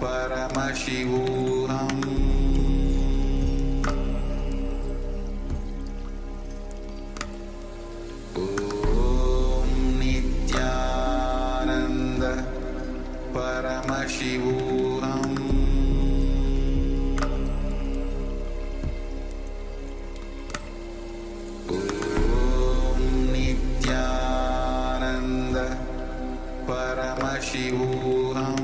Paramashivoham Om Nithyananda Paramashivoham Om Nithyananda Paramashivoham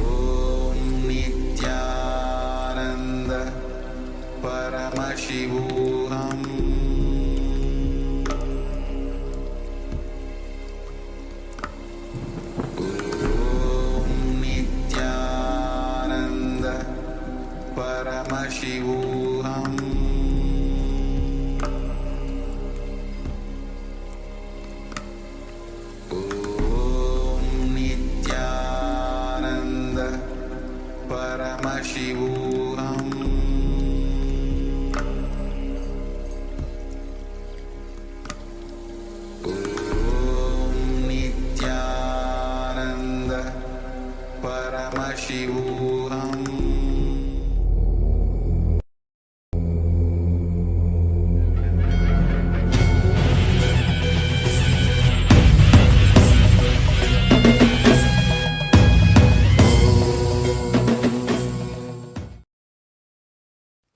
Om Nithyananda Paramashivoham Om Nithyananda Paramashivoham Om Nithyananda Paramashivoham Om Nithyananda Paramashivoham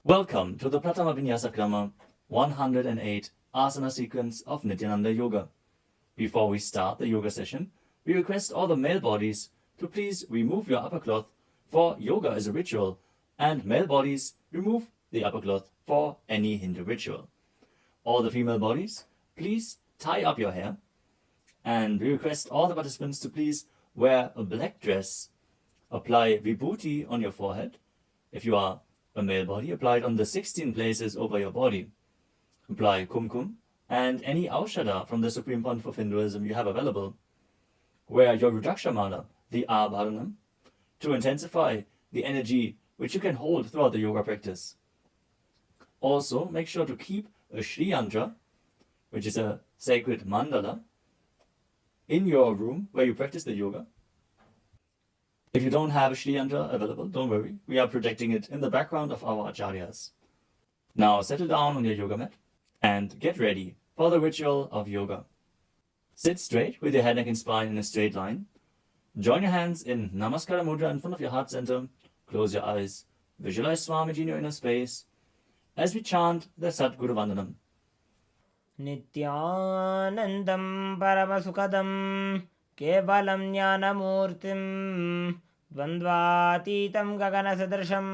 Welcome to the Pratama Vinyasa Krama 108 Asana sequence of Nithyananda Yoga. Before we start the yoga session, we request all the male bodies to please remove your upper cloth, for yoga is a ritual, and male bodies remove the upper cloth for any Hindu ritual. All the female bodies, please tie up your hair, and we request all the participants to please wear a black dress, apply vibhuti on your forehead. If you are a male body, apply it on the 16 places over your body. Apply kumkum and any aushadha from the Supreme Pontiff of Hinduism you have available. Wear your Rudraksha mala, the Abharanam, to intensify the energy which you can hold throughout the yoga practice. Also, make sure to keep a Shri Yantra, which is a sacred mandala, in your room where you practice the yoga. If you don't have a Shri Yantra available, don't worry. We are projecting it in the background of our acharyas. Now settle down on your yoga mat and get ready for the ritual of yoga. Sit straight with your head, neck and spine in a straight line. Join your hands in Namaskara Mudra in front of your heart center. Close your eyes. Visualize Swamiji in your inner space as we chant the Sadguru Vandanam. Nithyanandam Paramasukadam Kevalam Jnanamurtim Dvandvatitam Gaganasadrasham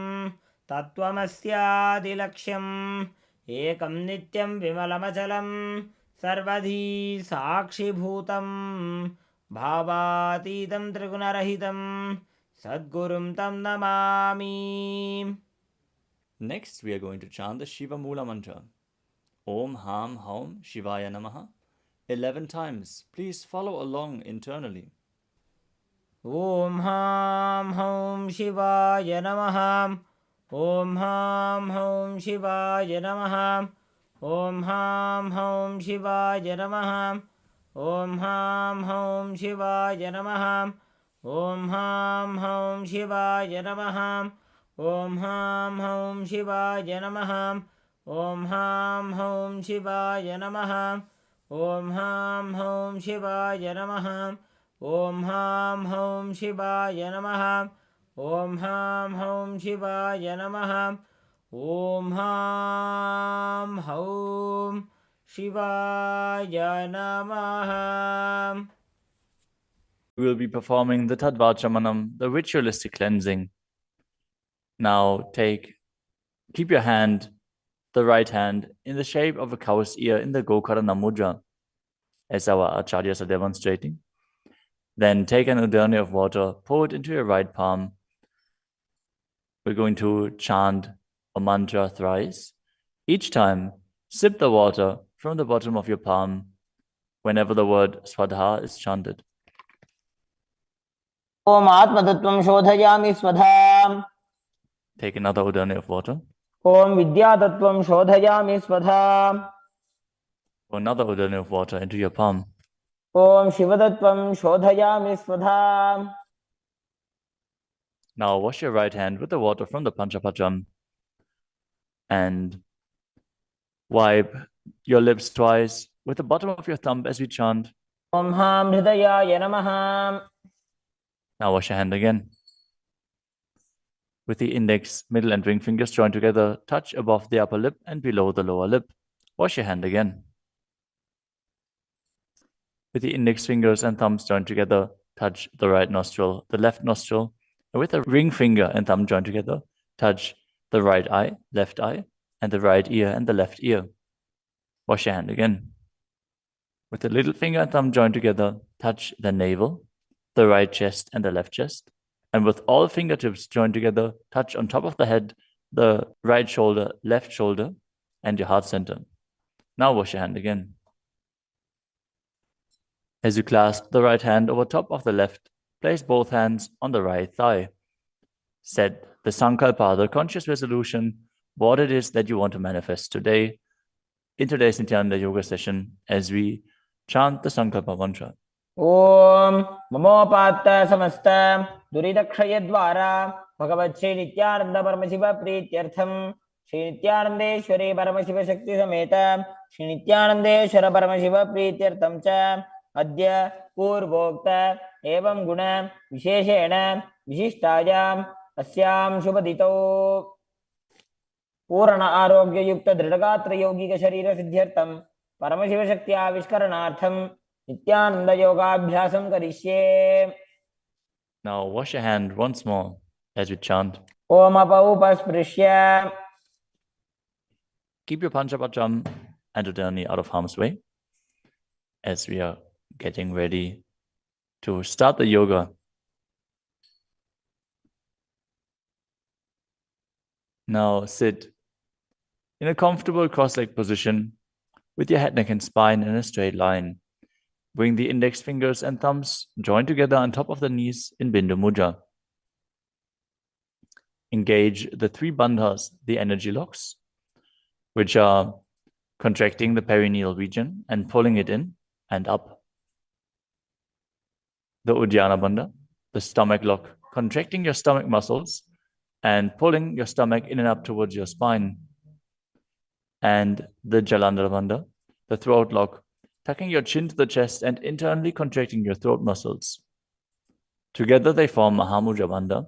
Tattvamasyadilaksham Ekam Nityam Vimalamachalam Sarvadhi Sakshibhutam Bhavatitam Trigunarahitam Sadgurum Tam Namami. Next, we are going to chant the Shiva Mula mantra. Om Ham Haum Shivaya Namaha 11 times. Please follow along internally. Om Ham Haum Shivaya Namaha. Om Ham Haum Shivaya Namaha. Om Ham Haum Shivaya Namaha. Om Ham Haum Shivaya Namaha. Om Ham Haum Shivaya Namaha. Om Ham Haum Shivaya Namaha. Om Ham Haum Shivaya Namaha. Om Ham Haum Shivaya Namaha. Om Ham Haum Shivaya Namaha. Om Ham Haum Shivaya Namaha. Om Ham Haum Shivaya Namaha. We will be performing the Tadvachamanam, the ritualistic cleansing. Now keep your hand, the right hand, in the shape of a cow's ear in the Gokarana Mudra, as our acharyas are demonstrating. Then take an udani of water, pour it into your right palm. We're going to chant a mantra thrice. Each time, sip the water from the bottom of your palm whenever the word Swadha is chanted. Om Atmatattvam Shodhayami Swadham. Take another udani of water. Om Vidyatattvam Shodhayami Swadham. Pour another udani of water into your palm. Om शिवतत्त्वं शोधयामि स्वधाम् Now wash your right hand with the water from the Panchapatram and wipe your lips twice with the bottom of your thumb as we chant. ॐ हां हृदयाय नमः Now wash your hand again. With the index, middle and ring fingers joined together, touch above the upper lip and below the lower lip. Wash your hand again. With the index fingers and thumbs joined together, touch the right nostril, the left nostril. And with the ring finger and thumb joined together, touch the right eye, left eye, and the right ear and the left ear. Wash your hand again. With the little finger and thumb joined together, touch the navel, the right chest and the left chest. And with all fingertips joined together, touch on top of the head, the right shoulder, left shoulder, and your heart center. Now wash your hand again. As you clasp the right hand over top of the left, place both hands on the right thigh. Set the sankalpa, the conscious resolution, what it is that you want to manifest today in today's Nithyananda Yoga session as we chant the sankalpa mantra. ॐ ममोपात्त समस्त दुरितक्षयद्वारा भगवत् श्री नित्यानंद परमशिव प्रीत्यर्थम श्री नित्यानंदेश्वरी परमशिव शक्ति समेत श्री नित्यानंदेश्वर परमशिव प्रीत्यर्थम च अद्य पूर्वोक्त एवं गुण विशेषेण विशिष्टायाम् अस्यां शुभदितौ पूर्ण आरोग्य युक्त दृढ़गात्र यौगिक शरीर सिद्ध्यर्थम परमशिव शक्ति आविष्करणार्थम नित्यानंद योगाभ्यासं करिष्ये. Now wash your hand once more as we chant. Om अपौपस्पृश्य. Keep your Panchapatram and Udani out of harm's way as we are getting ready to start the yoga. Now sit in a comfortable cross-legged position with your head, neck, and spine in a straight line. Bring the index fingers and thumbs joined together on top of the knees in Bindu Mudra. Engage the three bandhas, the energy locks, which are contracting the perineal region and pulling it in and up. The Uddiyana Bandha, the stomach lock, contracting your stomach muscles and pulling your stomach in and up towards your spine. And the Jalandhara Bandha, the throat lock, tucking your chin to the chest and internally contracting your throat muscles. Together they form Mahamudra Bandha,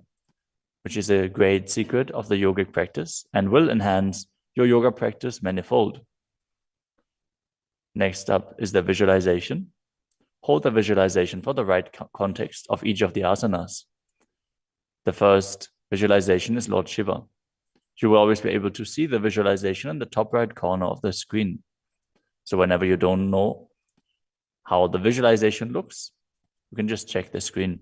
which is a great secret of the yogic practice and will enhance your yoga practice manifold. Next up is the visualization. Hold the visualization for the right context of each of the asanas. The first visualization is Lord Shiva. You will always be able to see the visualization in the top right corner of the screen. So whenever you don't know how the visualization looks, you can just check the screen.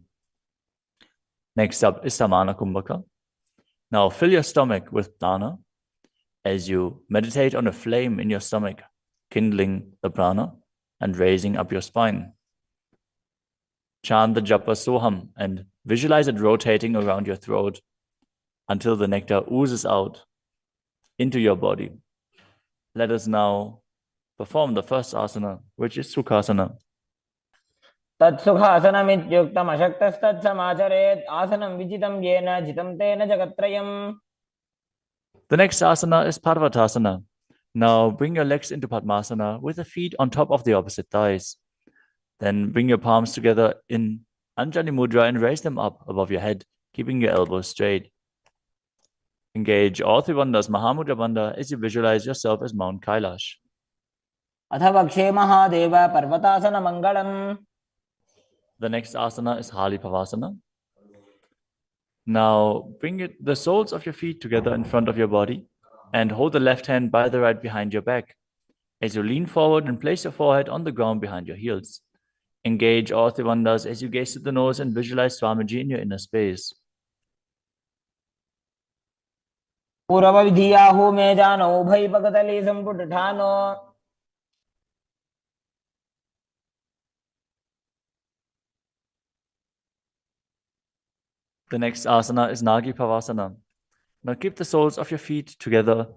Next up is Samana Kumbhaka. Now fill your stomach with prana as you meditate on a flame in your stomach, kindling the prana and raising up your spine. Chant the japa soham and visualize it rotating around your throat until the nectar oozes out into your body. Let us now perform the first asana, which is Sukhasana. तत्सुखासनमित्युक्तम् अशक्तस्तत्समाचरेत् आसनं विजितं येन जितं तेन जगत्त्रयम्. The next asana is Parvatasana. Now bring your legs into Padmasana with the feet on top of the opposite thighs. Then bring your palms together in Anjali Mudra and raise them up above your head, keeping your elbows straight. Engage all three bandhas, Mahamudra Bandha, as you visualize yourself as Mount Kailash. अथ वक्षे महादेव पर्वतासन मंगलम्. The next asana is Hali Pavasana. Now bring the soles of your feet together in front of your body and hold the left hand by the right behind your back. As you lean forward and place your forehead on the ground behind your heels. Engage all three bandhas as you gaze to the nose and visualize Swamiji in your inner space. पूर्व विधियाहु मे जानो उभय पकतली संपुट ठानो. The next asana is Nagi Pavasana. Now keep the soles of your feet together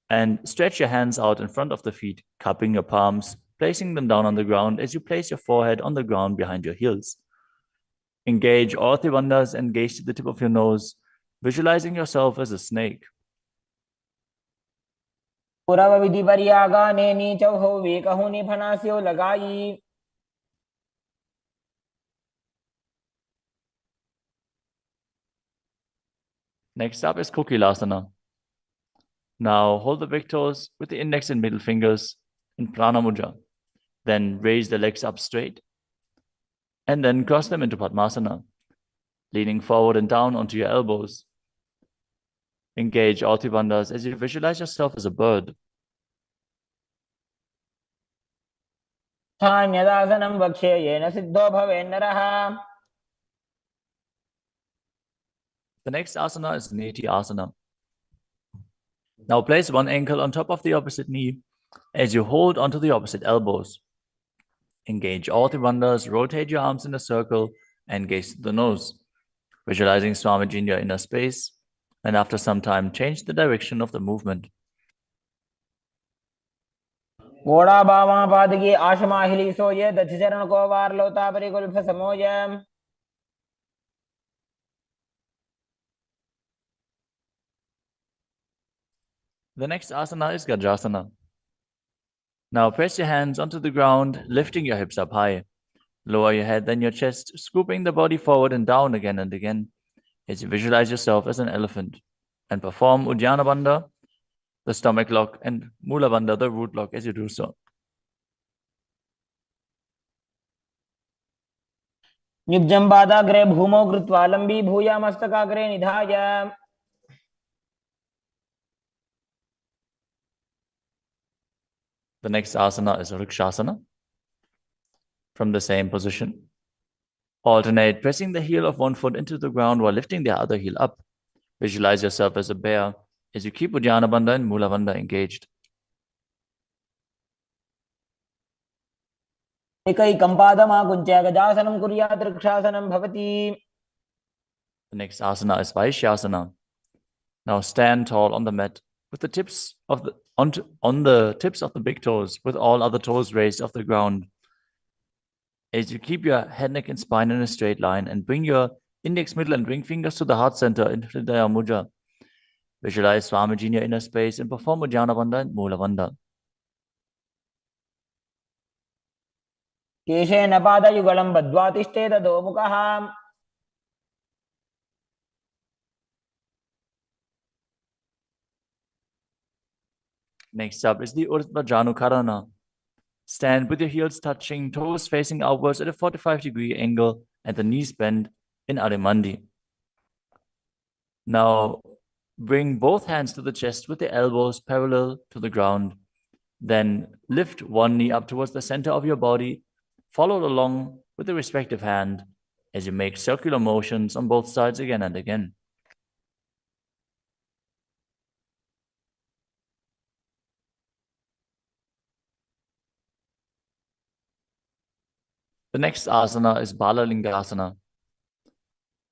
and stretch your hands out in front of the feet, cupping your palms placing them down on the ground as you place your forehead on the ground behind your heels. Engage all tribandhas and gaze to the tip of your nose, visualizing yourself as a snake. पुरव विधि बरियागाने नीचौ हो वे कहूँ नि फनास्यो लगाई. Next up is KAILASA. Now hold the big toes with the index and middle fingers in Prana Mudra. Then raise the legs up straight and then cross them into Padmasana, leaning forward and down onto your elbows. Engage all tribandhas as you visualize yourself as a bird. स्थान्यदासनं वक्ष्ये yen Sidho भवेन्नरः. The next asana is Nithyananda. Now place one ankle on top of the opposite knee as you hold onto the opposite elbows. Engage all tribandhas, rotate your arms in a circle and gaze to the nose, visualizing Swamiji in your inner space, and after some time change the direction of the movement. घोड़ा बामा पादगी आशमाहिली सोये दक्षचरण को वार लोता परिकुल्फ समोय. The next asana is Gajasana. Now press your hands onto the ground, lifting your hips up high. Lower your head, then your chest, scooping the body forward and down again and again as you visualize yourself as an elephant. And perform Uddiyana Bandha, the stomach lock, and Mula Bandha, the root lock, as you do so. निब्जम्बादाग्रे भूमौ कृत्वा लम्बी भूया मस्तकाग्रे निधाय. The next asana is Vrikshasana. From the same position, alternate pressing the heel of one foot into the ground while lifting the other heel up. Visualize yourself as a bear as you keep Uddiyana Bandha and Mula Bandha engaged. एकैकं पादमाकुञ्च्य गजासनं कुर्यात् वृक्षासनं भवति. The next asana is Vaishyasana. Now stand tall on the mat with the tips of the on the tips of the big toes, with all other toes raised off the ground. As you keep your head, neck, and spine in a straight line and bring your index, middle, and ring fingers to the heart center in Hridaya Mudra. Visualize Swamiji in your inner space and perform Uddiyana Bandha and Mula Bandha. केशेन पादयुगलं बद्ध्वा तिष्ठेत दोमुखः. Next up is the Urdhva Janukarana. Stand with your heels touching, toes facing outwards at a 45-degree angle and the knees bent in Adimandi. Now bring both hands to the chest with the elbows parallel to the ground. Then lift one knee up towards the center of your body, followed along with the respective hand as you make circular motions on both sides again and again. The next asana is Balalingasana.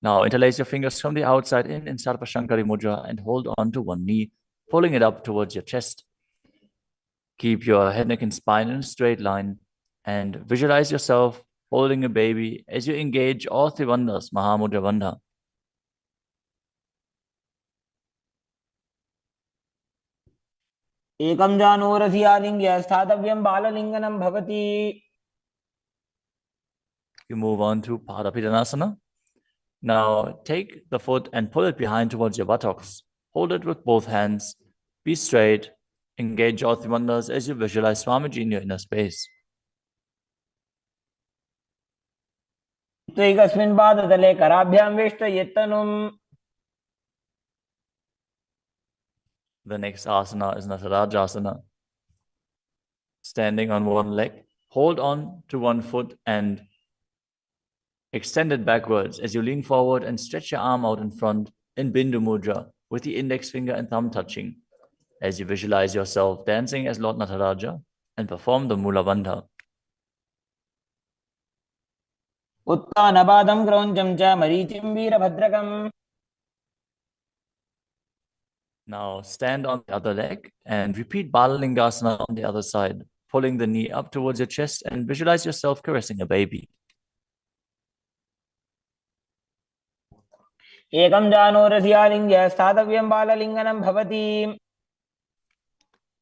Now interlace your fingers from the outside in Sarvashankari Mudra and hold on to one knee, pulling it up towards your chest. Keep your head, neck, and spine in a straight line and visualize yourself holding a baby as you engage all three bandhas, Mahamudra Bandha. एकं जानूरसि आलिङ्ग्य स्थातव्यं बाललिङ्गनं भवति. You move on to Padapidanasana. Now take the foot and pull it behind towards your buttocks. Hold it with both hands. Be straight. Engage all three bandhas as you visualize Swamiji in your inner space. त्वैकस्मिन् पादतले कराभ्यां वेष्टयेत्तनुम्. The next asana is Natarajasana. Standing on one leg, hold on to one foot and extend it backwards as you lean forward and stretch your arm out in front in Bindu Mudra with the index finger and thumb touching as you visualize yourself dancing as Lord Nataraja and perform the Mula Bandha. उत्तानपादं क्रौञ्चं च मरीचिं वीरभद्रकम्. Now stand on the other leg and repeat Balalingasana on the other side. pulling the knee up towards your chest, and visualize yourself caressing a baby. एकं जानोरस्यालिङ्ग्य स्थातव्यं बाललिङ्गनं भवति.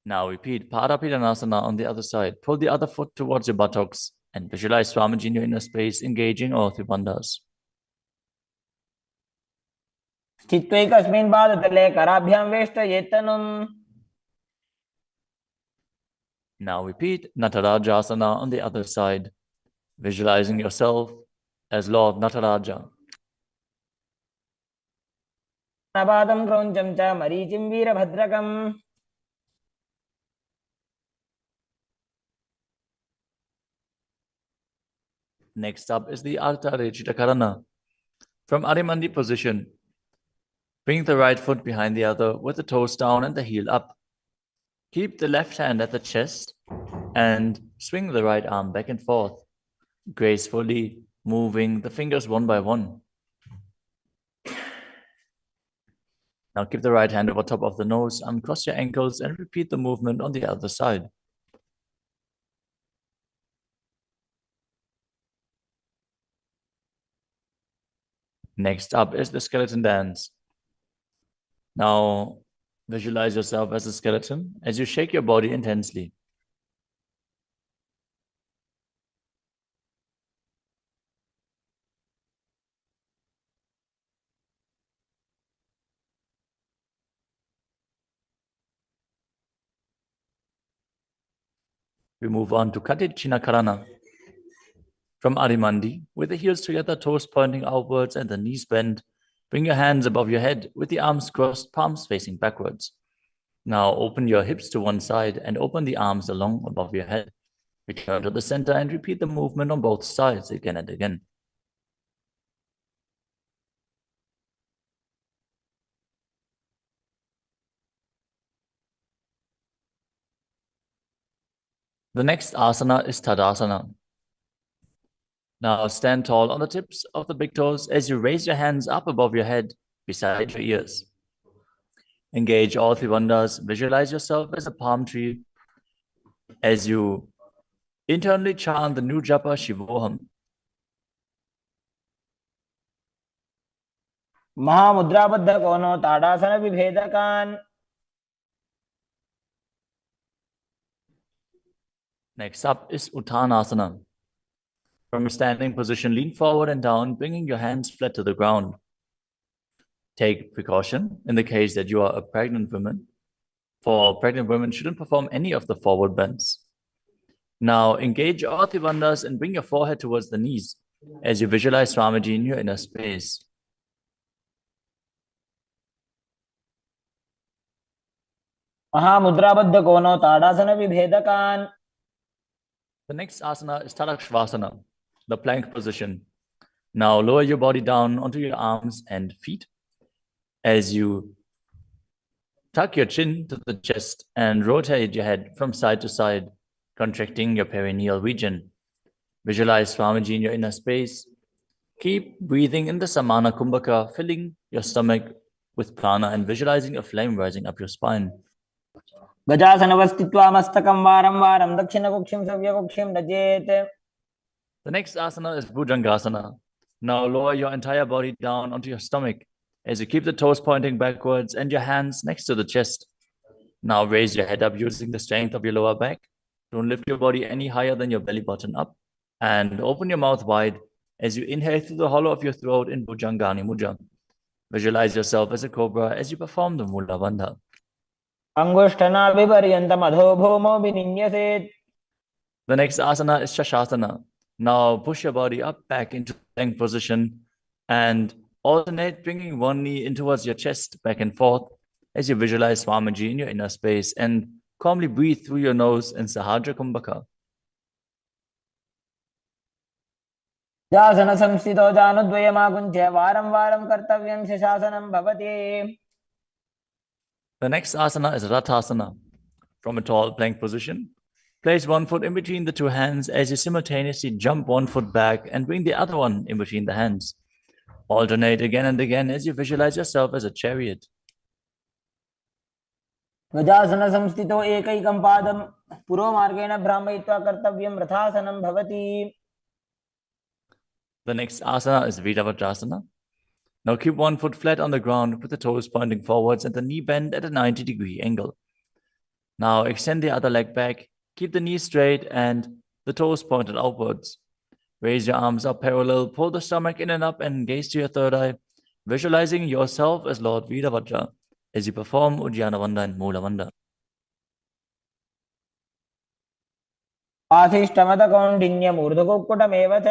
Now repeat Parapidanasana on the other side. Pull the other foot towards your buttocks and visualize Swamiji in your inner space, engaging all three bandhas. स्थित्वैकस्मिन् पादतले कराभ्यां वेष्टयेत्तनुम्. Now repeat Natarajasana on the other side, visualizing yourself as Lord Nataraja. पादं क्रौञ्चं च मरीचिं वीरभद्रकम्. Next up is the Ardha Rechita Karana. From Adimandi position, bring the right foot behind the other with the toes down and the heel up. Keep the left hand at the chest and swing the right arm back and forth, gracefully moving the fingers one by one. Now keep the right hand over top of the nose, uncross your ankles, and repeat the movement on the other side. Next up is the skeleton dance. Now visualize yourself as a skeleton as you shake your body intensely. We move on to Katichina Karana. From Adimandi, with the heels together, toes pointing outwards and the knees bent, bring your hands above your head with the arms crossed, palms facing backwards. Now open your hips to one side and open the arms along above your head. Return to the center and repeat the movement on both sides again and again. The next asana is Tadasana. Now stand tall on the tips of the big toes as you raise your hands up above your head, beside your ears. Engage all three bandhas. Visualize yourself as a palm tree as you internally chant the new japa Shivoham. महामुद्राबद्ध कोनो ताड़ासन विभेदकान्. Next up is Uttanasana. From a standing position, lean forward and down, bringing your hands flat to the ground. Take precaution in the case that you are a pregnant woman. For pregnant women, shouldn't perform any of the forward bends. Now engage all three bandhas and bring your forehead towards the knees as you visualize Swamiji in your inner space. महामुद्राबद्ध कोनो ताड़ासन विभेदकान्. The next asana is Tadakshvasana, the plank position. Now lower your body down onto your arms and feet as you tuck your chin to the chest and rotate your head from side to side, contracting your perineal region. Visualize Swamiji in your inner space. Keep breathing in the Samana Kumbhaka, filling your stomach with prana and visualizing a flame rising up your spine. गजासनवस्थित्वा मस्तकं वारं वारं दक्षिणकुक्षिं सव्यकुक्षिं नजेत्. The next asana is Bhujangasana. Now lower your entire body down onto your stomach as you keep the toes pointing backwards and your hands next to the chest. Now raise your head up using the strength of your lower back. Don't lift your body any higher than your belly button up. And open your mouth wide as you inhale through the hollow of your throat in Bhujangani Mudra. Visualize yourself as a cobra as you perform the Mula Bandha. अंगुष्ठनाभिपर्यन्तम् अधो भूमो विनिन्यसेत्. The next asana is Shashasana. Now push your body up back into plank position and alternate bringing one knee in towards your chest back and forth as you visualize Swamiji in your inner space and calmly breathe through your nose in Sahadra Kumbhaka. जासन संस्थितो जानुद्वयमाकुञ्च्य वारं वारं कर्तव्यं शशासनं भवति. The next asana is Rathasana. From a tall plank position, place one foot in between the two hands as you simultaneously jump one foot back and bring the other one in between the hands. Alternate again and again as you visualize yourself as a chariot. ध्वजासन संस्थितो एकैकं पादं पुरोमार्गेण भ्रामयित्वा कर्तव्यं रथासनं भवति. The next asana is Viravatrasana. Now keep one foot flat on the ground with the toes pointing forwards and the knee bent at a 90-degree angle. Now extend the other leg back, keep the knee straight and the toes pointed outwards. Raise your arms up parallel, pull the stomach in and up and gaze to your third eye, visualizing yourself as Lord Virabhadra as you perform Uddiyana Bandha and Mula Bandha. आशिष्टमतकौण्डिन्यमूर्धकुक्कुटमेव च.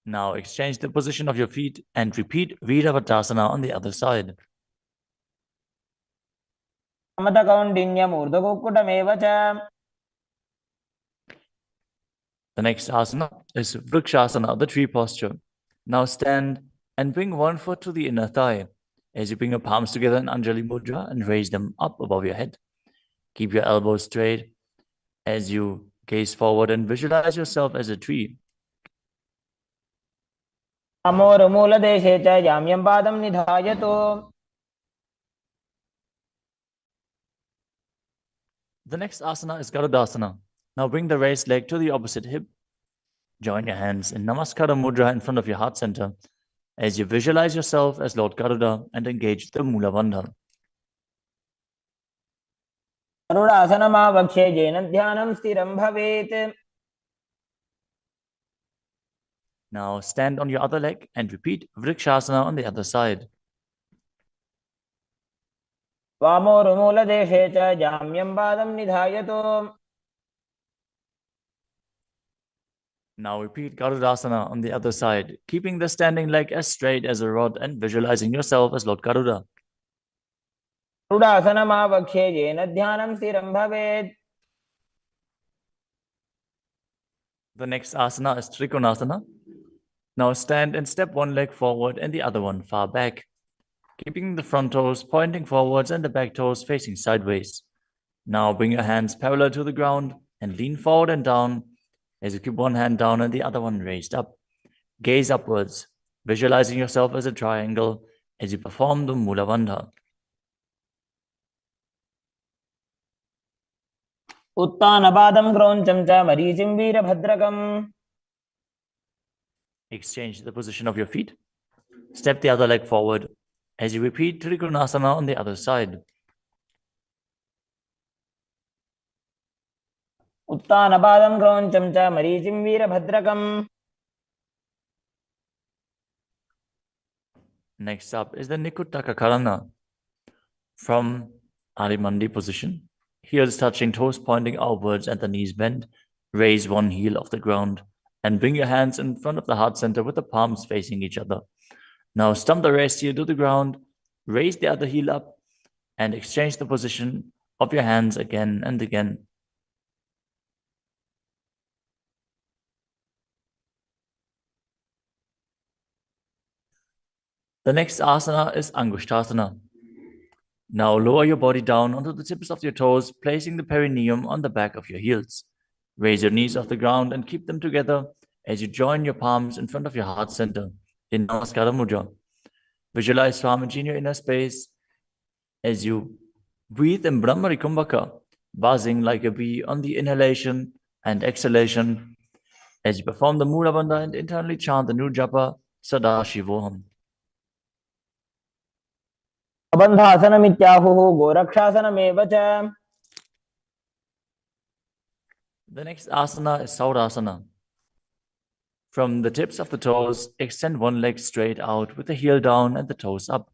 Now exchange the position of your feet and repeat Virabhadrasana on the other side. समतकौण्डिन्यमूर्धकुक्कुटमेव च. The next asana is Vrikshasana, the tree posture. Now stand and bring one foot to the inner thigh as you bring your palms together in Anjali Mudra and raise them up above your head. Keep your elbows straight as you gaze forward and visualize yourself as a tree. अमोरमूलदेशे च जाम्यं पादं निधायतु. The next asana is Garudasana. Now bring the raised leg to the opposite hip. Join your hands in Namaskara Mudra in front of your heart center as you visualize yourself as Lord Garuda and engage the Mula Bandha. गरुडासनमावक्षे येन ध्यानं स्थिरं भवेत्. Now stand on your other leg and repeat Vrikshasana on the other side. वामोरुमूलदेशे च जाम्यं पादं निधायतु. Now repeat Garudasana on the other side, keeping the standing leg as straight as a rod and visualizing yourself as Lord Garuda. गरुडासनमावक्षे येन ध्यानं स्थिरं भवेत्. The next asana is Trikonasana. Now stand and step one leg forward and the other one far back, keeping the front toes pointing forwards and the back toes facing sideways. Now bring your hands parallel to the ground and lean forward and down as you keep one hand down and the other one raised up. Gaze upwards, visualizing yourself as a triangle as you perform the Mula Bandha. उत्तानपादं क्रौञ्चं च मरीचिं वीरभद्रकम्. Exchange the position of your feet. Step the other leg forward as you repeat Trikonasana on the other side. उत्तानपादं क्रौञ्चं च मरीचिं वीरभद्रकम्. Next up is the Nikuttaka Karana. From Adimandi position, heels touching, toes pointing outwards and the knees bent. Raise one heel off the ground and bring your hands in front of the heart center with the palms facing each other. Now stump the rest heel to the ground, raise the other heel up and exchange the position of your hands again and again. The next asana is Angushtasana. Now lower your body down onto the tips of your toes, placing the perineum on the back of your heels. Raise your knees off the ground and keep them together as you join your palms in front of your heart center in Namaskara Mudra. Visualize Swamiji in your inner space as you breathe in Brahmari Kumbhaka, buzzing like a bee on the inhalation and exhalation as you perform the Mula Bandha and internally chant the new japa Sadashivoham. अबन्धासनमित्याहुः गोरक्षासनमेव च. The next asana is Saurasana. From the tips of the toes, extend one leg straight out with the heel down and the toes up.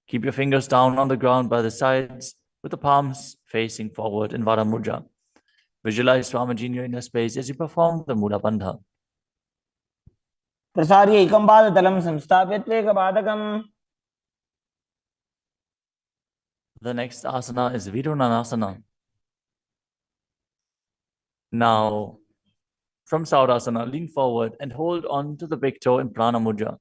Keep your fingers down on the ground by the sides with the palms facing forward in Vara Mudra. Visualize Swamiji in your inner space as you perform the Mula Bandha. प्रसार्य एकं पादतलं संस्थाप्य त्वेकपादकम्. The next asana is Vidunanasana. Now, from Saurasana, lean forward and hold on to the big toe in Prana Mudra.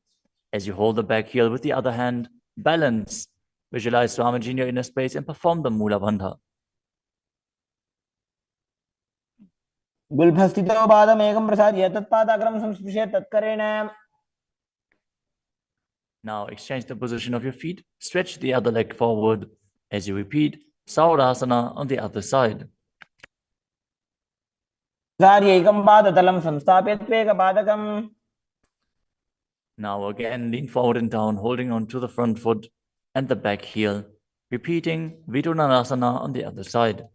As you hold the back heel with the other hand, balance. Visualize Swamiji in your inner space and perform the Mula Bandha. गुल्फस्थितो पादमेकं प्रसार्य तत्पादाग्रं संस्पृश्य तत्करेण. Now exchange the position of your feet. Stretch the other leg forward as you repeat Saurasana on the other side. सार्यैकं पादतलं संस्थाप्य त्वेकपादकम्. Now again, lean forward and down, holding on to the front foot and the back heel. Repeating Vidunarasana on the other side.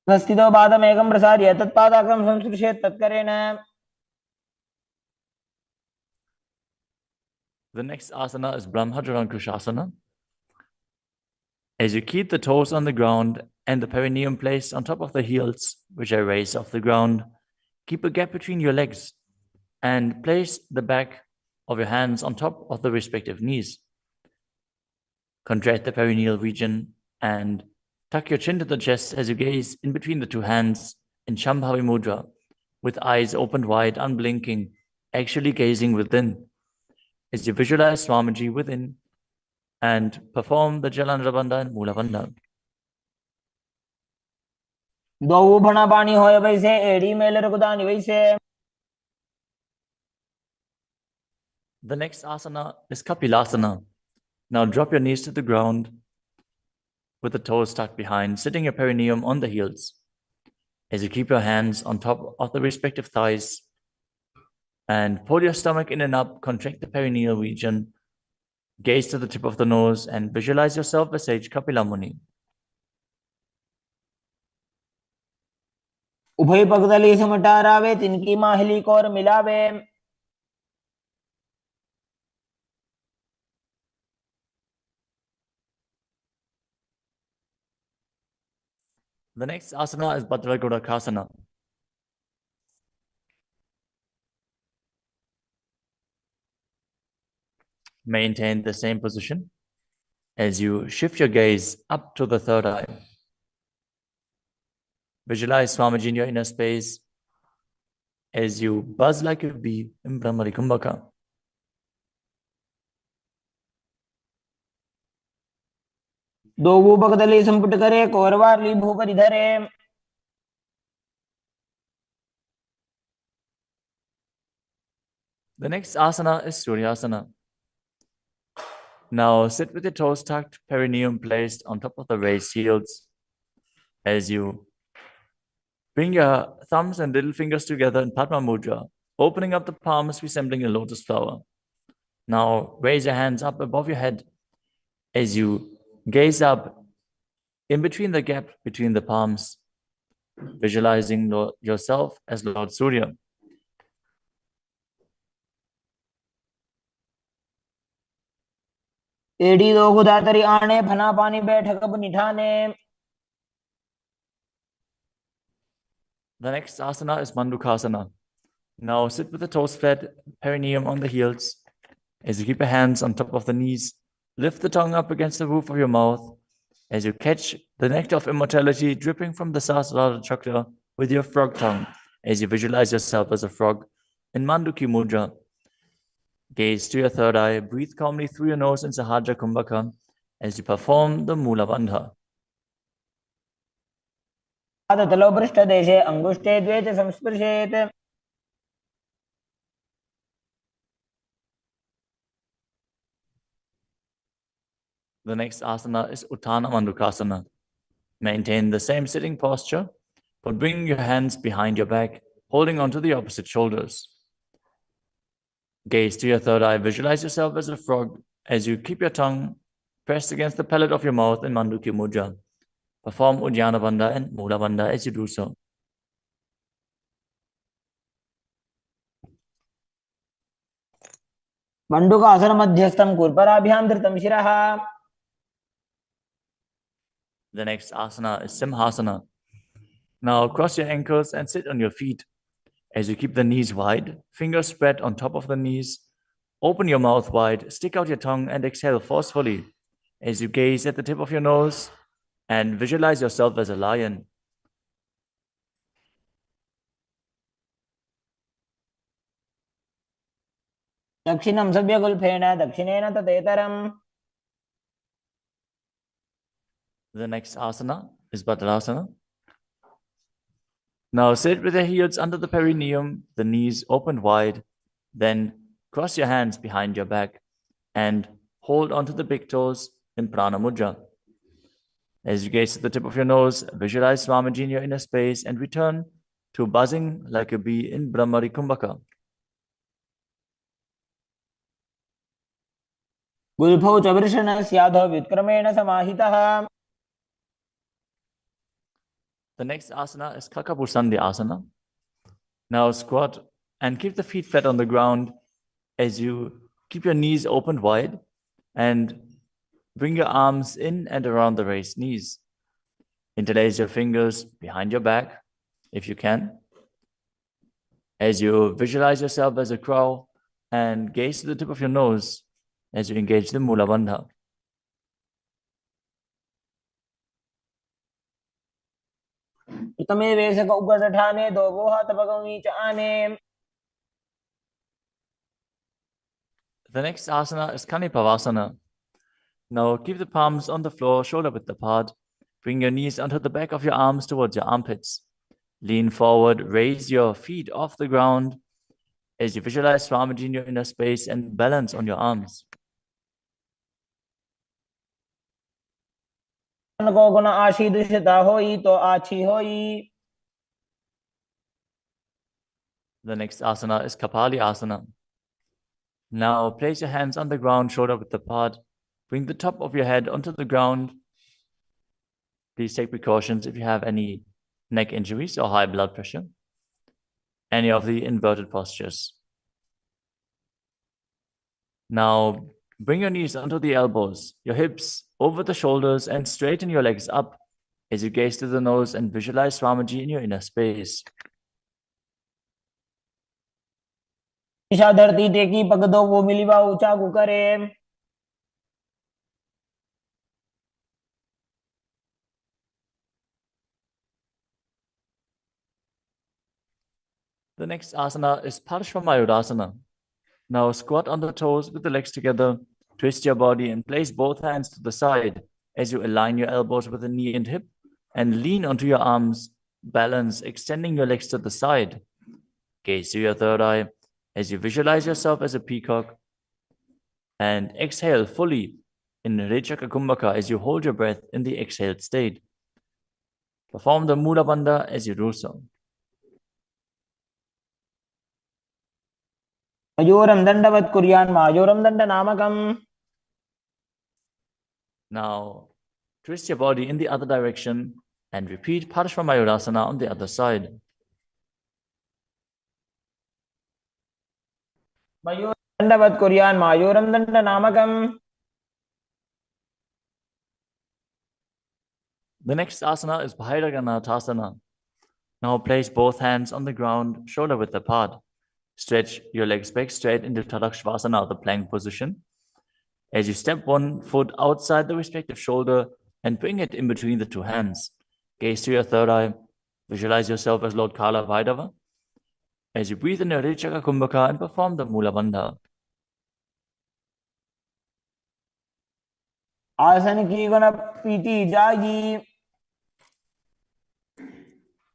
स्थितो पादमेकं प्रसार्य तत्पादकं संस्पृशेत् तत्करेण. The next asana is Brahmajarankushasana. As you keep the toes on the ground and the perineum placed on top of the heels, which are raised off the ground, keep a gap between your legs and place the back of your hands on top of the respective knees. Contract the perineal region and tuck your chin to the chest as you gaze in between the two hands in Shambhavi Mudra, with eyes opened wide, unblinking, actually gazing within. As you visualize Swamiji within and perform the Jalandhara Bandha and Mula Bandha. द्वौ भणापाणि होय वैसे एड़ी mail रघुदानि वैसे. The next asana is Kapilasana. Now drop your knees to the ground with the toes tucked behind, sitting your perineum on the heels. As you keep your hands on top of the respective thighs and pull your stomach in and up, contract the perineal region, gaze to the tip of the nose and visualize yourself as sage Kapila Muni. उभय पगदली समटारावे तिनकी Mahuli core मिलावे. The next asana is Bhadragodakasana. Maintain the same position as you shift your gaze up to the third eye. Visualize Swamiji in your inner space as you buzz like a bee in Brahmari Kumbhaka. दो पगदली संपुट करे कोरवाली भूपरि धरे. The next asana is Suryasana. Now sit with your toes tucked, perineum placed on top of the raised heels. As you bring your thumbs and little fingers together in Padma Mudra, opening up the palms resembling a lotus flower. Now raise your hands up above your head as you gaze up in between the gap between the palms, visualizing yourself as Lord Surya. एड़ी दो गुदातरी आने फना पानी बैठक अब निठाने. The next asana is Mandukasana. Now sit with the toes flat, perineum on the heels. As you keep your hands on top of the knees, lift the tongue up against the roof of your mouth. As you catch the nectar of immortality dripping from the Sahasrara chakra with your frog tongue. As you visualize yourself as a frog in Manduki Mudra. Gaze to your third eye, breathe calmly through your nose in Sahaja Kumbhaka as you perform the Mula Bandha. पादतलो पृष्ठदेशे अंगुष्ठे द्वे च संस्पृशेत्. The next asana is Uttana Mandukasana. Maintain the same sitting posture, but bring your hands behind your back, holding onto the opposite shoulders. Gaze to your third eye, visualize yourself as a frog as you keep your tongue pressed against the palate of your mouth in Manduki Mudra. Perform Uddiyana Bandha and Mula Bandha as you do so. मंडूकासन मध्यस्थं कुर्पराभ्यां धृतं शिरः. The next asana is Simhasana. Now cross your ankles and sit on your feet. As you keep the knees wide, fingers spread on top of the knees, open your mouth wide, stick out your tongue and exhale forcefully as you gaze at the tip of your nose and visualize yourself as a lion. दक्षिणं सव्यगुल्फेन दक्षिणेन तदेतरम्. The next asana is Bhadrasana. Now sit with your heels under the perineum, the knees opened wide. Then Cross your hands behind your back and hold onto the big toes in Prana Mudra. As you gaze to the tip of your nose, visualize Swamiji in your inner space and return to buzzing like a bee in Brahmari Kumbhaka. गुल्फौ च वृषणस्याधो व्युत्क्रमेण समाहितः. The next asana is Kakapusandi asana. Now squat and keep the feet flat on the ground as you keep your knees open wide and bring your arms in and around the raised knees. Interlace your fingers behind your back if you can. As you visualize yourself as a crow and gaze to the tip of your nose as you engage the Mula Bandha. प्रथमे वेशक उगठाने दो गोहा तपगमी च आने. The next asana is Kanipavasana. Now keep the palms on the floor, shoulder width apart. Bring your knees onto the back of your arms towards your armpits. Lean forward, raise your feet off the ground as you visualize Swamiji in your inner space and balance on your arms. को गुण आशी दुष्यता होई तो आछी होई. The next asana is Kapali asana. Now place your hands on the ground, shoulder width apart. Bring the top of your head onto the ground. Please take precautions if you have any neck injuries or high blood pressure. Any of the inverted postures. Now bring your knees onto the elbows, your hips over the shoulders, and straighten your legs up as you gaze to the nose and visualize Swamiji in your inner space. Isha धरती टेकी पग दो वो मिलीवा ऊंचा करे. The next asana is Parshvamayurasana. Now squat on the toes with the legs together, twist your body and place both hands to the side as you align your elbows with the knee and hip and lean onto your arms, balance, extending your legs to the side. Gaze to your third eye as you visualize yourself as a peacock and exhale fully in Rechaka Kumbhaka as you hold your breath in the exhaled state. Perform the Mula Bandha as you do so. मयूरं दंडवत् कुर्यान् मायूरं दंड नामकम्. Now twist your body in the other direction and repeat Parshvamayurasana on the other side. मयूरं दंडवत् कुर्यान् मायूरं दंड नामकम्. The next asana is Bhairaganathasana. Now place both hands on the ground, shoulder width apart. Stretch your legs back straight into Tadakshvasana, the plank position. As you step one foot outside the respective shoulder and bring it in between the two hands. Gaze to your third eye. Visualize yourself as Lord Kala Vaidava. As you breathe in your Rechaka Kumbhaka and perform the Mula Bandha. आसन की गुण पीती जागी.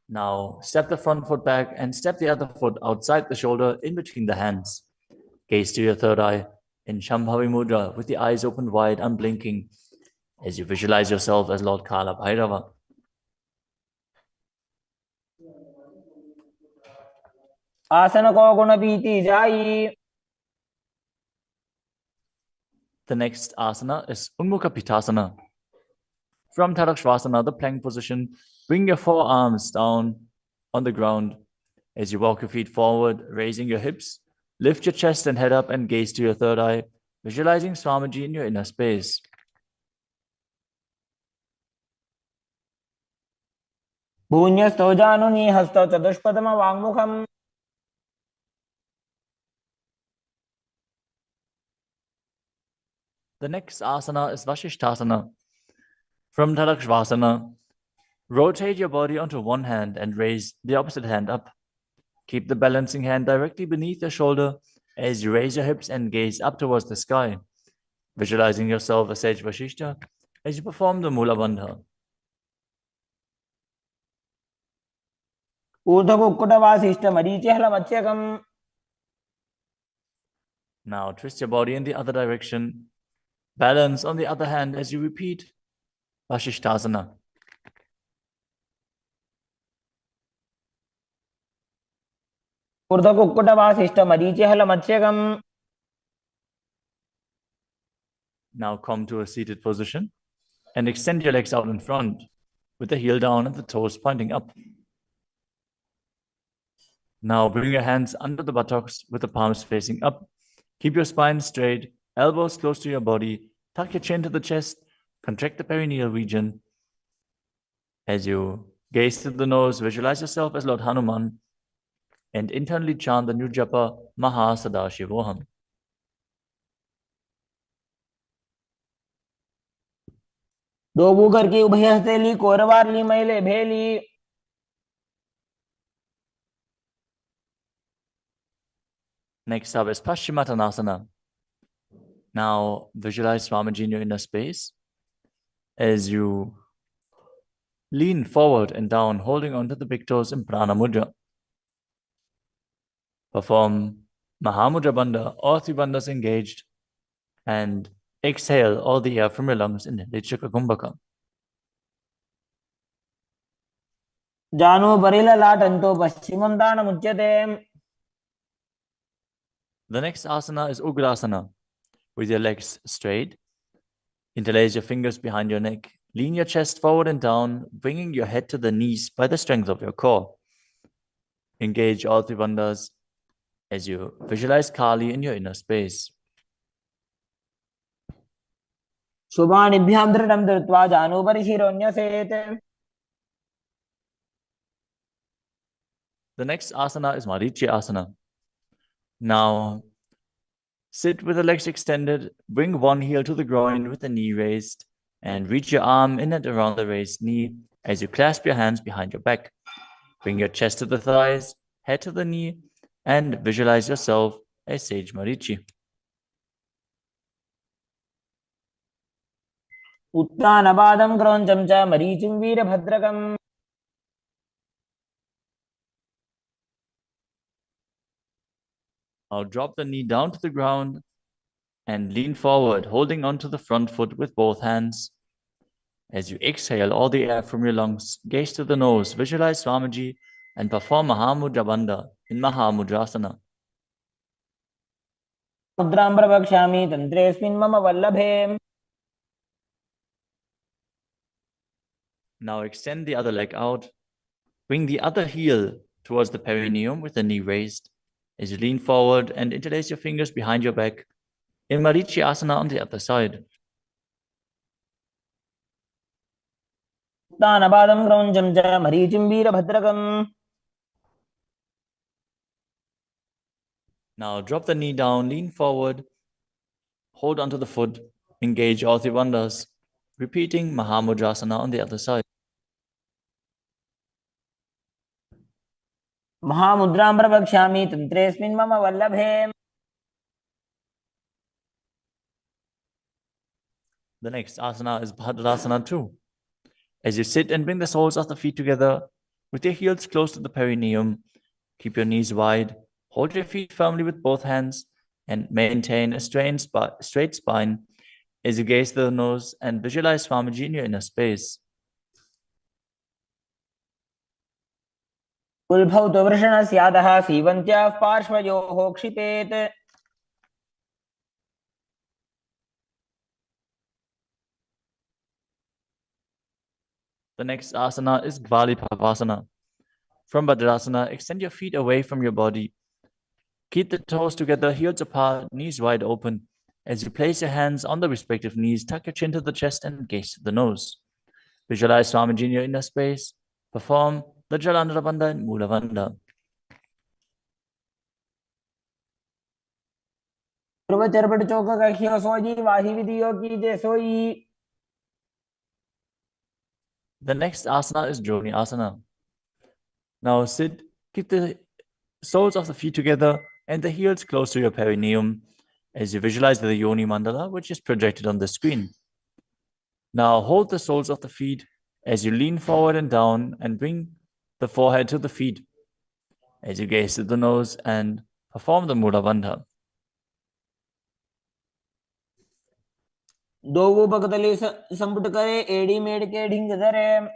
Now step the front foot back and step the other foot outside the shoulder in between the hands. Gaze to your third eye in Shambhavi Mudra with the eyes open wide, unblinking, as you visualize yourself as Lord Kala Bhairava. आसन को गुण पीती जाई. The next asana is Unmukha Pitasana. From Tadakshvasana, the plank position, bring your forearms down on the ground as you walk your feet forward, raising your hips. Lift your chest and head up and gaze to your third eye, visualizing Swamiji in your inner space. भून्यस्थो जानुनी हस्तो चतुष्पदम वाङ्मुखम्. The next asana is Vashishthasana. From Tadakshvasana, rotate your body onto one hand and raise the opposite hand up. Keep the balancing hand directly beneath your shoulder as you raise your hips and gaze up towards the sky, visualizing yourself as Sage Vashishta as you perform the Mula Bandha. ऊर्ध्व कुक्कुट Vasishtha मरीचिहल मत्स्यकम्. Now twist your body in the other direction. Balance on the other hand as you repeat Vasishthasana. ऊर्ध्वकुक्कुटवासिष्ठमरीचिहलमत्स्यकम्. Now come to a seated position and extend your legs out in front with the heel down and the toes pointing up. Now bring your hands under the buttocks with the palms facing up. Keep your spine straight, elbows close to your body. Tuck your chin to the chest, contract the perineal region. As you gaze through the nose, visualize yourself as Lord Hanuman and internally chant the new japa Maha Sadashivoham. दो Booker की उभय हथेली कोरवार ली मैले भेली. Next up is Paschimottanasana. Now visualize Swamiji in your inner space as you lean forward and down, holding onto the big toes in Prana Mudra. Perform Mahamudra Bandha, all three bandhas engaged, and exhale all the air from your lungs in Lichaka Kumbhaka. जानो परिला लाटंतो पश्चिमं दानमुच्यते. The next asana is Ugrasana. With your legs straight, interlace your fingers behind your neck. Lean your chest forward and down, bringing your head to the knees by the strength of your core. Engage all three bandhas as you visualize Kali in your inner space. शुभानिभ्यां दृढं धृत्वा जानुभरि शिरोन्यसेत्. The next asana is Marichi Asana. Now, sit with the legs extended, bring one heel to the groin with the knee raised, and reach your arm in and around the raised knee as you clasp your hands behind your back. Bring your chest to the thighs, head to the knee, and visualize yourself as Sage Marichi. उत्तानपादं क्रौञ्चं च मरीचिं वीरभद्रकम्. Now drop the knee down to the ground and lean forward, holding onto the front foot with both hands. As you exhale all the air from your lungs, gaze to the nose, visualize Swamiji, and perform Mahamudra Bandha in Mahamudrasana. मुद्रां प्रवक्ष्यामि तन्त्रेऽस्मिन् मम वल्लभे. Now extend the other leg out. Bring the other heel towards the perineum with the knee raised. As you lean forward and interlace your fingers behind your back in Marichi Asana on the other side. उत्तानपादं क्रौञ्चं च मरीचिं वीरभद्रकम्. Now drop the knee down, lean forward, hold onto the foot, engage all three bandhas, repeating Mahamudrasana on the other side. महामुद्रां प्रवक्ष्यामि तन्त्रेऽस्मिन् मम वल्लभे. The next asana is Bhadrasana 2. As you sit and bring the soles of the feet together with your heels close to the perineum, keep your knees wide, hold your feet firmly with both hands, and maintain a straight spine as you gaze to the nose and visualize Swamiji in your inner space. उल्भौ तु वृषणस्यादः सीवन्त्याः पार्श्वयोः क्षिपेत्. The next asana is Gvali Pavasana. From Bhadrasana, extend your feet away from your body. Keep the toes together, heels apart, knees wide open. As you place your hands on the respective knees, tuck your chin to the chest and gaze to the nose. Visualize Swamiji in your inner space. Perform the Jalandhara Bandha and Mula Bandha. ध्रुवचर्पट चौक कख्यो सोजी वाही विधियो की जे सोई. The next asana is Joni Asana. Now sit, keep the soles of the feet together and the heels close to your perineum as you visualize the Yoni Mandala, which is projected on the screen. Now hold the soles of the feet as you lean forward and down and bring the forehead to the feet as you gaze to the nose and perform the Mula Bandha. दोवु पकतली संपुट करे एड़ी मेड़ के ढिंग धरे।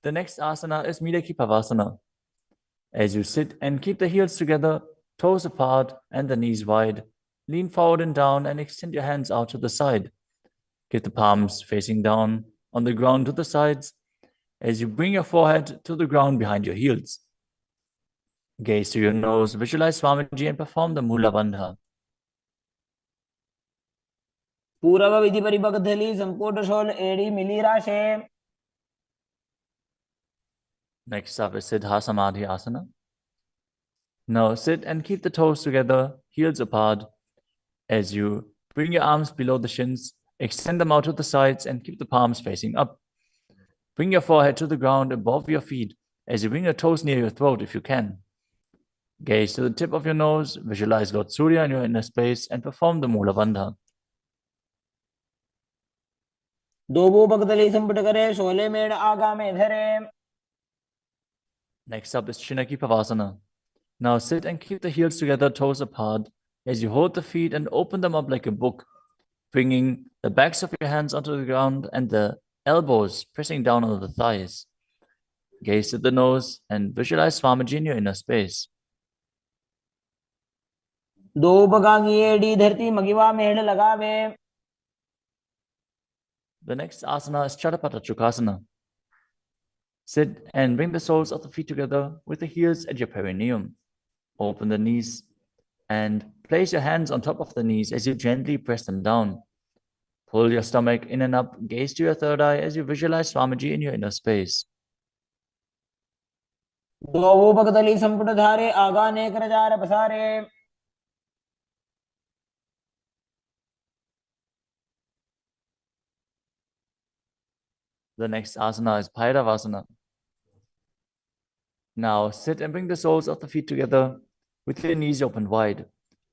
The next asana is Midakipavasana. As you sit and keep the heels together, toes apart and the knees wide, lean forward and down and extend your hands out to the side. Keep the palms facing down on the ground to the sides as you bring your forehead to the ground behind your heels. Gaze to your nose, visualize Swamiji and perform the Mula Bandha. पूर्व विधि परिपकथली संपुट शोल एड़ी मिली राशे। Next up is Siddha Samadhi Asana. Now sit and keep the toes together, heels apart. As you bring your arms below the shins, extend them out to the sides and keep the palms facing up. Bring your forehead to the ground above your feet as you bring your toes near your throat if you can. Gaze to the tip of your nose, visualize Lord Surya in your inner space and perform the Mula Bandha. दोवु पकतली संपुट करे शोले मेड़ आगा में धरे। Next up is Chinaki Pavasana. Now sit and keep the heels together, toes apart, as you hold the feet and open them up like a book, bringing the backs of your hands onto the ground and the elbows pressing down on the thighs. Gaze at the nose and visualize Swamiji in your inner space. दो पगांगी एड़ी धरती मगिवा मेड़ लगावे। The next asana is Chatapata Chukasana. Sit and bring the soles of the feet together with the heels at your perineum. Open the knees and place your hands on top of the knees as you gently press them down. Pull your stomach in and up, gaze to your third eye as you visualize Swamiji in your inner space. दोवु पकतली संपुट धारे आगा नेक रजार पसारे। The next asana is Bhairavasana. Now sit and bring the soles of the feet together with your knees open wide.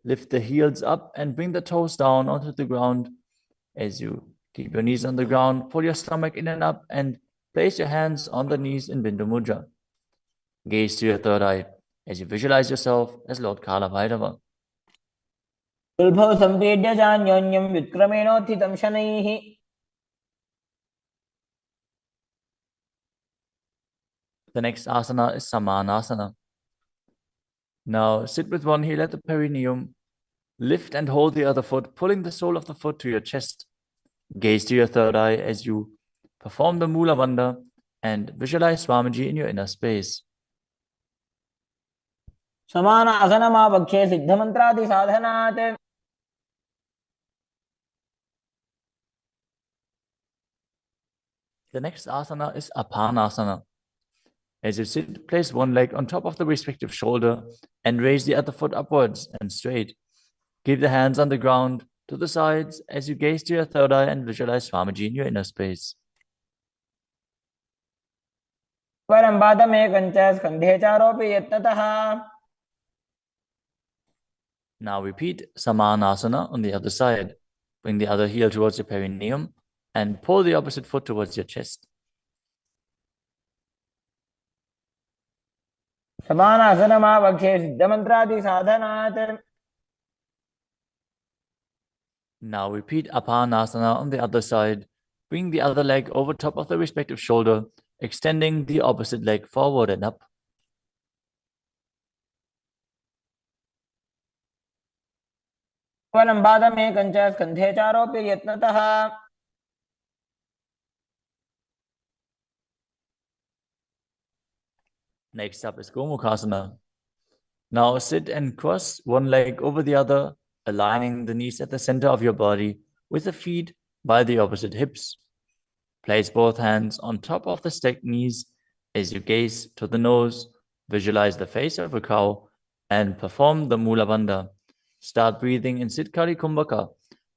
Lift the heels up and bring the toes down onto the ground. As you keep your knees on the ground, pull your stomach in and up and place your hands on the knees in Bindu Mudra. Gaze to your third eye as you visualize yourself as Lord Kala Bhairava. उल्भव संपेड्य जान्योन्यं विक्रमेणोत्थितं शनैः। The next asana is Samanasana. Now sit with one heel at the perineum. Lift and hold the other foot, pulling the sole of the foot to your chest. Gaze to your third eye as you perform the Mula Bandha and visualize Swamiji in your inner space. समान आसनमावक्षे सिद्धमन्त्रादि साधनात्। The next asana is Apanasana. As you sit, place one leg on top of the respective shoulder and raise the other foot upwards and straight. Keep the hands on the ground to the sides as you gaze to your third eye and visualize Swamiji in your inner space. परं पादमेकं च स्कन्धे चारोपि यत्नतः। Now repeat Samanasana on the other side. Bring the other heel towards your perineum and pull the opposite foot towards your chest. समान आसनमावक्षे सिद्धमन्त्रादि साधनात्। Now repeat Apanasana on the other side. Bring the other leg over top of the respective shoulder, extending the opposite leg forward and up. परं पादमेकं च स्कन्धे चारोपि यत्नतः। Next up is Gomukhasana. Now sit and cross one leg over the other, aligning the knees at the center of your body with the feet by the opposite hips. Place both hands on top of the stacked knees as you gaze to the nose, visualize the face of a cow, and perform the Mula Bandha. Start breathing in Siddhkari Kumbhaka,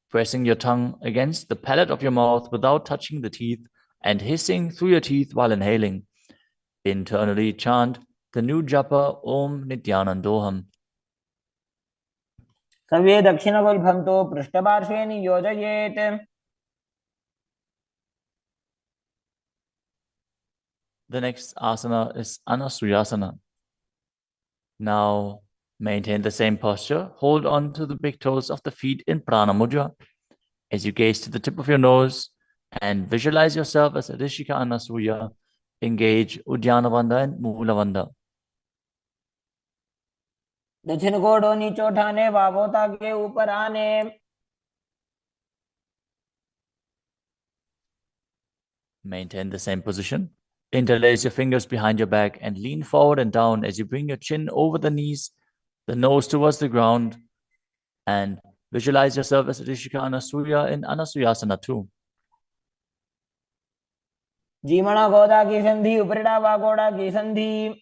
pressing your tongue against the palate of your mouth without touching the teeth and hissing through your teeth while inhaling. Internally chant the new japa Om Nithyanandoham. सव्ये दक्षिणगुल्फं तु पृष्ठपार्श्वे नियोजयेत्। The next asana is Anasuyasana. Now, maintain the same posture. Hold on to the big toes of the feet in Prana Mudra as you gaze to the tip of your nose and visualize yourself as Rishika Anasuya. Engage Uddiyana Bandha and Mula Bandha. दक्षिण कोडो नीचे उठाने वावोता के ऊपर आने Maintain the same position. Interlace your fingers behind your back and lean forward and down as you bring your chin over the knees, the nose towards the ground, and visualize yourself as Rishika Anasuya in Anasuyasana 2. जीमणा गोदा की संधि उपरिड़ा वागोड़ा की संधि.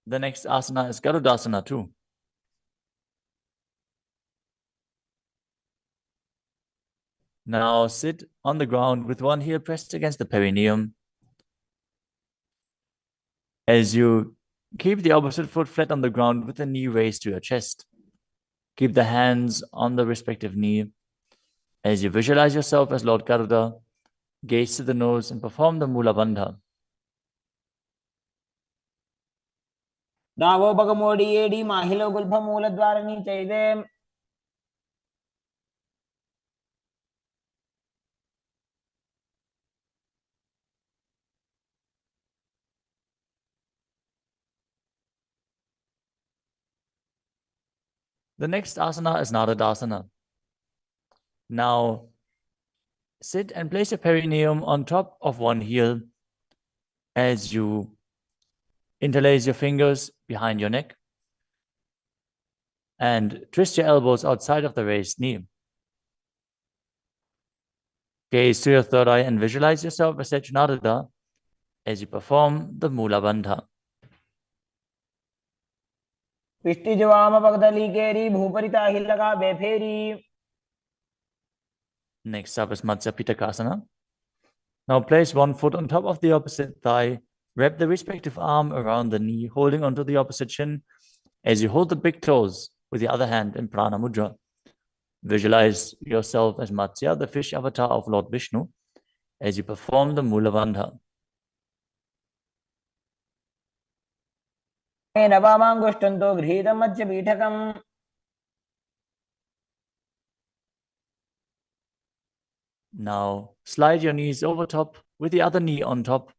The next asana is Garudasana 2. Now sit on the ground with one heel pressed against the perineum. As you keep the opposite foot flat on the ground with the knee raised to your chest. Keep the hands on the respective knee. As you visualize yourself as Lord Garuda, gaze to the nose and perform the Mula Bandha. Davo Bagamodi Edi Mahilo Gulpa Mula Dwarani Chaide. The next asana is Naradasana. Now, sit and place your perineum on top of one heel as you interlace your fingers behind your neck and twist your elbows outside of the raised knee. Gaze to your third eye and visualize yourself as Narada as you perform the Mula Bandha. पिष्टि जवाम पगदली केरी भूपरिता हिल लगा बेफेरी. Next up is Matsya Pitakasana. Now place one foot on top of the opposite thigh. Wrap the respective arm around the knee, holding onto the opposite shin as you hold the big toes with the other hand in Prana Mudra. Visualize yourself as Matsya, the fish avatar of Lord Vishnu, as you perform the Mula Bandha. नवामांगुष्टंतो गृहीतं Madhya पीठकम्. Now slide your knees over top with the other knee on top,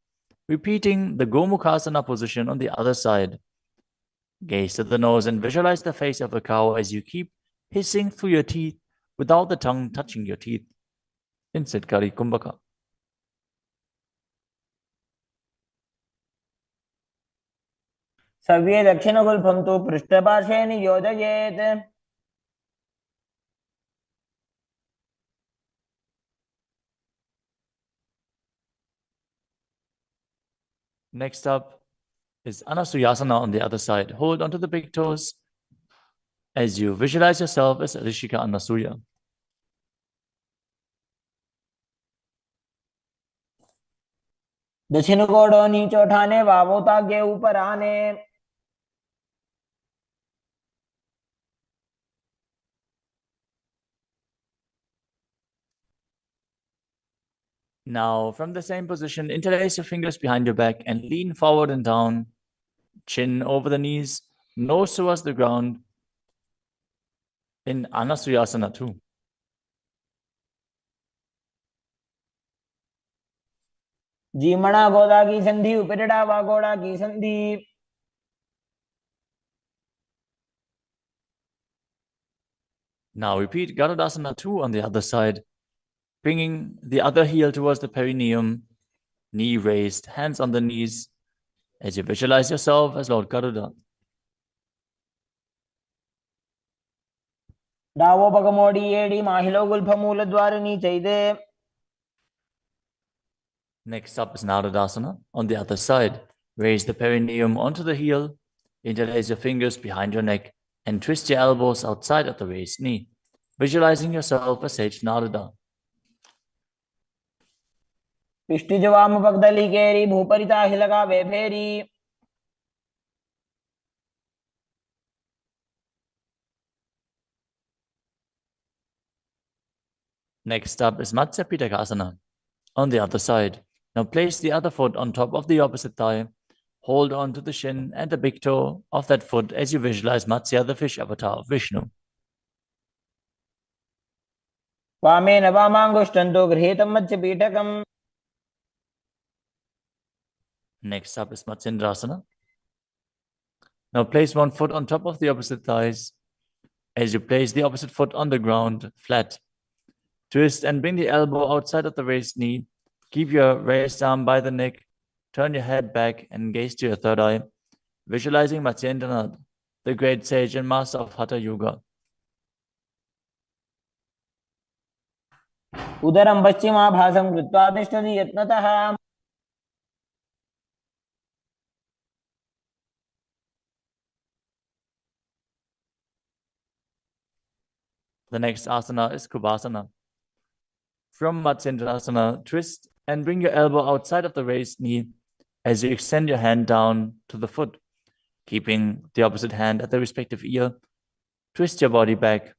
repeating the Gomukhasana position on the other side. Gaze to the nose and visualize the face of a cow as you keep hissing through your teeth without the tongue touching your teeth. In Siddhkari Kumbhaka. सव्ये दक्षिणगुल्फं तु पृष्ठपार्श्वे नियोजयेत्. Next up is Anasuyasana on the other side. Hold onto the big toes as you visualize yourself as Rishika Anasuya. दक्षिण कोडो नीचे उठाने वावोता के ऊपर आने. Now, from the same position, interlace your fingers behind your back and lean forward and down. Chin over the knees, nose towards the ground. In Anasuyasana 2. जीमणा गोदा की संधि उपरिड़ा वागोड़ा की संधि. Now repeat Garudasana 2 on the other side, bringing the other heel towards the perineum, knee raised, hands on the knees, as you visualize yourself as Lord Garuda. डावो पगमोडी एडी माहिलो गुल्फमूल द्वारनी चैदे. Next up is Naradasana on the other side. Raise the perineum onto the heel, interlace your fingers behind your neck, and twist your elbows outside of the raised knee, visualizing yourself as Sage Narada. पिष्टि जवाम पगदली केरी भूपरिता हिल लगा बेफेरी. Next up is Matsya Pitakasana on the other side. Now place the other foot on top of the opposite thigh. Hold on to the shin and the big toe of that foot as you visualize Matsya, the fish avatar of Vishnu. वामेन वामाङ्गुष्ठन्तो गृहीतं मत्स्यपीठकम्. Next up is Matsyendrasana. Now place one foot on top of the opposite thighs as you place the opposite foot on the ground, flat. Twist and bring the elbow outside of the raised knee. Keep your raised arm by the neck. Turn your head back and gaze to your third eye, visualizing Matsyendranath, the great sage and master of Hatha Yoga. उदरं पश्चिमाभासं कृत्वा तिष्ठति यत्नतः. The next asana is Kubhasana. From Matsyendrasana, twist and bring your elbow outside of the raised knee as you extend your hand down to the foot, keeping the opposite hand at the respective ear. Twist your body back.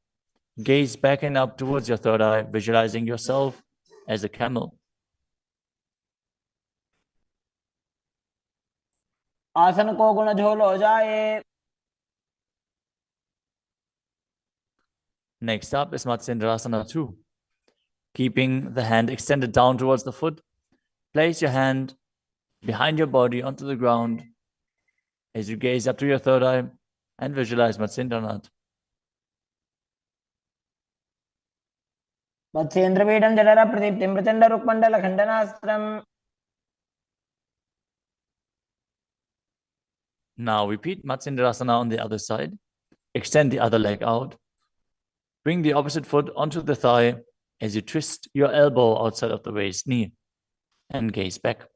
Gaze back and up towards your third eye, visualizing yourself as a camel. आसन को गुण झोल हो जाए. Next up is Matsyendrasana 2. Keeping the hand extended down towards the foot, place your hand behind your body onto the ground as you gaze up to your third eye and visualize Matsyendranath. मत्स्येन्द्रपीठं जठर प्रदीप्तिं Prachanda रुक्मण्डलखण्डनास्त्रम्. Now repeat Matsyendrasana on the other side. Extend the other leg out. Bring the opposite foot onto the thigh as you twist your elbow outside of the raised knee and gaze back.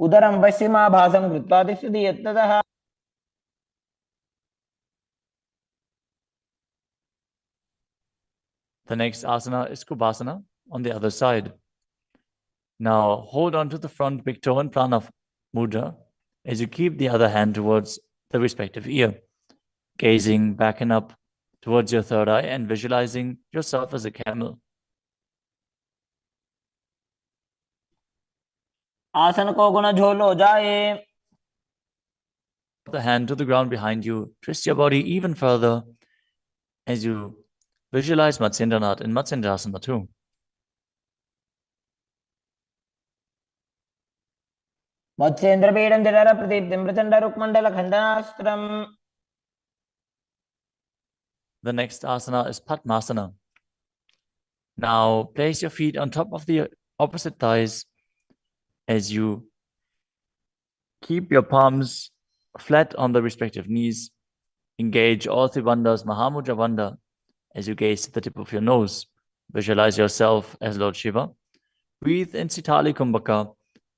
उदरं पश्चिमाभासं कृत्वा तिष्ठति यत्नतः. The next asana is Kubhasana on the other side. Now hold on to the front big toe and Prana Mudra as you keep the other hand towards the respective ear, gazing back and up towards your third eye and visualizing yourself as a camel. आसन को गुण झोल हो जाए. The hand to the ground behind you. Twist your body even further as you visualize Matsyendranath in Matsyendrasana 2. मत्स्येन्द्रपीठं जठर प्रदीप्तिं Prachanda रुक्मण्डलखण्डनास्त्रम्. The next asana is Padmasana. Now place your feet on top of the opposite thighs as you keep your palms flat on the respective knees. Engage all three bandhas, Mahamudra Bandha, as you gaze at the tip of your nose. Visualize yourself as Lord Shiva. Breathe in Sitali Kumbhaka,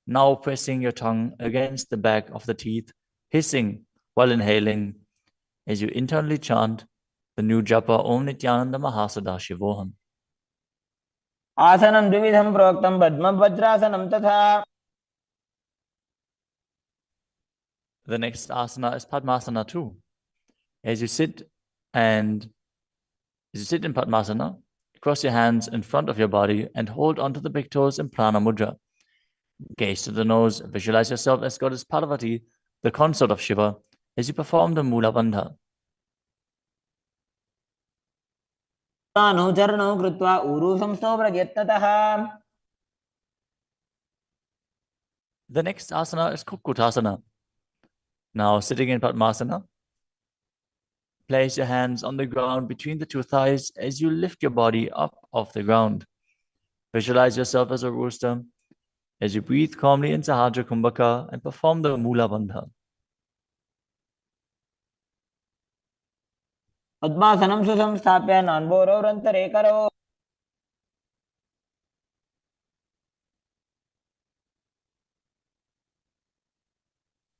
now pressing your tongue against the back of the teeth, hissing while inhaling as you internally chant the new japa Om Nithyananda Mahasadaशिवोहम. आसनं द्विविधं प्रोक्तं पद्मवज्रासनं तथा. The next asana is Padmasana 2. As you sit in Padmasana, cross your hands in front of your body and hold onto the big toes in Prana Mudra. Gaze to the nose, visualize yourself as Goddess Parvati, the consort of Shiva, as you perform the Mula Bandha. अनुचरणं कृत्वा ऊरू संस्थो यत्नतः. The next asana is Kukutasana. Now sitting in Padmasana, place your hands on the ground between the two thighs as you lift your body up off the ground. Visualize yourself as a rooster as you breathe calmly in Sahajra Kumbhaka and perform the Mula Bandha. पद्मासनं सुसंस्थाप्य नान्बोरोरन्तरे करो.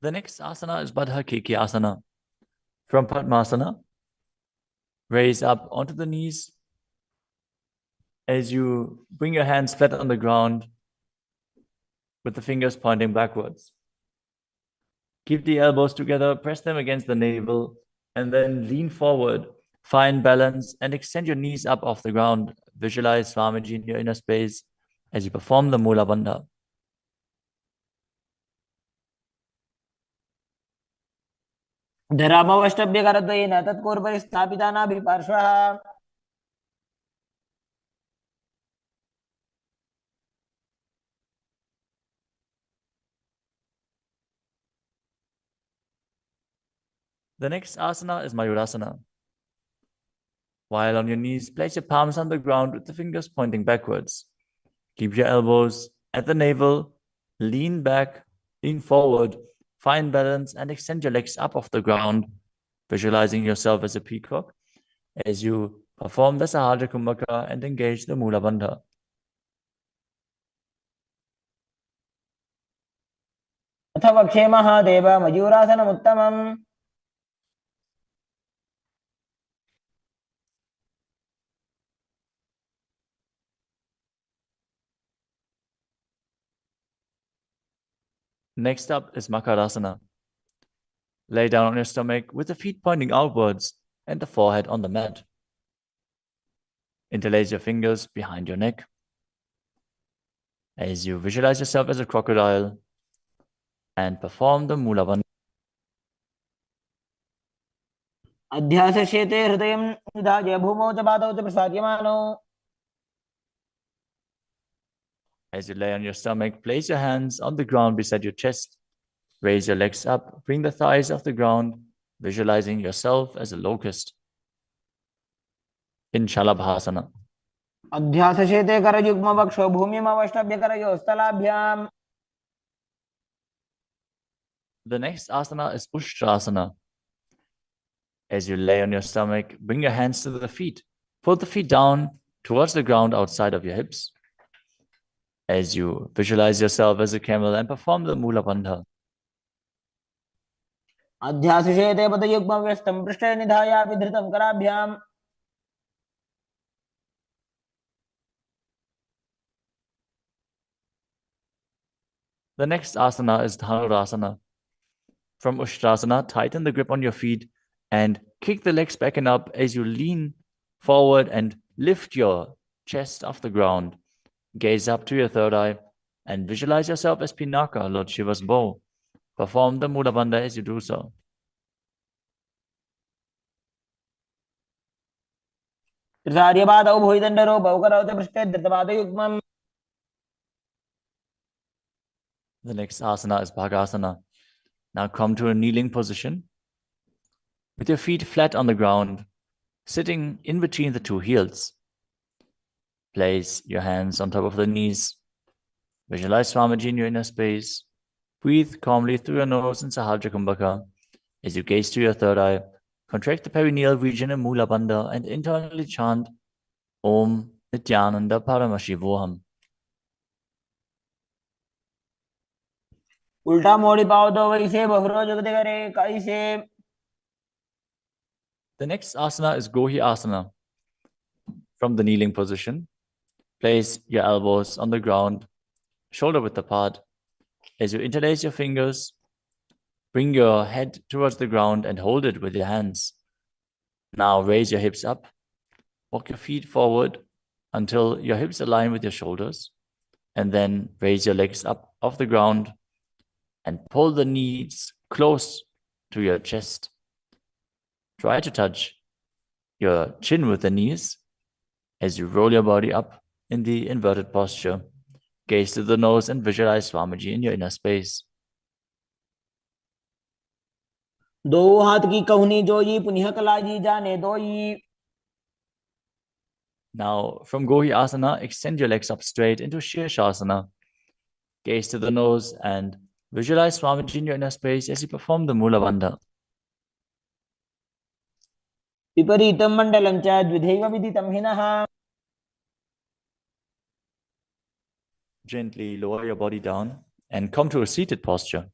The next asana is Baddha Keki Asana. From Padmasana, raise up onto the knees as you bring your hands flat on the ground with the fingers pointing backwards. Keep the elbows together, press them against the navel, and then lean forward. Find balance and extend your knees up off the ground, visualize Swamiji in your inner space as you perform the Mula Bandha. धरामवष्टभ्यकरद्वयेन तत्कोर्परि स्थापितानाभिपार्श्वः The next asana is Mayurasana. While on your knees, place your palms on the ground with the fingers pointing backwards. Keep your elbows at the navel, lean back, lean forward, find balance and extend your legs up off the ground, visualizing yourself as a peacock as you perform the Sahaja Kumbhaka and engage the Mula Bandha. अथ वक्षे Mahadev मयूरासनमुत्तमम् Next up is Makarasana. Lay down on your stomach with the feet pointing outwards and the forehead on the mat. Interlace your fingers behind your neck as you visualize yourself as a crocodile and perform the Mula Bandha. अध्यासशेते हृदयं निधाय भूमौ च पादौ च प्रसाद्यमानौ As you lay on your stomach, place your hands on the ground beside your chest. Raise your legs up, bring the thighs off the ground, visualizing yourself as a locust. In Shalabhasana. अध्यासशेते करयुग्मवक्षो भूमिमवष्टभ्यकरयोस्तलाभ्याम् The next asana is Ushtrasana. As you lay on your stomach, bring your hands to the feet. Pull the feet down towards the ground outside of your hips. As you visualize yourself as a camel and perform the Mula Bandha. अध्यासशेते पदयुग्मव्यस्तं पृष्ठे निधायापि धृतं कराभ्याम् The next asana is Dhanurasana. From Ushtrasana, tighten the grip on your feet and kick the legs back and up as you lean forward and lift your chest off the ground. Gaze up to your third eye and visualize yourself as Pinaka, Lord Shiva's bow. Perform the Mula Bandha as you do so. त्रिसार्यपादौ भुविदण्डरूपौ करौ च पृष्ठे धृतपादयुग्मम् The next asana is Bhagasana. Now come to a kneeling position with your feet flat on the ground, sitting in between the two heels. Place your hands on top of the knees. Visualize Swamiji in your inner space. Breathe calmly through your nose in Sahaja Kumbhaka. As you gaze to your third eye, contract the perineal region in Mula Bandha and internally chant Om Nithyananda Paramashivoham. उल्टा मोड़ी पाओ तो वैसे बहुरो जगते करे कैसे The next asana is Gohi Asana. From the kneeling position, place your elbows on the ground, shoulder width apart. As you interlace your fingers, bring your head towards the ground and hold it with your hands. Now raise your hips up. Walk your feet forward until your hips align with your shoulders. And then raise your legs up off the ground and pull the knees close to your chest. Try to touch your chin with the knees as you roll your body up in the inverted posture. Gaze to the nose and visualize Swamiji in your inner space. दो हाथ की कहुनी जोई पुनिह कलाजी जाने दोई Now, from Gohi Asana, extend your legs up straight into Shirshasana. Gaze to the nose and visualize Swamiji in your inner space as you perform the Mula Bandha. विपरीतं मण्डलं च द्विधैव विदितं हिनः Gently lower your body down and come to a seated posture.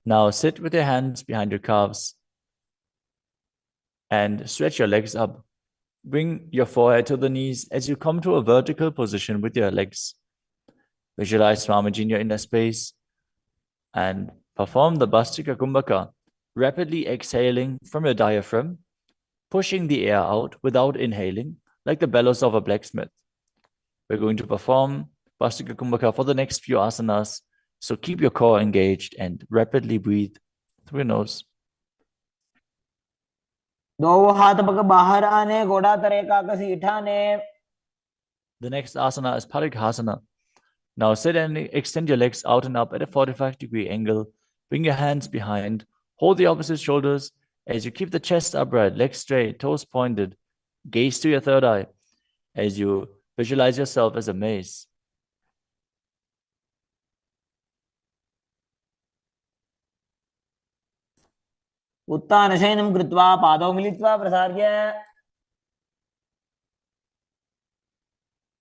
Now sit with your hands behind your calves and stretch your legs up. Bring your forehead to the knees as you come to a vertical position with your legs. Visualize Swamiji in your inner space and perform the Bhastika Kumbhaka, rapidly exhaling from your diaphragm pushing the air out without inhaling, like the bellows of a blacksmith. We're going to perform Vastika Kumbhaka for the next few asanas, so keep your core engaged and rapidly breathe through your nose. दो हाथ पग बाहर आने, घोड़ा तरे काकसी इठाने. The next asana is Parighasana. Now sit and extend your legs out and up at a 45-degree angle. Bring your hands behind. Hold the opposite shoulders as you keep the chest upright, legs straight, toes pointed. Gaze to your third eye as you visualize yourself as a mace. उत्तानशयनं कृत्वा पादौ मिलित्वा प्रसार्य.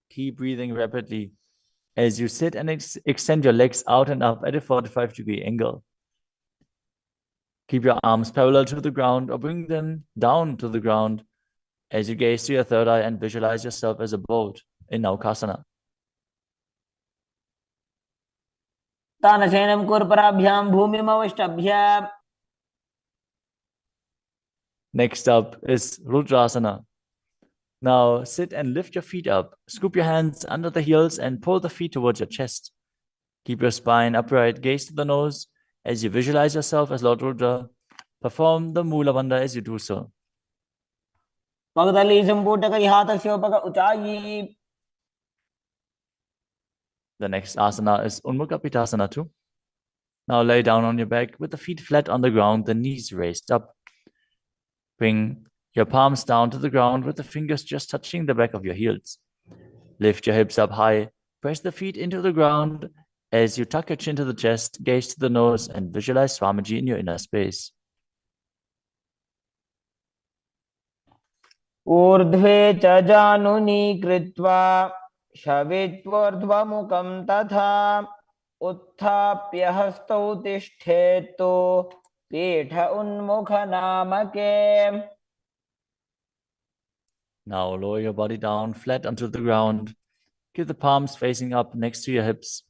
Keep breathing rapidly as you sit and extend your legs out and up at a 45-degree angle. Keep your arms parallel to the ground or bring them down to the ground as you gaze to your third eye and visualize yourself as a boat in Naukasana. उत्तानशयनं कुर्पराभ्यां भूमिमवष्टभ्य. Next up is Rudrasana. Now sit and lift your feet up. Scoop your hands under the heels and pull the feet towards your chest. Keep your spine upright, gaze to the nose as you visualize yourself as Lord Rudra. Perform the Mula Bandha as you do so. पगदली संपूटक हाथस्योपक ऊंचाई. The next asana is Unmukha Pitasana too. Now lay down on your back with the feet flat on the ground, the knees raised up. Bring your palms down to the ground with the fingers just touching the back of your heels. Lift your hips up high. Press the feet into the ground as you tuck your chin to the chest, gaze to the nose, and visualize Swamiji in your inner space. ऊर्ध्वे च जानुनी कृत्वा शवित्वोर्ध्वमुखं तथा उत्थाप्य हस्तौ तिष्ठेतु पीठ उन्मुख नामके. Now lower your body down flat onto the ground. Keep the palms facing up next to your hips.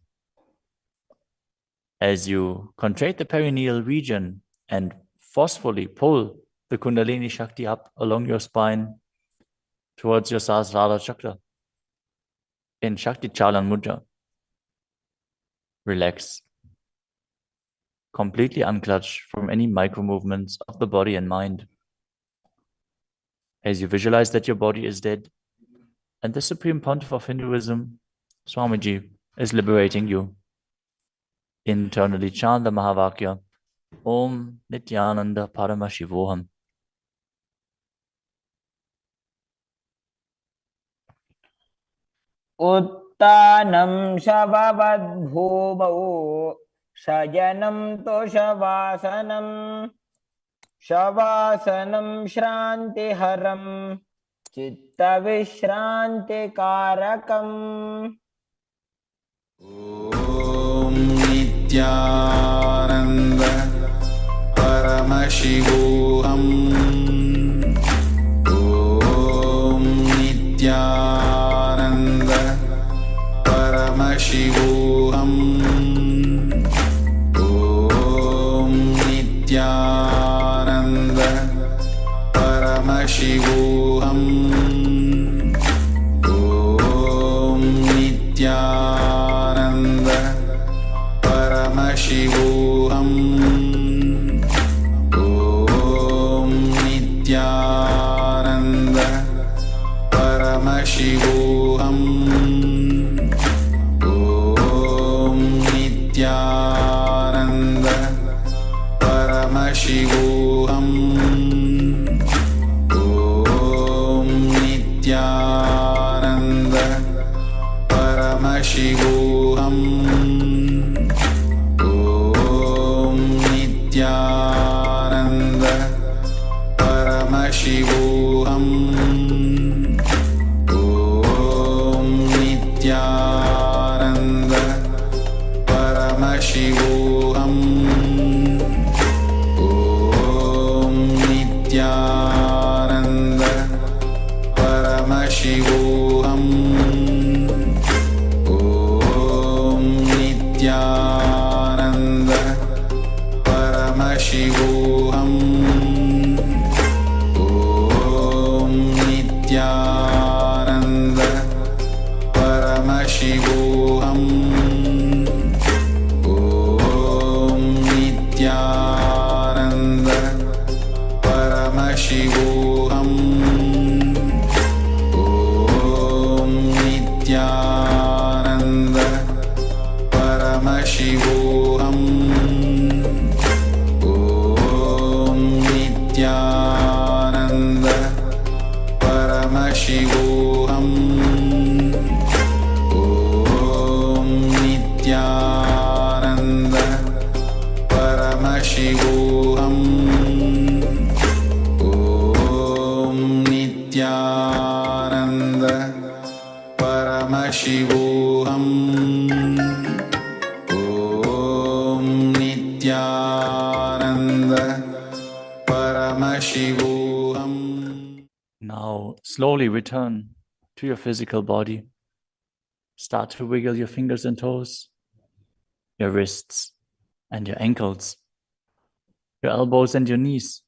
As you contract the perineal region and forcefully pull the Kundalini Shakti up along your spine towards your Sahasrara Chakra in Shakti Chalan Mudra. Relax. Completely unclutch from any micro movements of the body and mind. As you visualize that your body is dead and the Supreme Pontiff of Hinduism, Swamiji, is liberating you. Internally chant the Mahavakya, Om Nithyananda Paramashivoham. उत्तानं शववद्भूमौ शयनं तोषवासनं शवासनं श्रान्तिहरं चित्तविश्रान्तिकारकम्. ॐ नित्यानन्द परमशिवोऽहम् ॐ नित्यानन्द परमशिवोऽहम् ॐ नित्यानन्द परमशिवोऽहम् ॐ नित्यानन्द परमशिवोऽहम् ॐ नित्यानन्द परमशिवोऽहम् ॐ नित्यानन्द परमशिवोऽहम् ॐ नित्यानन्द परमशिवोऽहम् ॐ नित्यानन्द परमशिवोऽहम् ॐ नित्यानन्द परमशिवोऽहम् ॐ नित्यानन्द परमशिवोऽहम् ॐ नित्यानन्द परमशिवोऽहम् ॐ ॐ नित्यानन्द परमशिवोऽहम्. Now slowly return to your physical body. Start to wiggle your fingers and toes, your wrists and your ankles, your elbows and your knees.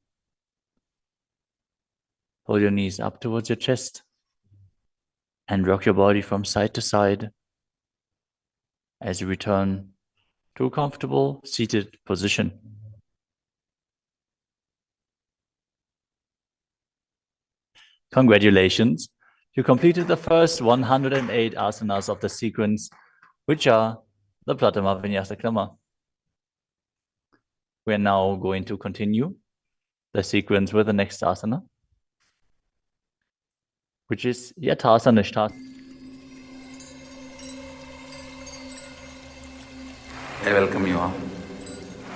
Pull your knees up towards your chest and rock your body from side to side as you return to a comfortable seated position. Congratulations! You completed the first 108 asanas of the sequence, which are the Pratama Vinyasa Krama. We are now going to continue the sequence with the next asana, which is Yathasana. I welcome you all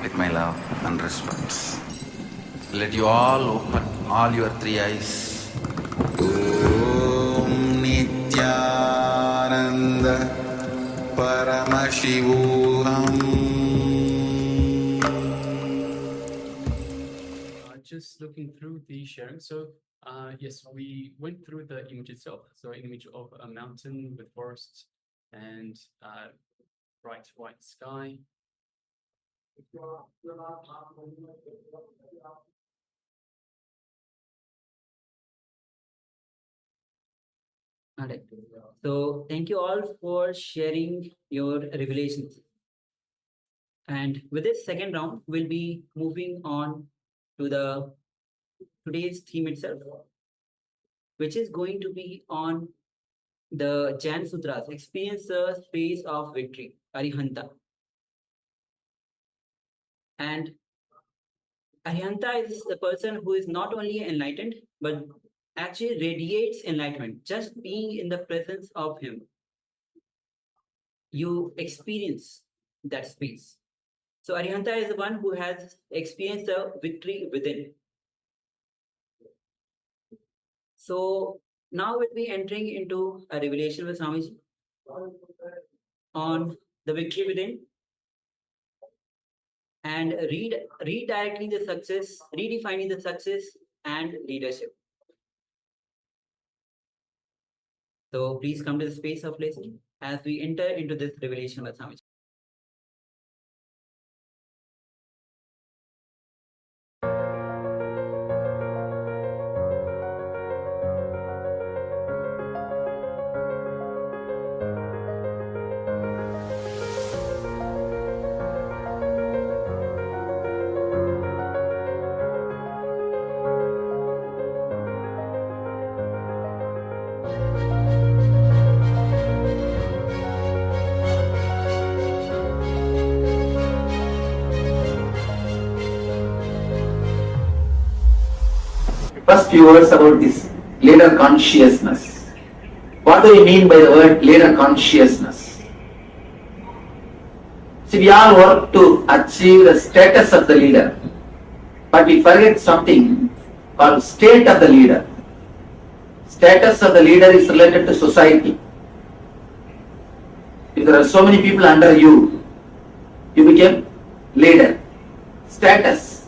with my love and respect. Let you all open all your three eyes. ॐ नित्यानन्द परमशिवोऽहम्. Just looking through the sharing. So, yes, we went through the image itself. So, image of a mountain with forests and bright white sky. All right. So thank you all for sharing your revelations. And with this second round, we'll be moving on to the today's theme itself, which is going to be on the Jan Sutras, experience the space of victory, Arihanta. And Arihanta is the person who is not only enlightened, but actually radiates enlightenment. Just being in the presence of him, you experience that space. So Arihanta is the one who has experienced the victory within. So now we'll be entering into a revelation with Swamiji on the victory within and redirecting the success, redefining the success and leadership. So please come to the space of listening as we enter into this revelation with Swamiji. First few words about this leader consciousness. What do we mean by the word leader consciousness? See, we all work to achieve the status of the leader, but we forget something called state of the leader. Status of the leader is related to society. If there are so many people under you, you became leader. Status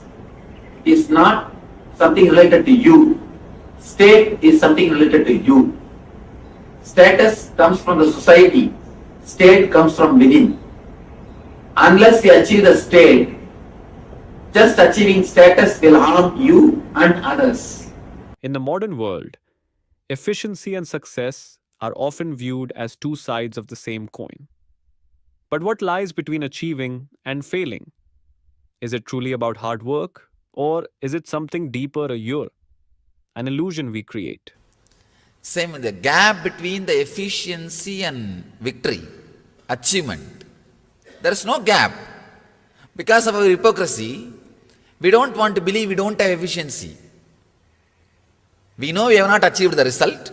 is not something related to you. State is something related to you. Status comes from the society. State comes from within. Unless you achieve the state, just achieving status will harm you and others. In the modern world, efficiency and success are often viewed as two sides of the same coin. But what lies between achieving and failing? Is it truly about hard work? Or is it something deeper or your, an illusion we create? Same, the gap between the efficiency and victory, achievement. There is no gap. Because of our hypocrisy, we don't want to believe we don't have efficiency. We know we have not achieved the result,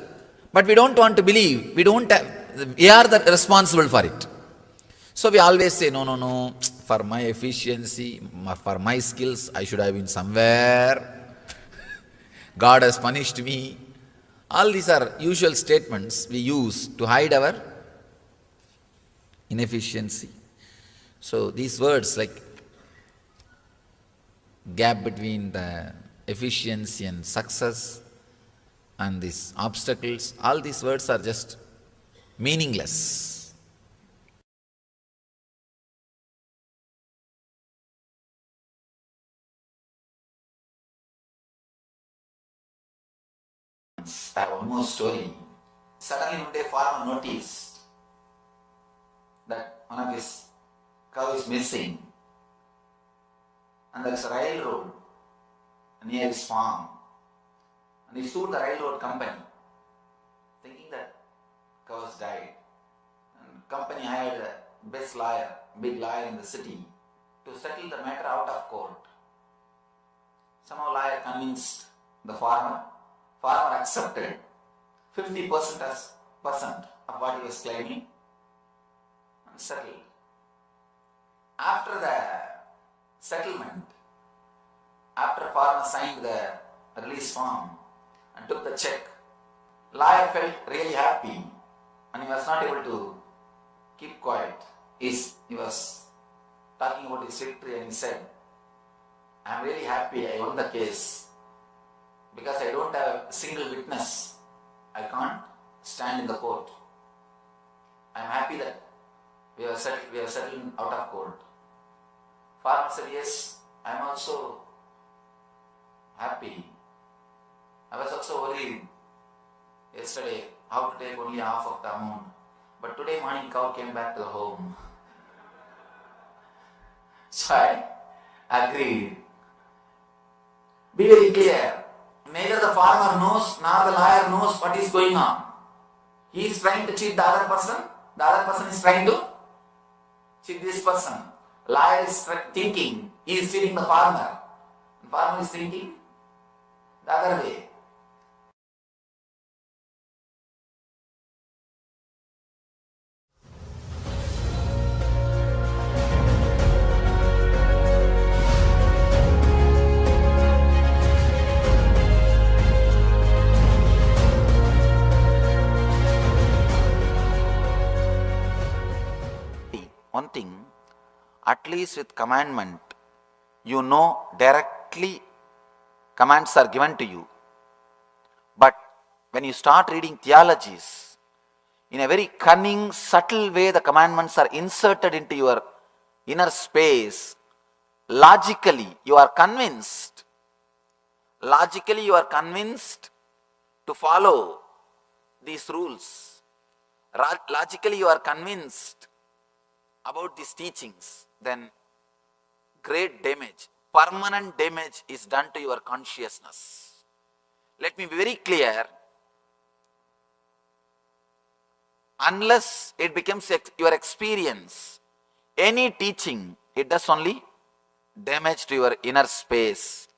but we don't want to believe we are responsible for it. So we always say, no, for my efficiency, for my skills, I should have been somewhere. God has punished me. All these are usual statements we use to hide our inefficiency. So these words like gap between the efficiency and success and these obstacles, all these words are just meaningless. I have one more story. Suddenly one day farmer noticed that one of his cow is missing and there is a railroad near his farm, and he sued the railroad company thinking that cow has died, and company hired the best lawyer, big lawyer in the city to settle the matter out of court. Somehow lawyer convinced the farmer accepted 50% as percent of what he was claiming and settled. After the settlement, after farmer signed the release form and took the check, lawyer felt really happy and he was not able to keep quiet. He was talking about his victory and he said, I am really happy I won the case because I don't have a single witness. I can't stand in the court. I am happy that we are settled out of court. Farmer said, yes, I am also happy. I was also worried yesterday how to take only half of the amount. But today morning cow came back to the home. So I agreed. Be very clear. Neither the farmer knows nor the lawyer knows what is going on. He is trying to cheat the other person. The other person is trying to cheat this person. Lawyer is thinking he is cheating the farmer. The farmer is thinking the other way. One thing, at least with commandment, you know directly commands are given to you. But when you start reading theologies, in a very cunning, subtle way, the commandments are inserted into your inner space. Logically, you are convinced. Logically, you are convinced to follow these rules. Logically, you are convinced about these teachings, then great damage, permanent damage is done to your consciousness. Let me be very clear. Unless it becomes your experience, any teaching, it does only damage to your inner space.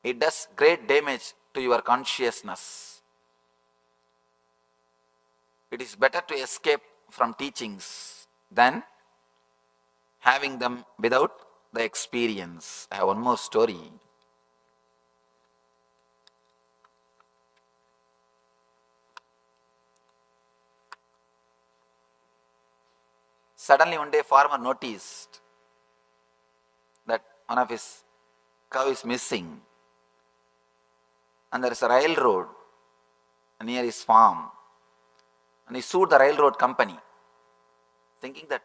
It does great damage to your consciousness. It is better to escape from teachings than having them without the experience. I have one more story. Suddenly one day farmer noticed that one of his cow is missing and there is a railroad near his farm, and he sued the railroad company thinking that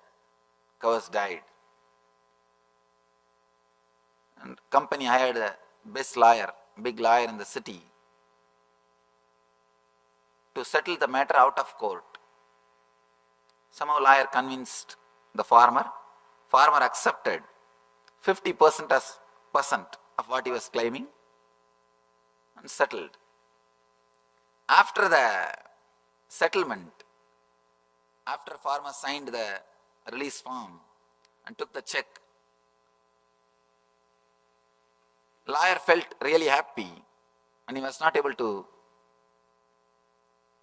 cow has died. And company hired the best lawyer, big lawyer in the city to settle the matter out of court. Somehow lawyer convinced the farmer accepted 50% as percent of what he was claiming and settled. After the settlement, after farmer signed the release form and took the check, lawyer felt really happy and he was not able to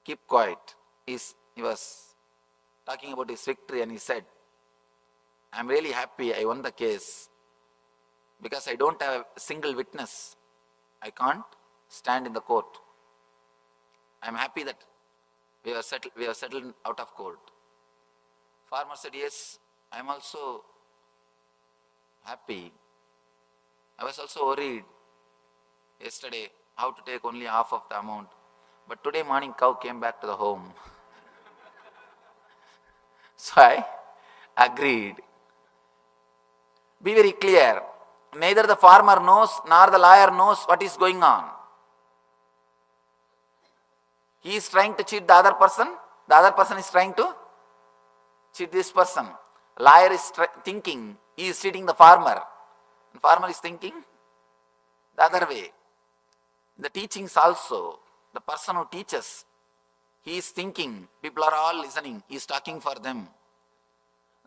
keep quiet. He was talking about his victory and he said, I am really happy I won the case because I don't have a single witness. I can't stand in the court. I am happy that we are settled out of court. Farmer said, yes, I am also happy. I was also worried yesterday how to take only half of the amount. But today morning cow came back to the home. So I agreed. Be very clear. Neither the farmer knows nor the lawyer knows what is going on. He is trying to cheat the other person is trying to cheat this person. Liar is thinking he is cheating the farmer. The farmer is thinking the other way. The teachings also, the person who teaches, he is thinking, people are all listening, he is talking for them.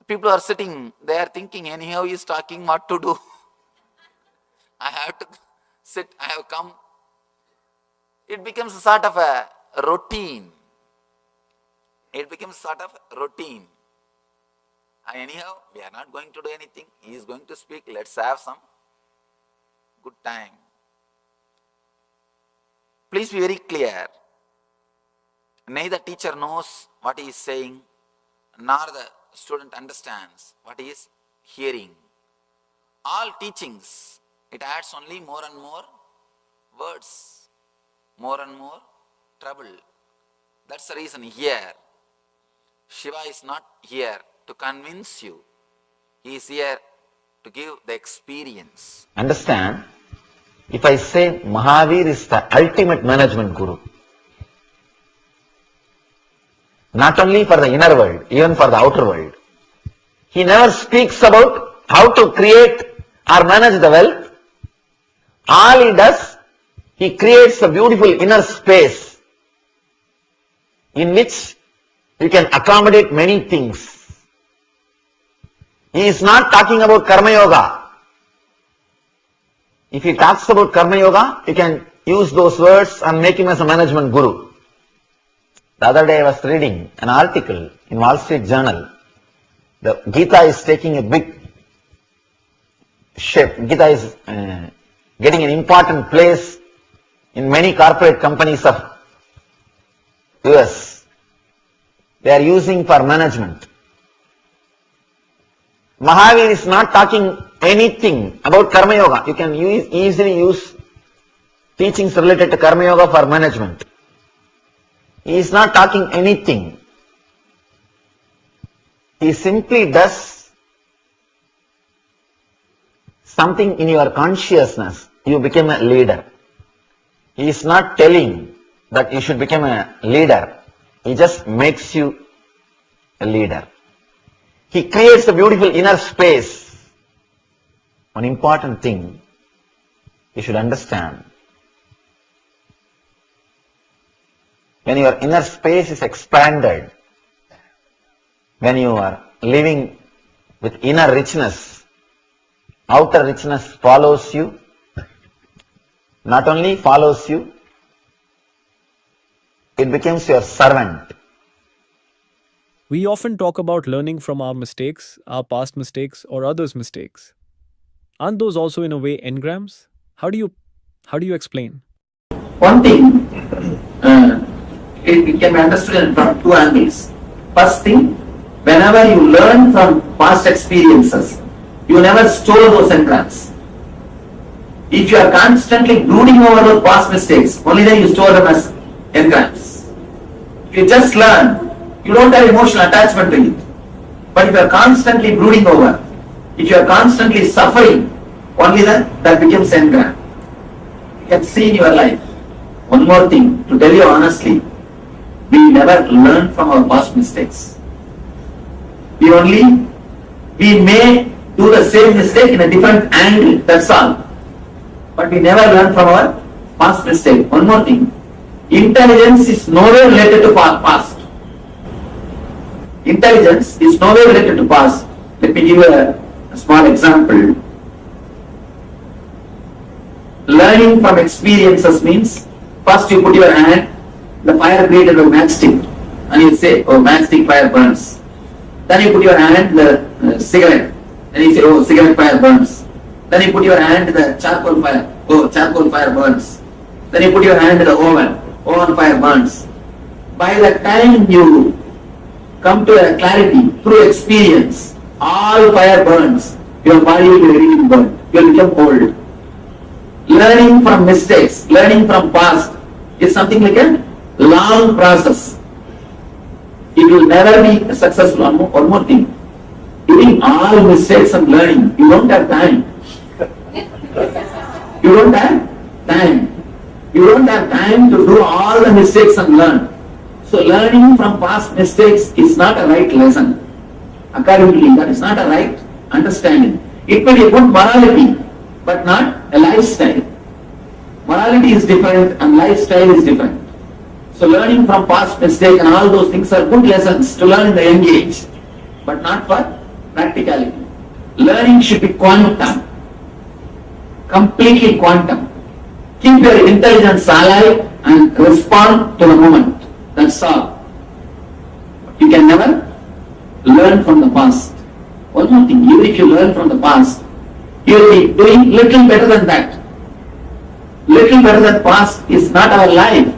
People are sitting, they are thinking, anyhow he is talking, what to do? I have to sit, I have come. It becomes a sort of a routine. It becomes sort of routine. And anyhow, we are not going to do anything. He is going to speak, let's have some good time. Please be very clear. Neither teacher knows what he is saying, nor the student understands what he is hearing. All teachings, it adds only more and more words, more and more trouble. That's the reason here, Shiva is not here to convince you. He is here to give the experience. Understand, if I say Mahavir is the ultimate management guru, not only for the inner world, even for the outer world, he never speaks about how to create or manage the wealth. All he does, he creates a beautiful inner space in which you can accommodate many things. He is not talking about Karma Yoga. If he talks about Karma Yoga, you can use those words and make him as a management guru. The other day I was reading an article in Wall Street Journal. The Gita is taking a big shape. Gita is getting an important place in many corporate companies of US. They are using for management. Mahavir is not talking anything about Karma Yoga. You can easily use teachings related to Karma Yoga for management. He is not talking anything. He simply does something in your consciousness. You become a leader. He is not telling that you should become a leader. He just makes you a leader. He creates a beautiful inner space. One important thing you should understand. When your inner space is expanded, when you are living with inner richness, outer richness follows you. Not only follows you, it becomes your servant. We often talk about learning from our mistakes, our past mistakes, or others' mistakes. Aren't those also in a way engrams? How do you explain? One thing, it can be understood from two angles. First thing, whenever you learn from past experiences, you never store those engrams. If you are constantly brooding over those past mistakes, only then you store them as engrams. If you just learn, you don't have emotional attachment to it. But if you are constantly brooding over, if you are constantly suffering, only then that becomes engram. You can see in your life. One more thing, to tell you honestly, we never learn from our past mistakes. We may do the same mistake in a different angle, that's all. But we never learn from our past mistake. One more thing, intelligence is nowhere related to past. Intelligence is nowhere related to past. Let me give you a small example. Learning from experiences means, first you put your hand, the fire created by matchstick, and you say, oh, matchstick fire burns. Then you put your hand, the cigarette, and you say, oh, cigarette fire burns. Then you put your hand to the charcoal fire, oh, charcoal fire burns. Then you put your hand to the oven fire burns. By the time you come to a clarity through experience. All fire burns. Your body will be ready to burn. You will become old. Learning from mistakes, learning from past is something like a long process. It will never be successful. One more thing. Doing all mistakes and learning, you don't have time. You don't have time. You don't have time to do all the mistakes and learn. So learning from past mistakes is not a right lesson. Accordingly, that is not a right understanding. It may be a good morality, but not a lifestyle. Morality is different and lifestyle is different. So learning from past mistake and all those things are good lessons to learn in the young age, but not for practicality. Learning should be quantum, completely quantum. Keep your intelligence alive and respond to the moment. That's all. You can never learn from the past. One more thing, even if you learn from the past, you will be doing little better than that. Little better than past is not our life.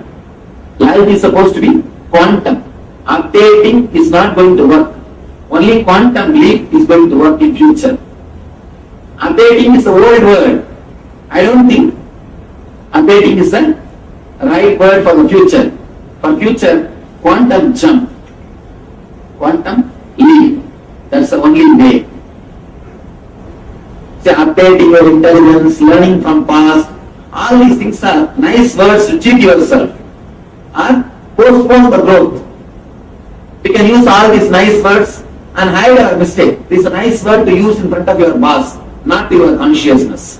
Life is supposed to be quantum. Updating is not going to work. Only quantum leap is going to work in future. Updating is the old word. I don't think updating is the right word for the future. For future, quantum jump. Quantum leap. That's the only way. So updating your intelligence, learning from past, all these things are nice words to cheat yourself or postpone the growth. You can use all these nice words and hide our mistake. This is a nice word to use in front of your boss, not your consciousness.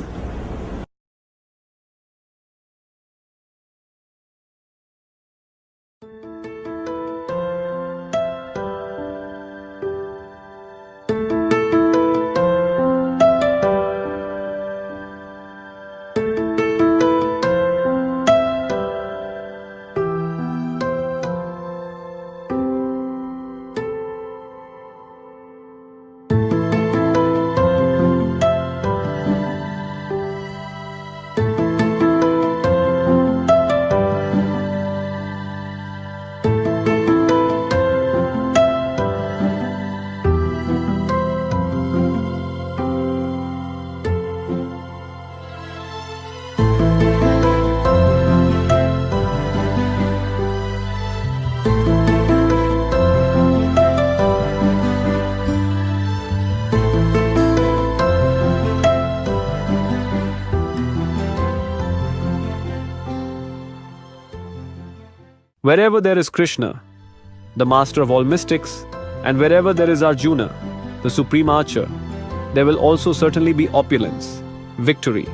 Wherever there is Krishna, the master of all mystics, and wherever there is Arjuna, the supreme archer, there will also certainly be opulence, victory,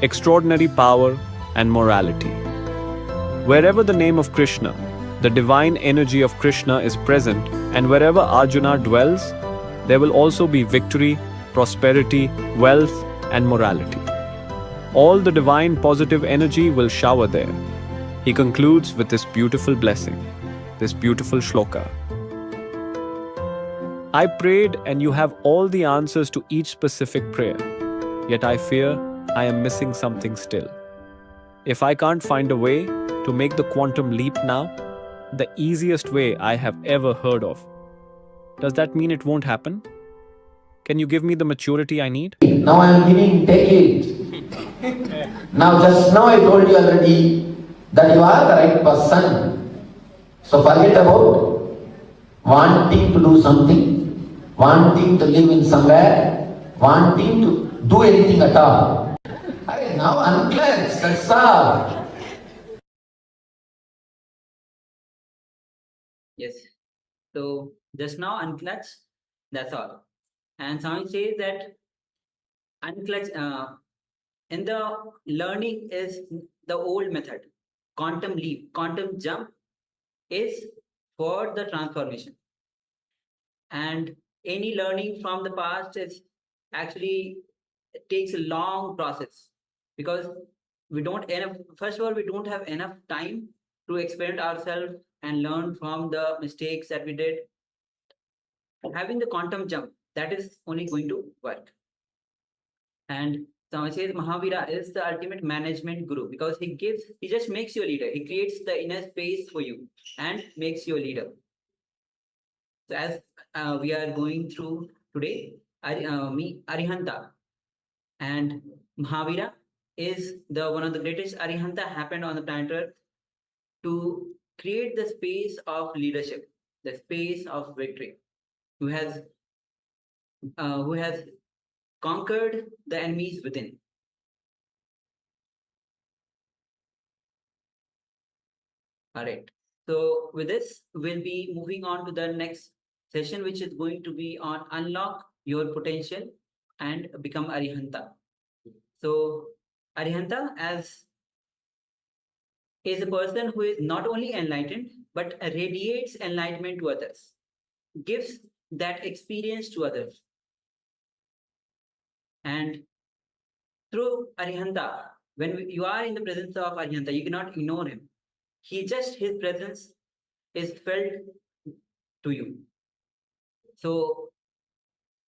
extraordinary power, and morality. Wherever the name of Krishna, the divine energy of Krishna is present, and wherever Arjuna dwells, there will also be victory, prosperity, wealth, and morality. All the divine positive energy will shower there. He concludes with this beautiful blessing, this beautiful shloka. I prayed and you have all the answers to each specific prayer, yet I fear I am missing something still. If I can't find a way to make the quantum leap now, the easiest way I have ever heard of, does that mean it won't happen? Can you give me the maturity I need? Now I am giving, take it. Now just now I told you already that you are the right person. So forget about wanting to do something, wanting to live in somewhere, wanting to do anything at all. Now unclench, that's all. Yes. So just now unclutch, that's all. And Swami says that unclutch in the learning is the old method. Quantum leap, quantum jump is for the transformation. And any learning from the past is actually, it takes a long process because we don't enough, first of all, we don't have enough time to experiment ourselves and learn from the mistakes that we did. Having the quantum jump, that is only going to work. And so says Mahavira is the ultimate management guru because he just makes you a leader. He creates the inner space for you and makes you a leader. So as we are going through today, Arihanta and Mahavira is the one of the greatest Arihanta happened on the planet Earth to create the space of leadership, the space of victory, who has conquered the enemies within. All right. So with this, we'll be moving on to the next session, which is going to be on unlock your potential and become Arihanta. So Arihanta is a person who is not only enlightened, but radiates enlightenment to others, gives that experience to others. And through Arihanta, when you are in the presence of Arihanta, you cannot ignore him. His presence is felt to you. So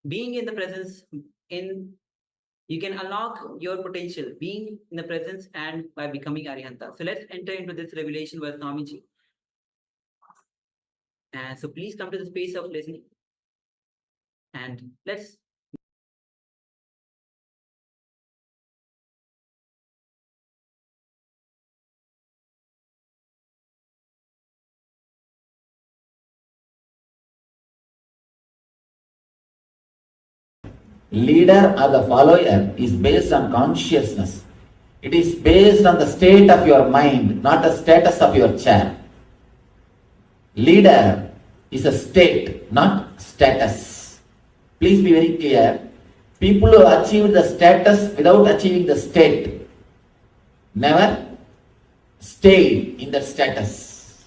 being in the presence, you can unlock your potential being in the presence and by becoming Arihanta. So let's enter into this revelation with Swamiji. And so please come to the space of listening. And let's Leader or the follower is based on consciousness. It is based on the state of your mind, not the status of your chair. Leader is a state, not status. Please be very clear. People who achieve the status without achieving the state never stayed in that status.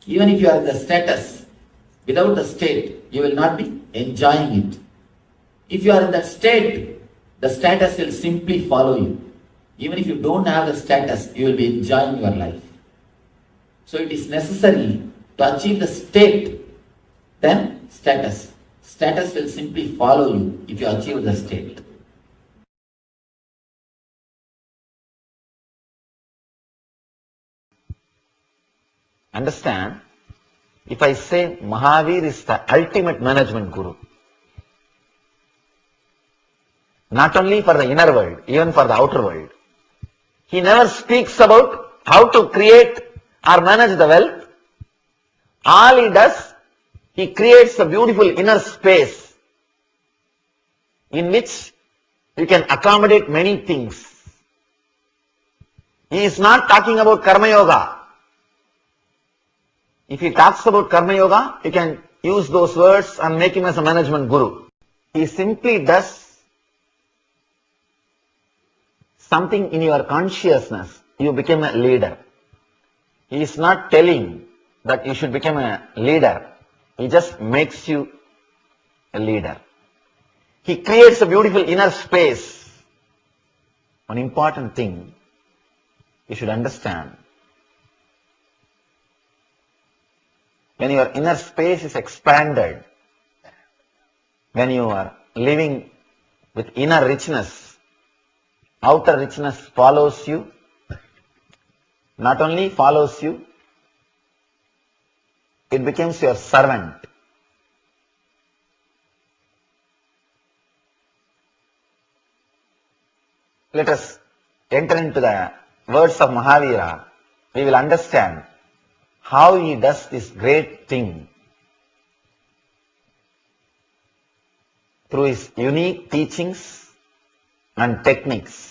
Even if you are in the status without the state, you will not be enjoying it. If you are in that state, the status will simply follow you. Even if you don't have the status, you will be enjoying your life. So it is necessary to achieve the state, then status. Status will simply follow you if you achieve the state. Understand, if I say Mahavir is the ultimate management guru, not only for the inner world, even for the outer world. He never speaks about how to create or manage the wealth. All he does, he creates a beautiful inner space in which you can accommodate many things. He is not talking about Karma Yoga. If he talks about Karma Yoga, you can use those words and make him as a management guru. He simply does something in your consciousness, you become a leader. He is not telling that you should become a leader. He just makes you a leader. He creates a beautiful inner space. One important thing you should understand. When your inner space is expanded, when you are living with inner richness, outer richness follows you. Not only follows you, it becomes your servant. Let us enter into the words of Mahavira. We will understand how he does this great thing through his unique teachings and techniques.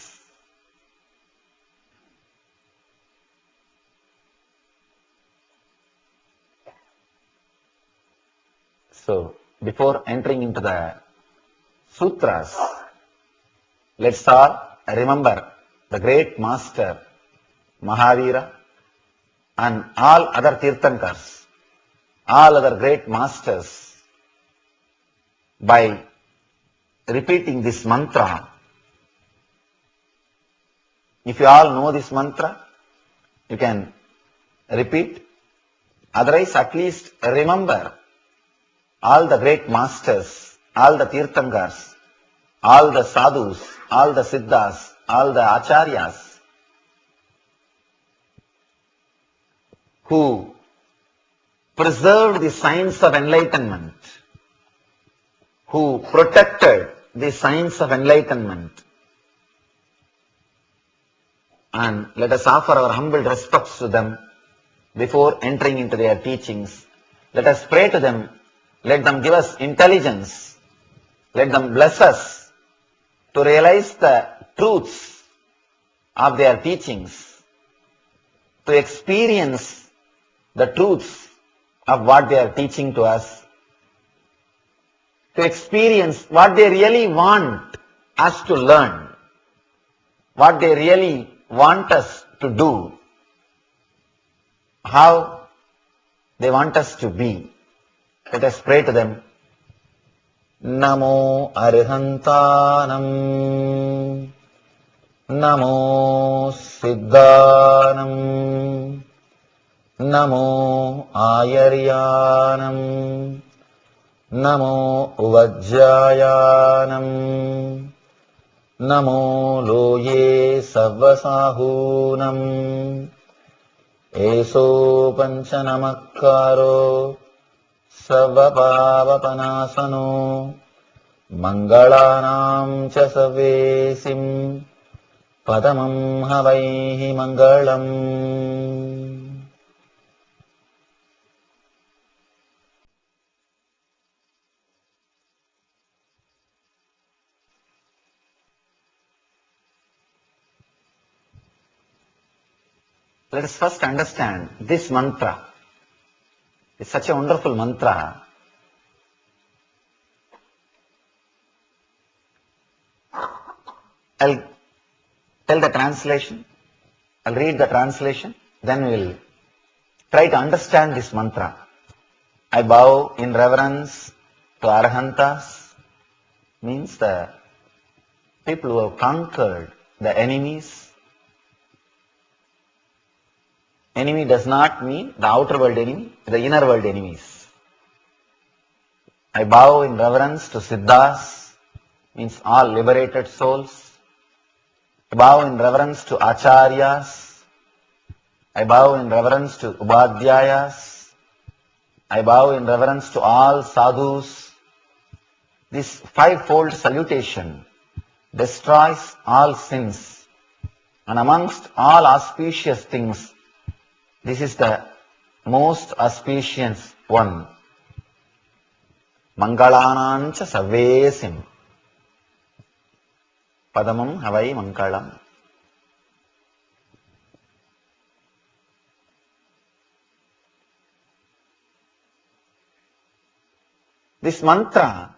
So, before entering into the sutras, let's all remember the great master Mahavira and all other Tirthankars, all other great masters, by repeating this mantra. If you all know this mantra, you can repeat. Otherwise, at least remember all the great masters, all the Tirthankars, all the sadhus, all the siddhas, all the acharyas who preserved the science of enlightenment, who protected the science of enlightenment. And let us offer our humble respects to them before entering into their teachings. Let us pray to them. Let them give us intelligence. Let them bless us to realize the truths of their teachings, to experience the truths of what they are teaching to us, to experience what they really want us to learn, what they really want us to do, how they want us to be. Let us pray to them. Namo Arhantanam, Namo Siddhanam, Namo Ayaryanam, Namo Vajjayanam, Namo Loye Savvasahunam, Eso Panchanamakaro Savvapavapanasano, Mangalanam cha Savesim, Padamam Havaihi Mangalam. Let us first understand this mantra. It's such a wonderful mantra. I'll tell the translation. I'll read the translation. Then we will try to understand this mantra. I bow in reverence to Arhantas, means the people who have conquered the enemies. Enemy does not mean the outer world enemy, the inner world enemies. I bow in reverence to Siddhas, means all liberated souls. I bow in reverence to Acharyas. I bow in reverence to Ubadhyayas. I bow in reverence to all sadhus. This fivefold salutation destroys all sins, and amongst all auspicious things, this is the most auspicious one. Mangalanancha Savesim. Padamam Havai Mangalam. This mantra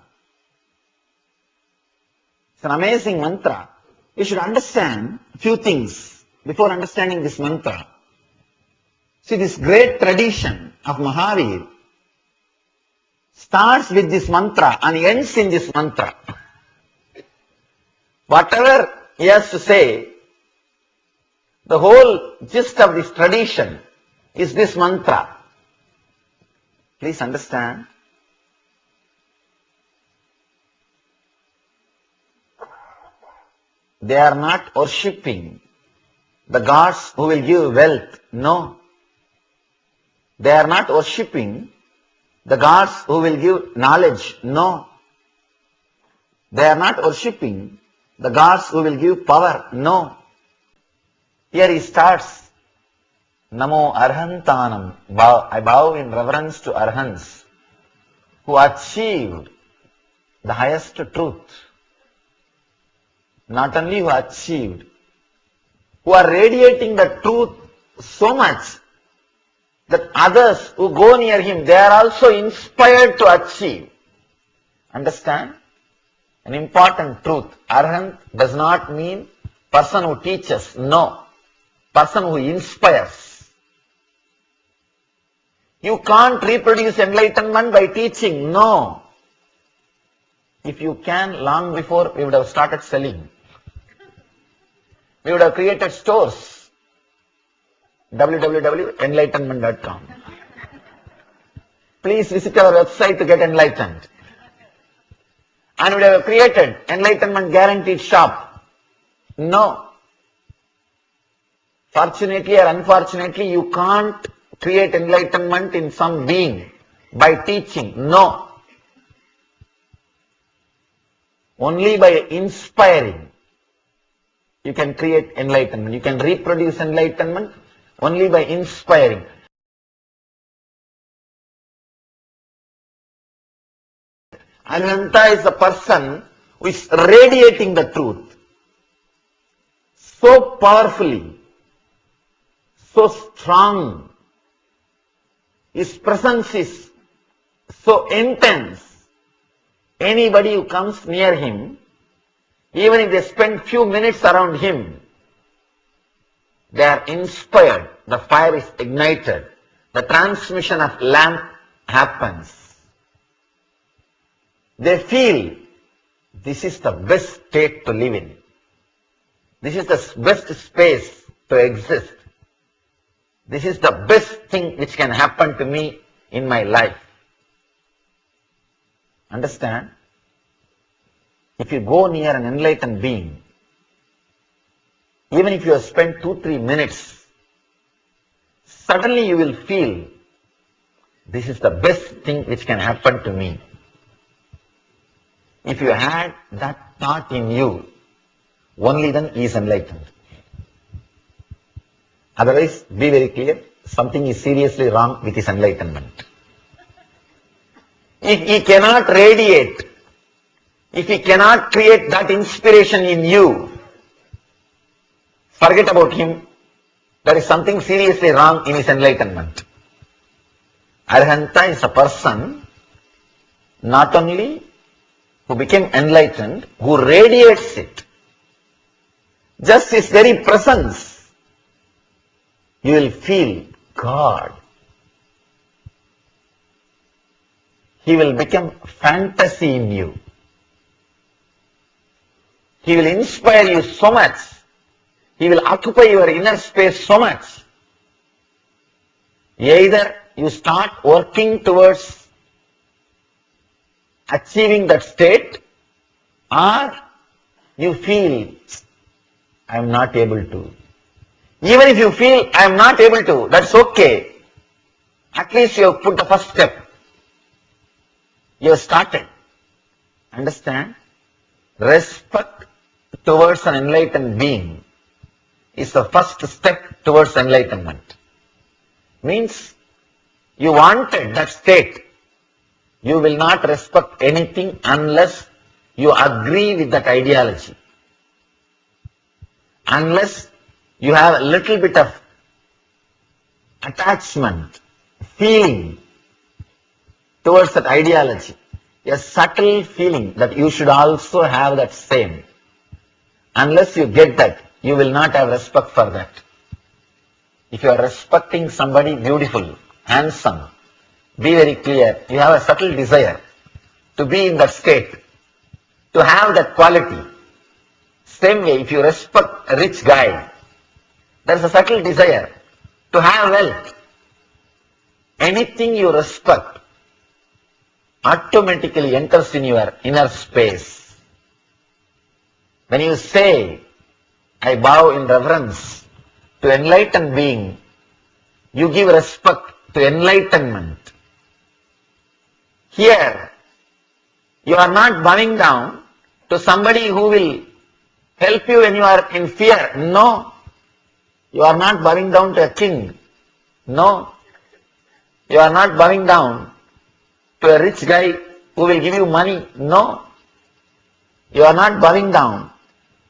is an amazing mantra. You should understand a few things before understanding this mantra. See, this great tradition of Mahavir starts with this mantra and ends in this mantra. Whatever he has to say, the whole gist of this tradition is this mantra. Please understand. They are not worshipping the gods who will give wealth. No. They are not worshipping the gods who will give knowledge. No. They are not worshipping the gods who will give power. No. Here he starts, Namo Arhantanam. I bow in reverence to Arhants who achieved the highest truth. Not only who achieved, who are radiating the truth so much that others who go near him, they are also inspired to achieve. Understand? An important truth. Arhant does not mean person who teaches. No. Person who inspires. You can't reproduce enlightenment by teaching. No. If you can, long before we would have started selling. We would have created stores. www.enlightenment.com. Please visit our website to get enlightened. And we have created enlightenment guaranteed shop. No. Fortunately or unfortunately, you can't create enlightenment in some being by teaching. No. Only by inspiring you can create enlightenment. You can reproduce enlightenment only by inspiring. Arhanta is a person who is radiating the truth so powerfully, so strong. His presence is so intense. Anybody who comes near him, even if they spend few minutes around him, they are inspired. The fire is ignited. The transmission of lamp happens. They feel this is the best state to live in. This is the best space to exist. This is the best thing which can happen to me in my life. Understand? If you go near an enlightened being, even if you have spent 2-3 minutes, suddenly you will feel this is the best thing which can happen to me. If you had that thought in you, only then he is enlightened. Otherwise, be very clear, something is seriously wrong with his enlightenment. If he cannot radiate, if he cannot create that inspiration in you, forget about him. There is something seriously wrong in his enlightenment. Arhanta is a person not only who became enlightened, who radiates it. Just his very presence, you will feel God. He will become fantasy in you. He will inspire you so much. He will occupy your inner space so much. Either you start working towards achieving that state, or you feel, I am not able to. Even if you feel, I am not able to, that's okay. At least you have put the first step. You have started. Understand? Respect towards an enlightened being is the first step towards enlightenment. Means you wanted that state. You will not respect anything unless you agree with that ideology. Unless you have a little bit of attachment, feeling towards that ideology, a subtle feeling that you should also have that same. Unless you get that, you will not have respect for that. If you are respecting somebody beautiful, handsome, be very clear, you have a subtle desire to be in that state, to have that quality. Same way, if you respect a rich guy, there is a subtle desire to have wealth. Anything you respect automatically enters in your inner space. When you say, I bow in reverence to enlightened being, you give respect to enlightenment. Here, you are not bowing down to somebody who will help you when you are in fear. No. You are not bowing down to a king. No. You are not bowing down to a rich guy who will give you money. No. You are not bowing down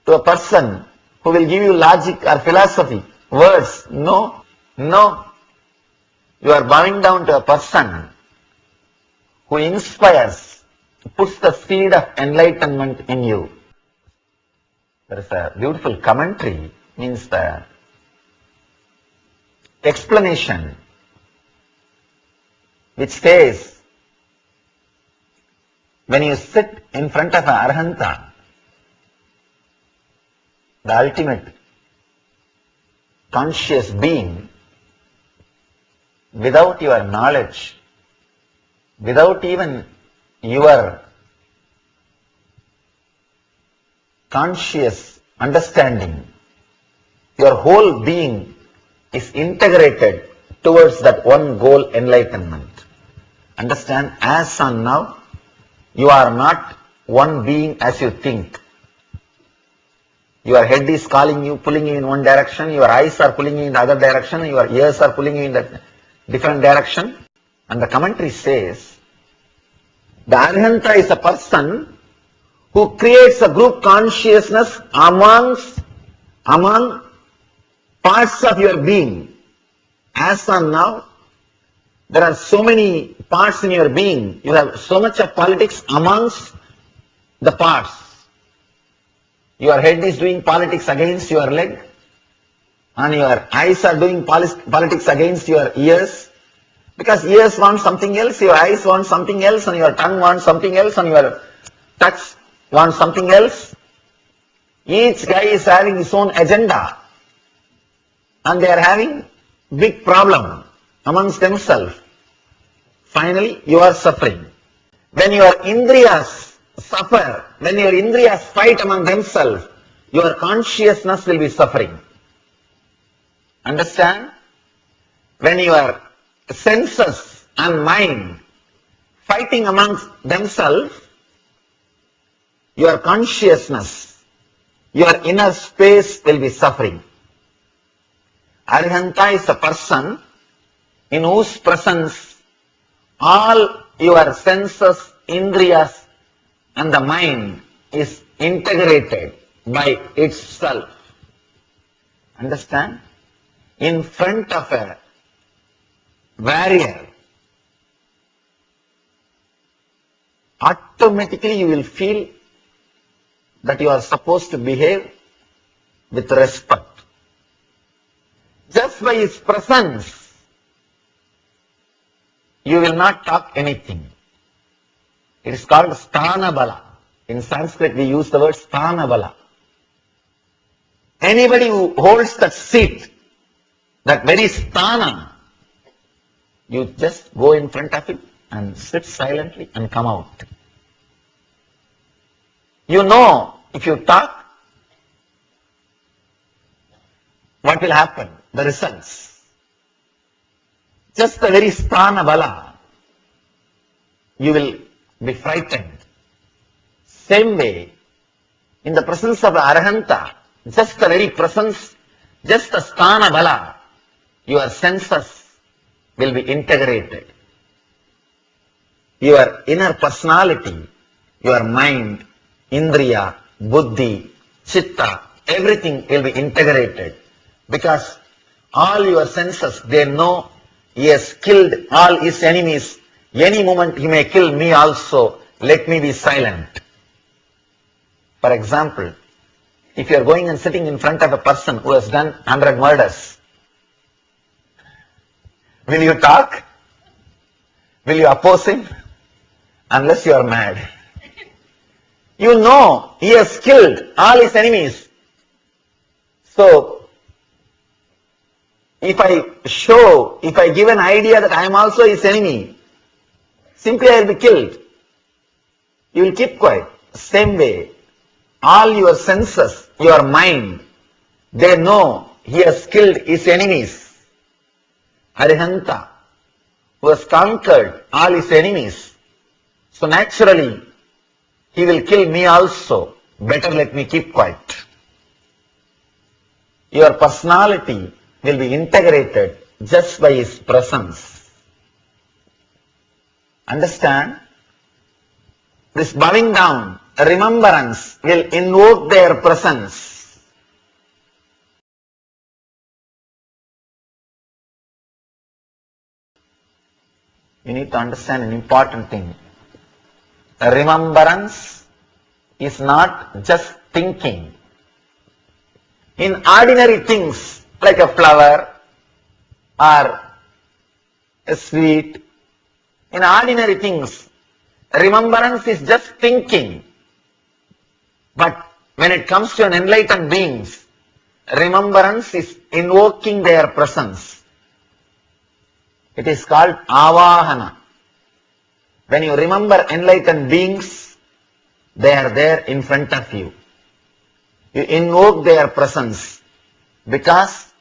to a person who will give you logic or philosophy, words. No. No. You are bowing down to a person who inspires, puts the seed of enlightenment in you. There is a beautiful commentary, means the explanation, which says, when you sit in front of an Arhanta, the ultimate conscious being, without your knowledge, without even your conscious understanding, your whole being is integrated towards that one goal, enlightenment. Understand, as on now, you are not one being as you think. Your head is calling you, pulling you in one direction, your eyes are pulling you in the other direction, your ears are pulling you in the different direction. And the commentary says, the Arhanta is a person who creates a group consciousness among parts of your being. As on now, there are so many parts in your being. You have so much of politics amongst the parts. Your head is doing politics against your leg, and your eyes are doing politics against your ears, because ears want something else, your eyes want something else, and your tongue wants something else, and your touch wants something else. Each guy is having his own agenda, and they are having big problem amongst themselves. Finally, you are suffering. When your indriyas suffer, when your indriyas fight among themselves, your consciousness will be suffering. Understand? When your senses and mind fighting amongst themselves, your consciousness, your inner space will be suffering. Arhanta is a person in whose presence all your senses, indriyas, and the mind is integrated by itself. Understand? In front of a warrior, automatically you will feel that you are supposed to behave with respect. Just by his presence, you will not talk anything. It is called sthana bala. In Sanskrit we use the word sthana bala. Anybody who holds that seat, that very sthana, you just go in front of it and sit silently and come out. You know, if you talk, what will happen? The results. Just the very sthana bala, you will be frightened. Same way, in the presence of the Arhanta, just the very presence, just the sthana bala, your senses will be integrated. Your inner personality, your mind, indriya, buddhi, chitta, everything will be integrated. Because all your senses, they know he has killed all his enemies. Any moment he may kill me also. Let me be silent. For example, if you are going and sitting in front of a person who has done 100 murders, will you talk? Will you oppose him? Unless you are mad. You know he has killed all his enemies. So, if I give an idea that I am also his enemy, simply I will be killed. You will keep quiet. Same way, all your senses, your mind, they know he has killed his enemies. Arihanta, who has conquered all his enemies. So naturally, he will kill me also. Better let me keep quiet. Your personality will be integrated just by his presence. Understand? This bowing down, remembrance will invoke their presence. You need to understand an important thing. Remembrance is not just thinking. In ordinary things, like a flower or a sweet, in ordinary things, remembrance is just thinking. But when it comes to an enlightened beings, remembrance is invoking their presence. It is called avahana. When you remember enlightened beings, they are there in front of you. You invoke their presence because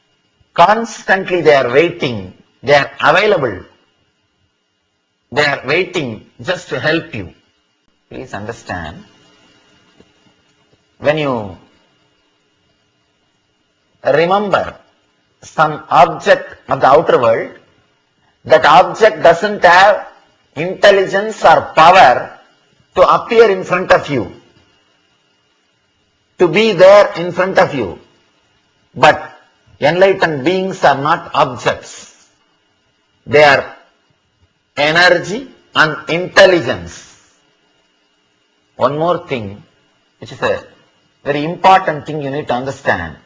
constantly they are waiting They are available. They are waiting just to help you. Please understand. When you remember some object of the outer world, that object doesn't have intelligence or power to appear in front of you, to be there in front of you. But enlightened beings are not objects. They are energy and intelligence. One more thing, which is a very important thing you need to understand.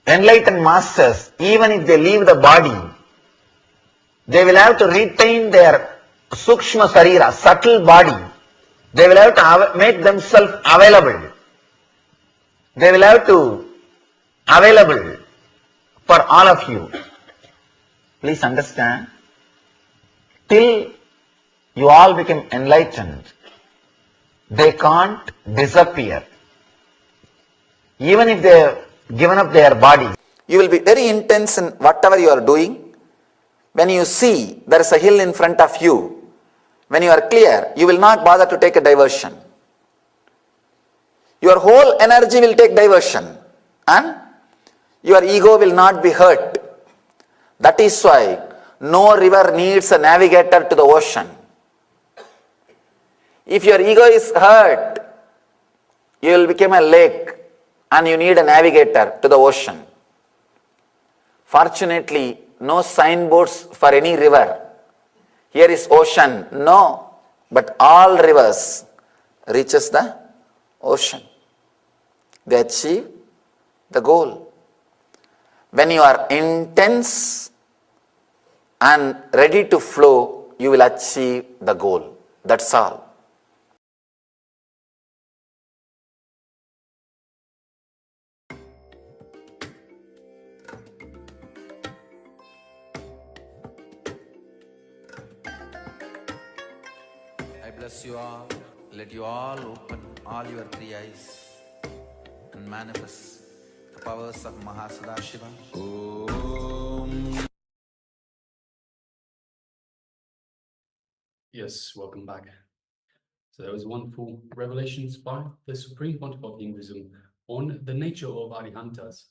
Enlightened masters, even if they leave the body, they will have to retain their sukshma sarira, subtle body. They will have to make themselves available. They will have to available for all of you. Please understand. Till you all become enlightened, they can't disappear. Even if they have given up their body, you will be very intense in whatever you are doing. When you see there is a hill in front of you, when you are clear, you will not bother to take a diversion. Your whole energy will take diversion and your ego will not be hurt. That is why no river needs a navigator to the ocean. If your ego is hurt, you will become a lake and you need a navigator to the ocean. Fortunately, no signboards for any river. Here is ocean. No, but all rivers reaches the ocean. They achieve the goal. When you are intense and ready to flow, you will achieve the goal. That's all. I bless you all. Let you all open all your three eyes and manifest the powers of Mahasadashiva. Yes, welcome back. So that was wonderful revelations by the Supreme Pontiff of Hinduism on the nature of Arihantas.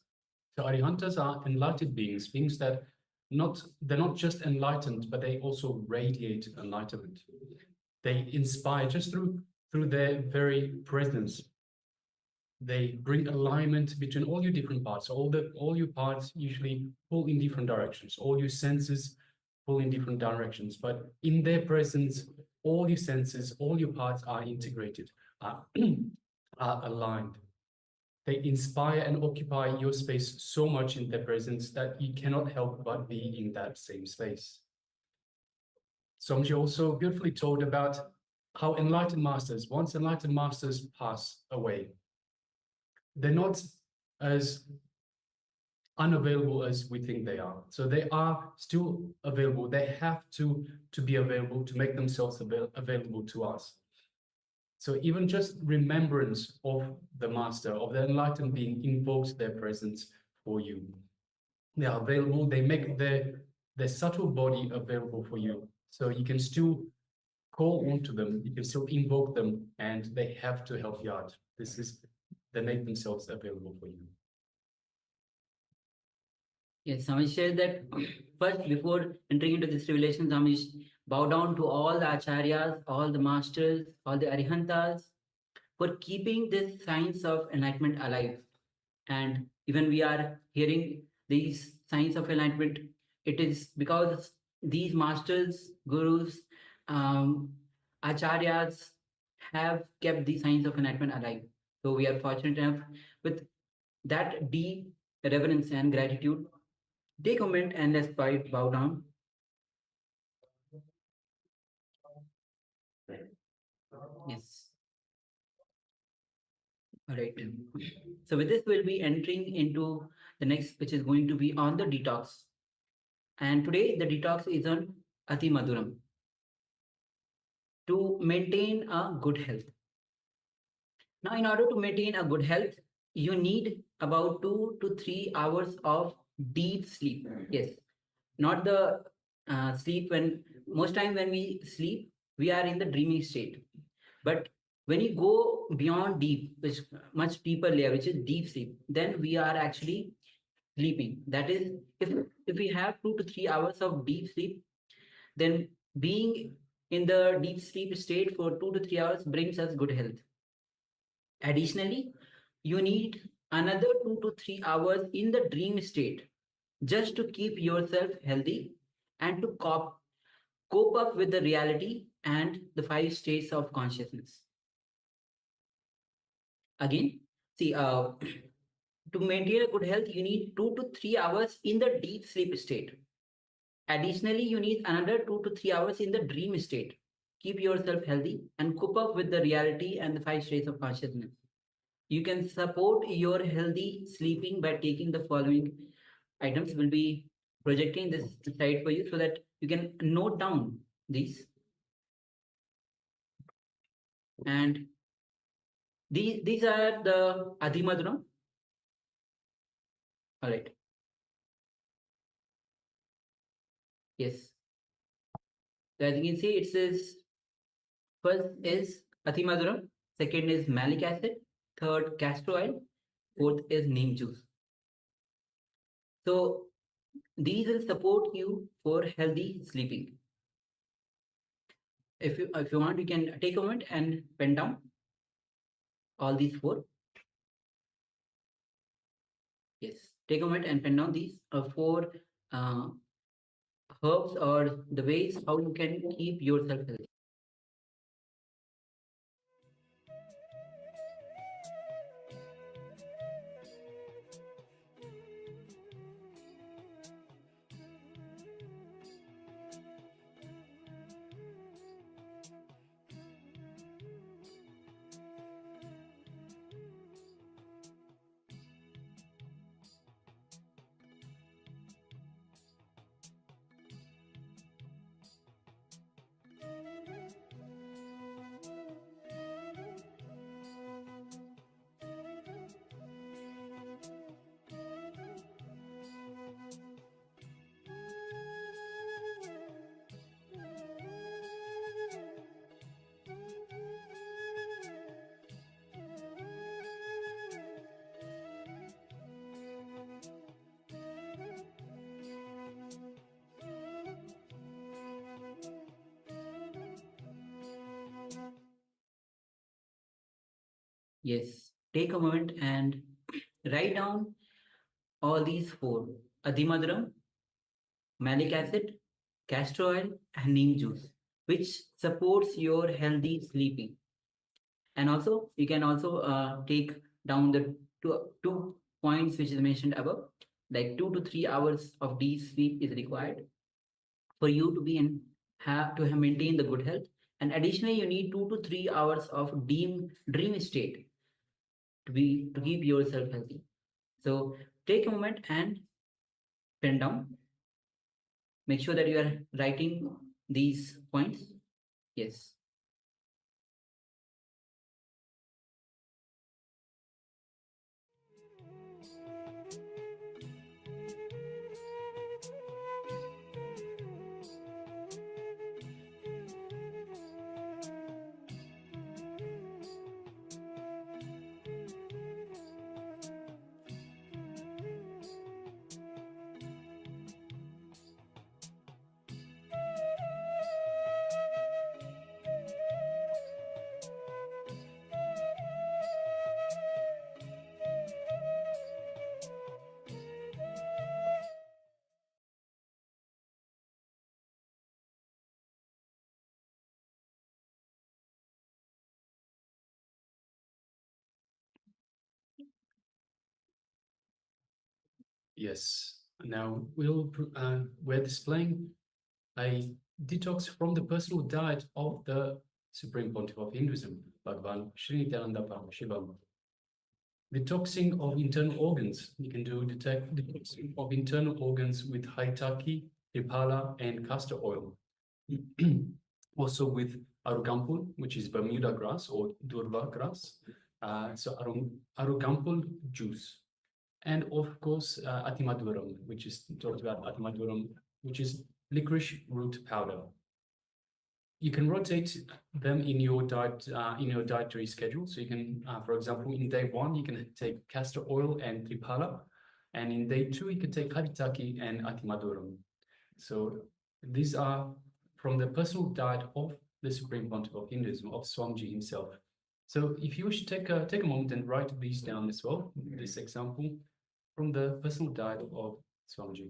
So Arihantas are enlightened beings, beings that they're not just enlightened, but they also radiate enlightenment. They inspire just through their very presence. They bring alignment between all your different parts. All your parts usually pull in different directions. All your senses pull in different directions. But in their presence, all your senses, all your parts are integrated, are aligned. They inspire and occupy your space so much in their presence that you cannot help but be in that same space. Somji also beautifully told about how enlightened masters, once enlightened masters pass away, they're not as unavailable as we think they are. So they are still available. They have to be available, to make themselves available to us. So even just remembrance of the master, of the enlightened being, invokes their presence for you. They are available. They make their subtle body available for you. So you can still call on to them, you can still invoke them, and they have to help you out. They make themselves available for you. Yes, Samish said that first, before entering into this revelation, Samish bow down to all the acharyas, all the masters, all the arihantas for keeping this science of enlightenment alive. And even we are hearing these signs of enlightenment, it is because these masters, gurus, acharyas have kept the signs of enlightenment alive. So we are fortunate enough with that deep reverence and gratitude. Take a moment and let's bow down. Yes. All right. So with this, we'll be entering into the next, which is going to be on the detox. And today, the detox is on Ati Maduram. To maintain a good health. Now, in order to maintain a good health, you need about 2 to 3 hours of deep sleep. Yes, not the sleep when most time when we sleep, we are in the dreaming state. But when you go beyond deep, which much deeper layer, which is deep sleep, then we are actually sleeping. That is, if we have 2 to 3 hours of deep sleep, then being in the deep sleep state for 2 to 3 hours brings us good health. Additionally, you need another 2 to 3 hours in the dream state just to keep yourself healthy and to cope up with the reality and the 5 states of consciousness. Again, see, to maintain a good health, you need 2 to 3 hours in the deep sleep state. Additionally, you need another 2 to 3 hours in the dream state. Keep yourself healthy and cope up with the reality and the 5 states of consciousness. You can support your healthy sleeping by taking the following items. Will be projecting this slide for you so that you can note down these. And these are the Adhimadram. All right. Yes. So as you can see, it says first is Adhimadram, second is malic acid, third castor oil, fourth is neem juice. So these will support you for healthy sleeping. If you want, you can take a moment and pen down all these 4. Yes, take a moment and pen down these 4 herbs or the ways how you can keep yourself healthy. Yes, take a moment and write down all these 4: Adhimadram, malic acid, castor oil, and neem juice, which supports your healthy sleeping. And also, you can also take down the two points which is mentioned above, like 2 to 3 hours of deep sleep is required for you to be in to maintain the good health. And additionally, you need 2 to 3 hours of dream state to keep yourself healthy. So take a moment and pen down. Make sure that you are writing these points. Yes. Yes. Now we're displaying a detox from the personal diet of the Supreme Pontiff of Hinduism, Bhagavan Sri Nithyananda Paramashivoham. Detoxing of internal organs. You can do detoxing of internal organs with Haitaki, Ipala, and castor oil. Also with Arugampul, which is Bermuda grass or Durva grass. So Arugampul juice. And of course, Atimaduram, which is talked about Atimaduram, which is licorice root powder. You can rotate them in your dietary schedule. So you can, for example, in day 1, you can take castor oil and triphala, and in day 2, you can take haritaki and atimaduram. So these are from the personal diet of the Supreme Pontiff of Hinduism, of Swamiji himself. So if you wish to take a moment and write these down as well, this example from the personal diet of Swamiji.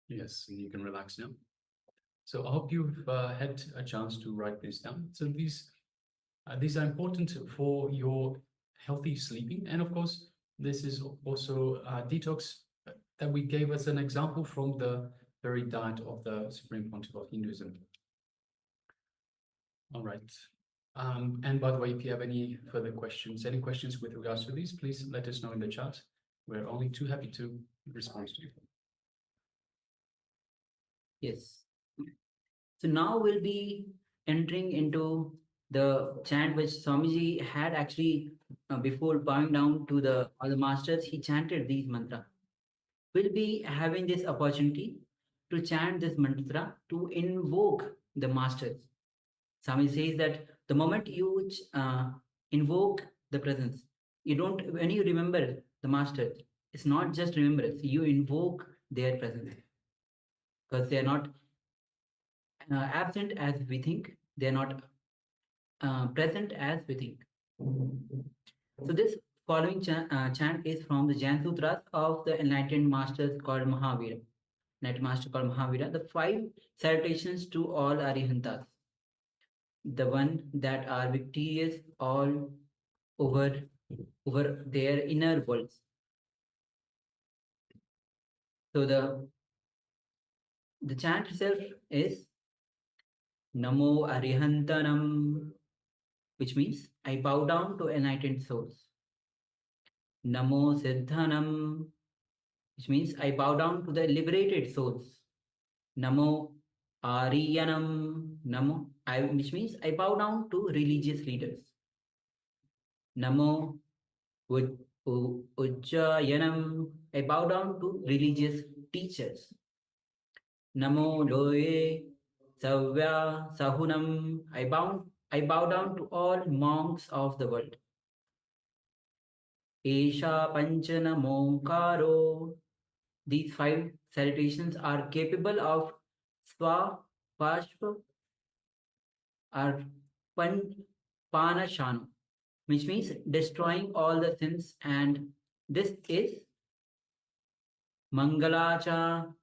Yes, and you can relax now. So I hope you've had a chance to write this down. So these are important for your healthy sleeping. And of course, this is also detox that we gave as an example from the very diet of the Supreme Pontiff of Hinduism. All right. And by the way, if you have any further questions, any questions with regards to these, please let us know in the chat. We're only too happy to respond to you. Yes. So now we'll be entering into the chant which Swamiji had actually before bowing down to all the masters, he chanted these mantra. We'll be having this opportunity to chant this mantra to invoke the masters. Swami says that the moment you invoke the presence, when you remember the master, it's not just remembrance, you invoke their presence. Because they are not absent as we think, they are not present as we think. So this following chant is from the Jain Sutras of the enlightened masters called Mahavira. Enlightened master called Mahavira. The 5 salutations to all Arihantas. The one that are victorious all over their inner worlds. So the chant itself is Namo Arihantanam, which means I bow down to enlightened souls. Namo Siddhanam, which means I bow down to the liberated souls. Namo Ariyanam, which means I bow down to religious leaders. Namo Ujjayanam, I bow down to religious teachers. Namo Loye Savya Sahunam, I bow down to all monks of the world. Esha Panchana Monkaro, these 5 salutations are capable of Swa Pashpa or Panashanu, which means destroying all the sins, and this is Mangalancha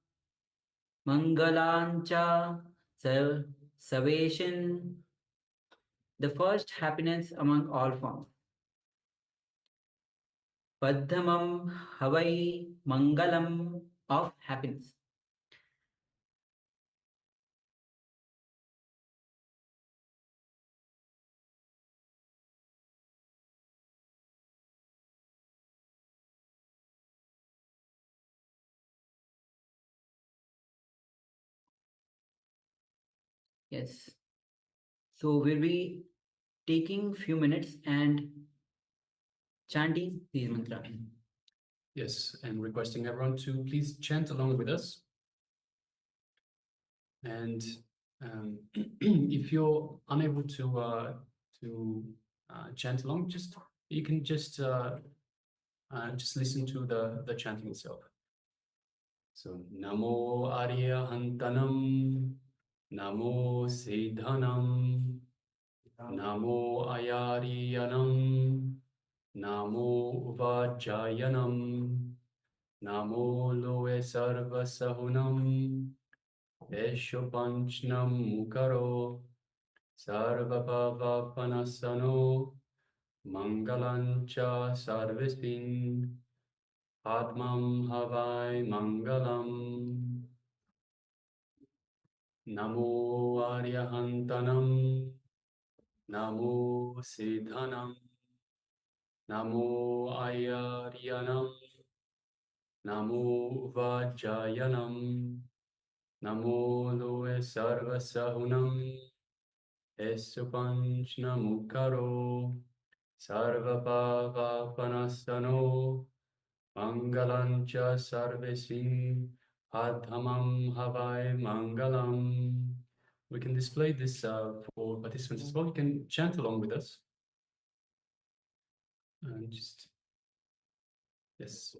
Salvation, the first happiness among all forms. Padhamam Havai Mangalam, of happiness. Yes. So we'll be taking few minutes and chanting these mantras. Yes, and requesting everyone to please chant along with us. And if you're unable to chant along, you can just listen to the chanting itself. So Namo Aryahantanam, Namo Siddhanam, Namo Ayariyanam, Namo Uvajayanam, Namo Loe Sarvasahunam, Esho Panchnam Mukaro, Sarvapavapanasano, Mangalancha Sarvesmin, Atmam Havai Mangalam. Namo Aryahantanam, Namo Siddhanam, Namo Ayaryanam, Namo Vajayanam, Namo Loe Sarvasahunam, Esupanchna Mukaro, Sarvapavapanasano, Mangalancha Sarvesin, Adhamam Havai Mangalam. We can display this for participants as well. You can chant along with us. And yes.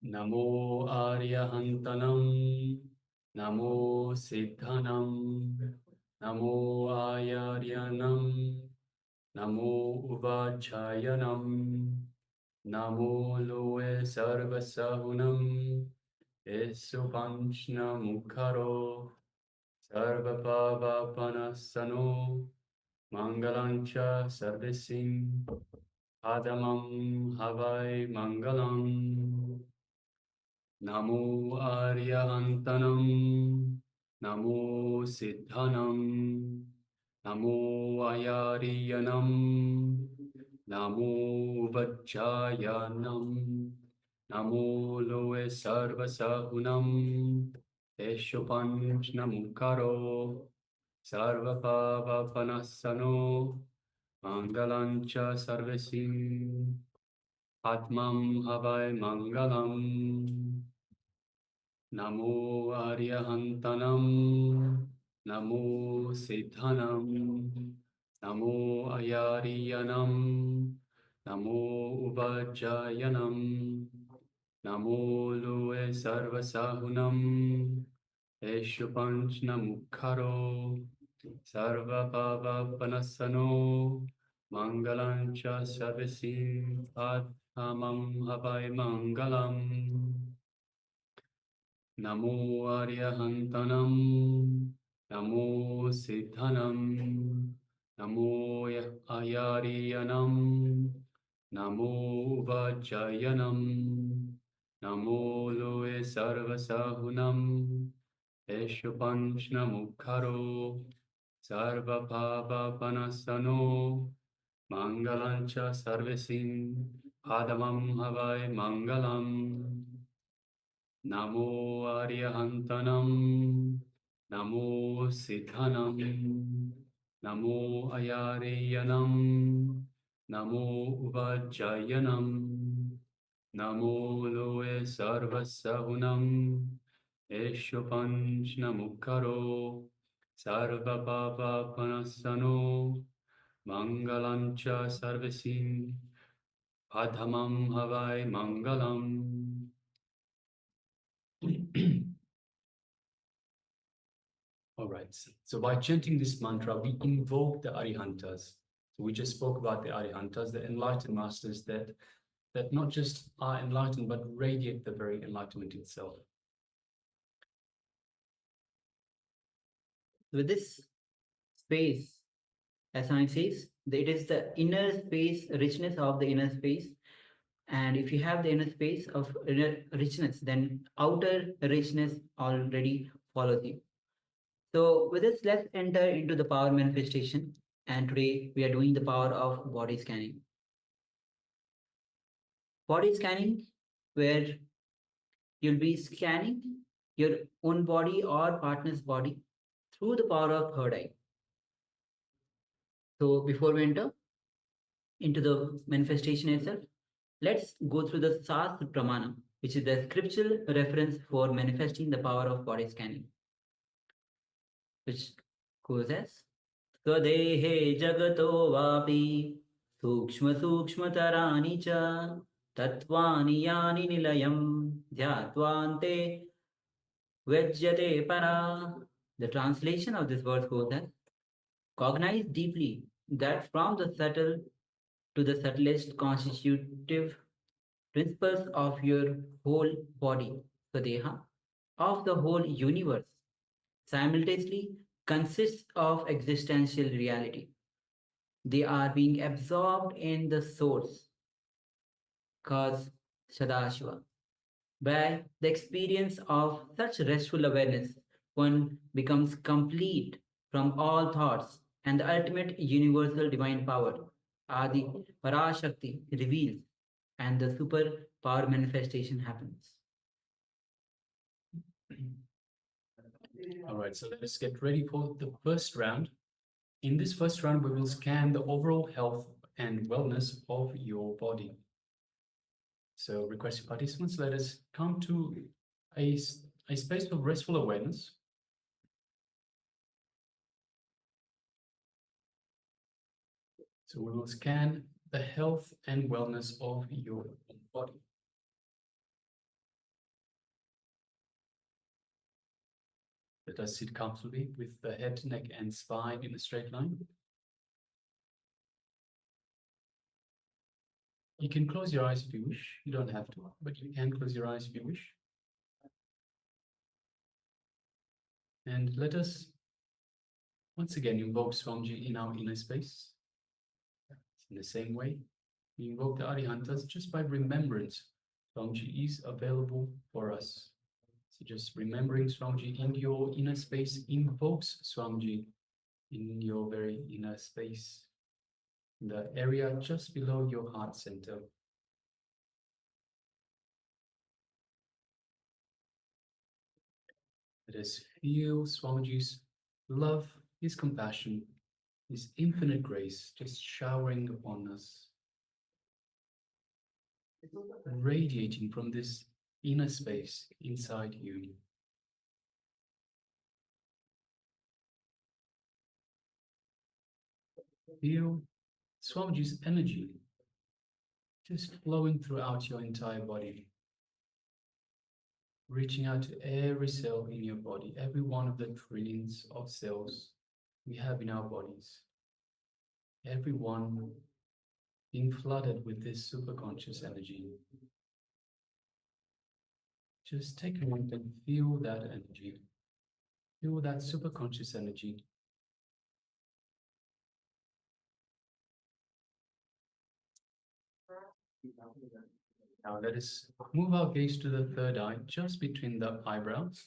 Namo Aryahantanam, Namo Siddhanam, Namo Ayaryanam, Namo Uvachayanam, Namo Loe Sarvasahunam, Esupanchna Mukaro, Sarvapavapanasano, Mangalancha Sarvesim, Adamam Havai Mangalam. Namo Aryahantanam, Namo Siddhanam, Namo Ayariyanam, Namo Vajayanam, Namo Loe Sarvasahunam, Eshopanchna Mukaro, Sarvapavapanasano, Mangalancha Sarvesim, Atmam Havai Mangalam. Namo Aryahantanam, Namo Siddhanam, Namo Ayariyanam, Namo Uvajayanam, Namo Loe Sarvasahunam, Eshupanchna Mukaro, Sarvapavapanasano, Mangalancha Sarvesim, Athamam Havai Mangalam. Namo Aryahantanam, Namo Siddhanam, Namo Ayariyanam, Namo Vajayanam, Namo Loe Sarvasahunam, Eshupanchna Mukharo Sarva Papa Panasano Mangalancha Sarvesim Adamam Havai Mangalam Namo Aryahantanam Namo Siddhanam Namo Ayareyanam Namo Uvajayanam Namo Loe Sarvasahunam Eshupanchna Mukharo Sarva Papa Panasano Mangalancha Sarvesim Adhamam Havai Mangalam. All right. So by chanting this mantra, we invoke the Arihantas. So we just spoke about the Arihantas, the enlightened masters that not just are enlightened, but radiate the very enlightenment itself. With this space, as science says, it is the inner space, richness of the inner space. And if you have the inner space of inner richness, then outer richness already follows you. So with this, let's enter into the power manifestation. And today we are doing the power of body scanning. Body scanning, where you'll be scanning your own body or partner's body through the power of third eye. So before we enter into the manifestation itself, let's go through the Sas Pramana, which is the scriptural reference for manifesting the power of body scanning, which goes as Swadehe Jagato Vapi Sukshma Sukshmatarani Cha Tatvani Yani Nilayam Dhyatvante Vejyate Para. The translation of this verse goes as cognize deeply that from the subtle to the subtlest constitutive principles of your whole body, Swadeha, of the whole universe, simultaneously consists of existential reality. They are being absorbed in the source, cause Sadashiva. By the experience of such restful awareness, one becomes complete from all thoughts, and the ultimate universal divine power, Adi Parashakti, reveals, and the super power manifestation happens. All right, so let's get ready for the first round. In this first round, we will scan the overall health and wellness of your body. So requesting participants, let us come to a space of restful awareness. So we will scan the health and wellness of your body. Let us sit comfortably with the head, neck, and spine in a straight line. You can close your eyes if you wish. You don't have to, but you can close your eyes if you wish. And let us once again invoke Swamiji in our inner space. In the same way, we invoke the Arihantas just by remembrance. Swamiji is available for us. So just remembering Swamiji in your inner space invokes Swamiji in your very inner space, the area just below your heart center. Let us feel Swamiji's love, his compassion, his infinite grace just showering upon us, radiating from this inner space inside you. Feel Swamiji's energy just flowing throughout your entire body, reaching out to every cell in your body, every one of the trillions of cells we have in our bodies. Every one being flooded with this superconscious energy. Just take a moment and feel that energy. Feel that superconscious energy. Now let us move our gaze to the third eye, just between the eyebrows.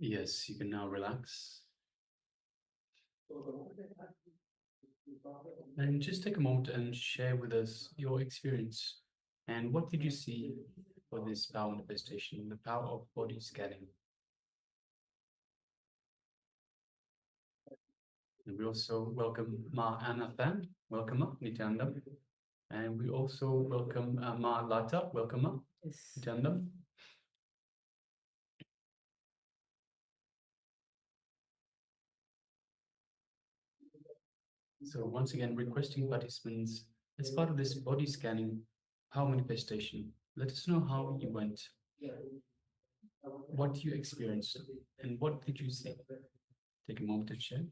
Yes, you can now relax. And just take a moment and share with us your experience. And what did you see for this power manifestation, the power of body scanning? And we also welcome Ma Anathan, welcome Ma Nithyananda. And we also welcome Ma Lata, welcome Ma Nithyananda. So once again, requesting participants as part of this body scanning power manifestation, let us know how you went, what you experienced, and what did you see. Take a moment to share.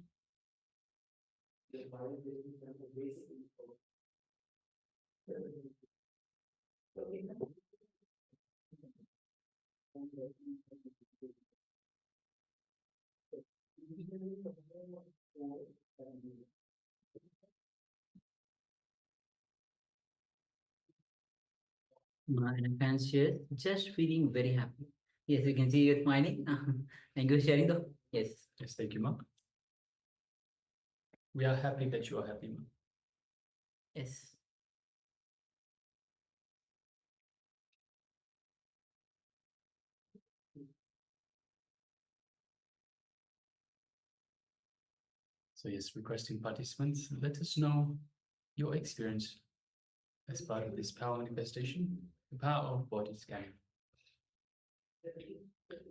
And fans share, just feeling very happy. Yes, you can see you're smiling. Thank you for sharing though. Yes. Yes, thank you, Ma. We are happy that you are happy, Ma. Yes. So yes, requesting participants, let us know your experience as part of this power manifestation, the power of body scanning.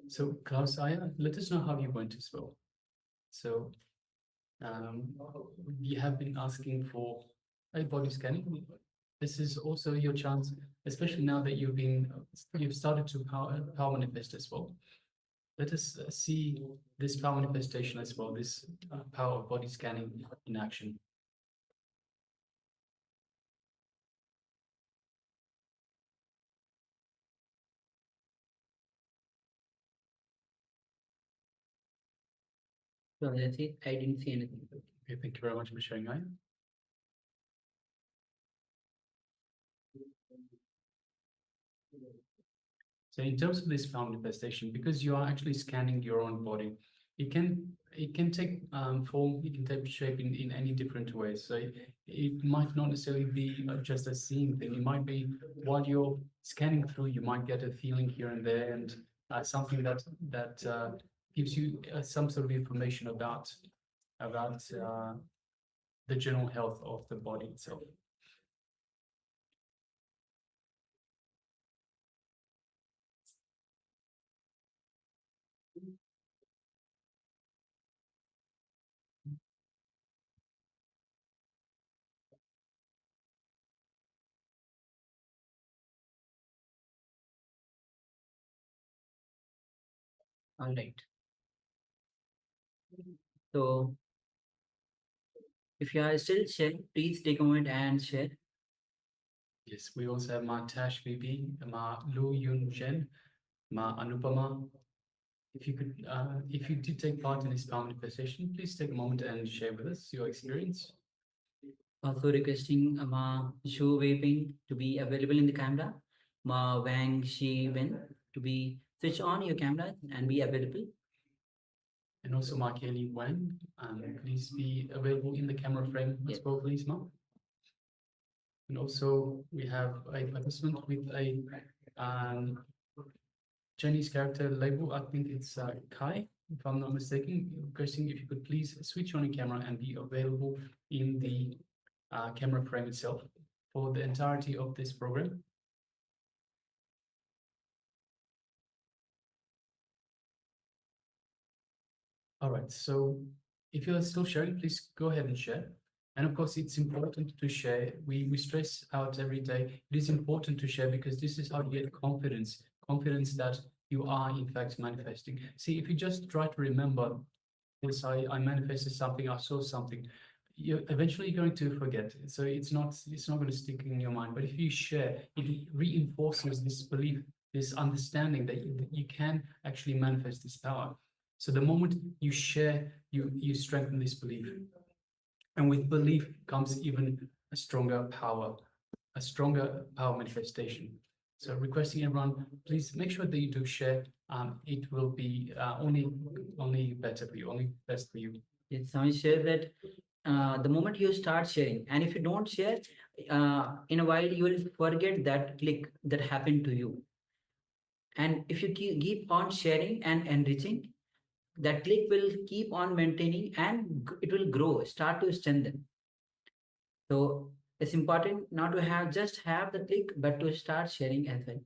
So Klaus Aya, let us know how you went as well. So we have been asking for a body scanning. This is also your chance, especially now that you've started to power manifest as well. Let us see this power manifestation as well, this power of body scanning in action. So that's it. I didn't see anything. Okay, thank you very much for sharing, Aya. So in terms of this power manifestation, because you are actually scanning your own body, it can take form, it can take shape in any different ways. So it might not necessarily be just a seeing thing. It might be while you're scanning through, you might get a feeling here and there, and something that gives you some sort of information about the general health of the body itself. All right. So if you are still sharing, please take a moment and share. Yes, we also have Ma Tash VP, Ma Lu Yun Jen, Ma Anupama. If you did take part in this power manifestation, please take a moment and share with us your experience. Also requesting Ma Shu Wei Ping to be available in the camera. Ma Wang Shi Wen to be switch on your camera and be available. And also Ma Kelly Wang, please be available in the camera frame as well, please, Ma. And also we have a participant with a Chinese character label. I think it's Kai, if I'm not mistaken. Requesting if you could please switch on your camera and be available in the camera frame itself for the entirety of this program. All right, so if you're still sharing, please go ahead and share. And of course, it's important to share. We stress out every day. It is important to share because this is how you get confidence that you are in fact manifesting. See, if you just try to remember, yes, I manifested something, I saw something, you're eventually going to forget. So it's not going to stick in your mind. But if you share, it reinforces this belief, this understanding that you can actually manifest this power. So the moment you share, you strengthen this belief. And with belief comes even a stronger power manifestation. So requesting everyone, please make sure that you do share. It will be only better for you, only best for you. It's Swami shares that the moment you start sharing, and if you don't share, in a while you will forget that click that happened to you. And if you keep on sharing and enriching, that click will keep on maintaining and it will grow, start to strengthen. So it's important not to have the click, but to start sharing as well.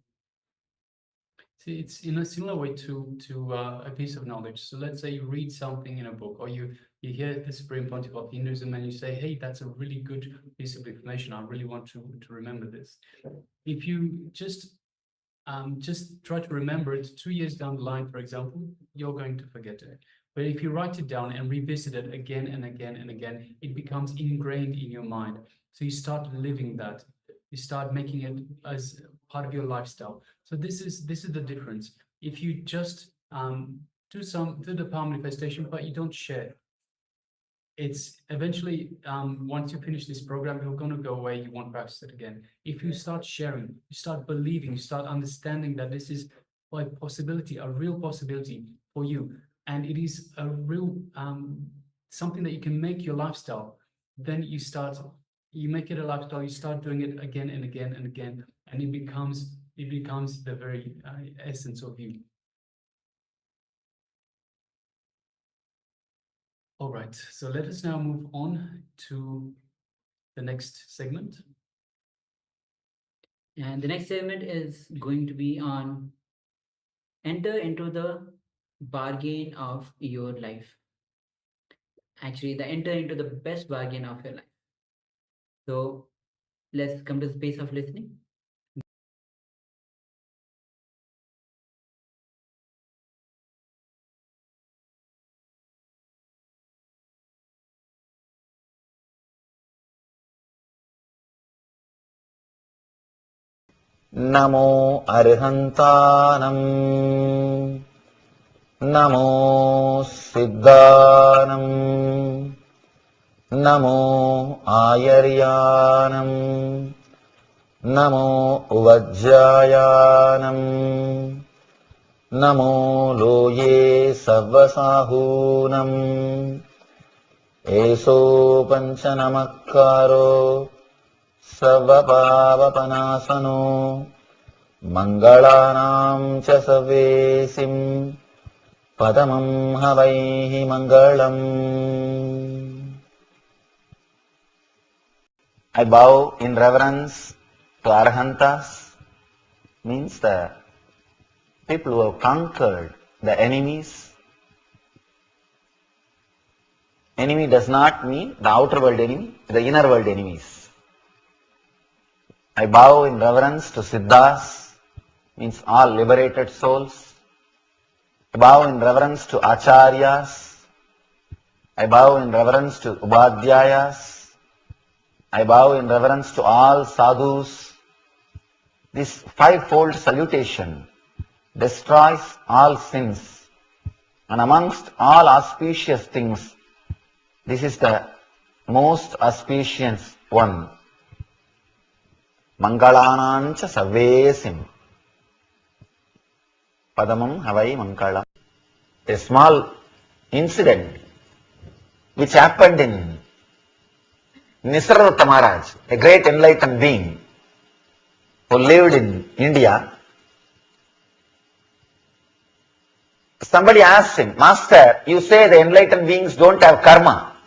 See, it's in a similar way to a piece of knowledge. So let's say you read something in a book, or you hear the Supreme Pontiff of Hinduism, and you say, "Hey, that's a really good piece of information. I really want to remember this." If you just try to remember it 2 years down the line, for example, you're going to forget it. But if you write it down and revisit it again and again and again, it becomes ingrained in your mind. So you start living that. You start making it as part of your lifestyle. So this is the difference. If you just do the power manifestation, but you don't share, it's eventually once you finish this program, you're going to go away. You won't practice it again. If you start sharing, you start believing, you start understanding that this is a possibility, a real possibility for you, and it is a real something that you can make your lifestyle. Then you make it a lifestyle. You start doing it again and again and again, and it becomes the very essence of you. All right, so let us now move on to the next segment. And the next segment is going to be on enter into the bargain of your life. Actually, the enter into the best bargain of your life. So let's come to the space of listening. नमो अर्हन्तानम् नमो सिद्धानम् नमो आयर्यानम् नमो उवज्जायानम् नमो लोये सव्वसाहूनम् एषो पञ्चनमक्कारो सर्वपावपनाशनो मङ्गलानां च सवेसिं पदमं हवैः मङ्गलम्. I bow in reverence to Arhantas, means the people who have conquered the enemies. Enemy does not mean the outer world enemy, the inner world enemies. I bow in reverence to Siddhas, means all liberated souls. I bow in reverence to Acharyas. I bow in reverence to Ubadhyayas. I bow in reverence to all sadhus. This fivefold salutation destroys all sins, and amongst all auspicious things, this is the most auspicious one. Mangalanancha Savesim. Padamam Havai Mangalam. A small incident which happened in Ishwaratva Maharaj, a great enlightened being who lived in India. Somebody asked him, Master, you say the enlightened beings don't have karma.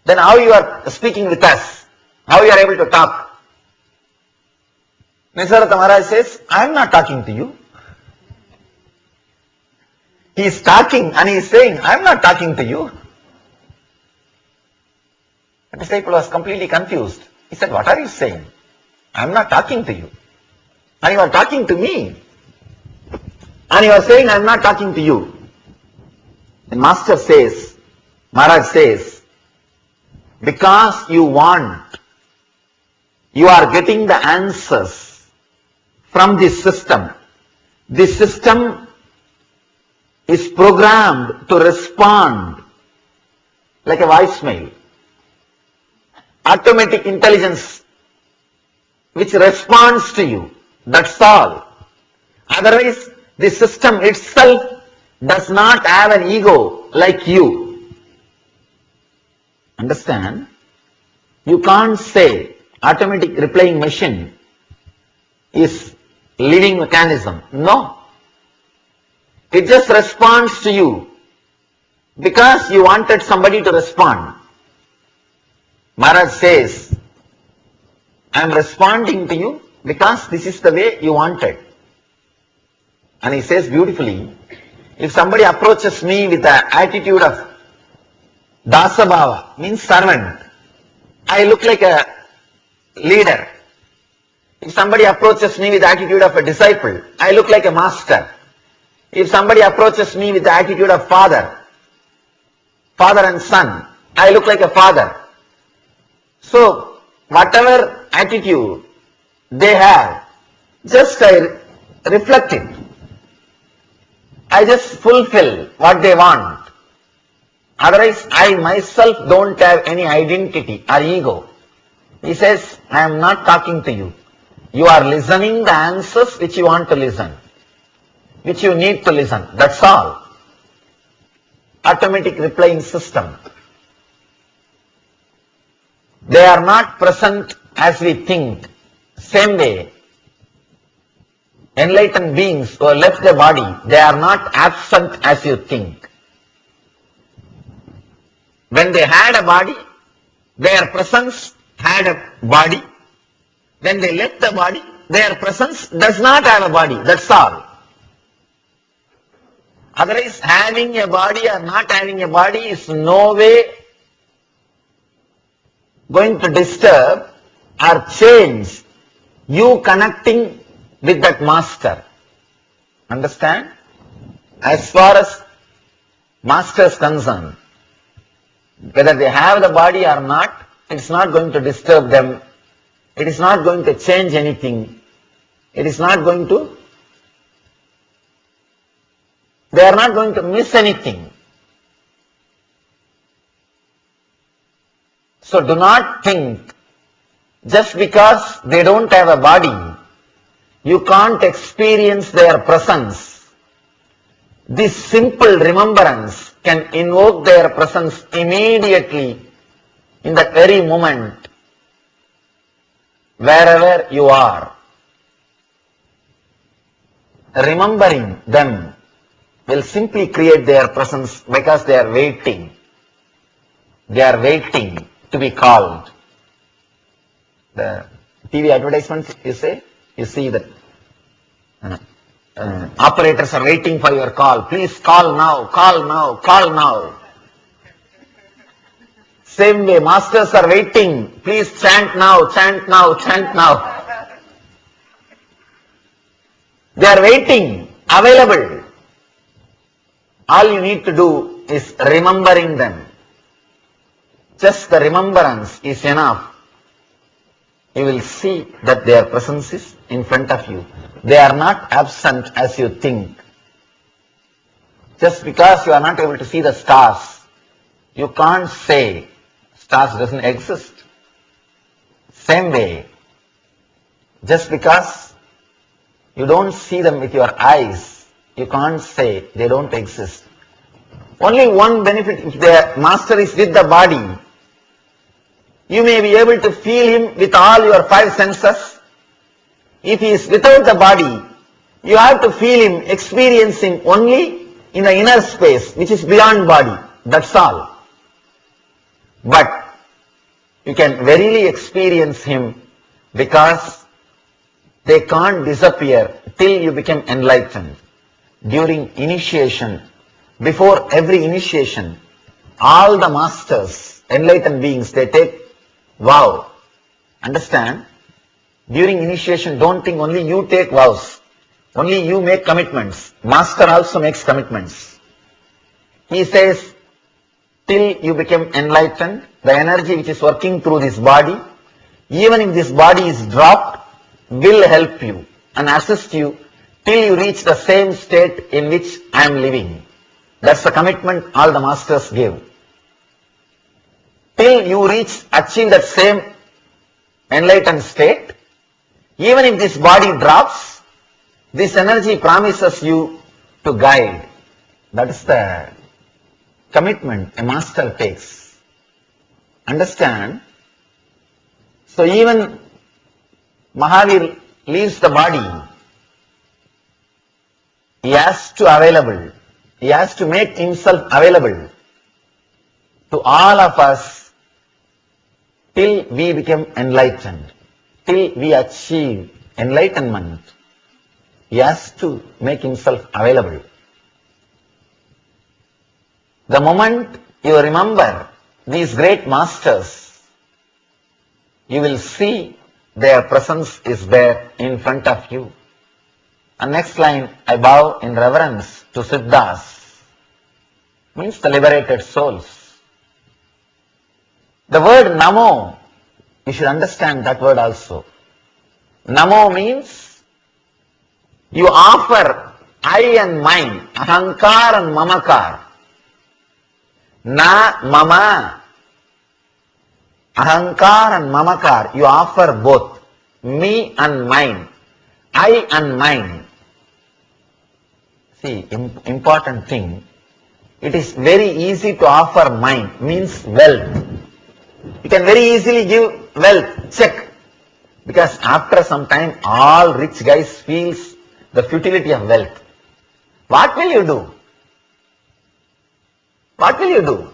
Then how you are speaking with us? How you are able to talk? Ishwaratva Maharaj says, I am not talking to you. He is talking and he is saying, I am not talking to you. The disciple was completely confused. He said, what are you saying? I am not talking to you. And you are talking to me. And you are saying, I am not talking to you. The Master says, Maharaj says, because you want, you are getting the answers from this system. This system is programmed to respond like a voicemail. Automatic intelligence which responds to you. That's all. Otherwise, the system itself does not have an ego like you. Understand? You can't say automatic replaying machine is living mechanism. No. It just responds to you because you wanted somebody to respond. Maharaj says, I am responding to you because this is the way you wanted. And he says beautifully, if somebody approaches me with the attitude of dasabhava, means servant, I look like a leader. If somebody approaches me with the attitude of a disciple, I look like a master. If somebody approaches me with the attitude of father and son, I look like a father. So, whatever attitude they have, just I reflect it. I just fulfill what they want. Otherwise, I myself don't have any identity or ego. He says, I am not talking to you. You are listening the answers which you want to listen, which you need to listen. That's all. Automatic replying system. They are not present as we think. Same way, enlightened beings who have left the body, they are not absent as you think. When they had a body, their presence had a body. When they left the body, their presence does not have a body. That's all. Otherwise, having a body or not having a body is no way going to disturb or change you connecting with that master. Understand? As far as master is concerned, whether they have the body or not, it's not going to disturb them. It is not going to change anything. It is not going to, they are not going to miss anything. So do not think just because they don't have a body, you can't experience their presence. This simple remembrance can invoke their presence immediately in that very moment, wherever you are. Remembering them will simply create their presence because they are waiting. They are waiting to be called. The TV advertisements, you see that operators are waiting for your call. Please call now, call now, call now. Same way, masters are waiting. Please chant now, chant now, chant now. They are waiting, available. All you need to do is remembering them. Just the remembrance is enough. You will see that their presence is in front of you. They are not absent as you think. Just because you are not able to see the stars, you can't say stars doesn't exist. Same way, just because you don't see them with your eyes, you can't say they don't exist. Only one benefit, if the master is with the body, you may be able to feel him with all your five senses. If he is without the body, you have to feel him, experience him only in the inner space, which is beyond body. That's all. But you can verily experience him because they can't disappear till you become enlightened. During initiation, before every initiation, all the masters, enlightened beings, they take vow. Understand? During initiation, don't think only you take vows. Only you make commitments. Master also makes commitments. He says, till you become enlightened, the energy which is working through this body, even if this body is dropped, will help you and assist you till you reach the same state in which I am living. That's the commitment all the masters give. Till you achieve that same enlightened state, Even if this body drops, this energy promises you to guide. That is the commitment a master takes. Understand? So even Mahavir leaves the body, he has to make himself available to all of us till we become enlightened, till we achieve enlightenment. He has to make himself available. The moment you remember these great masters, you will see their presence is there in front of you. And next line, I bow in reverence to Siddhas, means the liberated souls. The word Namo, you should understand that word also. Namo means you offer I and mine, ahankar and mamakar. Na mama, ahankar and mamakar, you offer both, me and mine, I and mine. See, important thing, it is very easy to offer mine, means wealth. You can very easily give wealth, check. Because after some time, all rich guys feels the futility of wealth. What will you do? What will you do?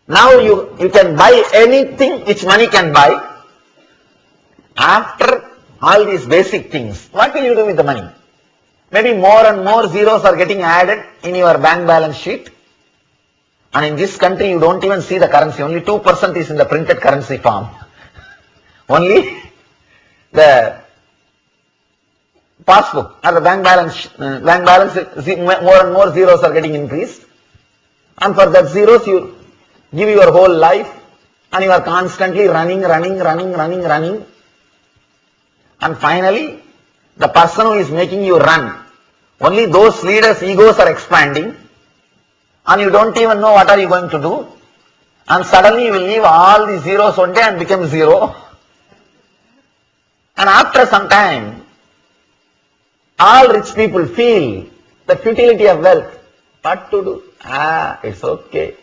Now you can buy anything which money can buy. After all these basic things, what will you do with the money? Maybe more and more zeros are getting added in your bank balance sheet. And in this country, you don't even see the currency. Only 2% is in the printed currency form. Only the passbook or the bank balance, more and more zeros are getting increased. And for that zeros, you give your whole life and you are constantly running. And finally, the person who is making you run, only those leaders' egos are expanding and you don't even know what are you going to do. And suddenly you will leave all the zeros one day and become zero. And after some time, all rich people feel the futility of wealth. What to do? It's okay.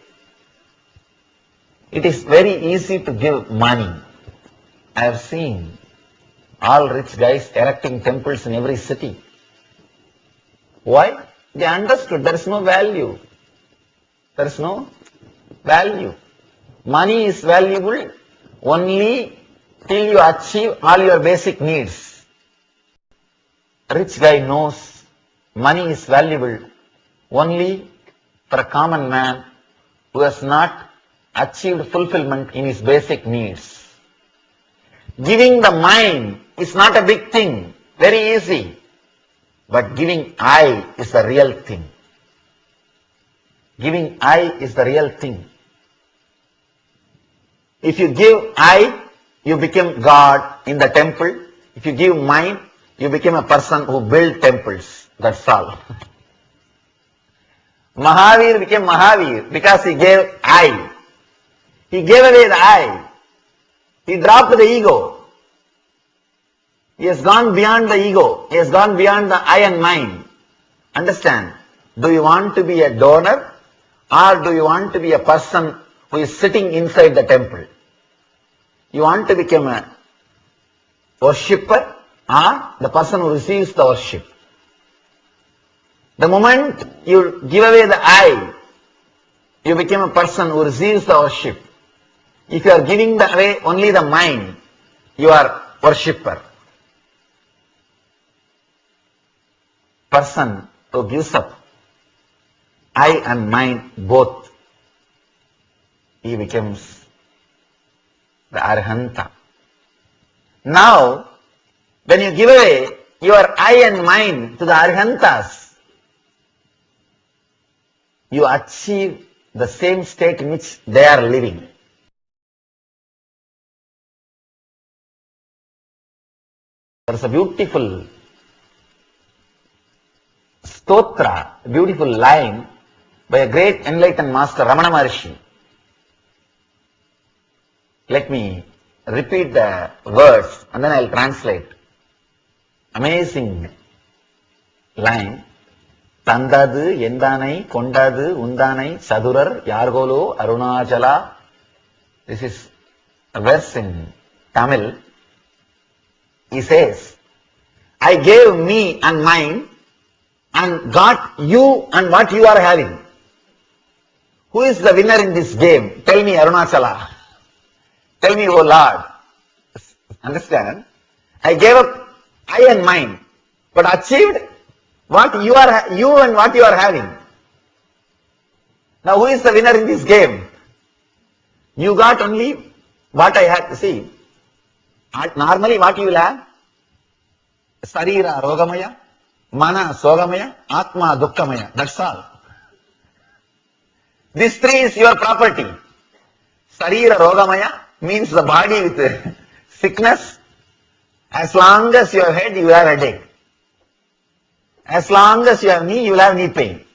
It is very easy to give money. I have seen all rich guys erecting temples in every city. Why? They understood there is no value. There is no value. Money is valuable only till you achieve all your basic needs. A rich guy knows money is valuable only for a common man who has not achieved fulfillment in his basic needs. Giving the mind is not a big thing, very easy. But giving I is the real thing. Giving I is the real thing. If you give I, you become God in the temple. If you give mind, you become a person who builds temples. That's all. Mahavir became Mahavir because he gave I. He gave away the I. He dropped the ego. He has gone beyond the ego. He has gone beyond the I and mine. Understand? Do you want to be a donor or do you want to be a person who is sitting inside the temple? You want to become a worshipper or the person who receives the worship? The moment you give away the I, you become a person who receives the worship. If you are giving away only the mind, you are worshipper. Person who gives up I and mind both, he becomes the Arhanta. Now, when you give away your I and mind to the Arhantas, you achieve the same state in which they are living. There is a beautiful stotra, a beautiful line by a great enlightened master, Ramana Maharshi. Let me repeat the words and then I'll translate. Amazing line. Tandadu, Yendanai, Kondadu, Undanai, Sadurar, Yargolo, Arunachala. This is a verse in Tamil. He says, I gave me and mine and got you and what you are having. Who is the winner in this game? Tell me, Arunachala. Tell me, O Lord. Understand? I gave up I and mine, but achieved what you and what you are having. Now who is the winner in this game? You got only what I had. See, normally what you will have? Sarira rogamaya, mana sogamaya, atma dukkhamaya. That's all. These three is your property. Sarira rogamaya means the body with sickness. As long as you have head, you will have headache. As long as you have knee, you will have knee pain.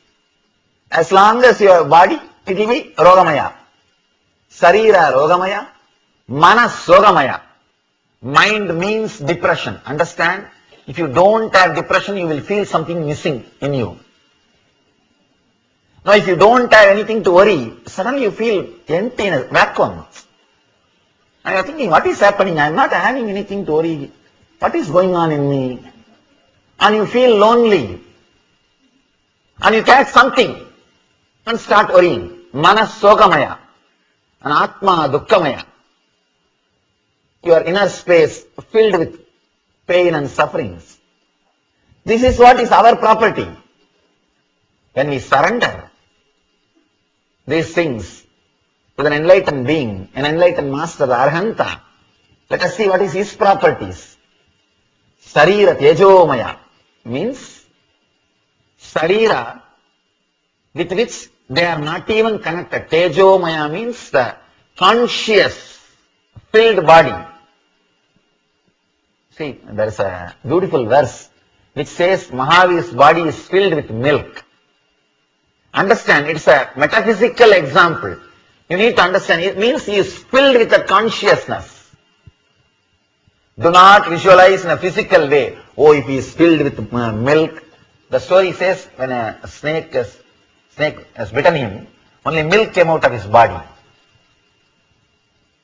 As long as you have body, it will be rogamaya. Sarira rogamaya, mana sogamaya. Mind means depression. Understand? If you don't have depression, you will feel something missing in you. Now if you don't have anything to worry, suddenly you feel empty in a vacuum. And you are thinking, what is happening? I am not having anything to worry. What is going on in me? And you feel lonely. And you catch something and start worrying. Manas sogamaya and atma dukkhamaya. Your inner space filled with pain and sufferings. This is what is our property. When we surrender these things to an enlightened being, an enlightened master, the Arhanta, let us see what is his properties. Sarira tejomaya means sarira with which they are not even connected. Tejomaya means the conscious, filled body. See, there is a beautiful verse which says Mahavir's body is filled with milk. Understand, it's a metaphysical example. You need to understand, it means he is filled with a consciousness. Do not visualize in a physical way. Oh, if he is filled with milk. The story says when a snake has bitten him, only milk came out of his body.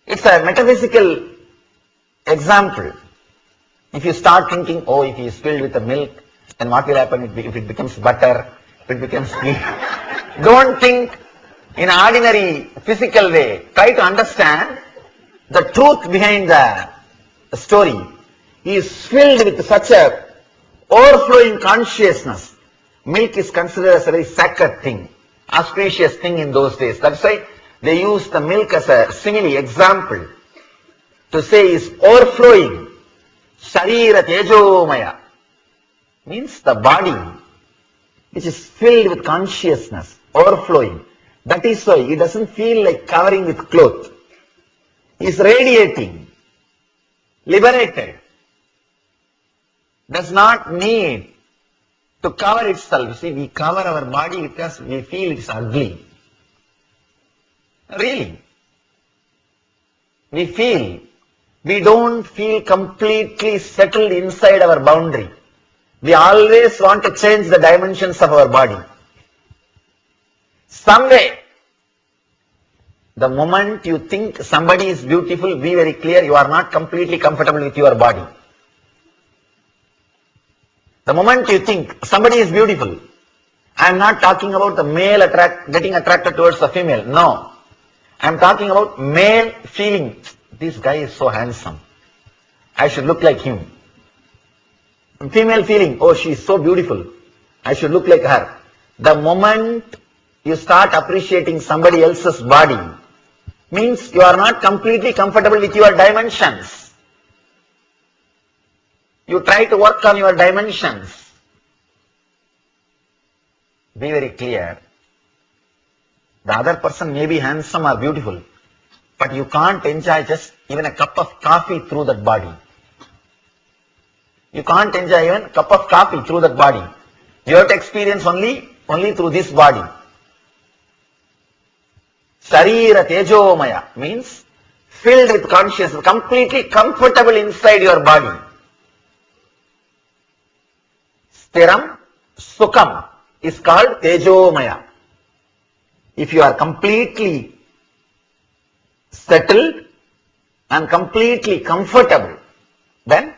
It's a metaphysical example. If you start thinking, oh, if he is filled with the milk, then what will happen if it becomes butter, if it becomes ghee? Don't think in an ordinary physical way. Try to understand the truth behind the story. He is filled with such a overflowing consciousness. Milk is considered as a very sacred thing, auspicious thing in those days. That's why they use the milk as a simile example to say is overflowing. Sarira tejomaya means the body which is filled with consciousness, overflowing. That is why he doesn't feel like covering with cloth. He is radiating, liberated. Does not need to cover itself. You see, we cover our body because we feel it's ugly. Really. We don't feel completely settled inside our boundary. We always want to change the dimensions of our body. Some way, the moment you think somebody is beautiful, be very clear, you are not completely comfortable with your body. The moment you think somebody is beautiful, I am not talking about the male getting attracted towards the female. No. I am talking about male feeling, this guy is so handsome. I should look like him. Female feeling, oh, she is so beautiful. I should look like her. The moment you start appreciating somebody else's body, means you are not completely comfortable with your dimensions. You try to work on your dimensions. Be very clear. The other person may be handsome or beautiful, but you can't enjoy just even a cup of coffee through that body. You can't enjoy even a cup of coffee through that body. You have to experience only through this body. Sarira tejomaya means filled with consciousness, completely comfortable inside your body. Stiram, Sukham is called Tejomaya. If you are completely settled and completely comfortable, then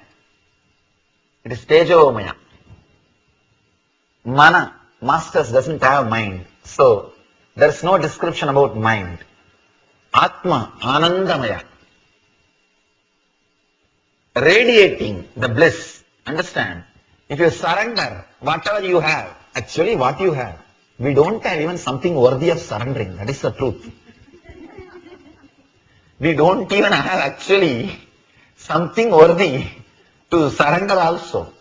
it is Tejomaya. Mana, masters, doesn't have mind. So, there is no description about mind. Atma, Anandamaya. Radiating the bliss. Understand? If you surrender whatever you have, actually what you have, we don't have even something worthy of surrendering. That is the truth. We don't even have actually something worthy to surrender also.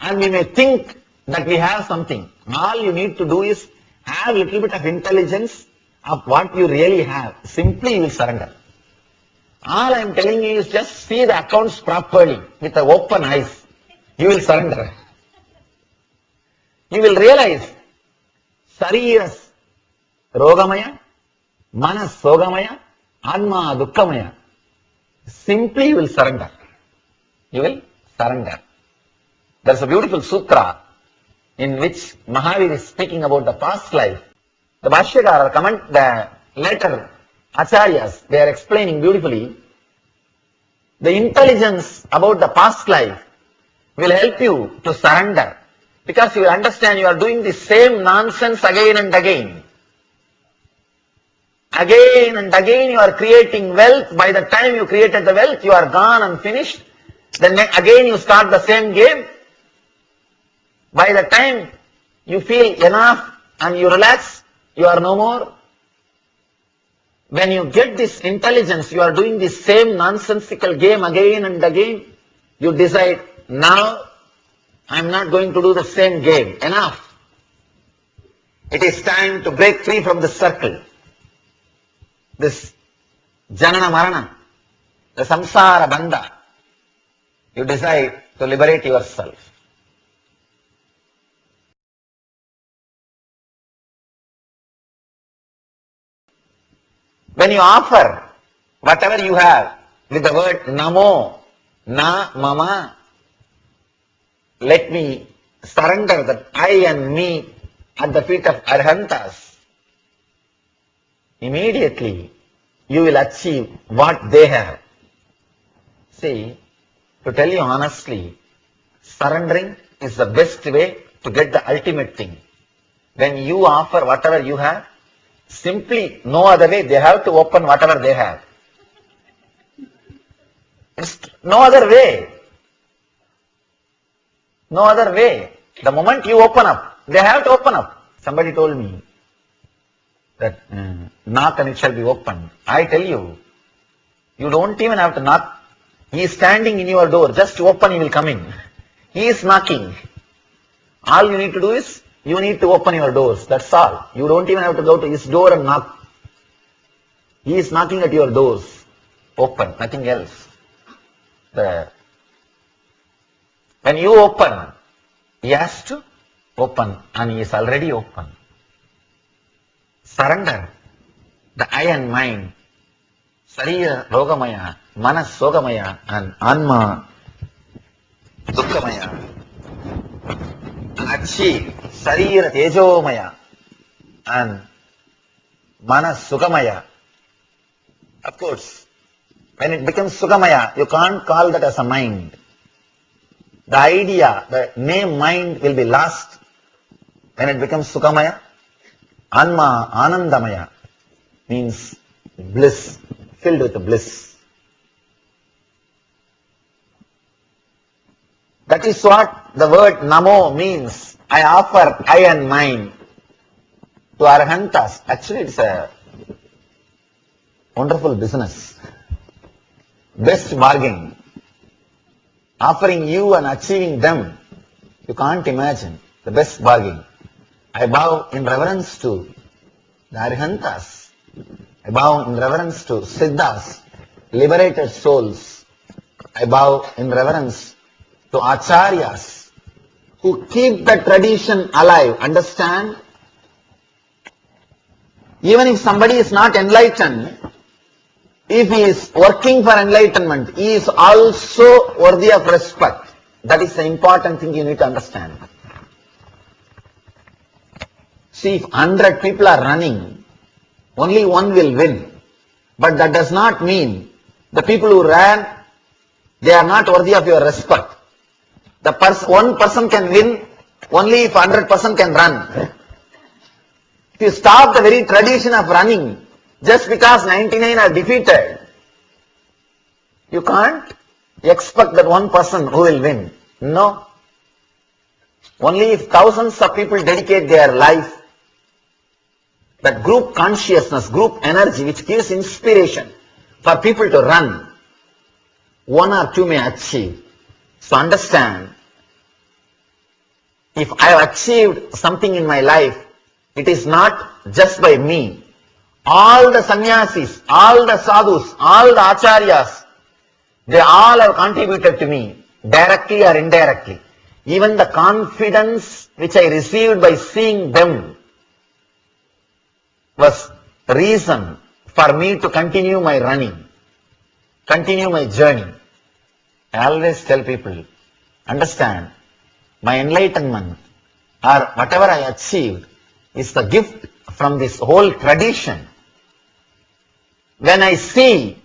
And we may think that we have something. All you need to do is have a little bit of intelligence of what you really have. Simply you will surrender. All I am telling you is just see the accounts properly with the open eyes. You will surrender. You will realize Sariras Rogamaya, Manas Sogamaya, Anma Dukkamaya. Simply you will surrender. You will surrender. There is a beautiful sutra in which Mahavir is speaking about the past life. The Bhashyakara the later Acharyas, they are explaining beautifully. The intelligence about the past life will help you to surrender, because you will understand you are doing the same nonsense again and again. Again and again you are creating wealth. By the time you created the wealth, you are gone and finished. Then again you start the same game. By the time you feel enough and you relax, you are no more. When you get this intelligence, you are doing the same nonsensical game again and again. You decide, now I am not going to do the same game. Enough. It is time to break free from the circle. This Janana Marana, the Samsara Bandha. You decide to liberate yourself. When you offer whatever you have with the word Namo, Na Mama, let me surrender that I and me at the feet of Arhantas, immediately you will achieve what they have. See, to tell you honestly, surrendering is the best way to get the ultimate thing. When you offer whatever you have, simply no other way, they have to open whatever they have. It's no other way. No other way. The moment you open up, they have to open up. Somebody told me that knock and it shall be opened. I tell you, you don't even have to knock. He is standing in your door. Just open, he will come in. He is knocking. All you need to do is, you need to open your doors. That's all. You don't even have to go to his door and knock. He is knocking at your doors. Open, nothing else. When you open, he has to open, and he is already open. Surrender the I and mind, Sarira Rogamaya, Manas Sogamaya, and Anma Dukkamaya. Achieve Sarira Tejomaya and Manas Sukhamaya. Of course, when it becomes Sukhamaya, you can't call that as a mind. The idea, the name mind will be lost when it becomes Sukhamaya. Anma Anandamaya means bliss, filled with bliss. That is what the word Namo means. I offer I and mine to Arhantas. Actually, it's a wonderful business. Best bargain. Offering you and achieving them. You can't imagine. The best bargain. I bow in reverence to the Arhantas. I bow in reverence to Siddhas, liberated souls. I bow in reverence to Acharyas, who keep the tradition alive. Understand? Even if somebody is not enlightened, if he is working for enlightenment, he is also worthy of respect. That is the important thing you need to understand. See, if 100 people are running, only one will win. But that does not mean the people who ran, they are not worthy of your respect. One person can win only if 100% can run. If you stop the very tradition of running, just because 99 are defeated, you can't expect that one person who will win. No. Only if thousands of people dedicate their life, that group consciousness, group energy which gives inspiration for people to run, one or two may achieve. So understand, if I have achieved something in my life, it is not just by me. All the sannyasis, all the sadhus, all the acharyas, they all have contributed to me, directly or indirectly. Even the confidence which I received by seeing them was reason for me to continue my running, continue my journey. I always tell people, understand, my enlightenment or whatever I achieved is the gift from this whole tradition. When I see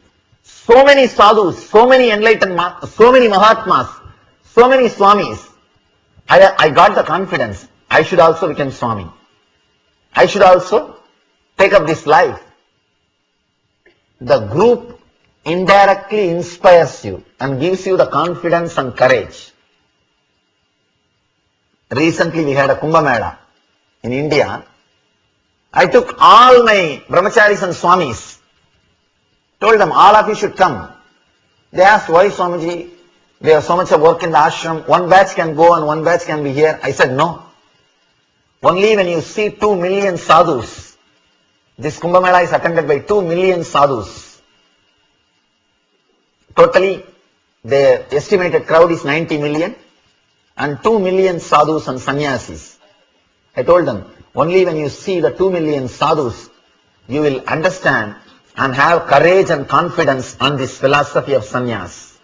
so many sadhus, so many enlightened, so many Mahatmas, so many Swamis, I got the confidence, I should also become Swami. I should also take up this life. The group indirectly inspires you and gives you the confidence and courage. Recently we had a Kumbh Mela in India. I took all my brahmacharis and swamis, told them all of you should come. They asked, why Swamiji? We have so much of work in the ashram, one batch can go and one batch can be here. I said no. Only when you see 2 million sadhus, this Kumbh Mela is attended by 2 million sadhus. Totally, the estimated crowd is 90 million and 2 million sadhus and sannyasis. I told them, only when you see the 2 million sadhus, you will understand and have courage and confidence on this philosophy of sannyas.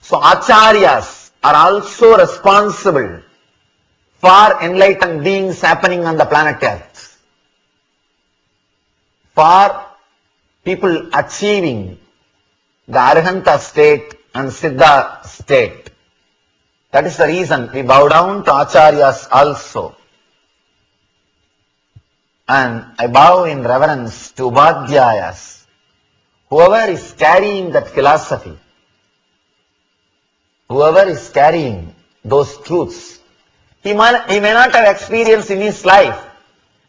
So acharyas are also responsible for enlightened beings happening on the planet Earth, for people achieving the Arhanta state and Siddha state. That is the reason we bow down to acharyas also. And I bow in reverence to Ubadhyayas, whoever is carrying that philosophy, whoever is carrying those truths. He may not have experience in his life.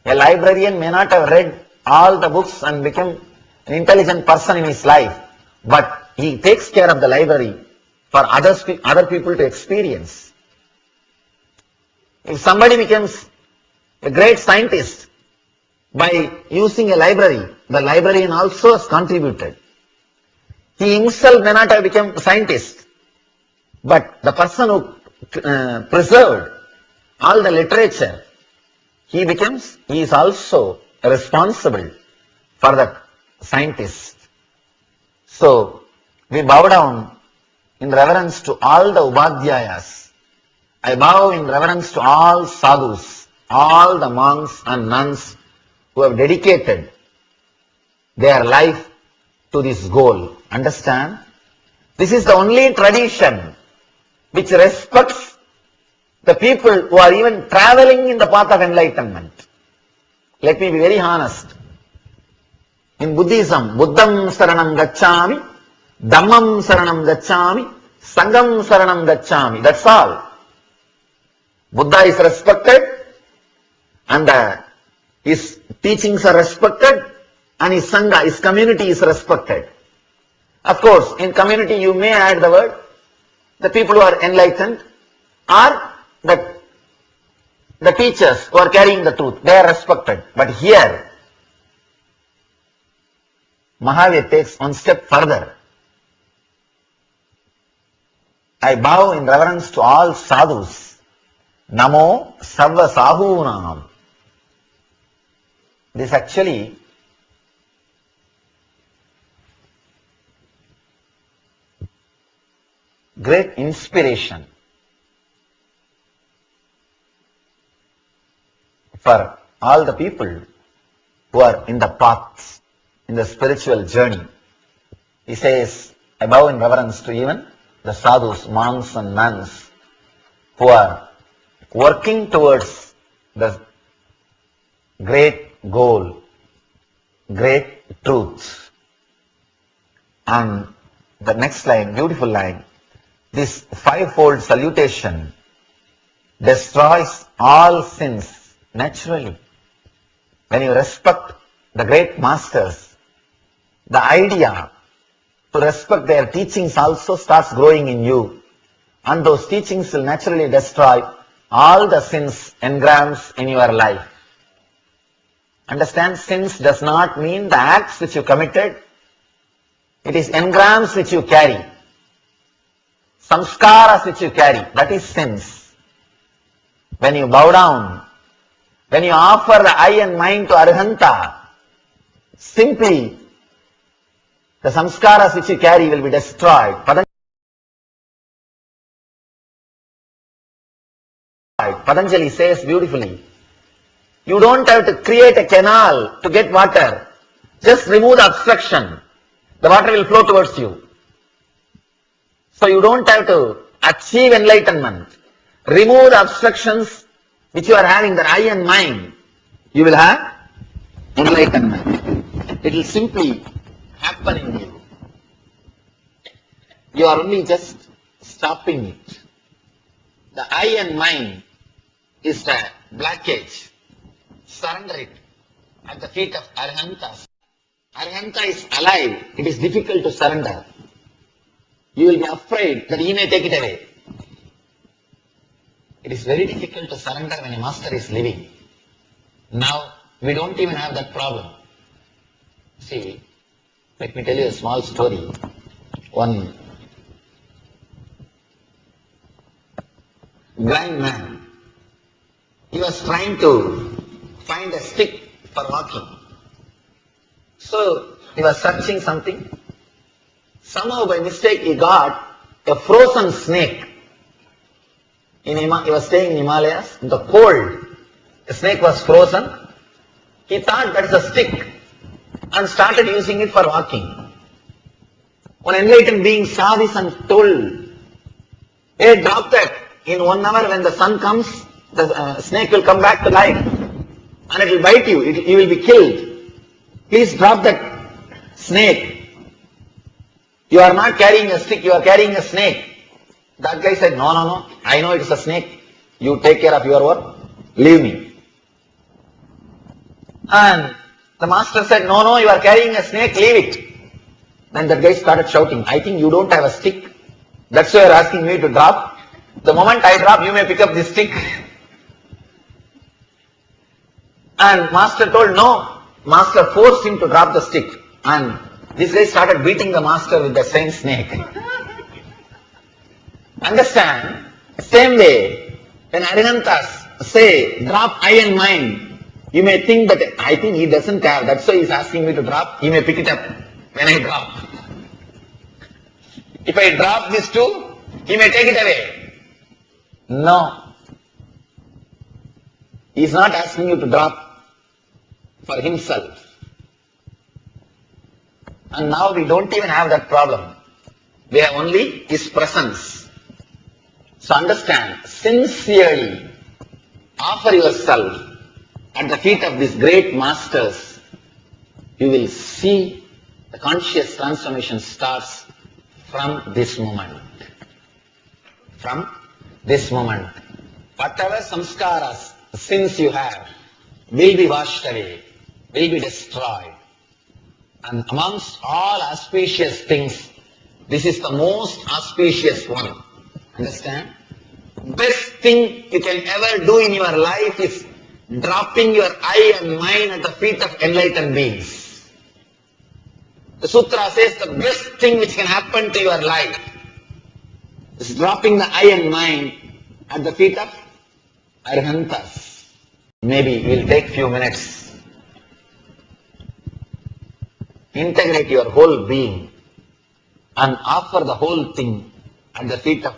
A librarian may not have read all the books and become an intelligent person in his life, but he takes care of the library for other people to experience. If somebody becomes a great scientist by using a library, the librarian also has contributed. He himself may not have become a scientist, but the person who preserved all the literature, he is also responsible for that scientist. So, we bow down in reverence to all the Ubadhyayas. I bow in reverence to all sadhus, all the monks and nuns who have dedicated their life to this goal. Understand? This is the only tradition which respects the people who are even traveling in the path of enlightenment. Let me be very honest. In Buddhism, Buddham Saranam Gacchami, Dhammam Saranam Gacchami, Sangham Saranam Gacchami. That's all. Buddha is respected and his teachings are respected and his Sangha, his community is respected. Of course, in community you may add the word, the people who are enlightened or the teachers who are carrying the truth, they are respected. But here, Mahavir takes one step further. I bow in reverence to all sadhus. Namo Sarva Sahunam. This actually great inspiration for all the people who are in the path, in the spiritual journey. He says, I bow in reverence to even the sadhus, monks and nuns who are working towards the great goal, great truth. And the next line, beautiful line, this fivefold salutation destroys all sins naturally. When you respect the great masters, the idea to respect their teachings also starts growing in you, and those teachings will naturally destroy all the sins engrams in your life. Understand, sins does not mean the acts which you committed, it is engrams which you carry, samskaras which you carry, that is sins. When you bow down, when you offer the eye and mind to Arhanta, simply the samskaras which you carry will be destroyed. Patanjali says beautifully, you don't have to create a canal to get water. Just remove the obstruction. The water will flow towards you. So you don't have to achieve enlightenment. Remove the obstructions which you are having, the eye and mind. You will have enlightenment. It will simply happen in you. You are only just stopping it. The eye and mind is the blockage. Surrender it at the feet of Arhantas. Arhanta is alive. It is difficult to surrender. You will be afraid that he may take it away. It is very difficult to surrender when a master is living. Now, we don't even have that problem. See, let me tell you a small story. One blind man, he was trying to find a stick for walking. So, he was searching something. Somehow by mistake he got a frozen snake. He was staying in Himalayas, in the cold. The snake was frozen. He thought that's a stick and started using it for walking. One enlightened being saw this and told, hey, drop that. In 1 hour when the sun comes, the snake will come back to life and it will bite you. You will be killed. Please drop that snake. You are not carrying a stick, you are carrying a snake. That guy said, no, I know it is a snake. You take care of your work. Leave me. And the master said, no, you are carrying a snake, leave it. Then that guy started shouting, I think you don't have a stick. That's why you are asking me to drop. The moment I drop, you may pick up this stick. And master told no. Master forced him to drop the stick. And this guy started beating the master with the same snake. Understand? Same way, when Arihantas say, drop eye and mind, you may think that, I think he doesn't have, that's why he is asking me to drop, he may pick it up when I drop. If I drop this too, he may take it away. No. He is not asking you to drop for himself. And now we don't even have that problem. We have only his presence. So understand, sincerely offer yourself at the feet of these great masters. You will see the conscious transformation starts from this moment. From this moment. Whatever samskaras, sins you have, will be washed away, will be destroyed. And amongst all auspicious things, this is the most auspicious one. Understand? Best thing you can ever do in your life is dropping your eye and mind at the feet of enlightened beings. The sutra says the best thing which can happen to your life is dropping the eye and mind at the feet of Arhantas. Maybe we'll take few minutes. Integrate your whole being and offer the whole thing at the feet of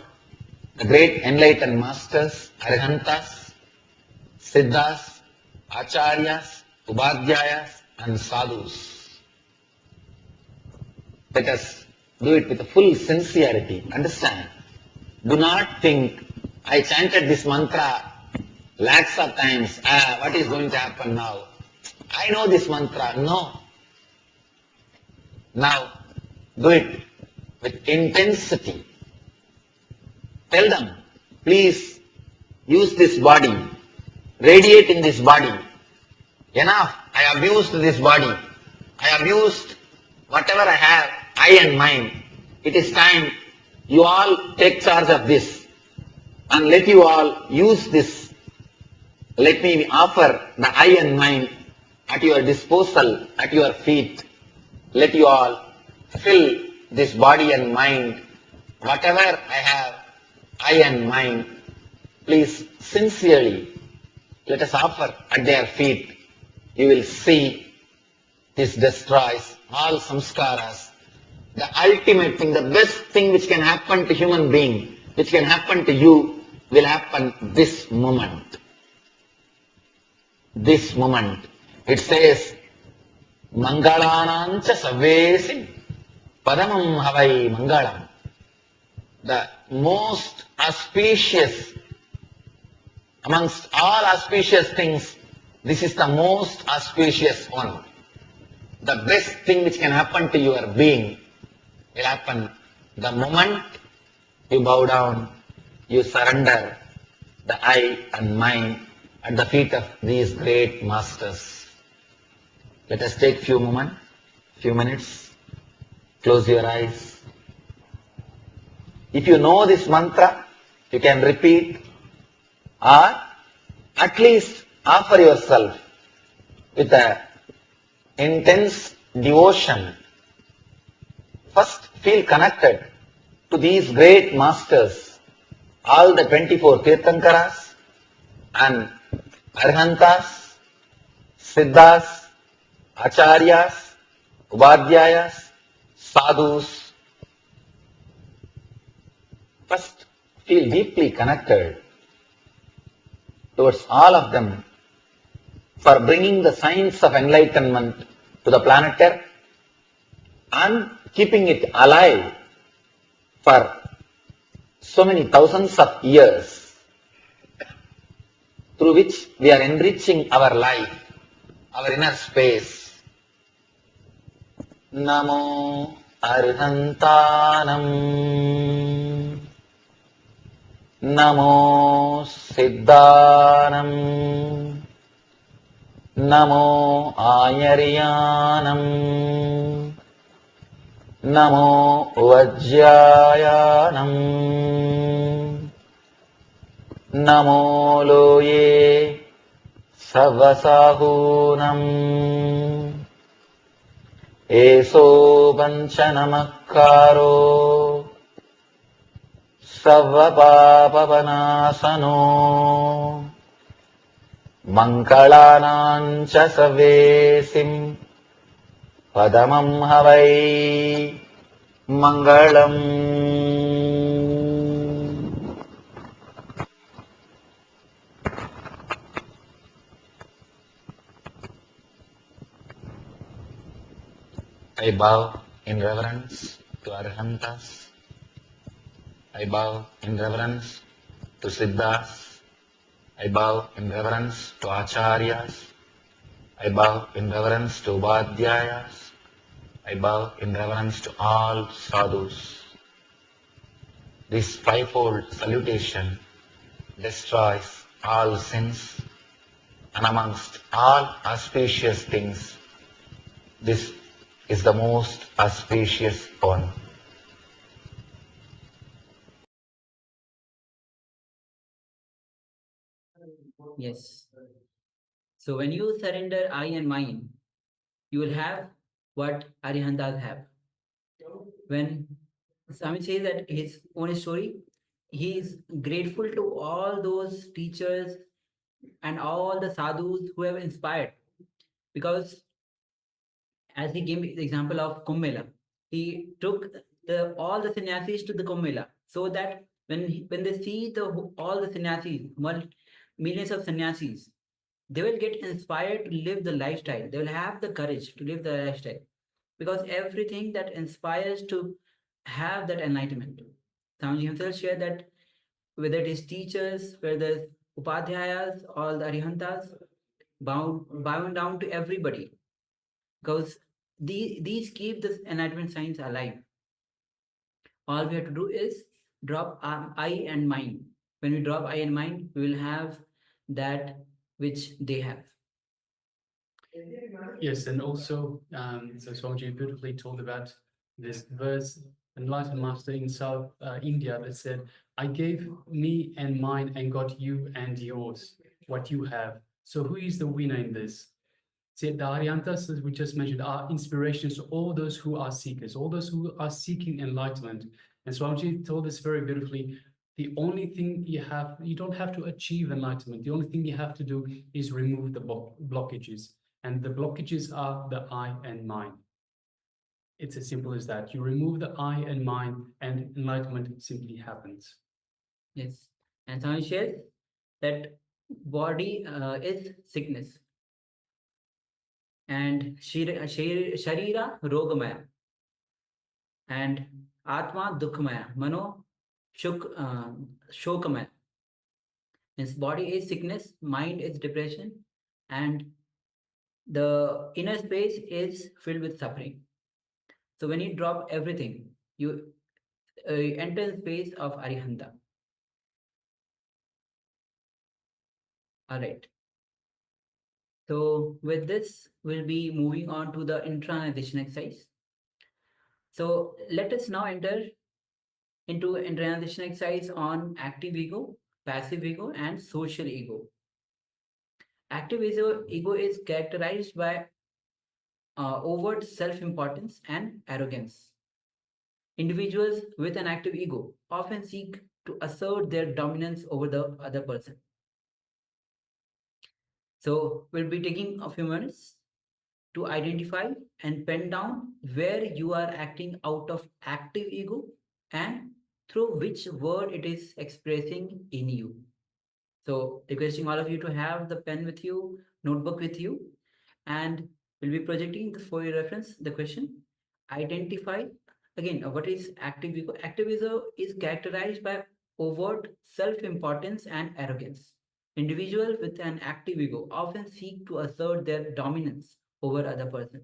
the great enlightened masters, Arhantas, Siddhas, Acharyas, Ubadhyayas and Sadhus. Let us do it with full sincerity. Understand? Do not think, I chanted this mantra lakhs of times, what is going to happen now? I know this mantra. No. Now, do it with intensity. Tell them, please use this body, radiate in this body. Enough, I abused this body. I abused whatever I have, I and mine. It is time you all take charge of this and let you all use this. Let me offer the I and mine at your disposal, at your feet. Let you all fill this body and mind. Whatever I have, I and mine, please sincerely let us offer at their feet. You will see this destroys all samskaras. The ultimate thing, the best thing which can happen to human being, which can happen to you, will happen this moment. This moment. It says, Mangalanancha Savvesim Padamam Havai Mangalam. The most auspicious, amongst all auspicious things, this is the most auspicious one. The best thing which can happen to your being will happen the moment you bow down, you surrender the I and mine at the feet of these great masters. Let us take few minutes, close your eyes. If you know this mantra, you can repeat or at least offer yourself with a intense devotion. First, feel connected to these great masters, all the 24 Tirthankaras and Arhantas, Siddhas, Acharyas, Ubadhyayas, Sadhus. First, feel deeply connected towards all of them for bringing the science of enlightenment to the planet Earth and keeping it alive for so many thousands of years, through which we are enriching our life, our inner space. Namo Arhantanam, Namo Siddhanam, Namo Ayaryanam, Namo Vajjayanam, Namo Loye Savasahunam, Eso Vanchanamakaro Savapapavanasano Mangalanancha Savesim Padamam Havai Mangalam. I bow in reverence to Arhantas. I bow in reverence to Siddhas. I bow in reverence to Acharyas. I bow in reverence to Ubadhyayas. I bow in reverence to all sadhus. This fivefold salutation destroys all sins, and amongst all auspicious things, this is the most auspicious one. Yes. So when you surrender I and mine, you will have what Arihantas have. When Swami says that his own story, he is grateful to all those teachers and all the sadhus who have inspired. Because as he gave the example of Kumbh Mela, he took all the sannyasis to the Kumbh, so that when they see all the sannyasis, millions of sannyasis, they will get inspired to live the lifestyle. They will have the courage to live the lifestyle, because everything that inspires to have that enlightenment. Swamiji himself shared that whether it is teachers, whether upadhyayas, all the arihantas, bowing down to everybody, because these keep this enlightenment science alive. All we have to do is drop our I and mind. When we drop I and mind, we will have that which they have. Yes, and also, so Swamiji beautifully told about this verse, enlightened master in South India, that said, I gave me and mine and got you and yours, what you have. So who is the winner in this? See, the Aryantas, as we just mentioned, are inspirations to all those who are seekers, all those who are seeking enlightenment. And Swamiji told us very beautifully, the only thing you don't have to achieve enlightenment. The only thing you have to do is remove the blockages. And the blockages are the I and mind. It's as simple as that. You remove the I and mind, and enlightenment simply happens. Yes. And Swami shares that body is sickness, and Sharira Rogamaya, and Atma Dukkhamaya, Mano Shokamaya. His body is sickness, mind is depression, and the inner space is filled with suffering. So when you drop everything, you enter the space of Arihanta. All right. So with this, we'll be moving on to the internalization exercise. So let us now enter into internalization exercise on active ego, passive ego, and social ego. Active ego is characterized by overt self-importance and arrogance. Individuals with an active ego often seek to assert their dominance over the other person. So we'll be taking a few minutes to identify and pen down where you are acting out of active ego and through which word it is expressing in you. So requesting all of you to have the pen with you, notebook with you, and we'll be projecting for your reference the question. Identify again what is active ego. Active ego is characterized by overt self-importance and arrogance. Individuals with an active ego often seek to assert their dominance over other person.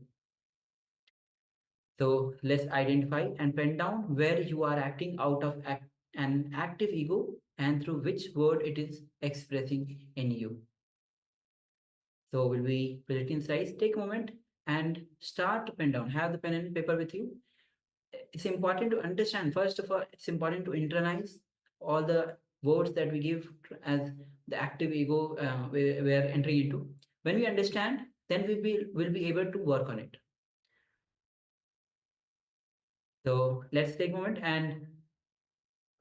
So let's identify and pen down where you are acting out of an active ego and through which word it is expressing in you. So we'll be presenting slides. Take a moment and start to pen down. Have the pen and paper with you. It's important to understand, first of all, it's important to internalize all the words that we give as the active ego we are entering into. When we understand, then we'll be able to work on it. So let's take a moment and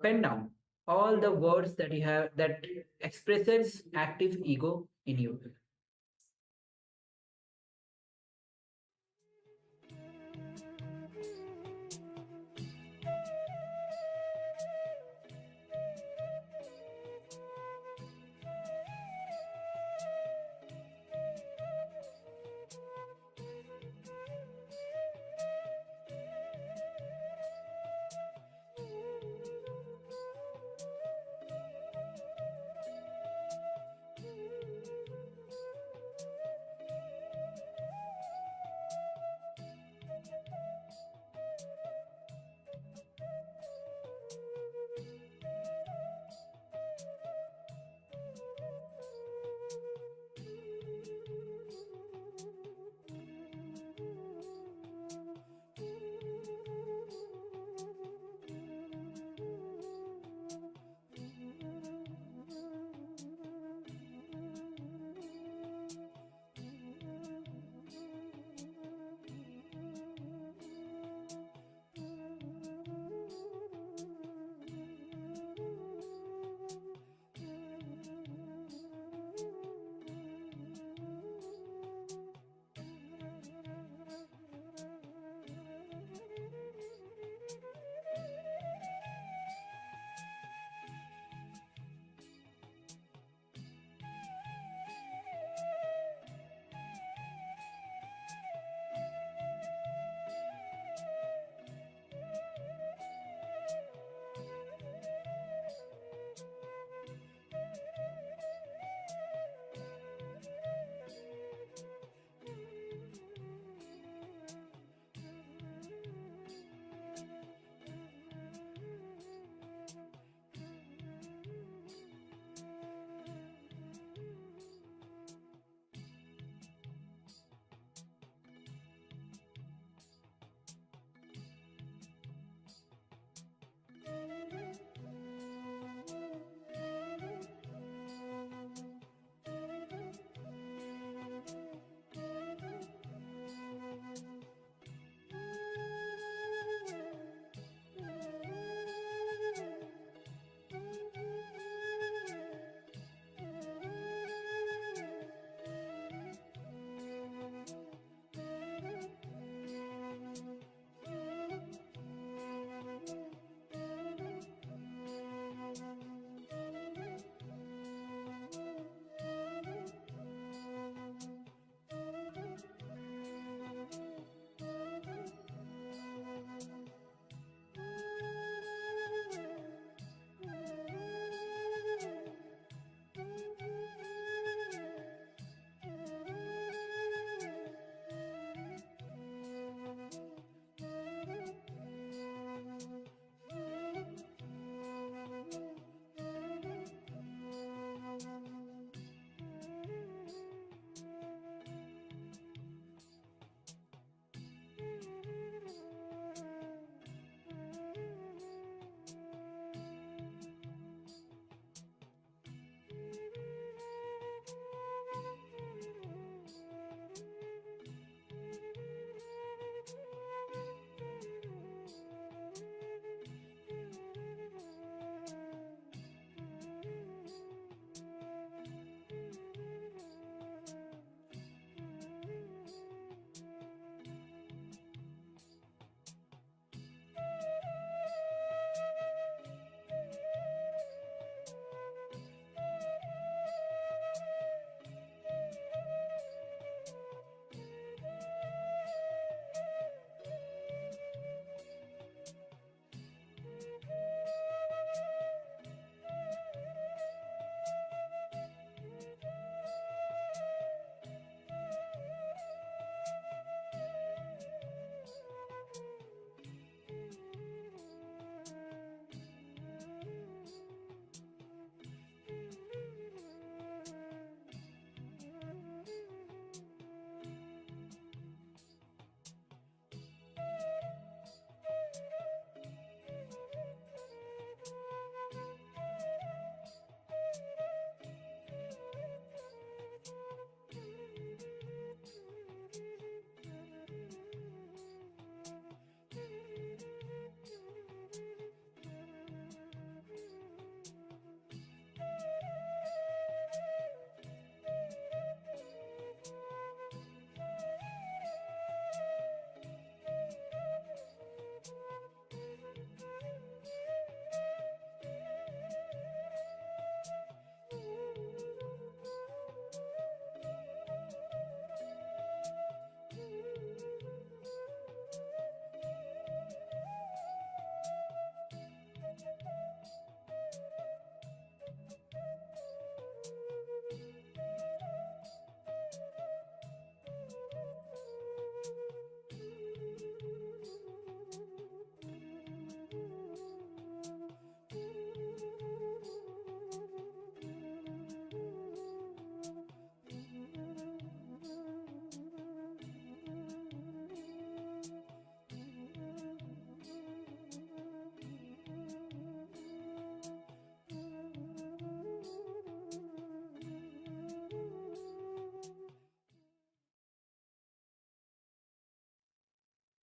pen down all the words that you have that expresses active ego in you.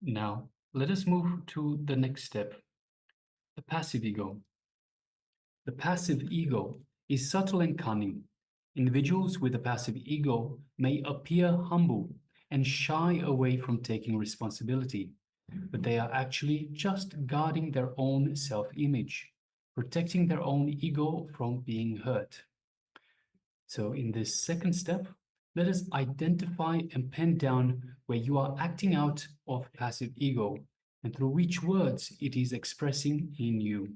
Now, let us move to the next step, the passive ego. The passive ego is subtle and cunning. Individuals with a passive ego may appear humble and shy away from taking responsibility, but they are actually just guarding their own self-image, protecting their own ego from being hurt. So in this second step, let us identify and pen down where you are acting out of passive ego and through which words it is expressing in you.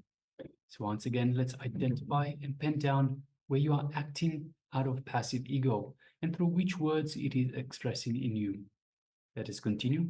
So once again, let's identify and pen down where you are acting out of passive ego and through which words it is expressing in you. Let us continue.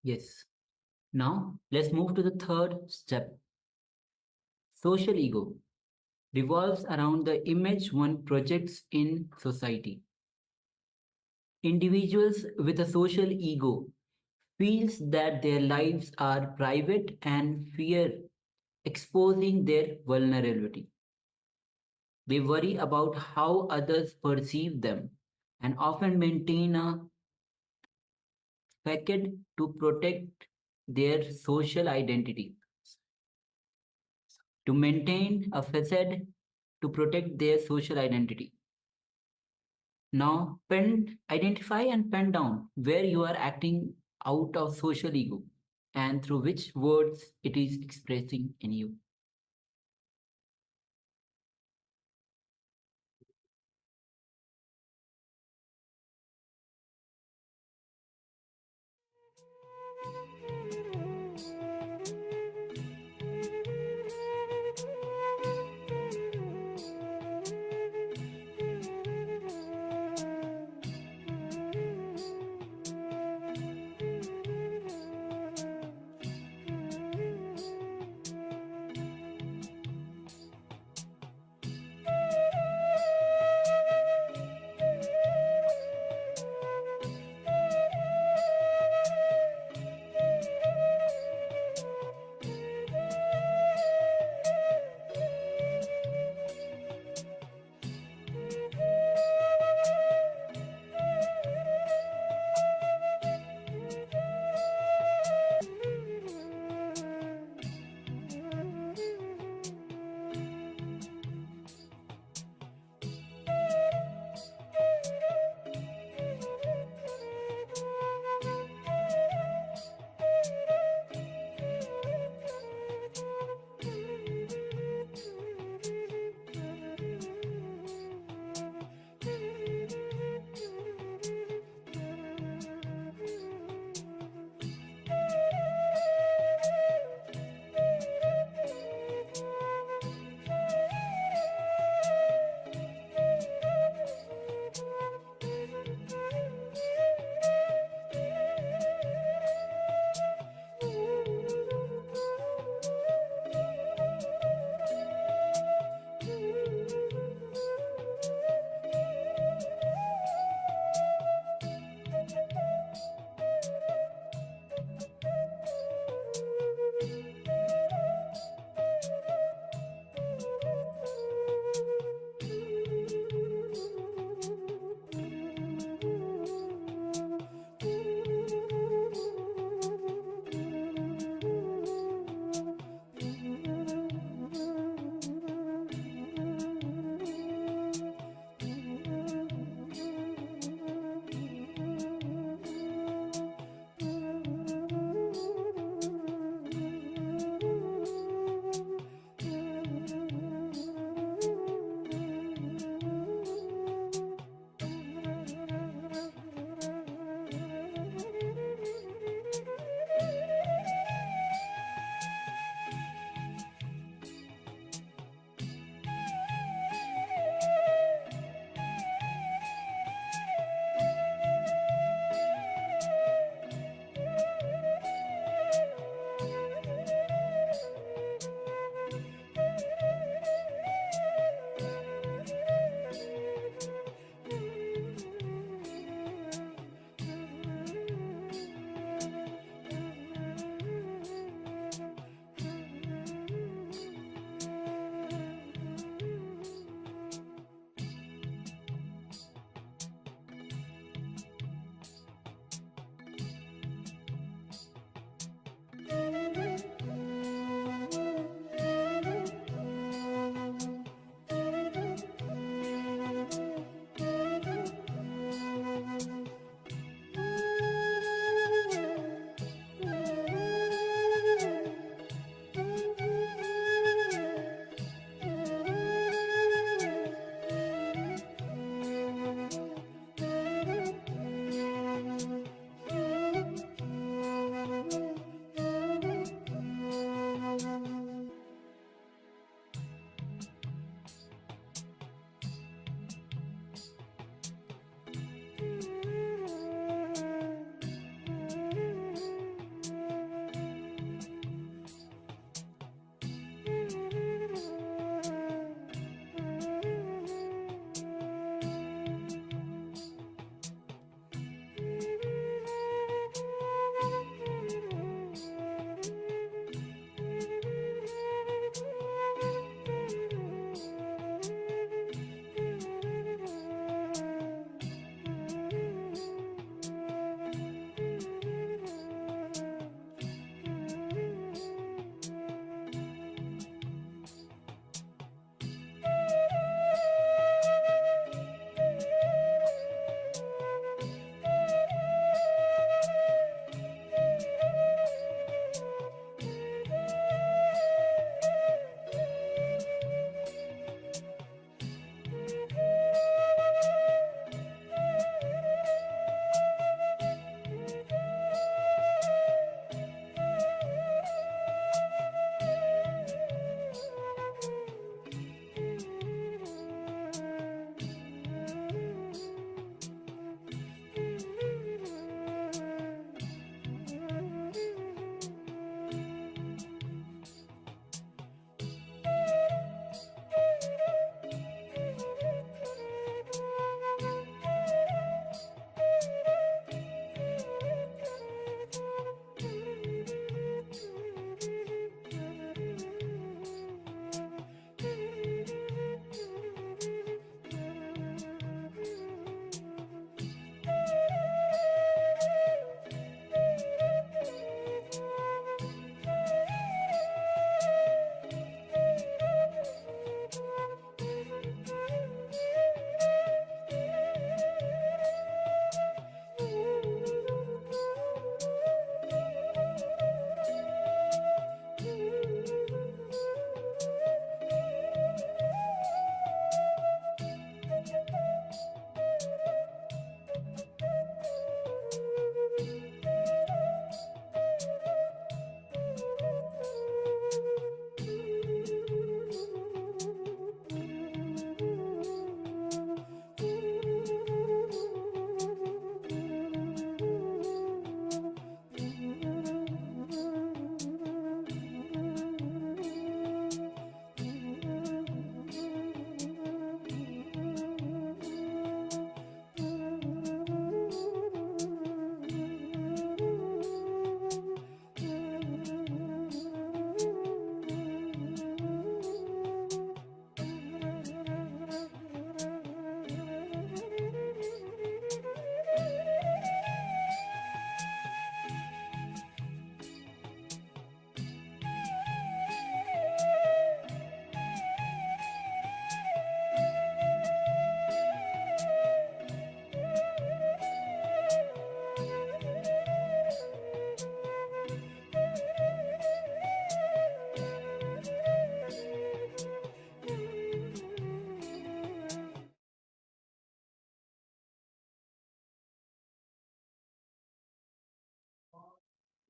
Yes. Now let's move to the third step. Social ego revolves around the image one projects in society. Individuals with a social ego feels that their lives are private and fear exposing their vulnerability. They worry about how others perceive them and often maintain a facade to protect their social identity. To maintain a facade to protect their social identity. Now, identify and pen down where you are acting out of social ego and through which words it is expressing in you.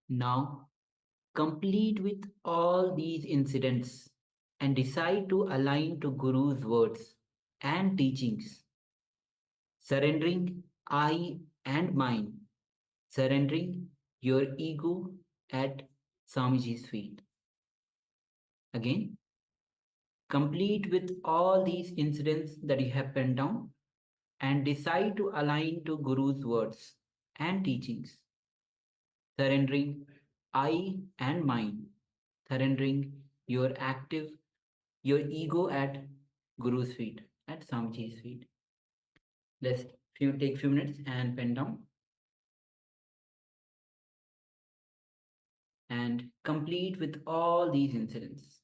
Now, complete with all these incidents and decide to align to Guru's words and teachings, surrendering I and mine, surrendering your ego at Swamiji's feet. Again, complete with all these incidents that you have penned down and decide to align to Guru's words and teachings, surrendering I and mine, surrendering your ego at Guru's feet, at Swamiji's feet. Let's take few minutes and pen down and complete with all these incidents.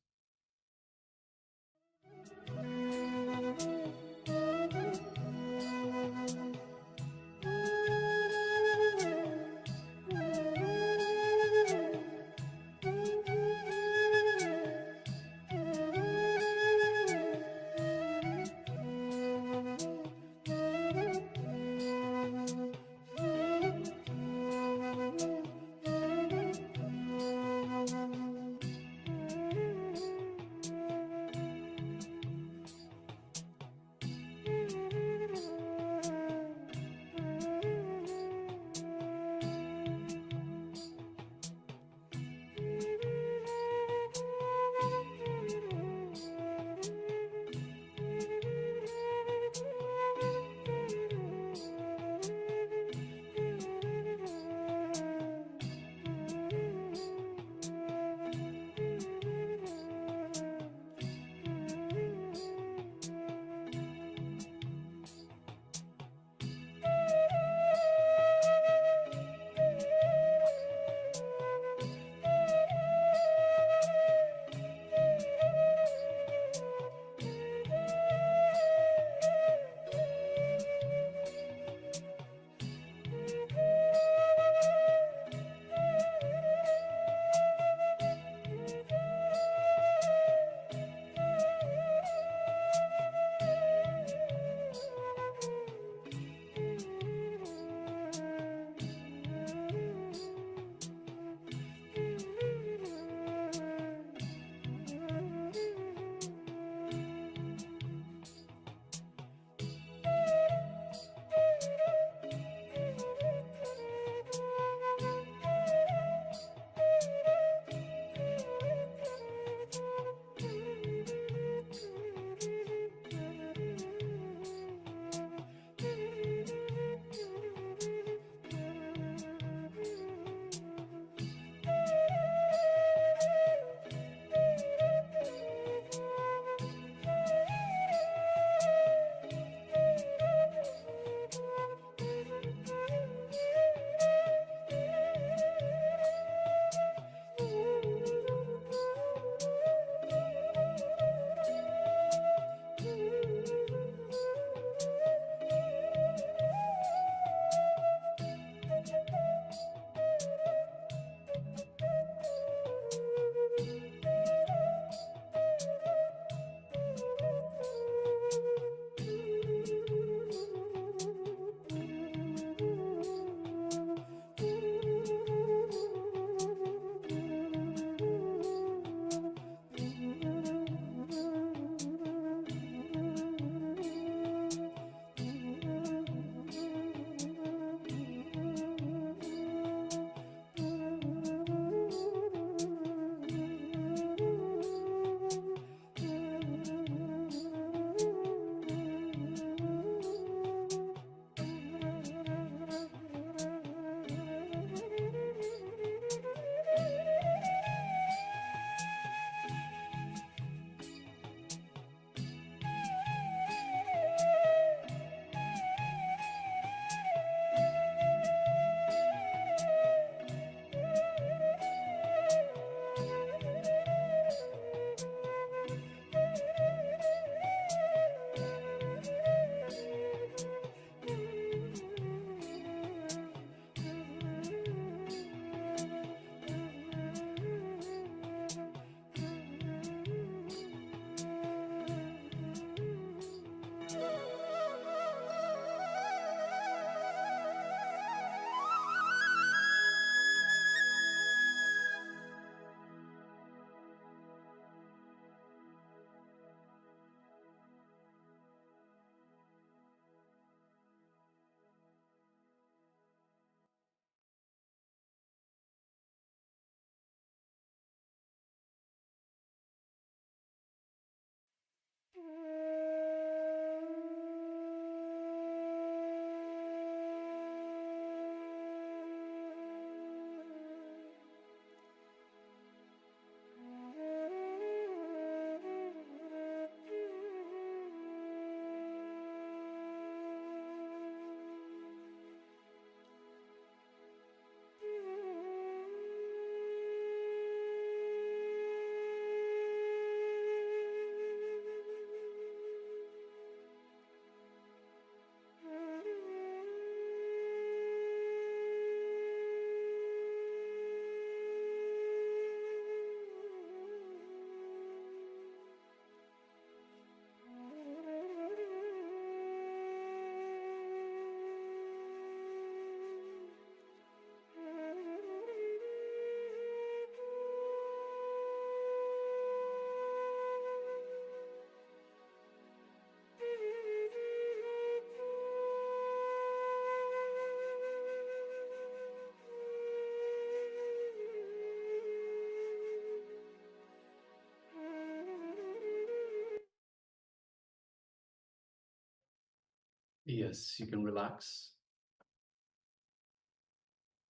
Yes, you can relax.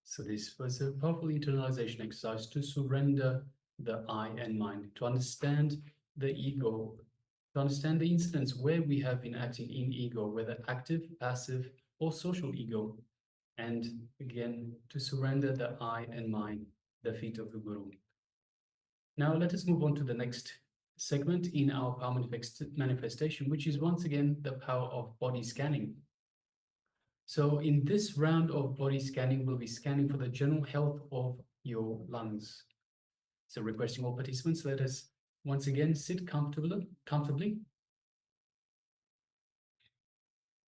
So this was a powerful internalization exercise to surrender the I and mind, to understand the ego, to understand the incidents where we have been acting in ego, whether active, passive, or social ego. And again, to surrender the I and mind, the feet of the Guru. Now let us move on to the next segment in our power manifestation, which is once again the power of body scanning. So in this round of body scanning, we'll be scanning for the general health of your lungs. So requesting all participants, let us once again sit comfortably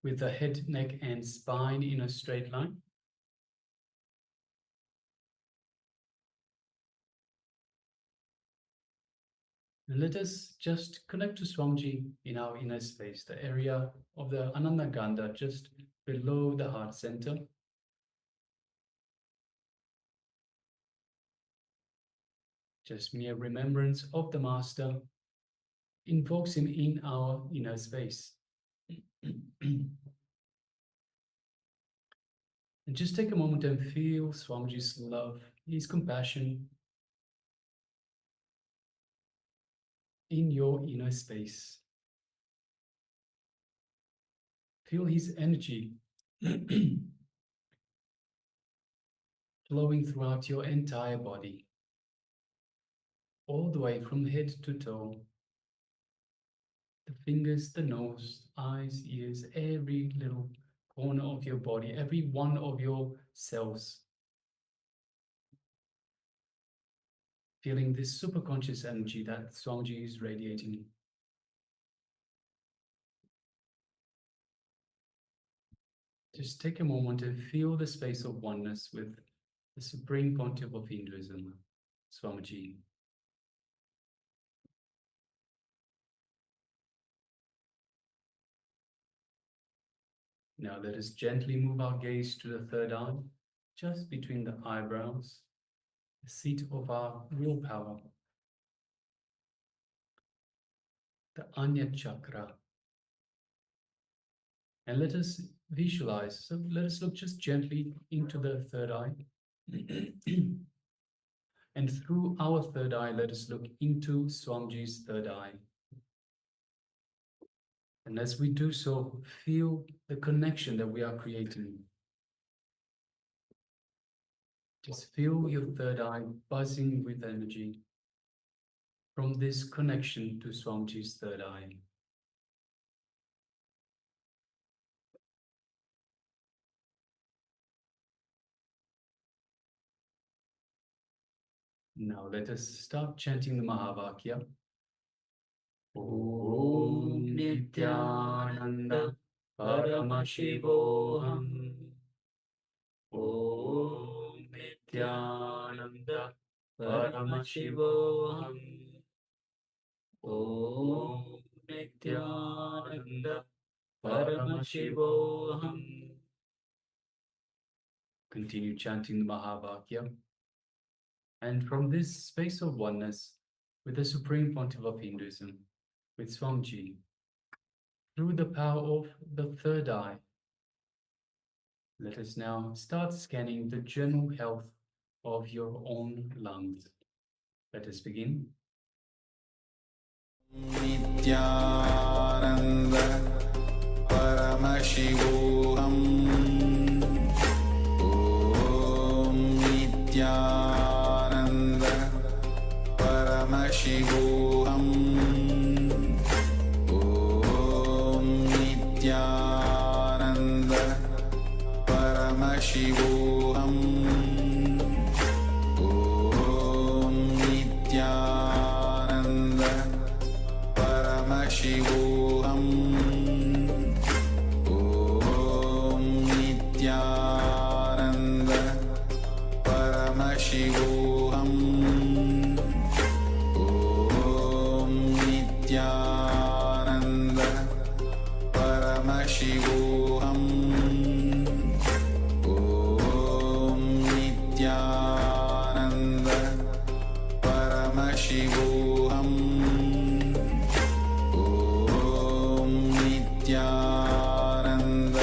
with the head, neck, and spine in a straight line. And let us just connect to Swamiji in our inner space, the area of the Ananda Gandha, just below the heart center. Just mere remembrance of the Master invokes him in our inner space. And just take a moment and feel Swamiji's love, his compassion in your inner space. Feel his energy flowing throughout your entire body, all the way from head to toe. The fingers, the nose, eyes, ears, every little corner of your body, every one of your cells. Feeling this super conscious energy that Swamiji is radiating. Just take a moment and feel the space of oneness with the Supreme Pontiff of Hinduism, Swamiji. Now let us gently move our gaze to the third eye, just between the eyebrows, the seat of our real power, the Anya Chakra. And let us visualize, so let us look just gently into the third eye. And through our third eye, let us look into Swamiji's third eye. And as we do so, feel the connection that we are creating. Just feel your third eye buzzing with energy from this connection to Swamiji's third eye. Now let us start chanting the Mahavakya. Om Nithyananda Paramashivoham. Om Nithyananda Paramashivoham. Om Nithyananda Paramashivoham. Continue chanting the Mahavakya. And from this space of oneness with the Supreme Pontiff of Hinduism, with Swamiji, through the power of the third eye, let us now start scanning the general health of your own lungs. Let us begin. Nithyananda Paramashivoham. Om Nithyananda Paramashivoham. Om Nithyananda Paramashivoham. Om Nithyananda Paramashivoham. Om Nithyananda Paramashivoham. Om Nithyananda Paramashivoham. Om Nithyananda Paramashivoham. Om Nithyananda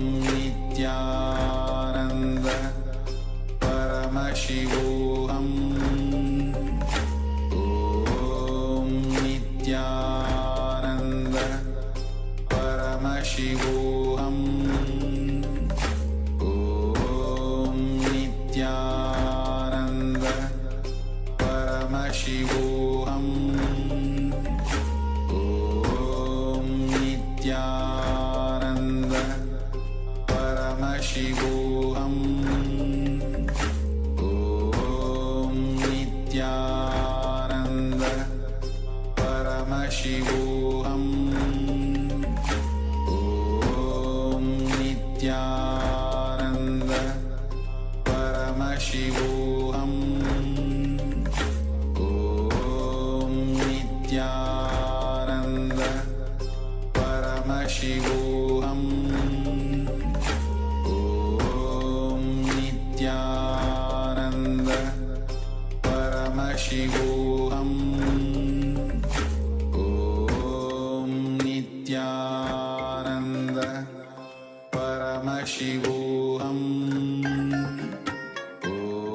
Paramashivoham. Om Nithyananda Paramashivoham. Om Nithyananda Paramashivoham. Om Nithyananda Paramashivoham. Om Nithyananda Paramashivoham. Om Nithyananda Paramashivoham.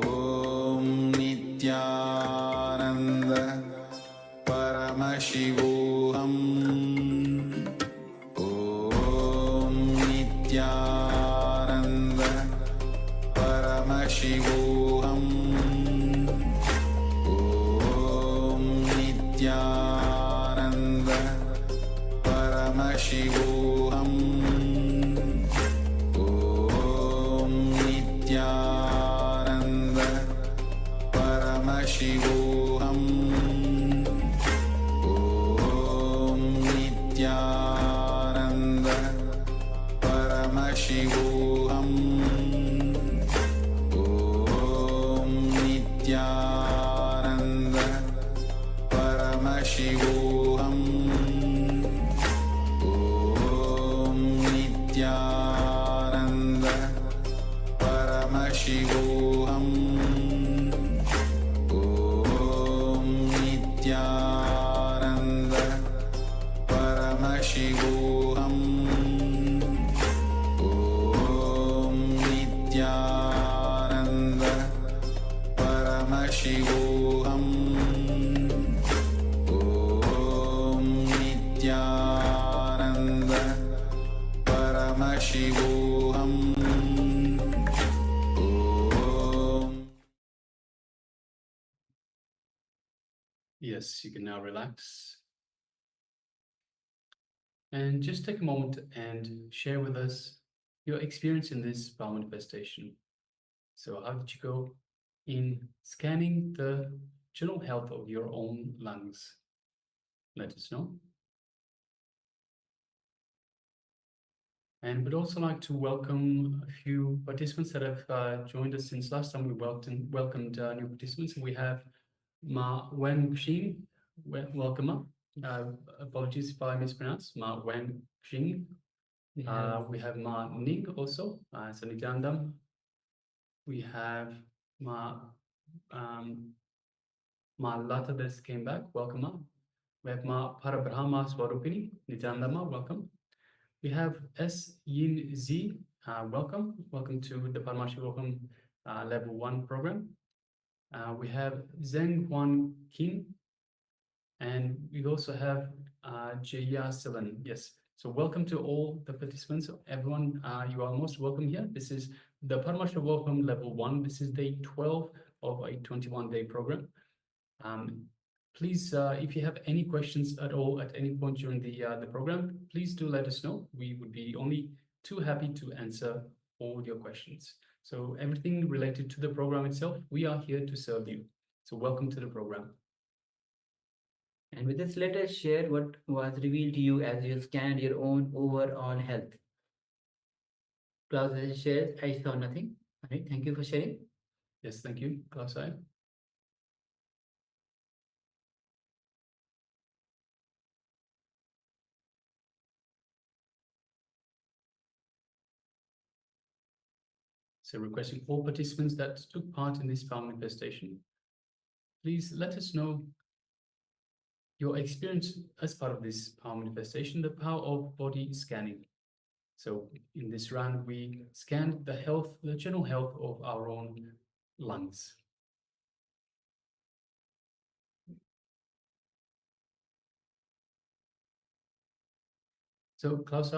Om Nithyananda Paramashivoham. Om Nithyananda Paramashivoham. Om Nithyananda Paramashivoham. Om Nithyananda Paramashivoham. Om Nithyananda Paramashivoham. Om Nithyananda Paramashivoham. Om Nithyananda Paramashivoham. Om Nithyananda Paramashivoham. Om Nithyananda Paramashivoham. Om Nithyananda Paramashivoham. Om. Yes, you can now relax. And just take a moment and share with us your experience in this power manifestation. So how did you go in scanning the general health of your own lungs? Let us know. And we'd also like to welcome a few participants that have joined us since last time we welcomed new participants. We have Ma Wen Xing, welcome up. Apologies if I mispronounce. Ma Wen Xing. We have Ma Ning also, Sanitandam. We have Ma Lata that came back, welcome up. We have Ma Parabrahma Swarupini, Nityanandama, welcome. We have S. Yin Z, welcome. Welcome to the Paramashivoham Level 1 program. We have Zheng Huan Qin, and we also have Jaya Silan. Yes. So welcome to all the participants. Everyone, you are most welcome here. This is the Paramashivoham Level 1. This is day 12 of a 21-day program. Please, if you have any questions at all at any point during the program, please do let us know. We would be only too happy to answer all your questions. So everything related to the program itself, we are here to serve you. So welcome to the program. And with this, let us share what was revealed to you as you scanned your own overall health. Klaus has shared, I saw nothing. All right, thank you for sharing. Yes, thank you, Klaus. So requesting all participants that took part in this power manifestation, please let us know your experience as part of this power manifestation, the power of body scanning. So in this round, we scanned the health, the general health of our own lungs. So Klaus,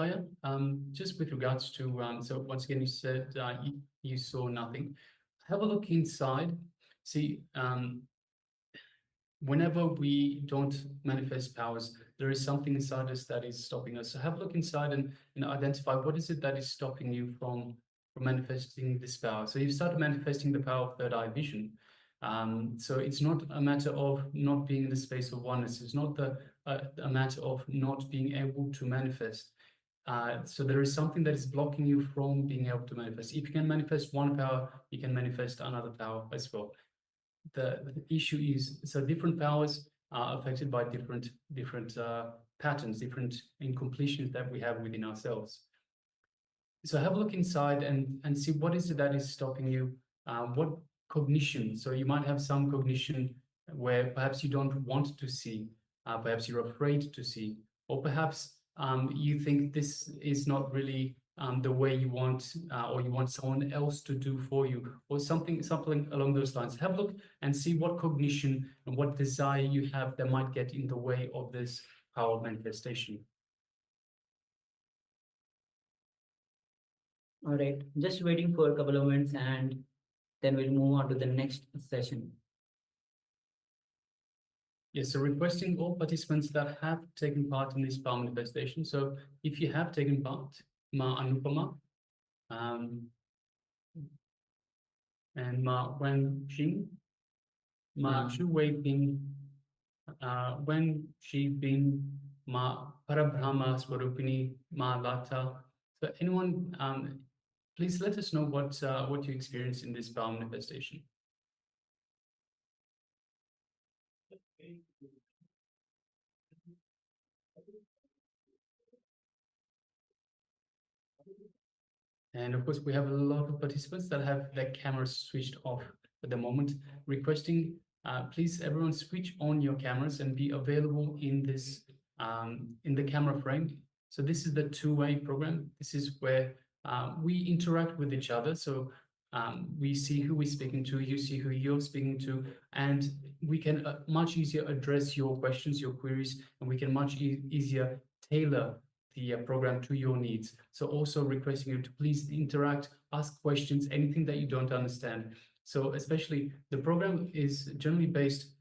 just with regards to, so once again, you said you saw nothing. Have a look inside. See, whenever we don't manifest powers, there is something inside us that is stopping us. So have a look inside and identify what is it that is stopping you from manifesting this power. So you start manifesting the power of third eye vision. So it's not a matter of not being in the space of oneness. It's not a matter of not being able to manifest. So there is something that is blocking you from being able to manifest. If you can manifest one power, you can manifest another power as well. The issue is, so different powers are affected by different patterns, different incompletions that we have within ourselves. So have a look inside and see what is it that is stopping you. What cognition? So you might have some cognition where perhaps you don't want to see, perhaps you're afraid to see, or perhaps you think this is not really the way you want, or you want someone else to do for you, or something along those lines. Have a look and see what cognition and what desire you have that might get in the way of this power manifestation. All right, just waiting for a couple of minutes and then we'll move on to the next session. Yes, so requesting all participants that have taken part in this power manifestation. So if you have taken part, Ma Anupama, and Ma Wen Xing, Ma Chu Wei Ping, Wen Shi Bin, Ma Parabrahma Swarupini, Ma Lata. So anyone, please let us know what you experienced in this power manifestation. And of course, we have a lot of participants that have their cameras switched off at the moment. Requesting, please everyone switch on your cameras and be available in this in the camera frame. So this is the two-way program. This is where we interact with each other. So we see who we're speaking to, you see who you're speaking to, and we can much easier address your questions, your queries, and we can much easier tailor the program to your needs. So also requesting you to please interact, ask questions, anything that you don't understand. So especially the program is generally based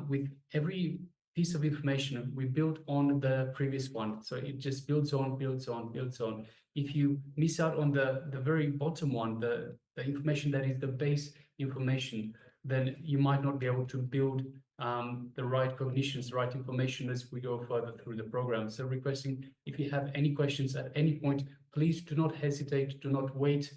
with every piece of information we built on the previous one. So it just builds on, builds on, builds on. If you miss out on the very bottom one, the information that is the base information, then you might not be able to build the right cognitions, the right information as we go further through the program. So requesting, if you have any questions at any point, please do not hesitate, do not wait.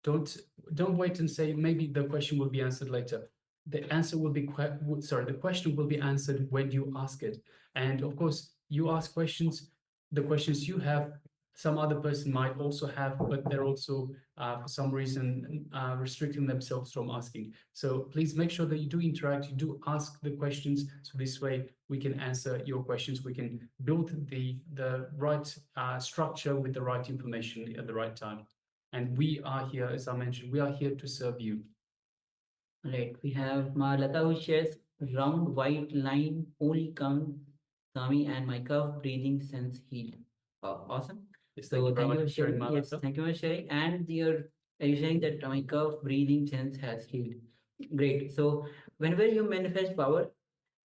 Don't wait and say, maybe the question will be answered later. The answer will be, the question will be answered when you ask it. And of course, you ask questions, the questions you have, some other person might also have, but they're also, for some reason, restricting themselves from asking. So please make sure that you do interact, you do ask the questions, so this way we can answer your questions, we can build the right structure with the right information at the right time. And we are here, as I mentioned, we are here to serve you. Right, we have Malata who shares round white line only come Sami and my cough breathing sense healed. Awesome. Yes, So thank you for sharing. Yes, Malata. thank you for sharing. And you're saying that my cough breathing sense has healed. Great. So whenever you manifest power,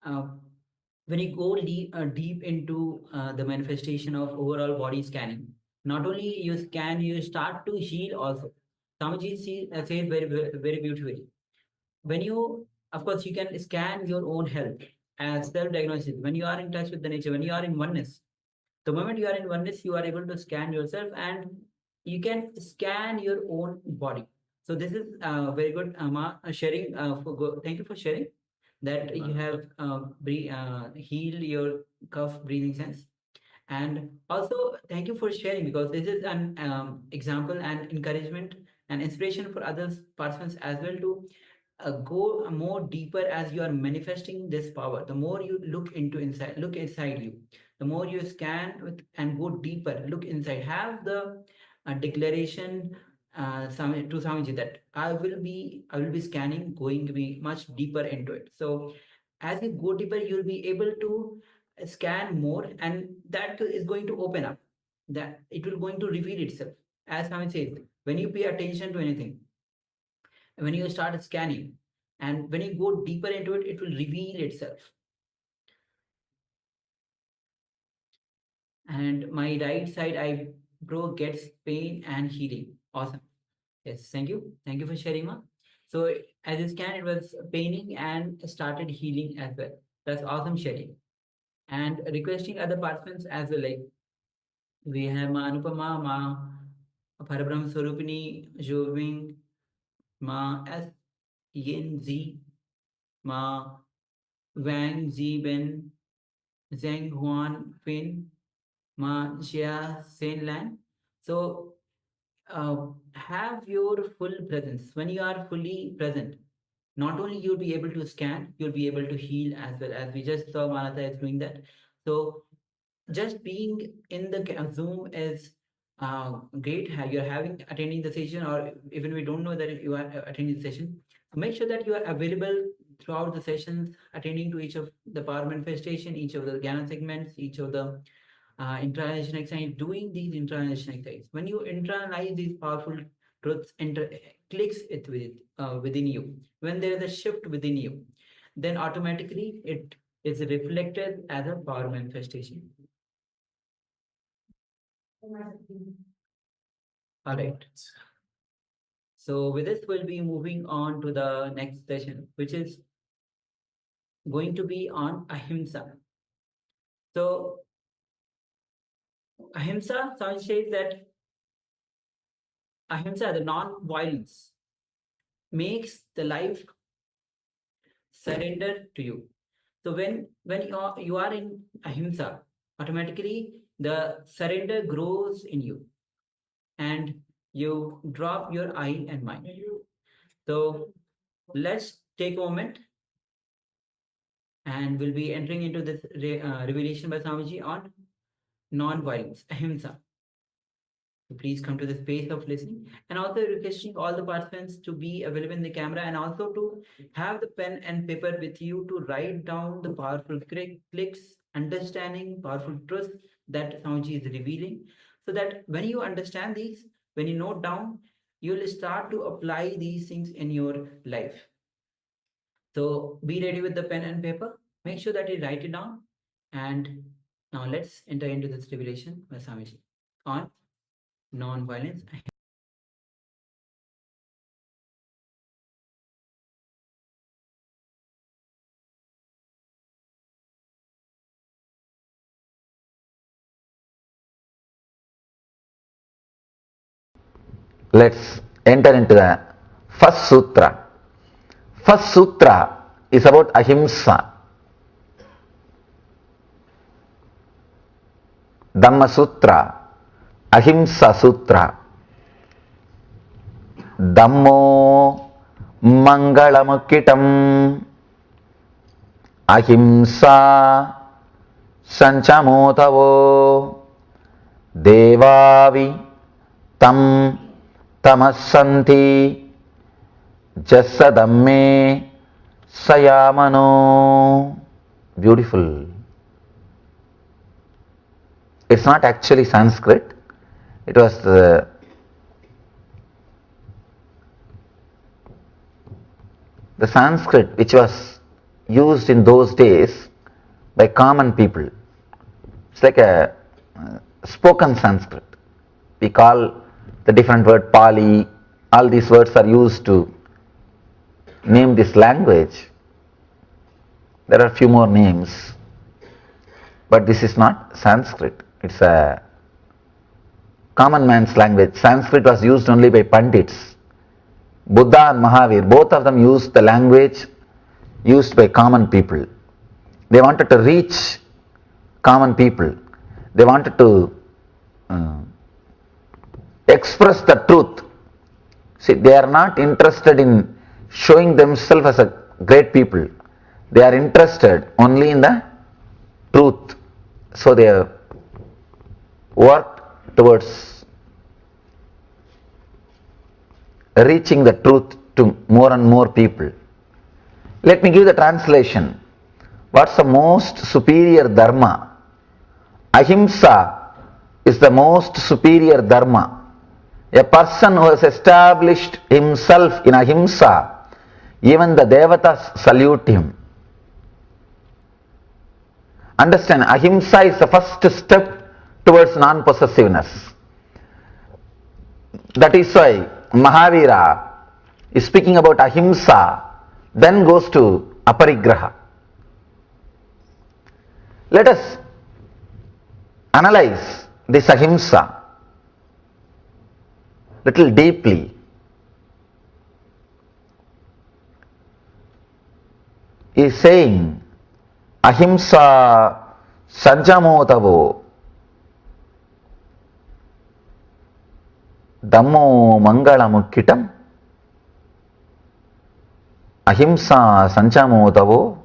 when you go deep into the manifestation of overall body scanning, not only you scan, you start to heal also. Samaji says very, very beautifully. When you, of course, you can scan your own health as self-diagnosis. When you are in touch with the nature, when you are in oneness, the moment you are in oneness, you are able to scan yourself and you can scan your own body. So this is very good, sharing. Thank you for sharing that you have healed your cough breathing sense. And also thank you for sharing, because this is an example and encouragement and inspiration for others participants as well to go more deeper as you are manifesting this power. The more you look inside you, the more you scan with and go deeper, look inside, have the declaration to Swamiji that I will be scanning, going to be much deeper into it. So as you go deeper, you'll be able to scan more, and that is going to open up, that it will going to reveal itself. As Swamiji says, when you pay attention to anything, when you start scanning, and when you go deeper into it, it will reveal itself. And my right side eyebrow gets pain and healing. Awesome. Yes, thank you. Thank you for sharing, ma. So as you scanned, it was paining and started healing as well. That's awesome sharing. And requesting other participants as well. Like we have Ma Anupama, Ma Parabrahm Swarupini, Joving, Ma S Yin Z, Ma Wang Ziben, Zheng Huan Fin, Ma Jia Sen Lan. So have your full presence. When you are fully present, not only you'll be able to scan, you'll be able to heal as well, as we just saw Manata is doing that. So just being in the Zoom is great. You're having attending the session, or even we don't know that you are attending the session. Make sure that you are available throughout the sessions, attending to each of the power manifestation, each of the Jnana segments, each of the internalization exercise, doing these internalization exercises. When you internalize these powerful truths, clicks it within you. When there is a shift within you, then automatically it is reflected as a power manifestation. All right. So with this, we'll be moving on to the next session, which is going to be on ahimsa. So ahimsa says that ahimsa, the non-violence, makes the life surrender to you. So when you are in ahimsa, automatically the surrender grows in you, and you drop your I and mind. So let's take a moment, and we'll be entering into this revelation by Swamiji on non-violence, ahimsa. So please come to the space of listening, and also requesting all the participants to be available in the camera, and also to have the pen and paper with you to write down the powerful clicks, understanding powerful truths that Swamiji is revealing, so that when you understand these, when you note down, you'll start to apply these things in your life. So be ready with the pen and paper. Make sure that you write it down. And now let's enter into this revelation by Swamiji on non-violence. Let's enter into the first sutra. First sutra is about ahimsa. Dhamma Sutra, Ahimsa Sutra. Dhammo Mangalamukitam Ahimsa Sanchamotavo Devavi Tam Tamasanti Jasadamme Sayamano. Beautiful. It's not actually Sanskrit. It was the Sanskrit which was used in those days by common people. It's like a spoken Sanskrit. We call the different word Pali. All these words are used to name this language. There are a few more names, but this is not Sanskrit. It's a common man's language. Sanskrit was used only by Pandits. Buddha and Mahavir, both of them used the language used by common people. They wanted to reach common people. They wanted to express the truth. See, they are not interested in showing themselves as a great people. They are interested only in the truth. So they have worked towards reaching the truth to more and more people. Let me give the translation. What's the most superior dharma? Ahimsa is the most superior dharma. A person who has established himself in ahimsa, even the devatas salute him. Understand, ahimsa is the first step towards non-possessiveness. That is why Mahavira is speaking about ahimsa, then goes to aparigraha. Let us analyze this ahimsa little deeply. He is saying ahimsa sajjamotavo dhammo mangalamukkitam ahimsa sanjamotavo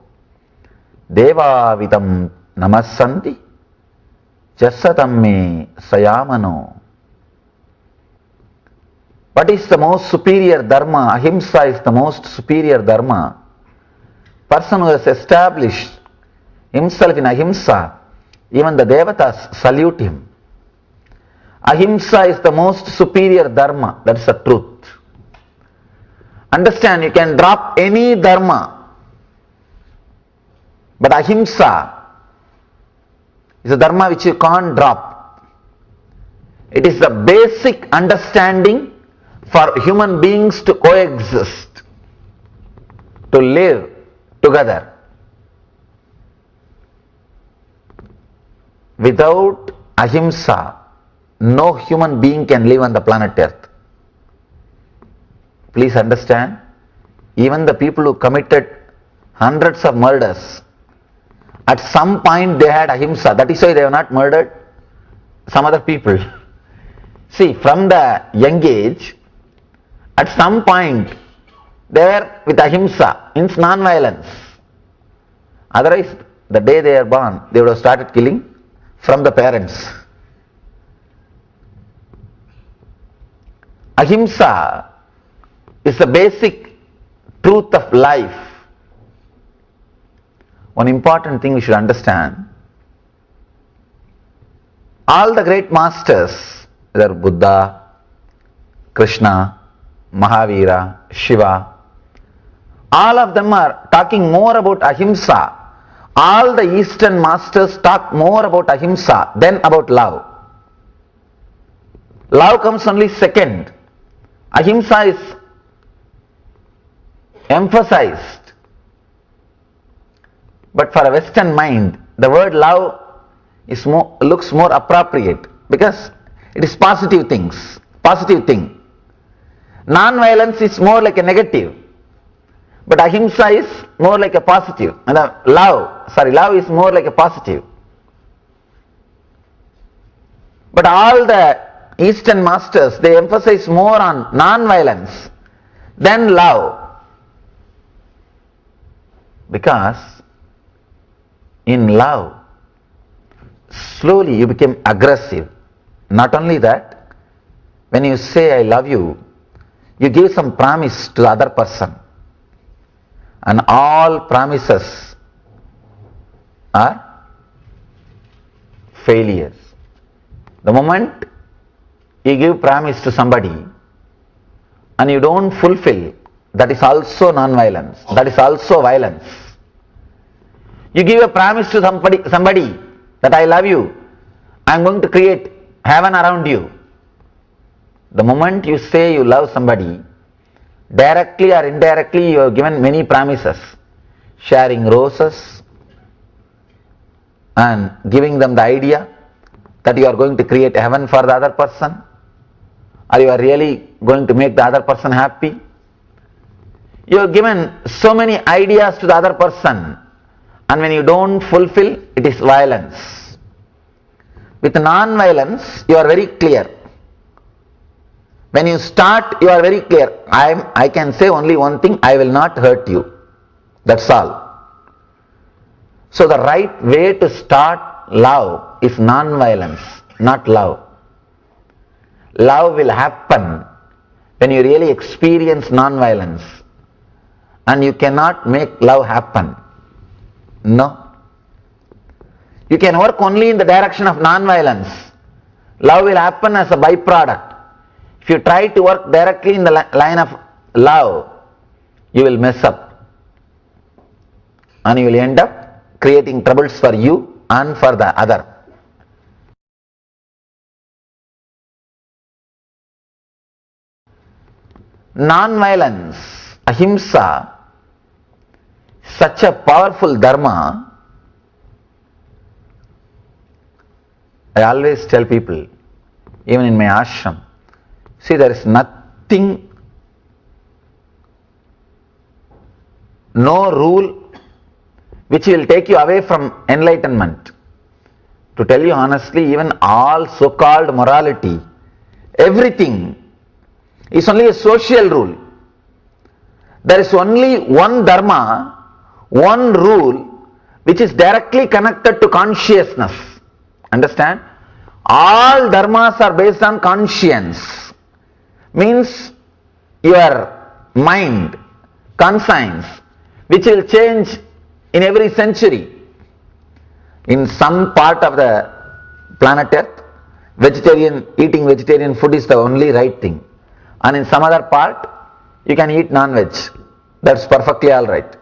devavitam namassanti jassatam me sayamano. What is the most superior dharma? Ahimsa is the most superior dharma. Person who has established himself in ahimsa, even the devatas salute him. Ahimsa is the most superior dharma, that's the truth. Understand, you can drop any dharma, but ahimsa is a dharma which you can't drop. It is the basic understanding for human beings to coexist, to live together. Without ahimsa, no human being can live on the planet Earth. Please understand, even the people who committed hundreds of murders, at some point they had ahimsa. That is why they have not murdered some other people. See, from the young age, at some point they were with ahimsa, means non-violence. Otherwise, the day they are born, they would have started killing from the parents. Ahimsa is the basic truth of life. One important thing we should understand, all the great masters, whether Buddha, Krishna, Mahavira, Shiva, all of them are talking more about ahimsa. All the Eastern masters talk more about ahimsa than about love. Love comes only second. Ahimsa is emphasized. But for a Western mind, the word love is looks more appropriate because it is positive things, positive thing. Non-violence is more like a negative, but ahimsa is more like a positive. And love is more like a positive. But all the Eastern masters, they emphasize more on non-violence than love. Because in love, slowly you become aggressive. Not only that, when you say I love you, you give some promise to the other person. And all promises are failures. The moment you give promise to somebody and you don't fulfill, that is also non-violence, that is also violence. You give a promise to somebody that I love you, I am going to create heaven around you. The moment you say you love somebody, directly or indirectly you have given many promises, sharing roses and giving them the idea that you are going to create heaven for the other person, or you are really going to make the other person happy. You have given so many ideas to the other person, and when you don't fulfill, it is violence. With non-violence, you are very clear. When you start, you are very clear. I can say only one thing, I will not hurt you. That's all. So the right way to start love is non-violence, not love. Love will happen when you really experience non-violence. And you cannot make love happen. No. You can work only in the direction of non-violence. Love will happen as a byproduct. If you try to work directly in the line of love, you will mess up. And you will end up creating troubles for you and for the other. non-violence, ahimsa, such a powerful dharma. I always tell people, even in my ashram, see, there is nothing, no rule which will take you away from enlightenment. To tell you honestly, even all so-called morality, everything is only a social rule. There is only one dharma, one rule, which is directly connected to consciousness. Understand? All dharmas are based on conscience. Means your mind, conscience, which will change in every century. In some part of the planet Earth, eating vegetarian food is the only right thing. And in some other part, you can eat non-veg. That's perfectly alright.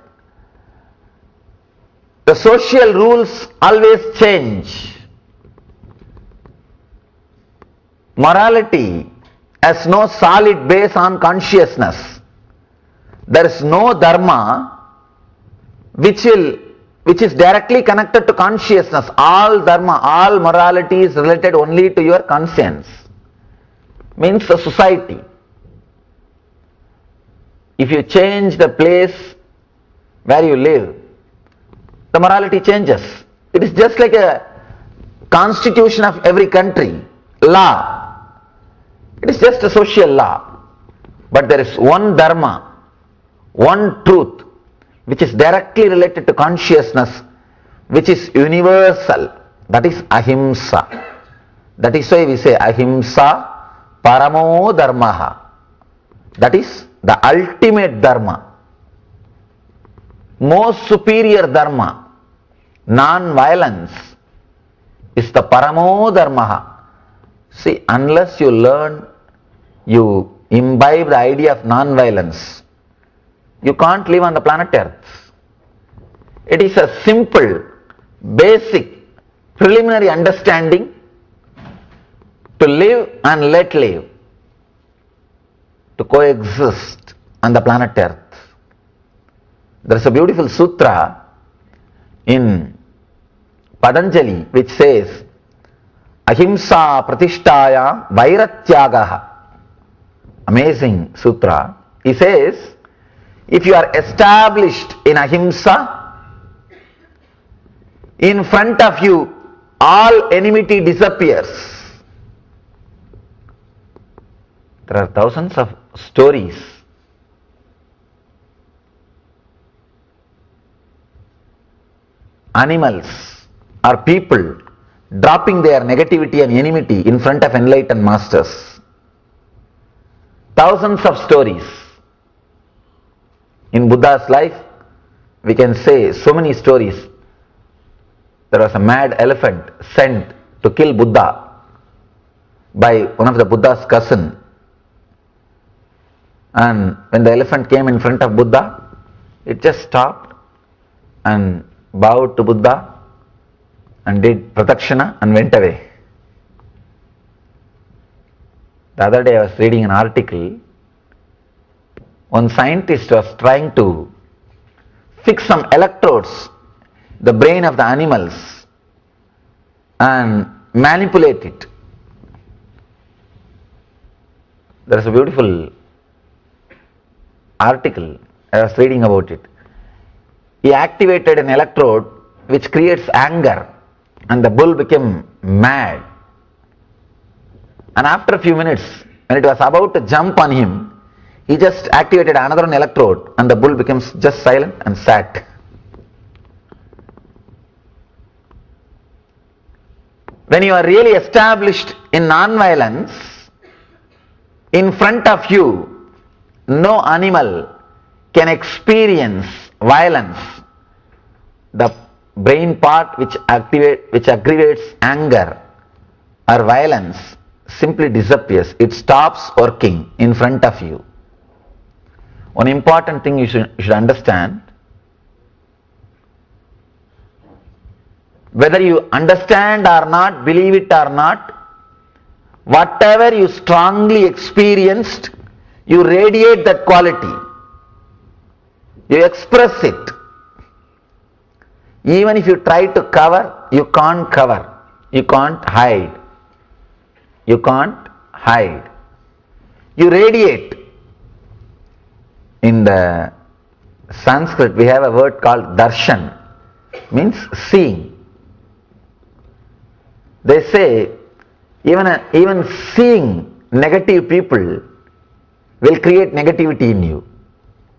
The social rules always change. Morality has no solid base on consciousness. There is no dharma which is directly connected to consciousness. All dharma, all morality is related only to your conscience. Means the society. If you change the place where you live, the morality changes. It is just like a constitution of every country, law. It is just a social law. But there is one dharma, one truth, which is directly related to consciousness, which is universal. That is ahimsa. That is why we say ahimsa paramo dharmaha. That is the ultimate dharma, most superior dharma. Non-violence is the paramo dharmaha. See, unless you learn, you imbibe the idea of non-violence, you can't live on the planet Earth. It is a simple, basic, preliminary understanding to live and let live, to coexist on the planet Earth. There is a beautiful sutra in Patanjali which says, ahimsa pratishtaya vairatyagaha. Amazing sutra. He says, if you are established in ahimsa, in front of you all enmity disappears. There are thousands of stories. Animals or people dropping their negativity and enmity in front of enlightened masters. Thousands of stories. In Buddha's life, we can say so many stories. There was a mad elephant sent to kill Buddha by one of the Buddha's cousin. And when the elephant came in front of Buddha, it just stopped and bowed to Buddha and did pradakshina and went away. The other day I was reading an article. One scientist was trying to fix some electrodes, the brain of the animals, and manipulate it. There is a beautiful article, I was reading about it. He activated an electrode which creates anger, and the bull became mad. And after a few minutes, when it was about to jump on him, he just activated another one electrode and the bull becomes just silent and sat. When you are really established in non-violence, in front of you, no animal can experience violence. The brain part which aggravates anger or violence simply disappears. It stops working in front of you. One important thing you should understand, whether you understand or not, believe it or not, whatever you strongly experienced, You radiate that quality. You express it. Even if you try to cover, you can't cover. You can't hide. You can't hide. You radiate. In the Sanskrit, we have a word called darshan, means seeing. They say even seeing negative people will create negativity in you.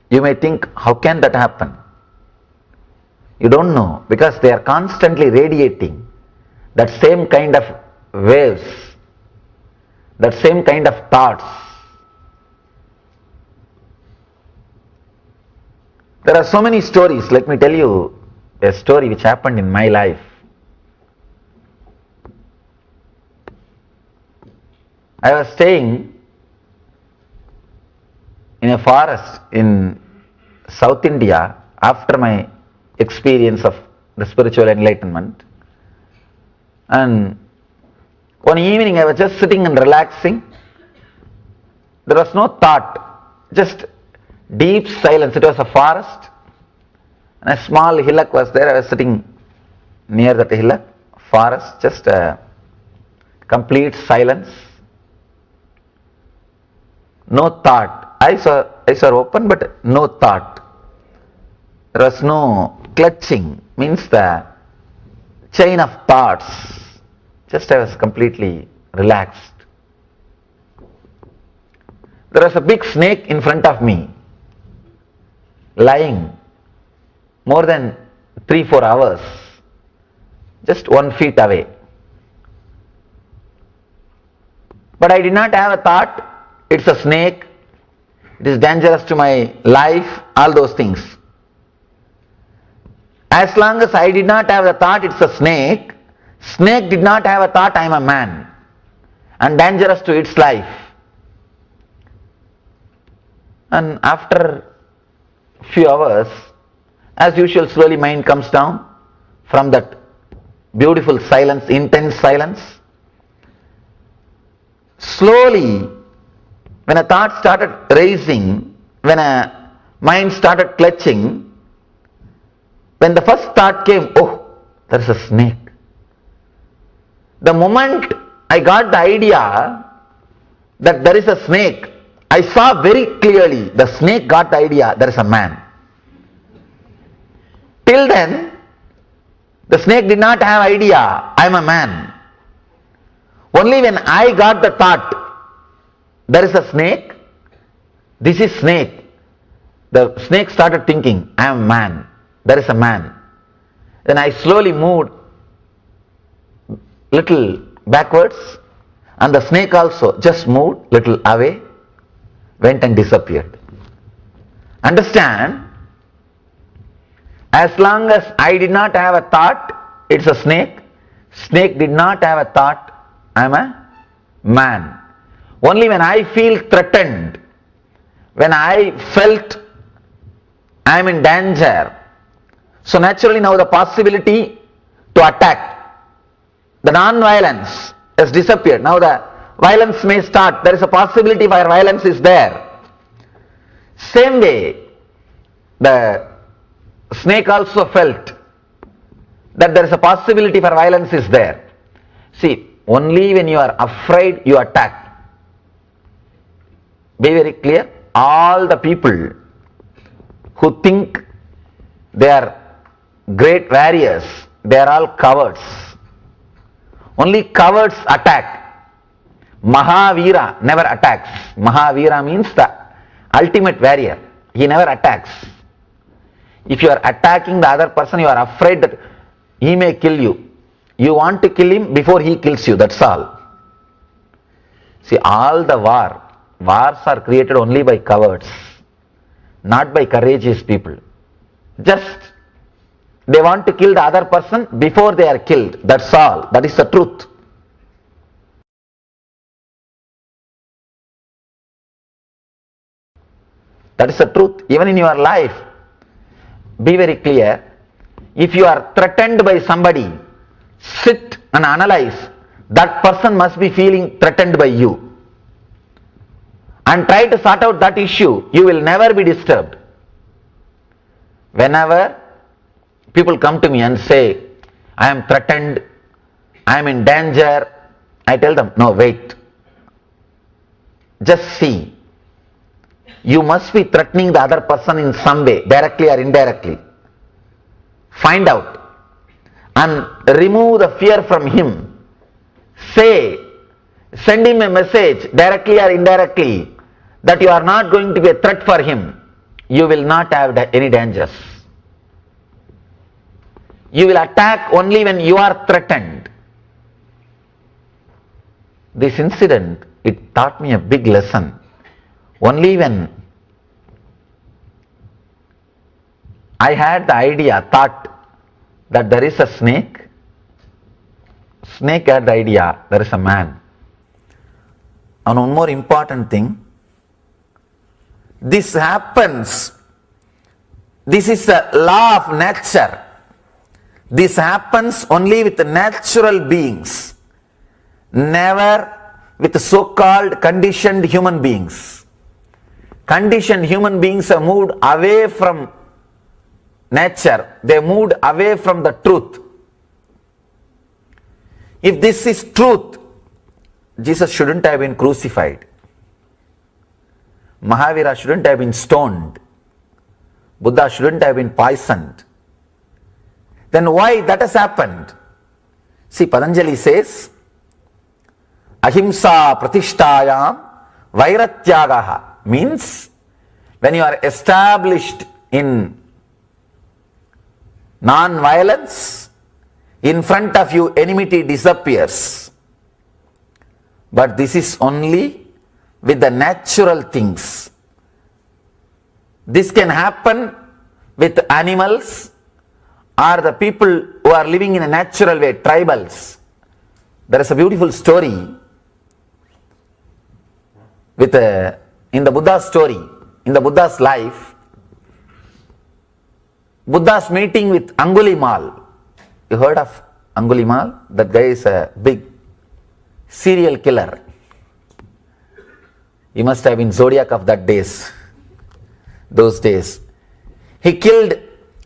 You may think, how can that happen? You don't know, because they are constantly radiating that same kind of waves, that same kind of thoughts. There are so many stories. Let me tell you a story which happened in my life. I was staying in a forest in South India after my experience of the spiritual enlightenment, and one evening I was just sitting and relaxing. There was no thought, just deep silence. It was a forest and a small hillock was there. I was sitting near that hillock, forest, just a complete silence. No thought. Eyes are open but no thought. There was no clutching, means the chain of thoughts. Just I was completely relaxed. There was a big snake in front of me, lying more than 3-4 hours, just 1 feet away. But I did not have a thought, it's a snake, it is dangerous to my life, all those things. As long as I did not have the thought it's a snake, snake did not have a thought I am a man and dangerous to its life. And after few hours, as usual, slowly mind comes down from that beautiful silence, intense silence. Slowly, when a thought started raising, when a mind started clutching, when the first thought came, oh, there is a snake. The moment I got the idea that there is a snake, I saw very clearly the snake got the idea there is a man. Till then, the snake did not have idea I am a man. Only when I got the thought there is a snake, this is snake, the snake started thinking I am a man, there is a man. Then I slowly moved little backwards and the snake also just moved little away, went and disappeared. Understand, as long as I did not have a thought it's a snake, snake did not have a thought I am a man. Only when I feel threatened, when I felt I am in danger, so naturally now the possibility to attack, the non-violence has disappeared. Now the violence may start. There is a possibility for violence is there. Same way, the snake also felt that there is a possibility for violence is there. See, only when you are afraid you attack. Be very clear. All the people who think they are great warriors, they are all cowards. Only cowards attack. Mahavira never attacks. Mahavira means the ultimate warrior. He never attacks. If you are attacking the other person, you are afraid that he may kill you. You want to kill him before he kills you, that's all. See, all the wars are created only by cowards, not by courageous people. Just they want to kill the other person before they are killed, that's all. That is the truth. That is the truth. Even in your life, be very clear. If you are threatened by somebody, sit and analyze. That person must be feeling threatened by you. and try to sort out that issue, you will never be disturbed. Whenever people come to me and say, I am threatened, I am in danger, I tell them, no, wait. Just see. You must be threatening the other person in some way, directly or indirectly. Find out and remove the fear from him. Send him a message, directly or indirectly, that you are not going to be a threat for him. You will not have any dangers. You will attack only when you are threatened. This incident, it taught me a big lesson. Only when I had the thought that there is a snake had the idea, there is a man. And one more important thing, this happens, this is a law of nature. This happens only with natural beings, never with so-called conditioned human beings. Conditioned human beings have moved away from nature, they moved away from the truth. If this is truth, Jesus shouldn't have been crucified. Mahavira shouldn't have been stoned. Buddha shouldn't have been poisoned. Then why that has happened? See, Patanjali says, Ahimsa pratishtayam vairatyagaha, means when you are established in non-violence, in front of you enmity disappears. But this is only with the natural things. This can happen with animals or the people who are living in a natural way, tribals. There is a beautiful story in the Buddha's story, in the Buddha's life. Buddha's meeting with Angulimal. You heard of Angulimal? That guy is a big serial killer. He must have been Zodiac of those days. He killed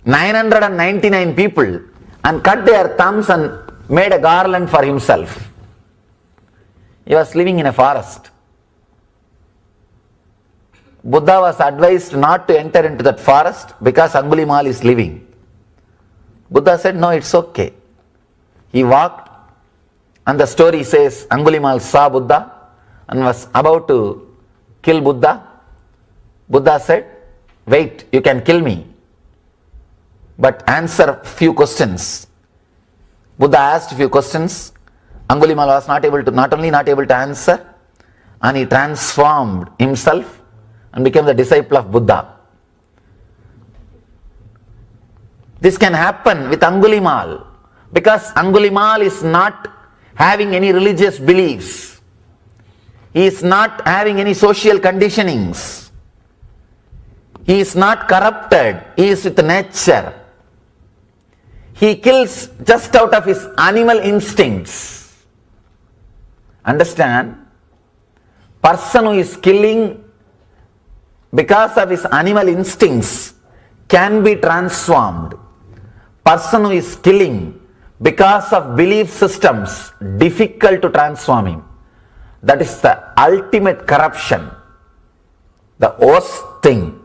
999 people and cut their thumbs and made a garland for himself. He was living in a forest. Buddha was advised not to enter into that forest because Angulimal is living. Buddha said, no, it's okay. He walked, and the story says Angulimal saw Buddha and was about to kill Buddha. Buddha said, wait, you can kill me, but answer few questions. Buddha asked a few questions. Angulimal was not only not able to answer, and he transformed himself and became the disciple of Buddha. This can happen with Angulimal because Angulimal is not having any religious beliefs. He is not having any social conditionings. He is not corrupted. He is with nature. He kills just out of his animal instincts. Understand? Person who is killing because of his animal instincts can be transformed. Person who is killing because of belief systems, difficult to transform him. That is the ultimate corruption, the worst thing.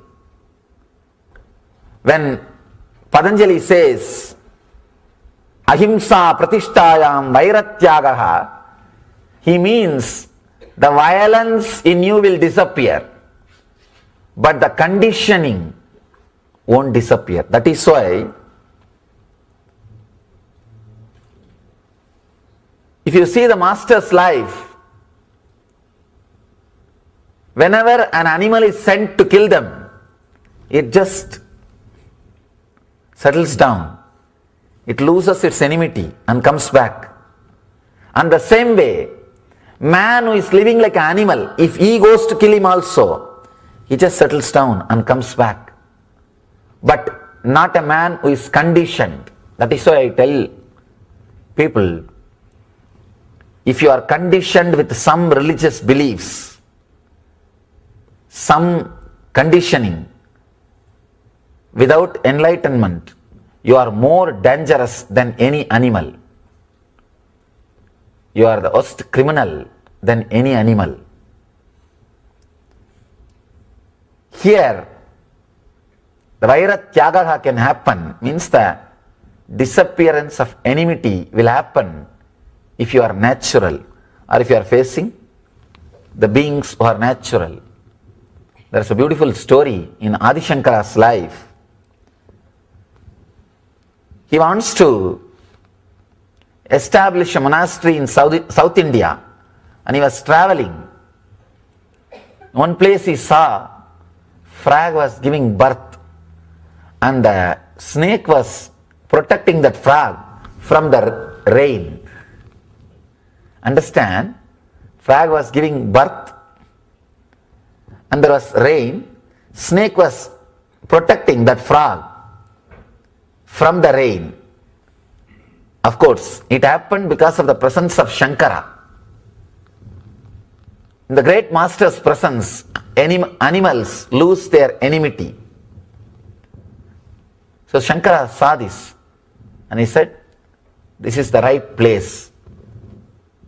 When Patanjali says, Ahimsa pratishtayam vairatyagaha, he means the violence in you will disappear, but the conditioning won't disappear. That is why if you see the master's life, whenever an animal is sent to kill them, it just settles down. It loses its enmity and comes back. And the same way, man who is living like an animal, if he goes to kill him also, he just settles down and comes back. But not a man who is conditioned. That is why I tell people, if you are conditioned with some religious beliefs, some conditioning, without enlightenment, you are more dangerous than any animal. You are the worst criminal than any animal. Here, the Vairatyagaha can happen, means the disappearance of enmity will happen if you are natural or if you are facing the beings who are natural. There is a beautiful story in Adi Shankara's life. He wants to establish a monastery in South India, and he was traveling. One place he saw frog was giving birth, and the snake was protecting that frog from the rain. Understand? Frog was giving birth and there was rain. Snake was protecting that frog from the rain. Of course, it happened because of the presence of Shankara. In the great master's presence, animals lose their enmity. So Shankara saw this and he said, this is the right place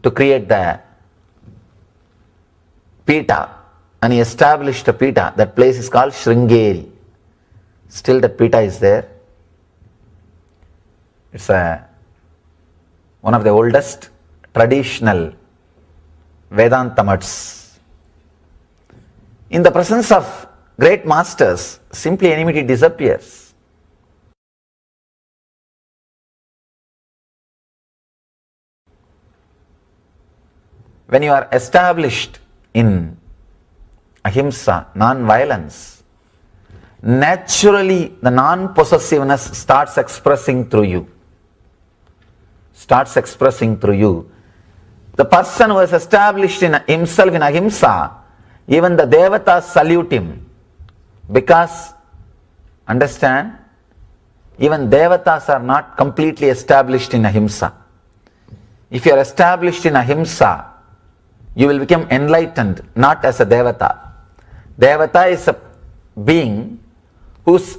to create the Pita. And he established a Pita. That place is called Sringeri. Still that Pita is there. It's one of the oldest traditional Vedanta mutts. In the presence of great masters, simply enmity disappears. When you are established in ahimsa, non-violence, naturally the non-possessiveness starts expressing through you. The person who is established in himself in ahimsa, even the devatas salute him. Because, understand, even devatas are not completely established in ahimsa. If you are established in ahimsa, you will become enlightened, not as a devata. Devata is a being whose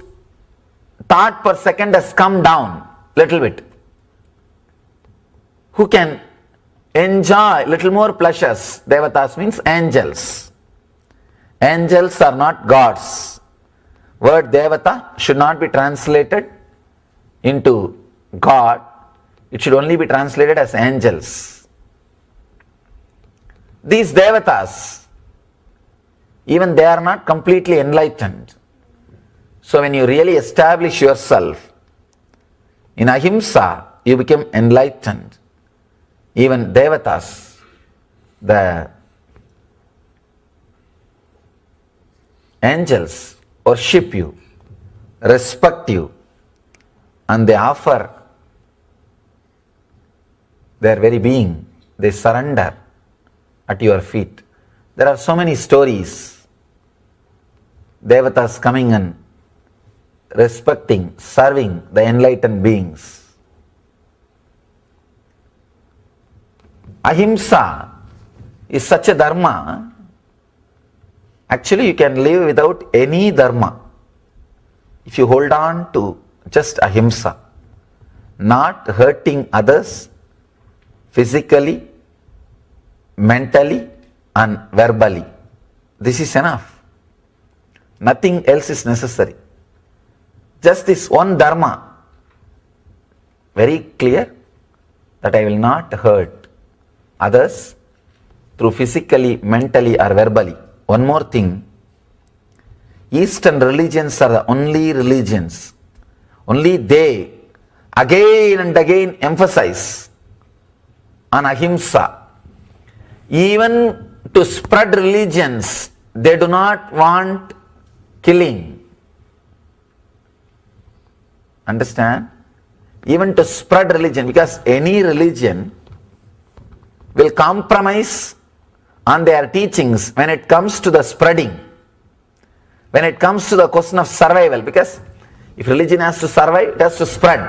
thought per second has come down little bit, who can enjoy little more pleasures. Devatas means angels. Angels are not gods. Word devata should not be translated into God. It should only be translated as angels. These devatas, even they are not completely enlightened. So when you really establish yourself in ahimsa, you become enlightened. Even devatas, the angels, worship you, respect you, and they offer their very being. They surrender at your feet. There are so many stories. Devatas coming and respecting, serving the enlightened beings. Ahimsa is such a dharma. Actually, you can live without any dharma if you hold on to just ahimsa. Not hurting others physically, mentally and verbally. This is enough. Nothing else is necessary. Just this one dharma, very clear, that I will not hurt others through physically, mentally or verbally. One more thing, Eastern religions are the only religions. Only they again and again emphasize on ahimsa. Even to spread religions, they do not want killing. Understand? Even to spread religion, because any religion will compromise on their teachings when it comes to the spreading, when it comes to the question of survival. Because if religion has to survive, it has to spread.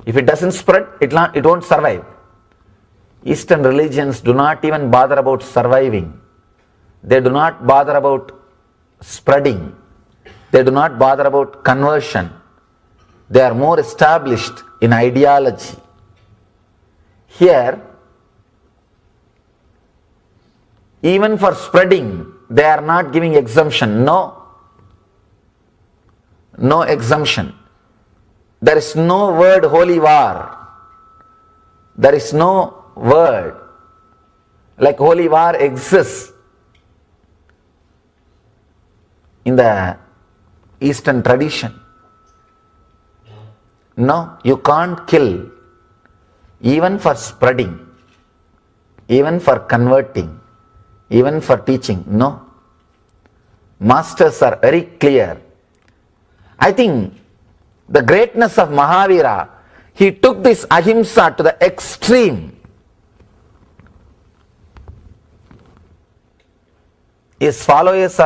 If it doesn't spread, it won't survive. Eastern religions do not even bother about surviving. They do not bother about spreading. They do not bother about conversion. They are more established in ideology. Here, even for spreading, they are not giving exemption. No exemption. There is no word holy war. There is no word like holy war exists in the Eastern tradition. No, you can't kill, even for spreading, even for converting, even for teaching. No. Masters are very clear. I think the greatness of Mahavira, he took this ahimsa to the extreme. His followers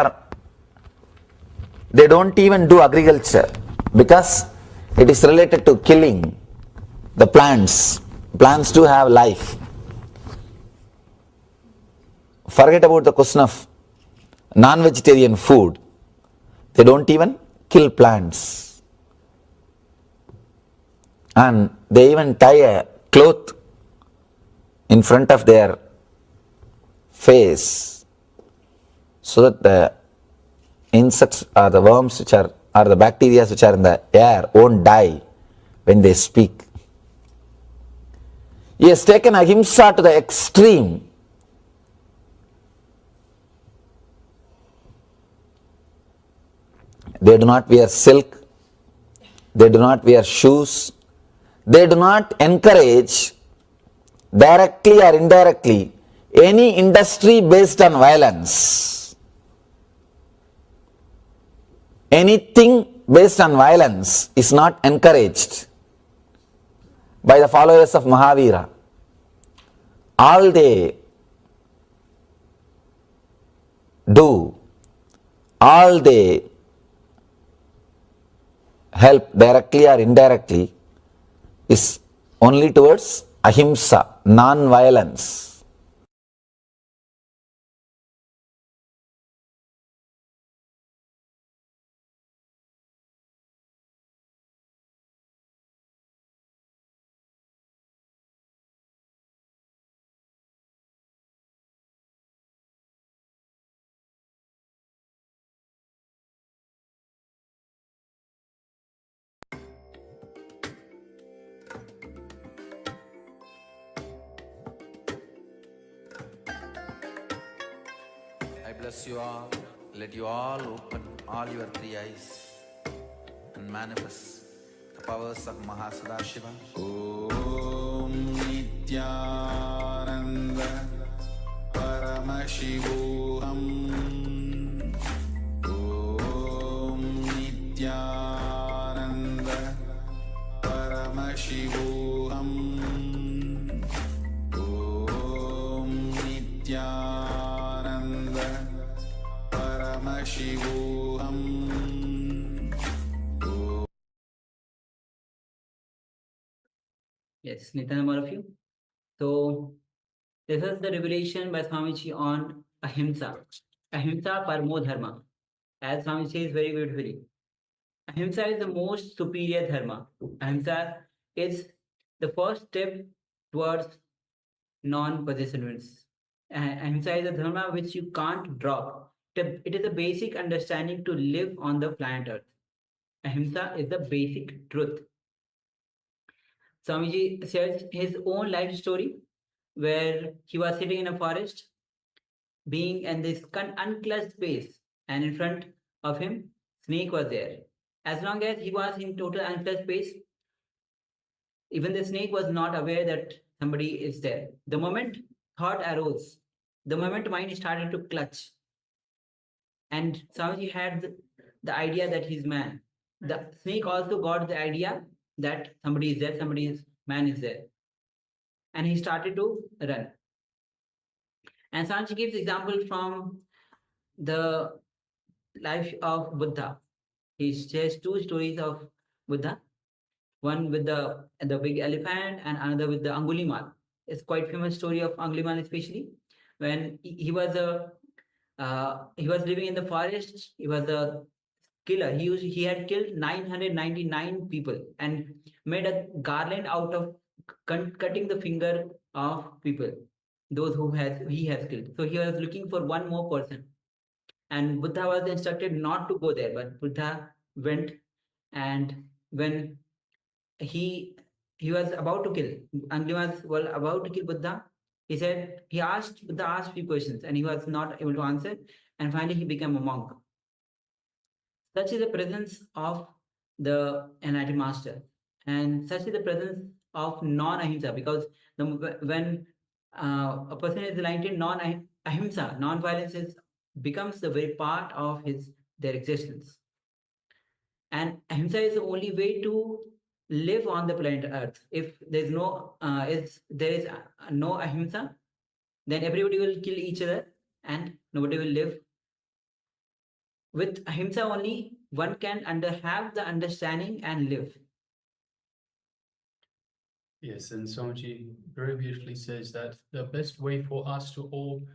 they don't even do agriculture because it is related to killing the plants. Plants do have life. Forget about the question of non-vegetarian food. They don't even kill plants. And they even tie a cloth in front of their face so that the insects or the worms which are or the bacteria which are in the air won't die when they speak. He has taken ahimsa to the extreme. They do not wear silk. They do not wear shoes. They do not encourage, directly or indirectly, any industry based on violence. Anything based on violence is not encouraged by the followers of Mahavira. All they do, all they help directly or indirectly is only towards ahimsa, non-violence. I bless you all. Let you all open all your three eyes and manifest the powers of Mahasadashiva. Om Nithyananda Paramashivoham. Om Nithyananda Paramashivoham. Om Nithyananda Paramashivoham. Yes, Nithyananda, all of you. So this is the revelation by Swamiji on ahimsa. Ahimsa paramo dharma. As Swami says very beautifully, ahimsa is the most superior dharma. Ahimsa is the first step towards non-possessiveness. Ahimsa is a dharma which you can't drop. It is a basic understanding to live on the planet Earth. Ahimsa is the basic truth. Swamiji shares his own life story where he was sitting in a forest, being in this unclutched space, and in front of him, snake was there. As long as he was in total unclutched space, even the snake was not aware that somebody is there. The moment thought arose, the moment mind started to clutch, and Swamiji had the idea that he's man. The snake also got the idea that somebody is there, man is there. And he started to run. And Swamiji gives example from the life of Buddha. He shares two stories of Buddha. One with the big elephant and another with the Angulimal. It's quite famous story of Angulimal, especially when he was a he was living in the forest. He was a killer. He had killed 999 people and made a garland out of cutting the finger of people, those who he has killed. So he was looking for one more person, and Buddha was instructed not to go there, but Buddha went. And when he was about to kill, Angli was about to kill Buddha, he asked Buddha few questions, and he was not able to answer, and finally he became a monk. Such is the presence of the enlightened master, and such is the presence of non-ahimsa, because when a person is enlightened, non-ahimsa, non-violence becomes the very part of their existence. And ahimsa is the only way to live on the planet Earth. If there's no no ahimsa, then everybody will kill each other and nobody will live. With ahimsa only, one can have the understanding and live. Yes, and Swamiji very beautifully says that the best way for us to all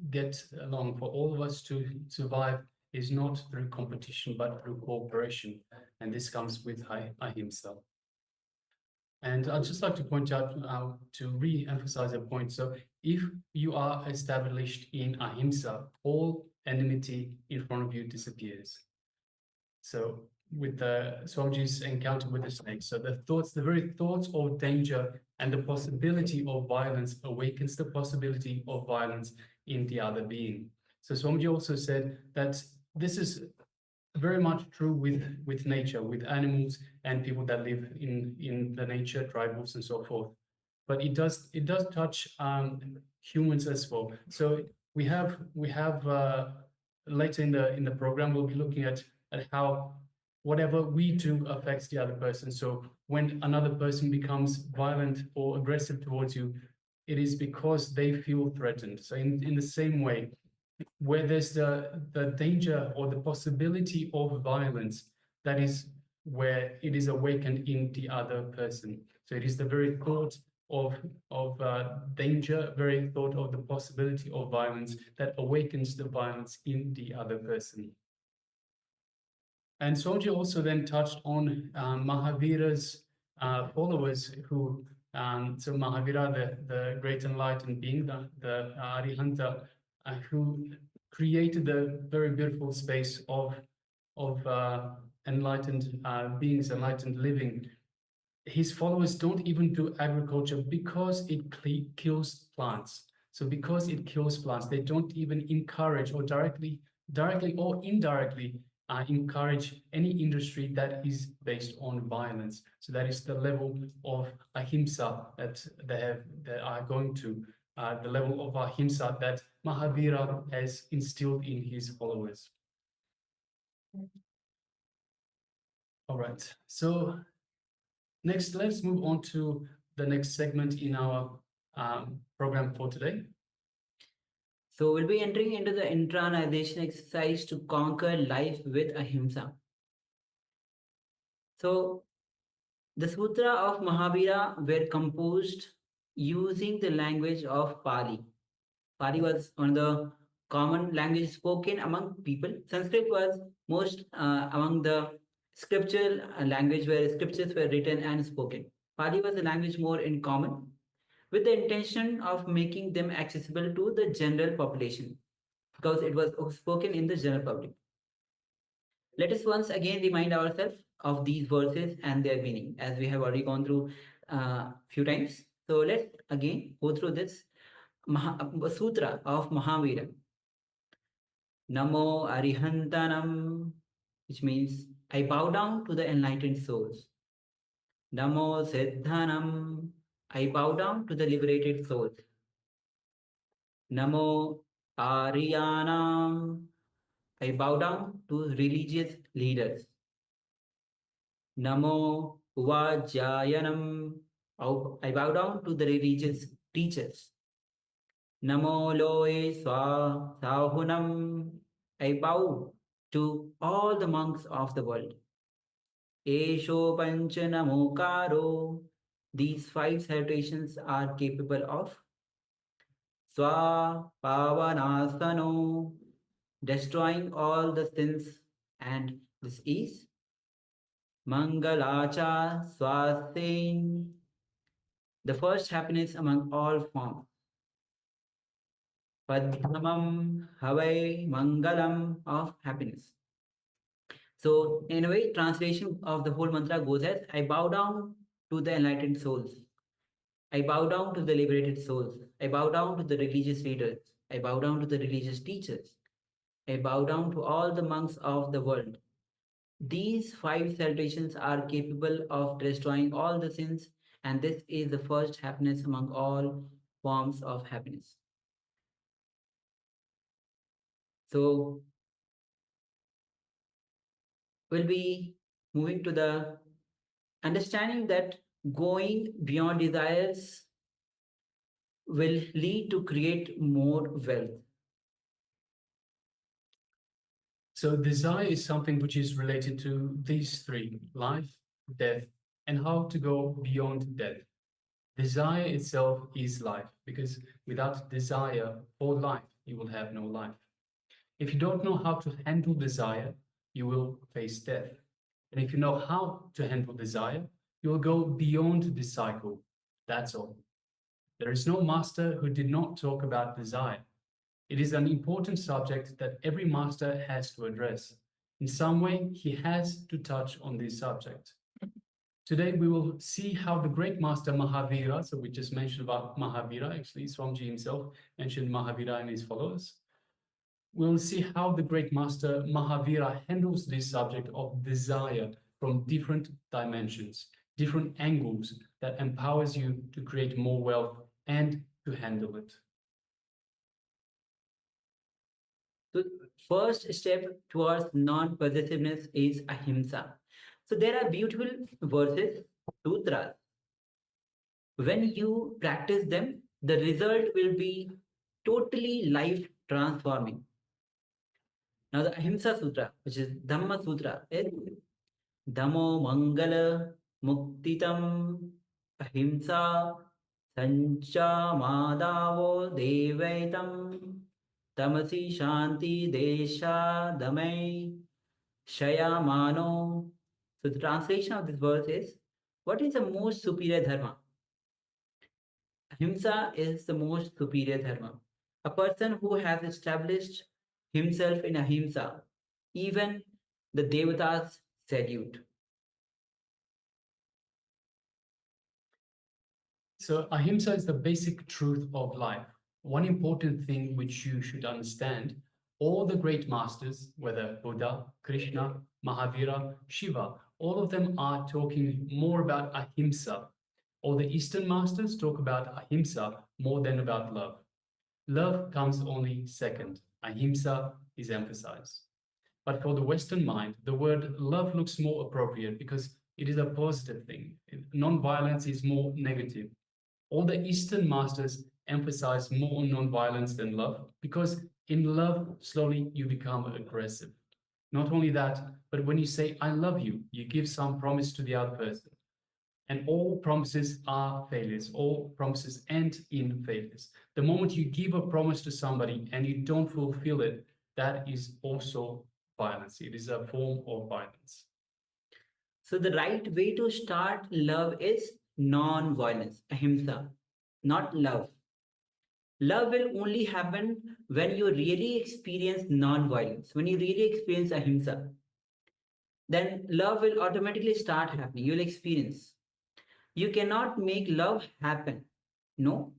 get along, for all of us to survive, is not through competition, but through cooperation. And this comes with ahimsa. And I'd just like to point out, to re-emphasize a point. So if you are established in ahimsa, all enmity in front of you disappears. So with Swamiji's encounter with the snake, so the very thoughts of danger and the possibility of violence awakens the possibility of violence in the other being. So Swamiji also said that this is very much true with nature, with animals and people that live in the nature, tribals and so forth. But it does touch humans as well. So we have later in the program, we'll be looking at how whatever we do affects the other person. So when another person becomes violent or aggressive towards you, it is because they feel threatened. So in the same way, where there's the danger or the possibility of violence, that is where it is awakened in the other person. So it is the very thought of danger, very thought of the possibility of violence that awakens the violence in the other person. And Swamiji also then touched on Mahavira's followers who, so Mahavira, the great enlightened being, the Arihanta, who created the very beautiful space of enlightened beings, enlightened living. His followers don't even do agriculture because it kills plants. So because it kills plants, they don't even encourage or directly or indirectly encourage any industry that is based on violence. So that is the level of ahimsa that they are going to, the level of ahimsa that Mahavira has instilled in his followers. All right, so next, let's move on to the next segment in our program for today. So we'll be entering into the internalization exercise to conquer life with ahimsa. So the Sutra of Mahavira were composed using the language of Pali. Pali was one of the common language spoken among people. Sanskrit was most among the scriptural language where scriptures were written and spoken. Pali was a language more in common, with the intention of making them accessible to the general population, because it was spoken in the general public. Let us once again remind ourselves of these verses and their meaning, as we have already gone through a few times. So let's again go through this Sutra of Mahavira. Namo Arihantanam, which means I bow down to the enlightened souls. Namo Siddhanam, I bow down to the liberated souls. Namo Aryanam, I bow down to religious leaders. Namo Vajayanam, I bow down to the religious teachers. Namo Loe Sahunam, I bow to all the monks of the world. Esho Pancha Namokaro, these 5 salutations are capable of Swapavanasano, destroying all the sins, and this is Mangalacha Swasin, the first happiness among all forms. Padmam Havai Mangalam of happiness. So, in a way, translation of the whole mantra goes as I bow down to the enlightened souls. I bow down to the liberated souls. I bow down to the religious leaders. I bow down to the religious teachers. I bow down to all the monks of the world. These 5 salutations are capable of destroying all the sins, and this is the first happiness among all forms of happiness. So, we'll be moving to the understanding that going beyond desires will lead to create more wealth. So desire is something which is related to these 3: life, death, and how to go beyond death. Desire itself is life, because without desire for life, you will have no life. If you don't know how to handle desire, you will face death. And if you know how to handle desire, you will go beyond this cycle. That's all. There is no master who did not talk about desire. It is an important subject that every master has to address. In some way, he has to touch on this subject. Today, we will see how the great master Mahavira, so we just mentioned about Mahavira, actually Swamiji himself mentioned Mahavira and his followers. We'll see how the great master Mahavira handles this subject of desire from different dimensions, different angles that empowers you to create more wealth and to handle it. So first step towards non-possessiveness is ahimsa. So there are beautiful verses, sutras. When you practice them, the result will be totally life transforming. Now the Ahimsa Sutra, which is Dhamma Sutra, is Dhammo Mangala Muktitam Ahimsa Sancha Madavo Devaitam Tamasi Shanti Desha Damai Shayamano. So the translation of this verse is, what is the most superior dharma? Ahimsa is the most superior dharma. A person who has established himself in ahimsa, even the devatas salute. So ahimsa is the basic truth of life. One important thing which you should understand, all the great masters, whether Buddha, Krishna, Mahavira, Shiva, all of them are talking more about ahimsa. All the Eastern masters talk about ahimsa more than about love. Love comes only second. Ahimsa is emphasized. But for the Western mind, the word love looks more appropriate because it is a positive thing. Non-violence is more negative. All the Eastern masters emphasize more on non-violence than love, because in love, slowly you become aggressive. Not only that, but when you say, I love you, you give some promise to the other person. And all promises are failures. All promises end in failures. The moment you give a promise to somebody and you don't fulfill it, that is also violence. It is a form of violence. So the right way to start love is non-violence, ahimsa, not love. Love will only happen when you really experience non-violence, when you really experience ahimsa. Then love will automatically start happening. You'll experience. You cannot make love happen. No.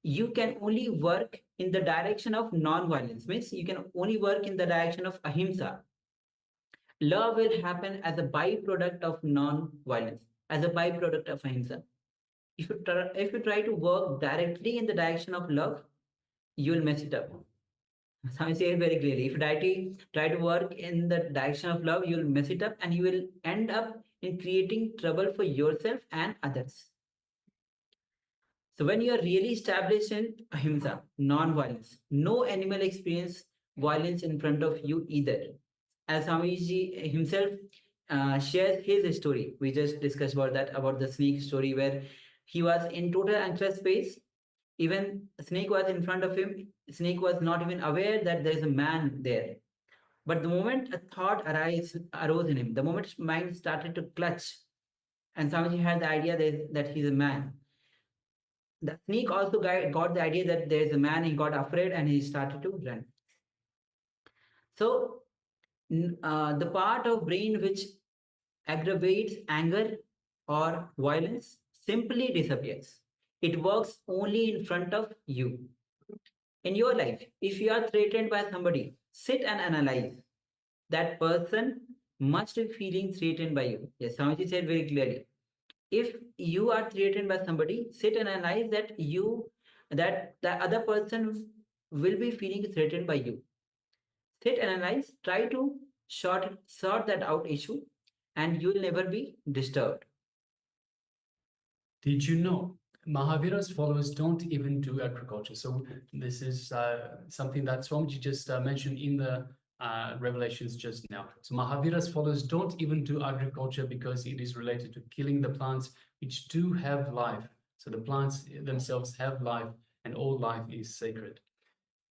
You can only work in the direction of non-violence. Means you can only work in the direction of ahimsa. Love will happen as a byproduct of non-violence, as a byproduct of ahimsa. If you try to work directly in the direction of love, you will mess it up. So I say it very clearly. If you try to work in the direction of love, you will mess it up and you will end up in creating trouble for yourself and others. So when you are really established in ahimsa, non-violence, no animal experience violence in front of you either. As Swamiji himself shares his story, we just discussed about that, about the snake story where he was in total anxious space. Even a snake was in front of him. Snake was not even aware that there is a man there. But the moment a thought arose in him, the moment his mind started to clutch, and Swamiji had the idea that he's a man. The snake also got the idea that there is a man. He got afraid and he started to run. So the part of brain which aggravates anger or violence simply disappears. It works only in front of you. In your life, if you are threatened by somebody, sit and analyze. That person must be feeling threatened by you. Yes, Swamiji said very clearly. If you are threatened by somebody, sit and analyze that the other person will be feeling threatened by you. Sit and analyze, try to sort that out issue, and you will never be disturbed. Did you know Mahavira's followers don't even do agriculture? So this is something that Swamiji just mentioned in the revelations just now. So Mahavira's followers don't even do agriculture because it is related to killing the plants which do have life. So the plants themselves have life, and all life is sacred.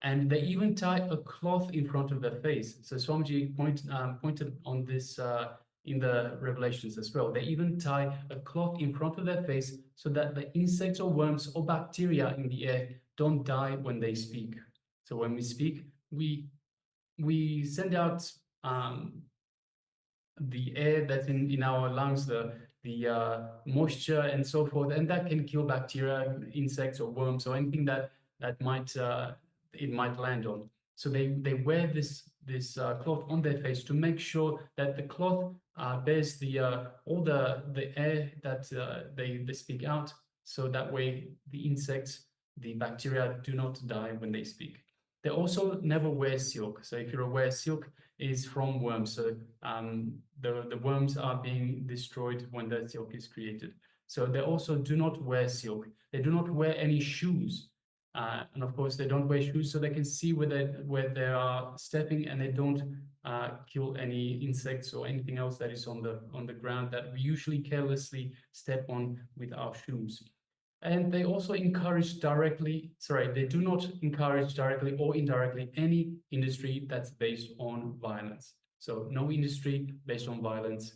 And they even tie a cloth in front of their face. So Swamiji pointed on this in the revelations as well. They even tie a cloth in front of their face so that the insects or worms or bacteria in the air don't die when they speak. So when we speak, we send out the air that's in our lungs, the moisture and so forth, and that can kill bacteria, insects or worms or anything that might it might land on. So they wear this cloth on their face to make sure that the cloth bears all the air that they speak out, so that way the insects, the bacteria do not die when they speak. They also never wear silk. So if you're aware, silk is from worms. So the worms are being destroyed when the silk is created. So they also do not wear silk. They do not wear any shoes. And of course, they don't wear shoes so they can see where they are stepping, and they don't kill any insects or anything else that is on the ground that we usually carelessly step on with our shoes. And they also encourage they do not encourage directly or indirectly any industry that's based on violence. So no industry based on violence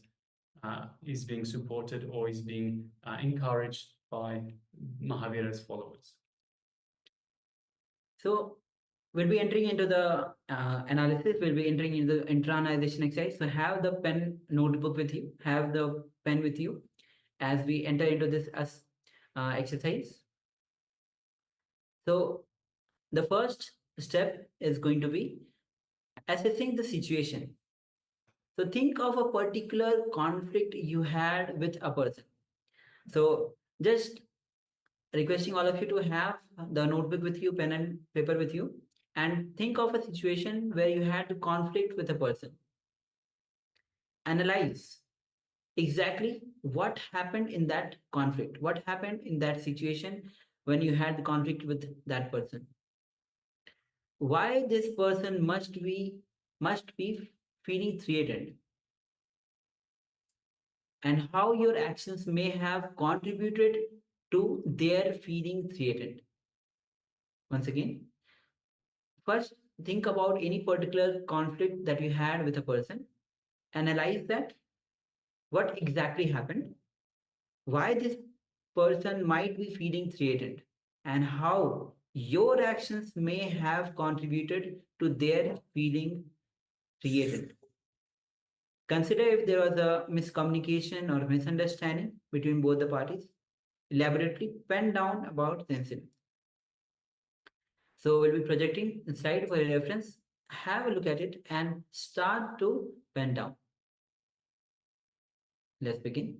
is being supported or is being encouraged by Mahavira's followers. So we'll be entering into the analysis, we'll be entering into the internalization exercise. So have the pen notebook with you, have the pen with you as we enter into this exercise. So the first step is going to be assessing the situation. So think of a particular conflict you had with a person. So just requesting all of you to have the notebook with you, pen and paper with you, and think of a situation where you had to conflict with a person. Analyze exactly what happened in that conflict, what happened in that situation when you had the conflict with that person. Why this person must be feeling threatened, and how your actions may have contributed to their feeling threatened. Once again, first think about any particular conflict that you had with a person. Analyze that. What exactly happened? Why this person might be feeling threatened, and how your actions may have contributed to their feeling threatened. Consider if there was a miscommunication or misunderstanding between both the parties. Elaborately pen down about the incident. So we'll be projecting the slide for your reference. Have a look at it and start to pen down. Let's begin.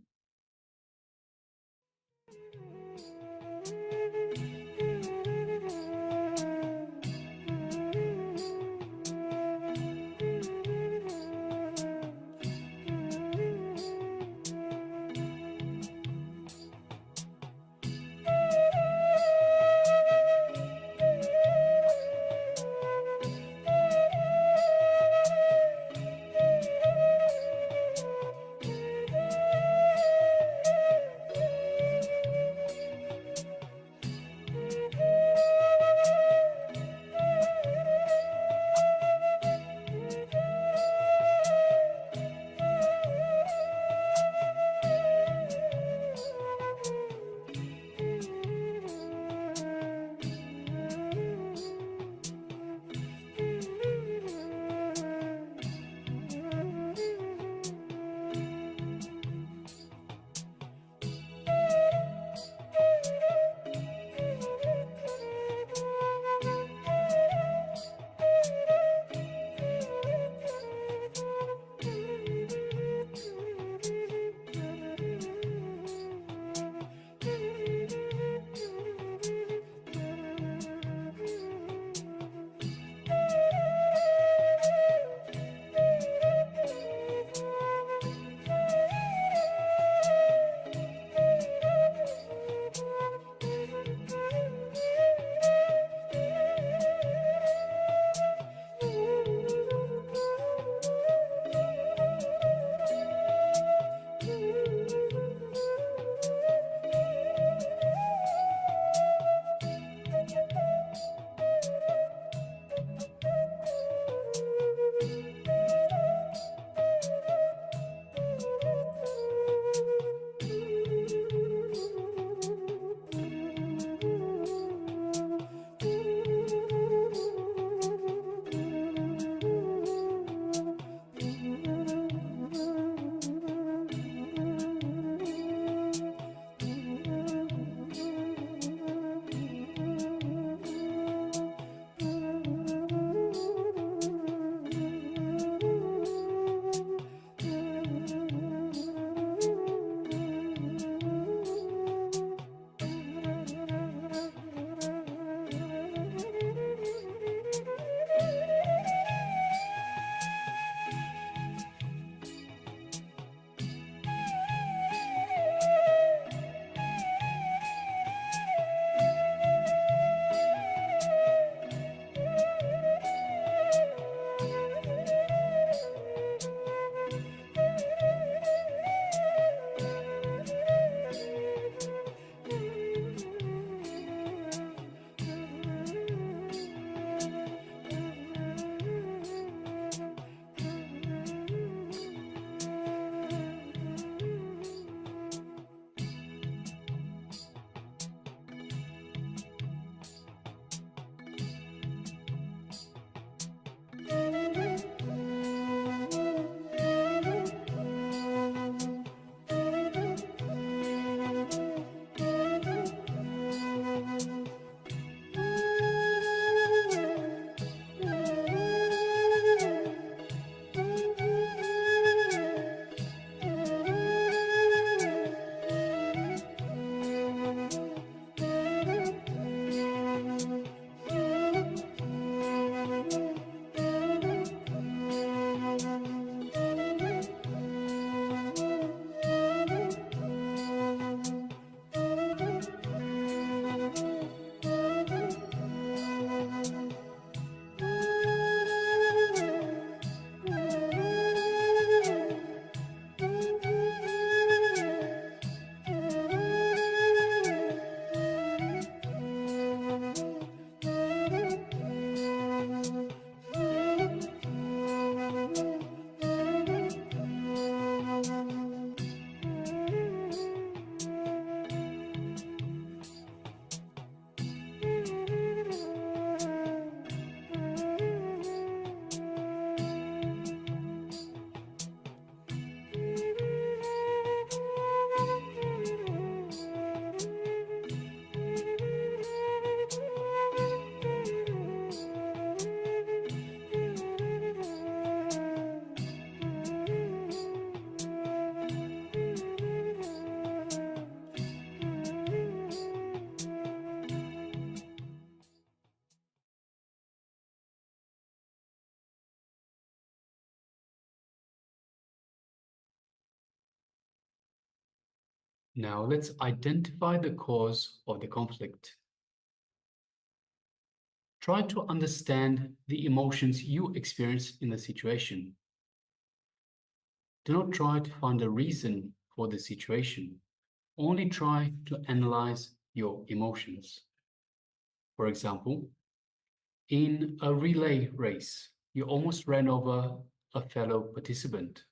Now let's identify the cause of the conflict. Try to understand the emotions you experience in the situation. Do not try to find a reason for the situation. Only try to analyze your emotions. For example, in a relay race, you almost ran over a fellow participant.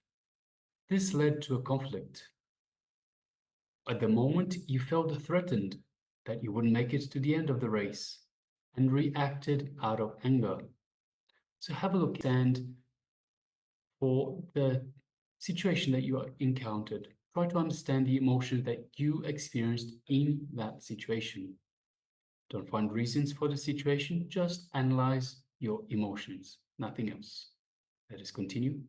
This led to a conflict. At the moment, you felt threatened that you wouldn't make it to the end of the race and reacted out of anger. So have a look and for the situation that you encountered. Try to understand the emotion that you experienced in that situation. Don't find reasons for the situation, just analyze your emotions, nothing else. Let us continue.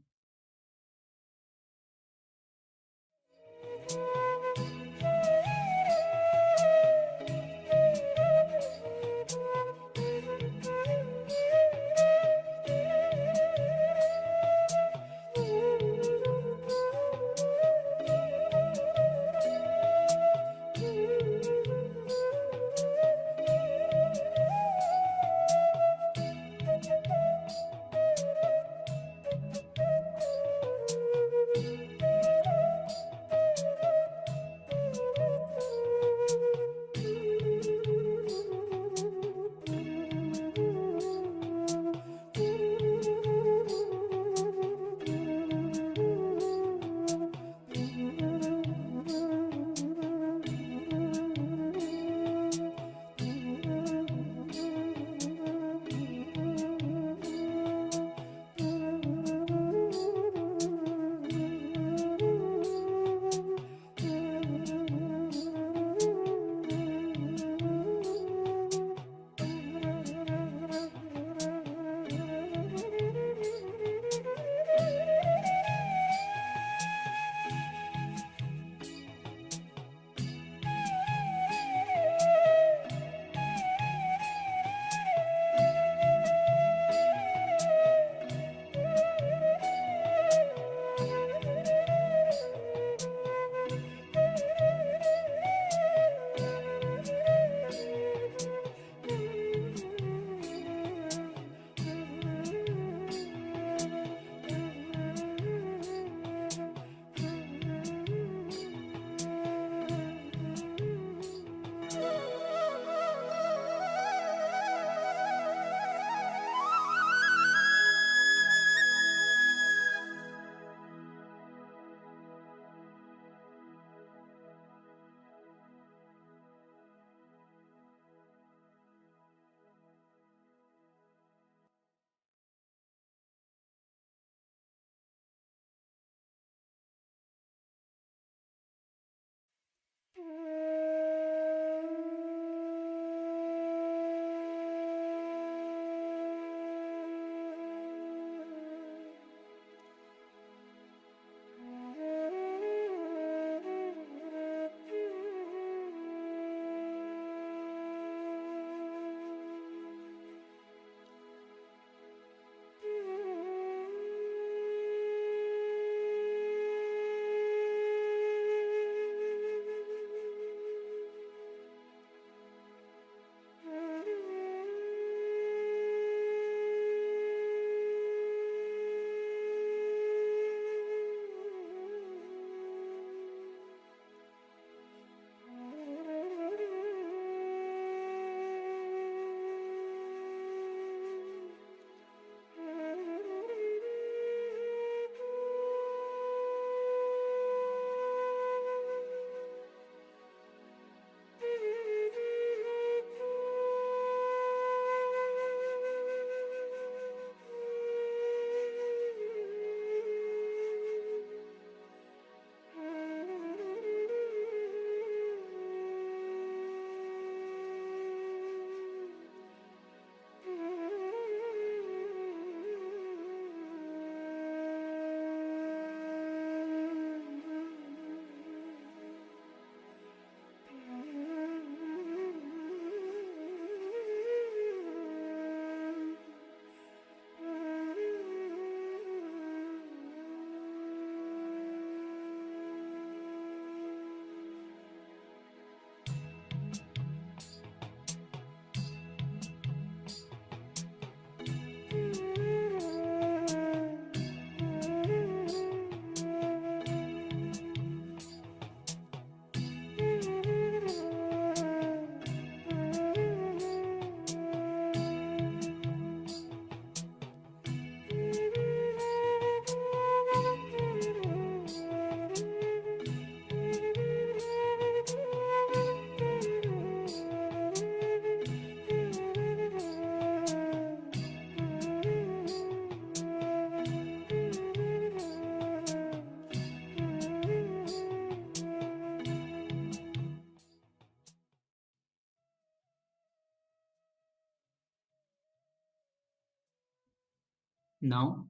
Now,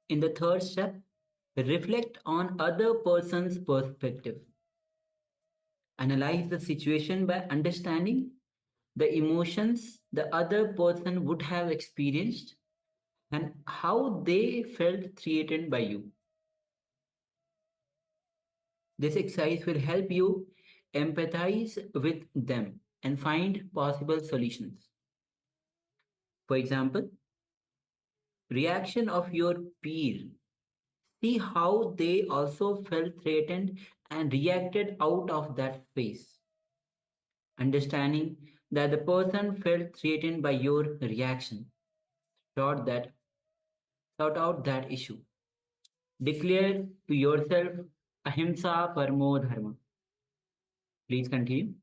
in the third step, reflect on other person's perspective. Analyze the situation by understanding the emotions the other person would have experienced and how they felt threatened by you. This exercise will help you empathize with them and find possible solutions. For example, reaction of your peer. See how they also felt threatened and reacted out of that space. Understanding that the person felt threatened by your reaction. Sort out that issue. Declare to yourself ahimsa paramo dharma. Please continue.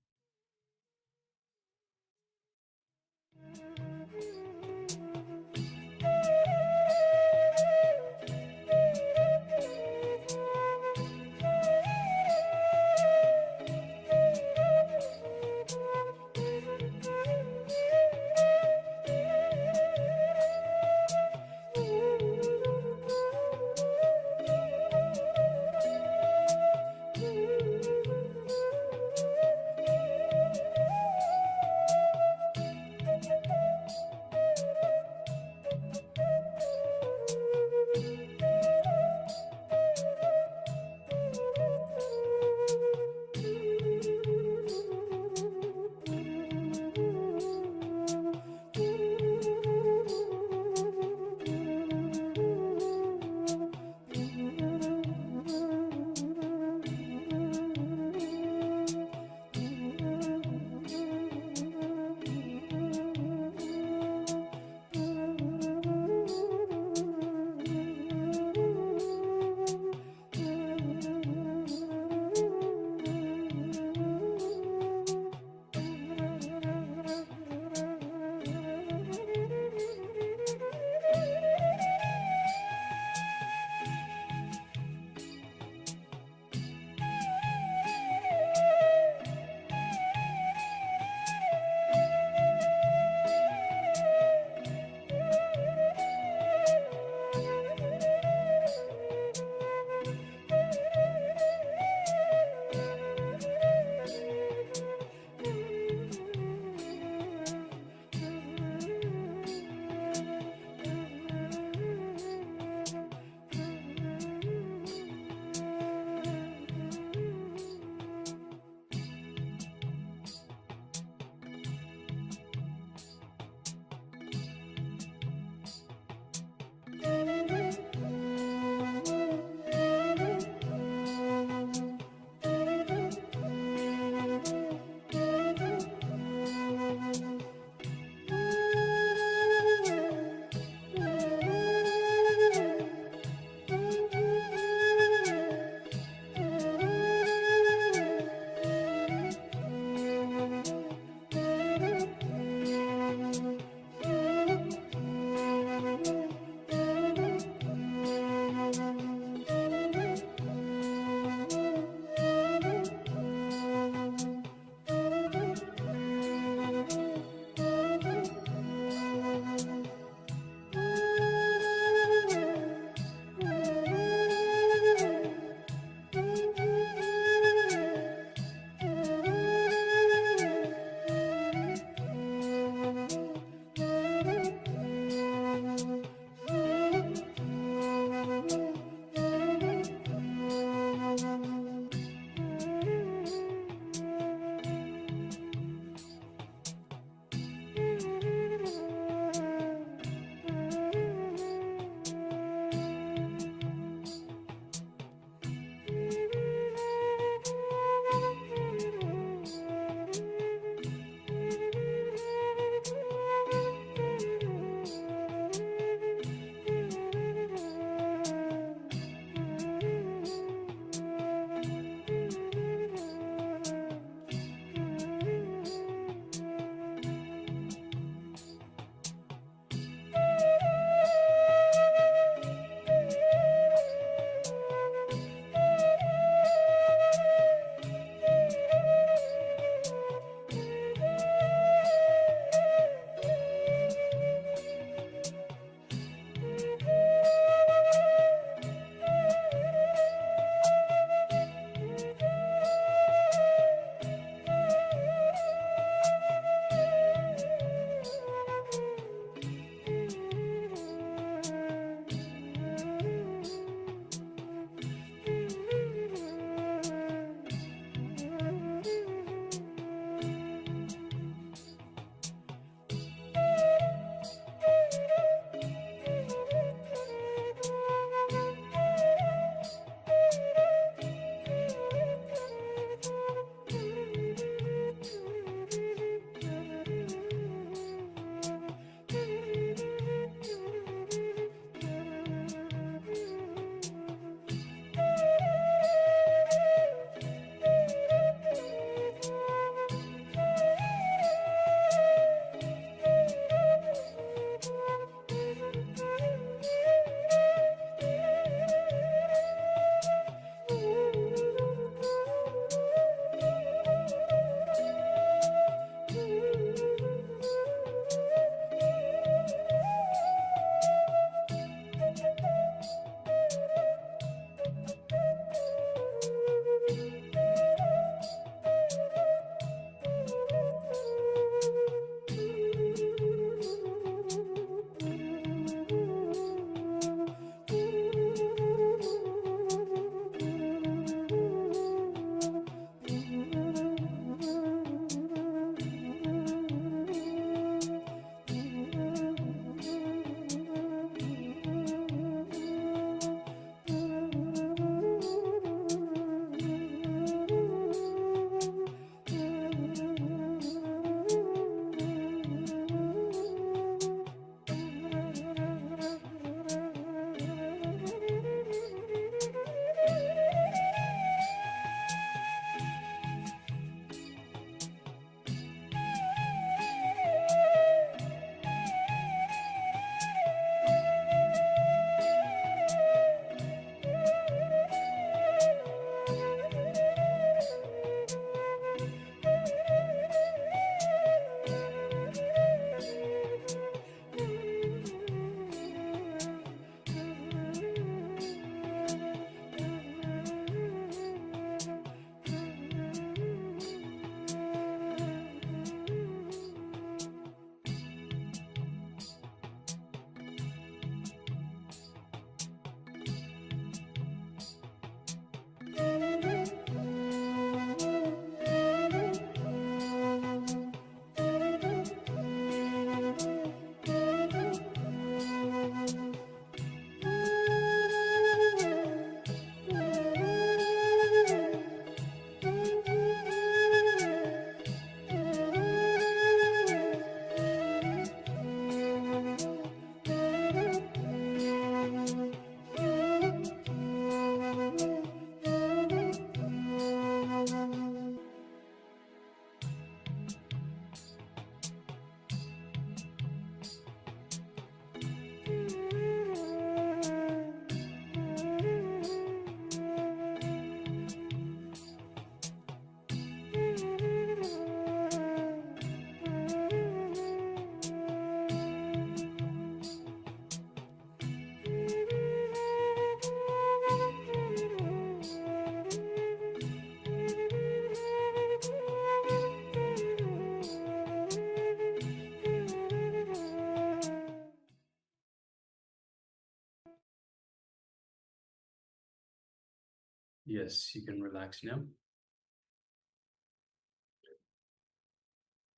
Yes, you can relax now.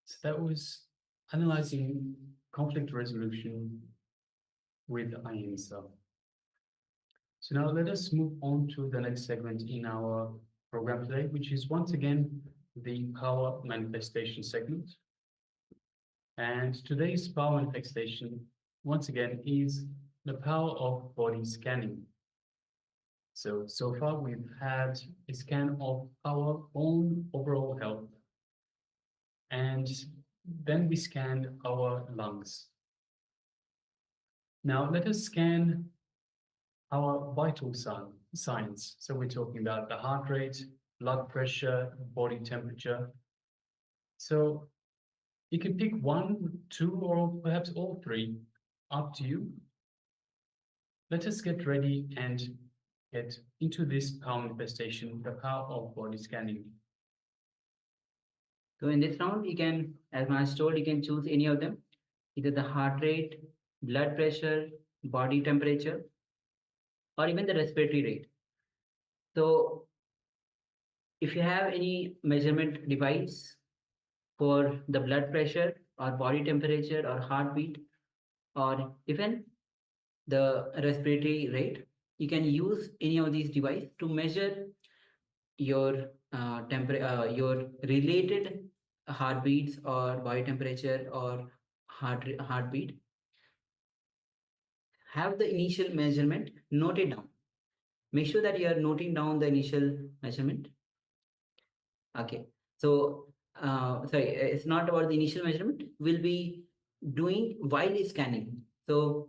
So that was analyzing conflict resolution with ahimsa. So now let us move on to the next segment in our program today, which is once again the power manifestation segment. And today's power manifestation, once again, is the power of body scanning. So far we've had a scan of our own overall health, and then we scanned our lungs. Now let us scan our vital signs. So we're talking about the heart rate, blood pressure, body temperature. So you can pick one, two, or perhaps all three, up to you. Let us get ready and get into this power manifestation, the power of body scanning. So in this round, you can, as Maharaj told, you can choose any of them, either the heart rate, blood pressure, body temperature, or even the respiratory rate. So if you have any measurement device for the blood pressure or body temperature or heartbeat, or even the respiratory rate, you can use any of these devices to measure your your related heartbeats or body temperature or heartbeat. Have the initial measurement, note it down. Make sure that you are noting down the initial measurement. Okay, so sorry, it's not about the initial measurement. We'll be doing while scanning. So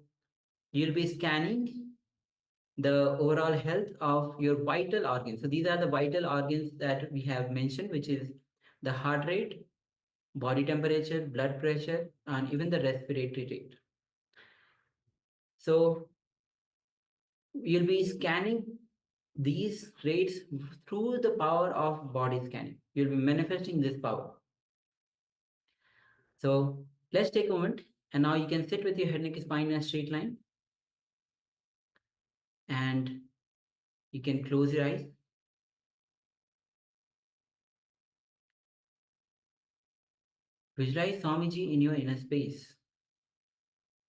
you'll be scanning the overall health of your vital organs. So these are the vital organs that we have mentioned, which is the heart rate, body temperature, blood pressure, and even the respiratory rate. So you'll be scanning these rates through the power of body scanning. You'll be manifesting this power. So let's take a moment, and now you can sit with your head, neck, spine in a straight line, and you can close your eyes. Visualize Swamiji in your inner space.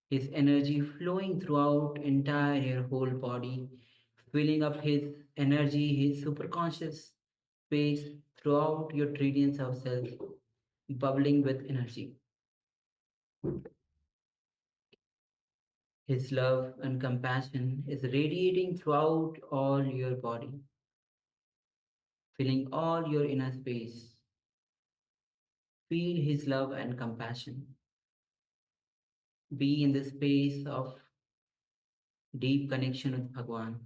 His energy flowing throughout entire your whole body, filling up his energy, his superconscious space throughout your trillions of cells, bubbling with energy. His love and compassion is radiating throughout all your body, filling all your inner space. Feel his love and compassion. Be in the space of deep connection with Bhagwan.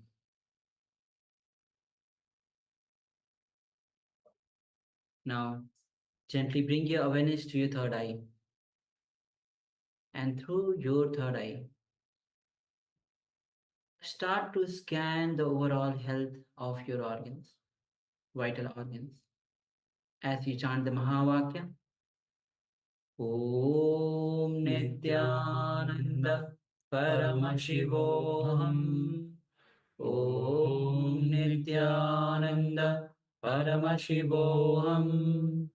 Now, gently bring your awareness to your third eye. And through your third eye, start to scan the overall health of your organs, vital organs. As you chant the Mahavakya, Om Nithyananda Paramashivoham. Om Nithyananda Paramashivoham.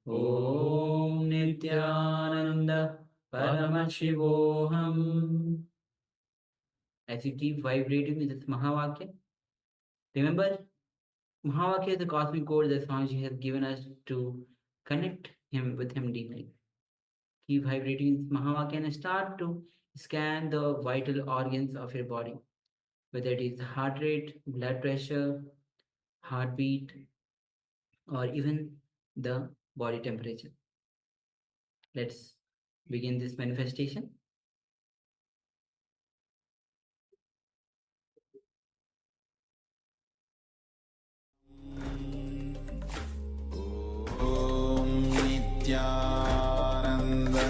Om Nithyananda Paramashivoham. As you keep vibrating with this Mahavakya, remember, Mahavakya is the cosmic code that Swamiji has given us to connect with him deeply. Keep vibrating with Mahavakya and start to scan the vital organs of your body, whether it is the heart rate, blood pressure, heartbeat, or even the body temperature. Let's begin this manifestation. Om Nithyananda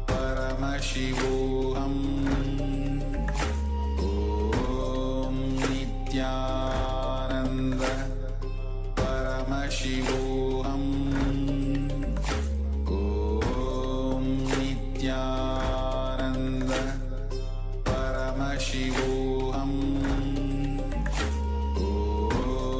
Paramashivoham. Om Nithyananda Paramashivoham. Om Nithyananda Paramashivoham. Om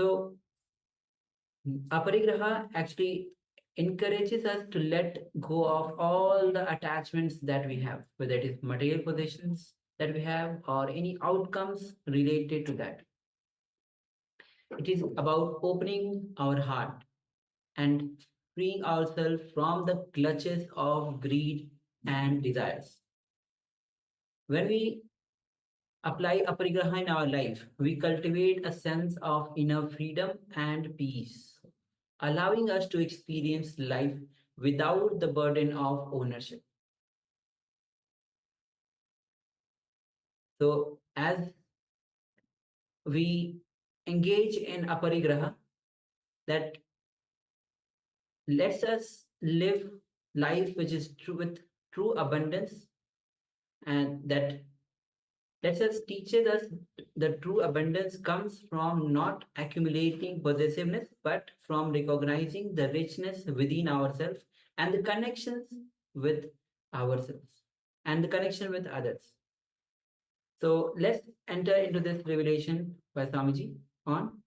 So aparigraha actually encourages us to let go of all the attachments that we have, whether it is material possessions that we have or any outcomes related to that. It is about opening our heart and freeing ourselves from the clutches of greed and desires. When we apply aparigraha in our life, we cultivate a sense of inner freedom and peace, allowing us to experience life without the burden of ownership. So, as we engage in aparigraha, that lets us live life which is true with true abundance, and that lets us teaches us the true abundance comes from not accumulating possessiveness, but from recognizing the richness within ourselves and the connections with ourselves and the connection with others. So let's enter into this revelation by Swamiji on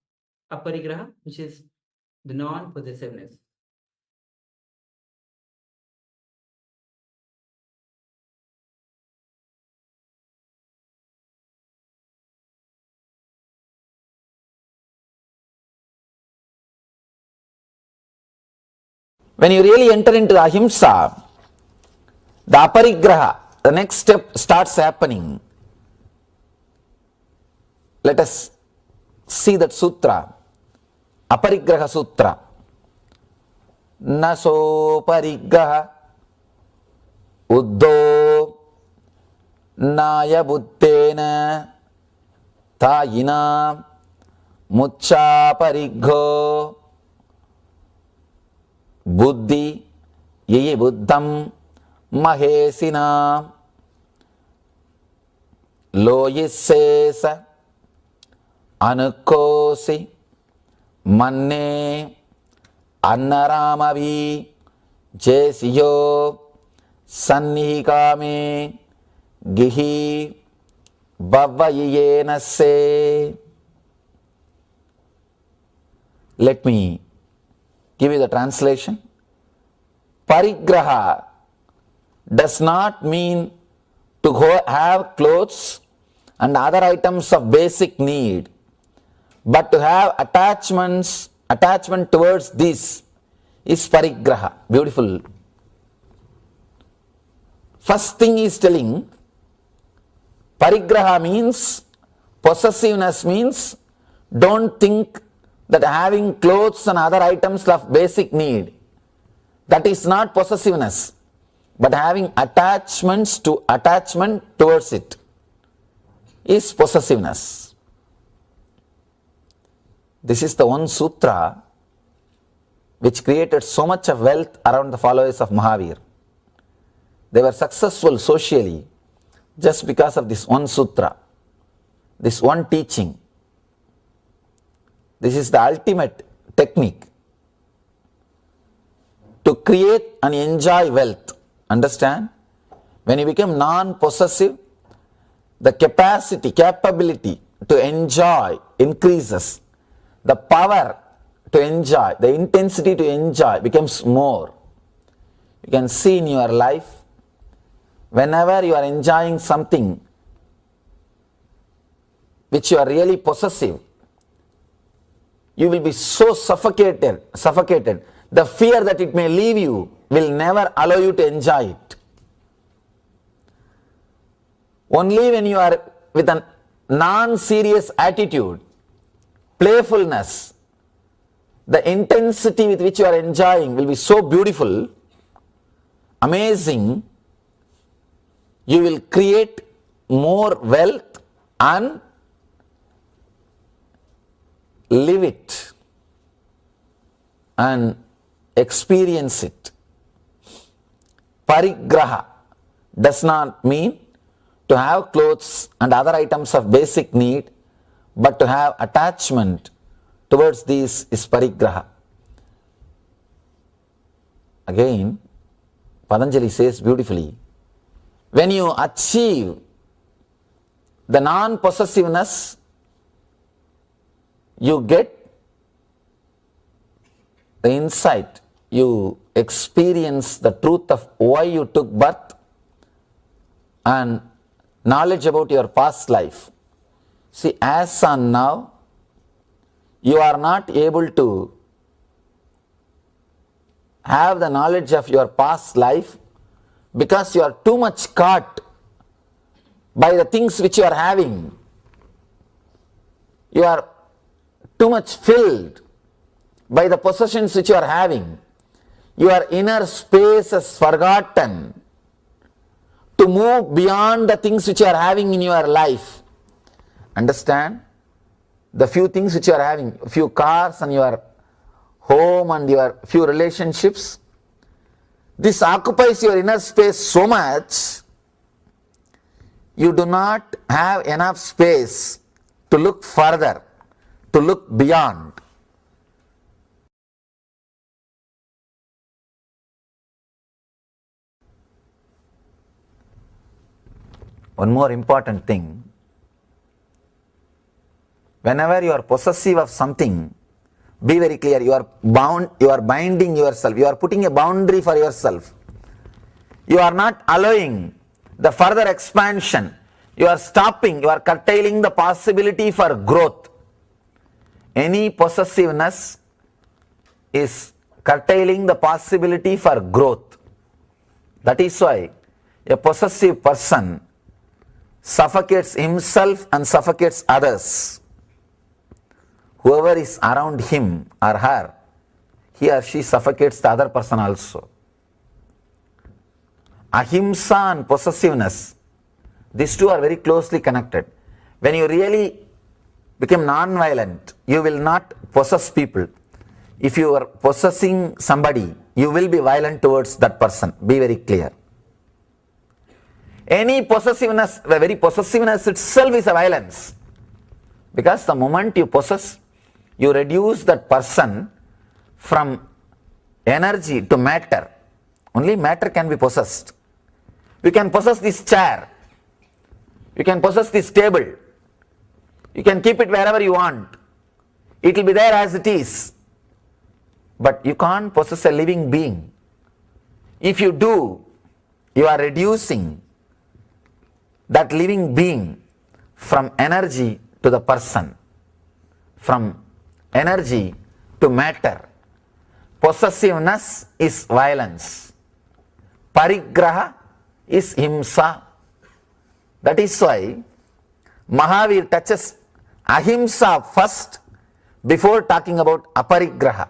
aparigraha, which is the non-possessiveness. When you really enter into ahimsa, the aparigraha, the next step starts happening. Let us see that sutra, aparigraha sutra. Naso parigraha uddho naya buddhena tayina mucha parigho buddhi ye buddham mahesina loyisesa anukosi manne annaramavi jesiyo sannihikame gihi bhavayenase. Let me give you the translation. Parigraha does not mean to go have clothes and other items of basic need, but to have attachment towards this is parigraha. Beautiful. First thing is telling, parigraha means, possessiveness means, don't think that having clothes and other items of basic need, that is not possessiveness, but having attachment towards it is possessiveness. This is the one sutra which created so much of wealth around the followers of Mahavir. They were successful socially just because of this one sutra, this one teaching. This is the ultimate technique to create and enjoy wealth. Understand? When you become non-possessive, the capability to enjoy increases. The power to enjoy, the intensity to enjoy becomes more. You can see in your life, whenever you are enjoying something which you are really possessive, you will be so suffocated. The fear that it may leave you will never allow you to enjoy it. Only when you are with a non-serious attitude, playfulness, the intensity with which you are enjoying will be so beautiful, amazing, you will create more wealth and live it and experience it. Parigraha does not mean to have clothes and other items of basic need, but to have attachment towards these is parigraha. Again, Patanjali says beautifully, when you achieve the non-possessiveness, you get the insight, you experience the truth of why you took birth and knowledge about your past life. See, as on now, you are not able to have the knowledge of your past life because you are too much caught by the things which you are having. You are too much filled by the possessions which you are having. Your inner space is forgotten to move beyond the things which you are having in your life. Understand? The few things which you are having, few cars and your home and your few relationships, this occupies your inner space so much, you do not have enough space to look further, to look beyond. One more important thing, whenever you are possessive of something, be very clear, you are binding yourself, you are putting a boundary for yourself. You are not allowing the further expansion. You are stopping, you are curtailing the possibility for growth. Any possessiveness is curtailing the possibility for growth. That is why a possessive person suffocates himself and suffocates others. Whoever is around him or her, he or she suffocates the other person also. Ahimsa and possessiveness, these two are very closely connected. When you really become non-violent, you will not possess people. If you are possessing somebody, you will be violent towards that person. Be very clear. Any possessiveness, the very possessiveness itself is a violence. Because the moment you possess, you reduce that person from energy to matter. Only matter can be possessed. You can possess this chair. You can possess this table. You can keep it wherever you want. It will be there as it is. But you can't possess a living being. If you do, you are reducing that living being from energy to the person, from energy to matter. Possessiveness is violence. Parigraha is himsa. That is why Mahavir touches ahimsa first before talking about aparigraha.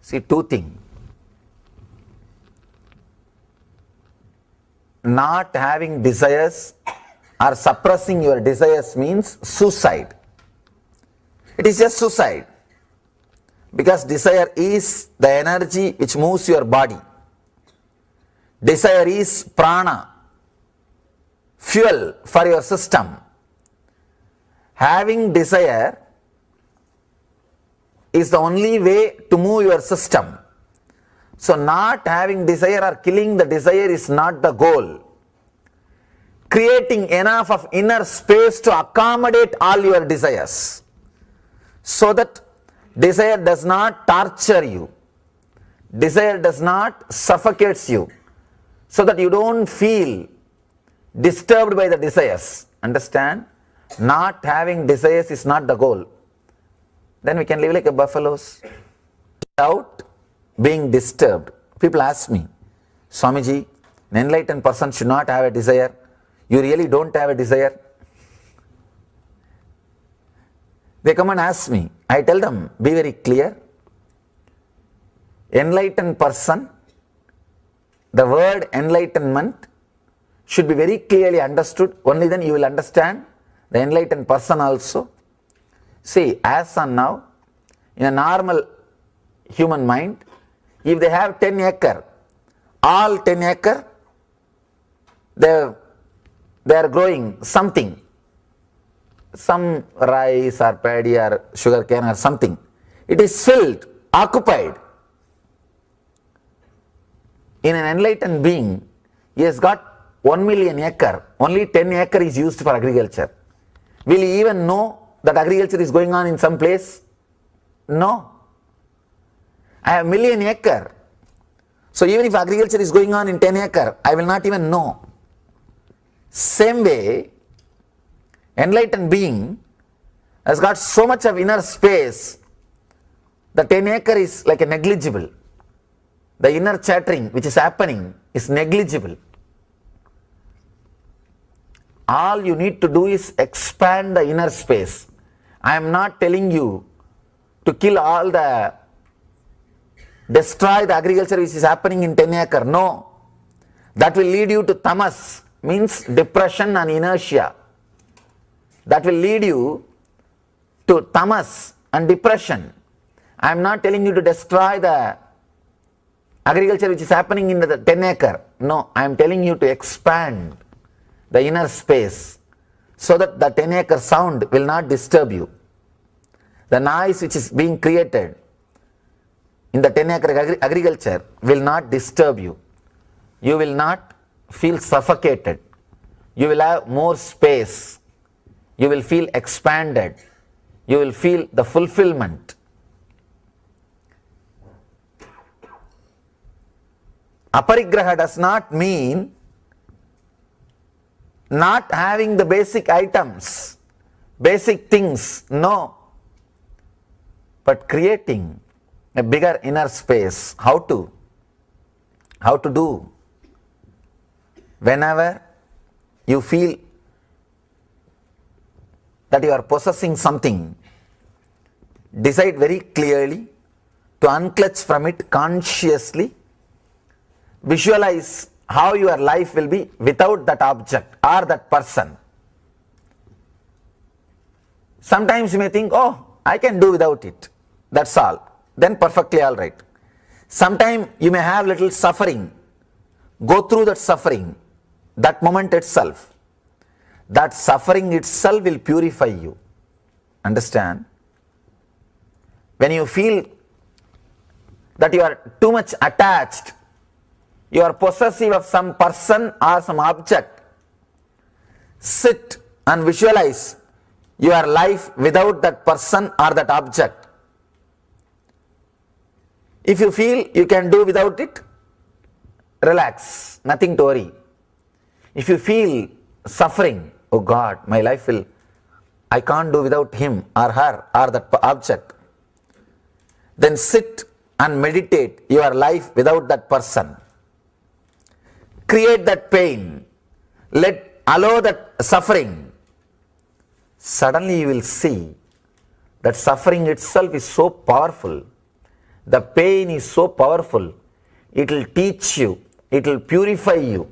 See, two things. Not having desires or suppressing your desires means suicide. It is just suicide. Because desire is the energy which moves your body. Desire is prana, fuel for your system. Having desire is the only way to move your system. So not having desire or killing the desire is not the goal. Creating enough of inner space to accommodate all your desires, so that desire does not torture you, desire does not suffocate you, so that you don't feel disturbed by the desires. Understand? Not having desires is not the goal. Then we can live like a buffaloes without being disturbed. People ask me, Swamiji, an enlightened person should not have a desire. You really don't have a desire? They come and ask me. I tell them, be very clear. Enlightened person, the word enlightenment should be very clearly understood. Only then you will understand the enlightened person also. See, as on now, in a normal human mind, if they have 10 acre, all 10 acre, they are growing something, some rice or paddy or sugar cane or something. It is filled, occupied. In an enlightened being, he has got 1 million acre, only 10 acre is used for agriculture. Will he even know that agriculture is going on in some place? No. I have 1,000,000 acre. So even if agriculture is going on in 10 acre, I will not even know. Same way, enlightened being has got so much of inner space, the 10 acre is like a negligible. The inner chattering which is happening is negligible. All you need to do is expand the inner space. I am not telling you to kill all the, destroy the agriculture which is happening in 10 acre. No. That will lead you to tamas, means depression and inertia. That will lead you to tamas and depression. I am not telling you to destroy the agriculture which is happening in the 10 acre. No, I am telling you to expand the inner space so that the 10 acre sound will not disturb you. The noise which is being created in the 10 acre agriculture will not disturb you. You will not feel suffocated. You will have more space. You will feel expanded. You will feel the fulfillment. Aparigraha does not mean not having the basic items, basic things, no. But creating a bigger inner space. How to? How to do? Whenever you feel that you are possessing something, decide very clearly to unclutch from it consciously. Visualize how your life will be without that object or that person. Sometimes you may think, oh, I can do without it. That's all. Then perfectly all right. Sometimes you may have little suffering. Go through that suffering, that moment itself. That suffering itself will purify you. Understand? When you feel that you are too much attached, you are possessive of some person or some object, sit and visualize your life without that person or that object. If you feel you can do without it, relax, nothing to worry. If you feel suffering, oh God, my life will, I can't do without him or her or that object, then sit and meditate your life without that person. Create that pain, allow that suffering. Suddenly you will see that suffering itself is so powerful. The pain is so powerful. It will teach you, it will purify you.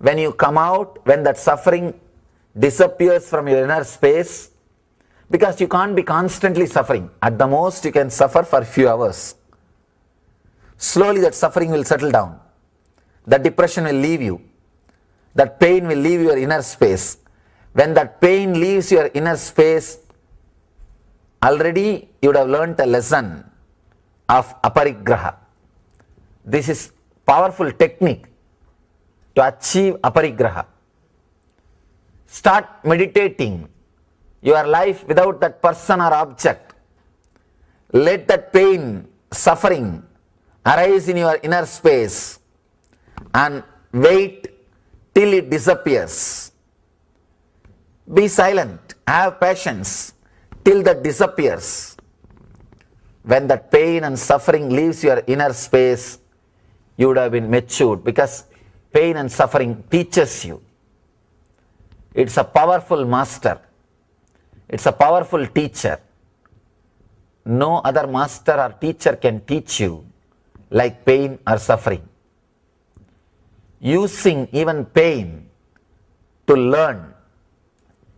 When you come out, when that suffering disappears from your inner space, because you can't be constantly suffering. At the most you can suffer for a few hours. Slowly that suffering will settle down. That depression will leave you. That pain will leave your inner space. When that pain leaves your inner space, already you would have learnt a lesson of aparigraha. This is powerful technique to achieve aparigraha. Start meditating your life without that person or object. Let that pain, suffering arise in your inner space and wait till it disappears. Be silent, have patience till that disappears. When that pain and suffering leaves your inner space, you would have been matured, because pain and suffering teaches you. It's a powerful master. It's a powerful teacher. No other master or teacher can teach you like pain or suffering. Using even pain to learn,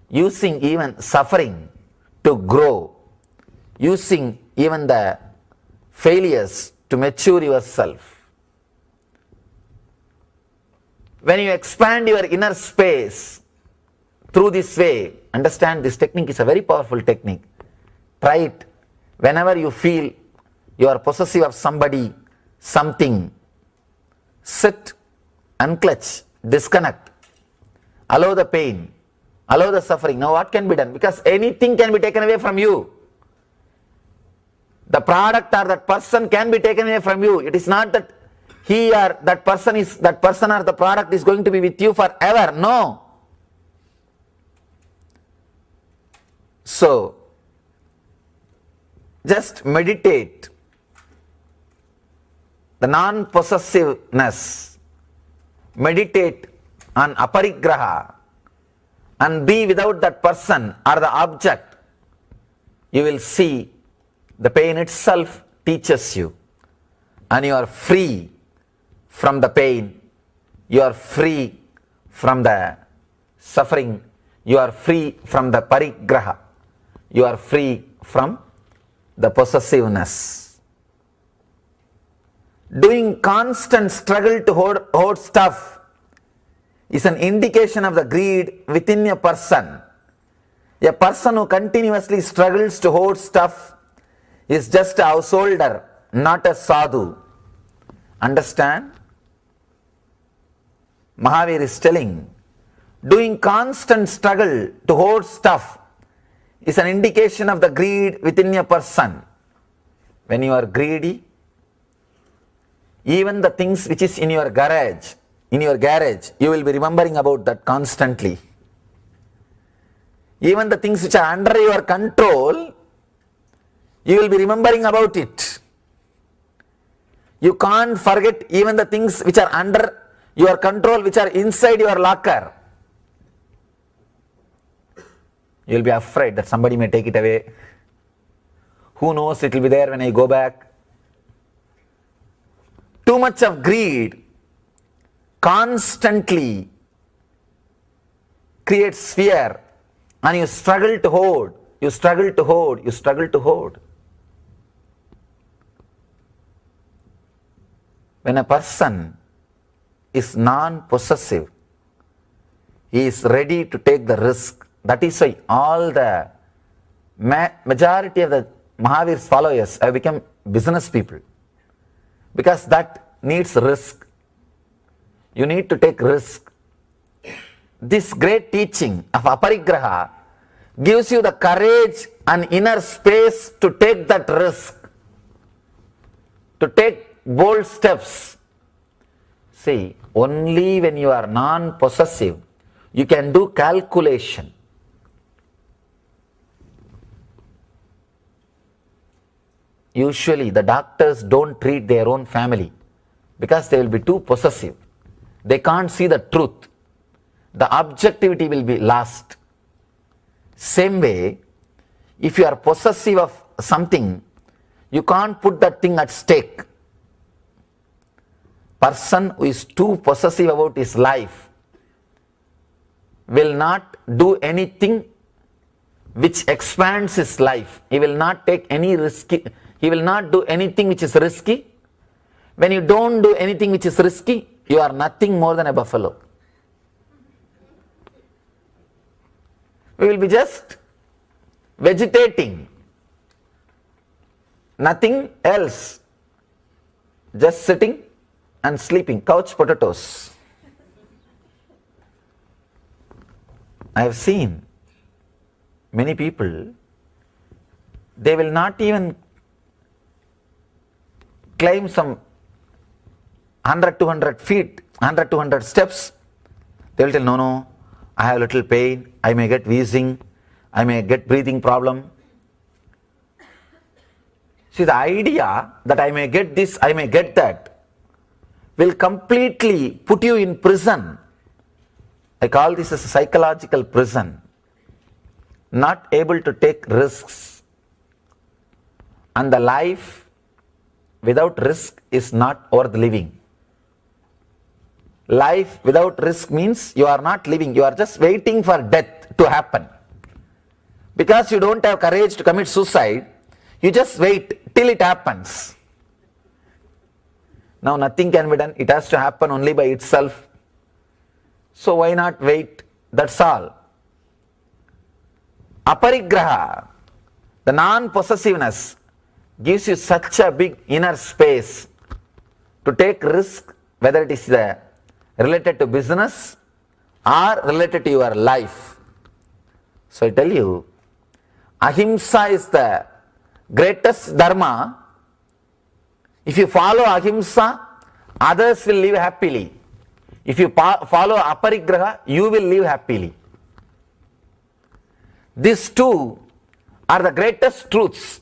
using even suffering to grow, using even the failures to mature yourself. When you expand your inner space through this way, understand this technique is a very powerful technique. Try it. Whenever you feel you are possessive of somebody, something, sit, unclutch, disconnect, allow the pain, Allow the suffering. Now what can be done? Because anything can be taken away from you. The product or that person can be taken away from you. It is not that he or that person or the product is going to be with you forever. No. So, just meditate the non-possessiveness. Meditate on aparigraha and be without that person or the object. You will see the pain itself teaches you, and you are free from the pain. You are free from the suffering. You are free from the parigraha. You are free from the possessiveness. Doing constant struggle to hold stuff is an indication of the greed within a person. A person who continuously struggles to hold stuff is just a householder, not a sadhu. Understand? Mahavir is telling, doing constant struggle to hold stuff is an indication of the greed within a person. When you are greedy, even the things which is in your garage, you will be remembering about that constantly. Even the things which are under your control, you will be remembering about it. You can't forget even the things which are under your control, which are inside your locker. You will be afraid that somebody may take it away. Who knows, it will be there when I go back. Too much of greed constantly creates fear, and you struggle to hold. You struggle to hold. You struggle to hold. When a person is non-possessive, he is ready to take the risk. That is why all the majority of the Mahavir's followers have become business people. Because that needs risk. You need to take risk. This great teaching of aparigraha gives you the courage and inner space to take that risk, to take bold steps. See, only when you are non-possessive, you can do calculation. Usually the doctors don't treat their own family because they will be too possessive. They can't see the truth. The objectivity will be lost. Same way, if you are possessive of something, you can't put that thing at stake. Person who is too possessive about his life will not do anything which expands his life. He will not take any risky. He will not do anything which is risky. When you don't do anything which is risky, you are nothing more than a buffalo. We will be just vegetating, nothing else, just sitting and sleeping, couch potatoes. I have seen many people, they will not even climb some 100, 200 feet, 100, 200 steps. They will tell, no, I have a little pain, I may get wheezing, I may get breathing problem. See, the idea that I may get this, I may get that, will completely put you in prison. I call this as a psychological prison. Not able to take risks. And the life without risk is not worth living. Life without risk means you are not living, you are just waiting for death to happen. Because you don't have courage to commit suicide, you just wait till it happens. Now nothing can be done, it has to happen only by itself. So why not wait? That's all. Aparigraha, the non-possessiveness, gives you such a big inner space to take risk, whether it is related to business or related to your life. So I tell you, ahimsa is the greatest dharma. If you follow ahimsa, others will live happily. If you follow aparigraha, you will live happily. These two are the greatest truths.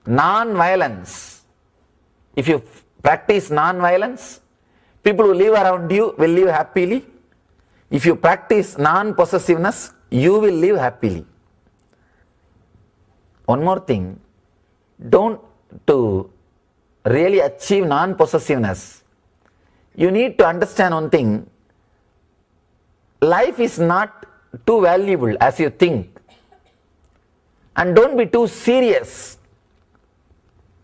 Non-violence. If you practice non-violence, people who live around you will live happily. If you practice non-possessiveness, you will live happily. One more thing, to really achieve non-possessiveness, you need to understand one thing. Life is not too valuable as you think. And don't be too serious.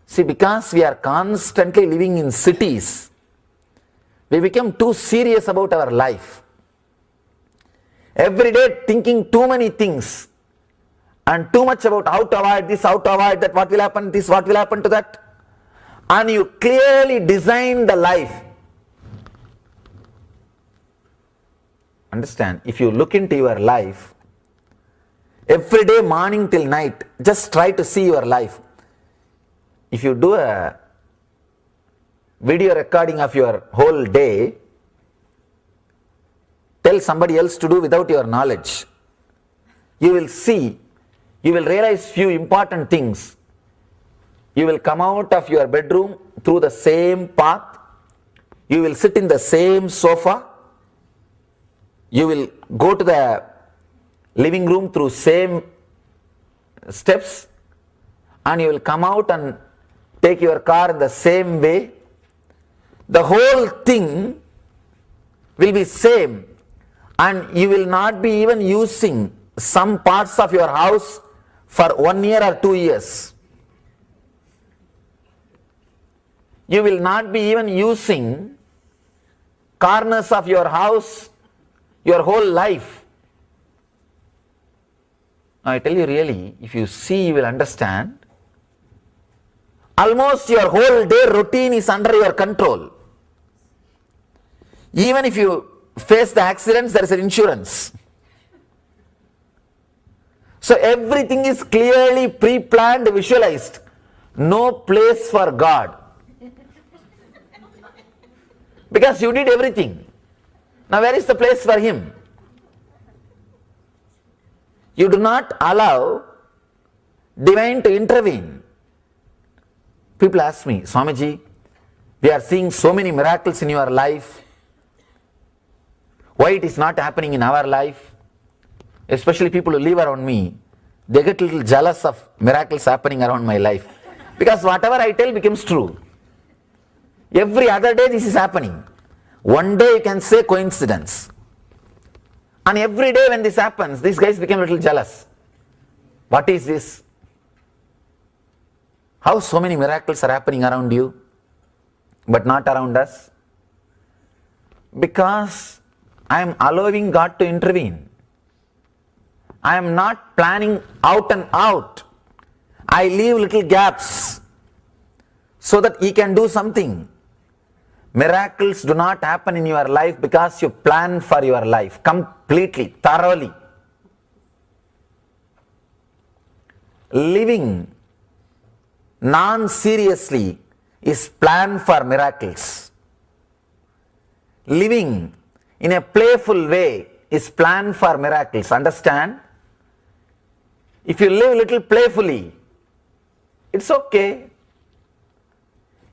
See, because we are constantly living in cities, we become too serious about our life. Every day thinking too many things and too much about how to avoid this, how to avoid that, what will happen this, what will happen to that. And you clearly design the life. Understand, if you look into your life, every day morning till night, just try to see your life. If you do a video recording of your whole day, tell somebody else to do without your knowledge, you will see, you will realize few important things. You will come out of your bedroom through the same path. You will sit in the same sofa. You will go to the living room through same steps, and you will come out and take your car in the same way. The whole thing will be same, and you will not be even using some parts of your house for 1 year or 2 years. You will not be even using corners of your house your whole life. Now I tell you really, if you see, you will understand. Almost your whole day routine is under your control. Even if you face the accidents, there is an insurance. So everything is clearly pre-planned, visualized. No place for God. Because you did everything. Now where is the place for Him? You do not allow divine to intervene. People ask me, Swamiji, we are seeing so many miracles in your life. Why it is not happening in our life? Especially people who live around me, they get a little jealous of miracles happening around my life. Because whatever I tell becomes true. Every other day this is happening. One day you can say coincidence. And every day when this happens, these guys become a little jealous. What is this? How so many miracles are happening around you, but not around us? Because I am allowing God to intervene. I am not planning out and out. I leave little gaps so that He can do something. Miracles do not happen in your life because you plan for your life completely, thoroughly. Living non-seriously is plan for miracles. Living in a playful way is plan for miracles. Understand? If you live a little playfully, it's okay.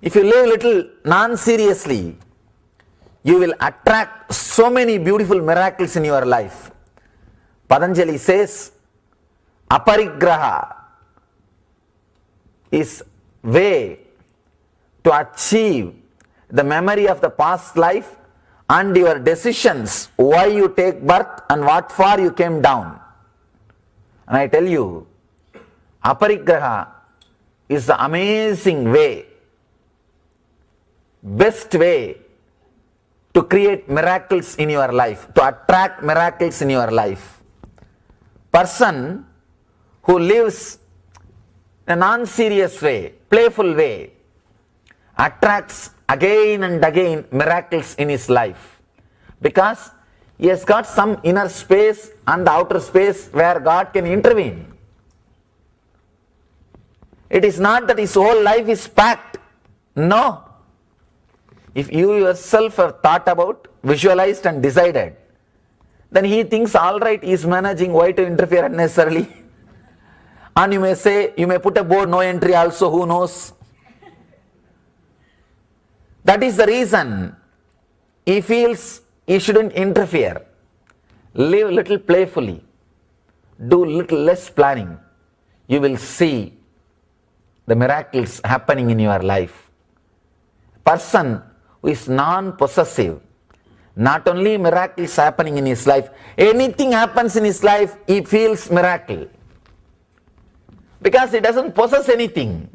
If you live a little non-seriously, you will attract so many beautiful miracles in your life. Patanjali says, aparigraha is way to achieve the memory of the past life and your decisions, why you take birth and what for you came down. And I tell you, aparigraha is the amazing way, best way to create miracles in your life, to attract miracles in your life. Person who lives in a non-serious way, playful way, attracts again and again miracles in his life, because He has got some inner space and the outer space where God can intervene. It is not that his whole life is packed. No. If you yourself have thought about, visualized and decided, then he thinks, all right, he is managing, why to interfere unnecessarily? And you may say, you may put a board, no entry also, who knows? That is the reason he feels he shouldn't interfere. Live a little playfully. Do little less planning. You will see the miracles happening in your life. Person who is non-possessive, not only miracles happening in his life, anything happens in his life, he feels miracle. Because he doesn't possess anything.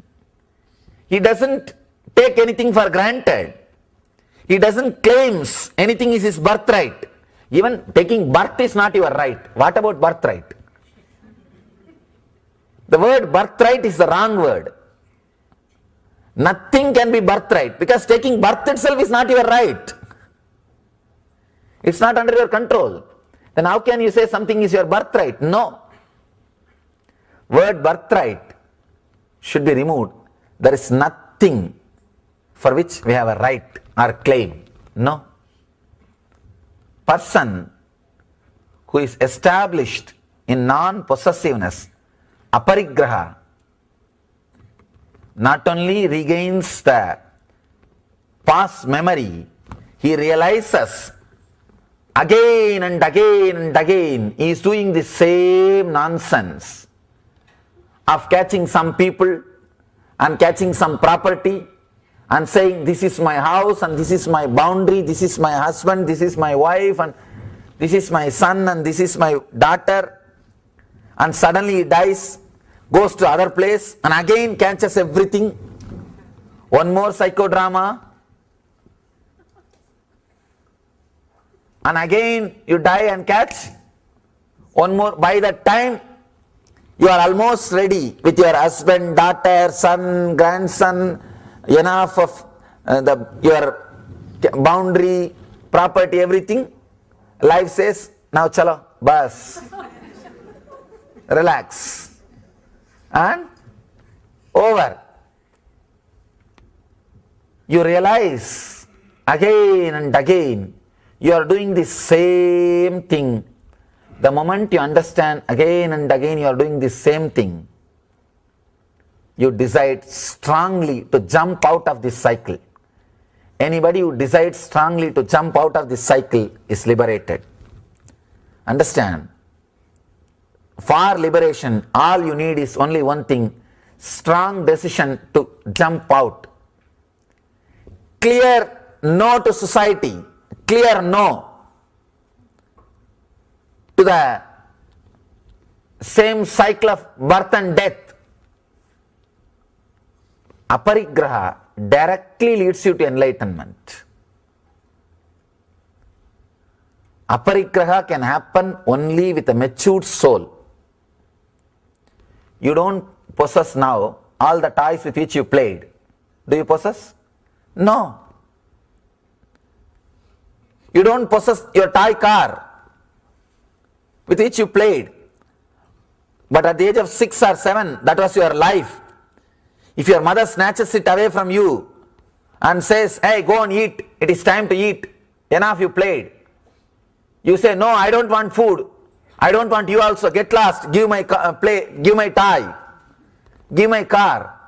He doesn't take anything for granted. He doesn't claim anything is his birthright. Even taking birth is not your right. What about birthright? The word birthright is the wrong word. Nothing can be birthright because taking birth itself is not your right. It's not under your control. Then how can you say something is your birthright? No. Word birthright should be removed. There is nothing for which we have a right or claim. No. Person who is established in non-possessiveness, aparigraha, not only regains the past memory, he realizes again and again and again he is doing the same nonsense of catching some people and catching some property and saying this is my house and this is my boundary, this is my husband, this is my wife and this is my son and this is my daughter, and suddenly he dies, goes to other place and again catches everything. One more psychodrama and again you die and catch one more. By that time you are almost ready with your husband, daughter, son, grandson, enough of your boundary, property, everything. Life says, now chalo, bas, relax, and over. You realize again and again you are doing the same thing. The moment you understand again and again you are doing the same thing, you decide strongly to jump out of this cycle. Anybody who decides strongly to jump out of this cycle is liberated. Understand? For liberation, all you need is only one thing: strong decision to jump out. Clear no to society, clear no to the same cycle of birth and death. Aparigraha directly leads you to enlightenment. Aparigraha can happen only with a matured soul. You don't possess now all the toys with which you played. Do you possess? No. You don't possess your toy car with which you played. But at the age of 6 or 7, that was your life. If your mother snatches it away from you and says, hey, go and eat, it is time to eat, enough you played. You say, no, I don't want food. I don't want you also. Get lost. Give my give my toy. Give my car.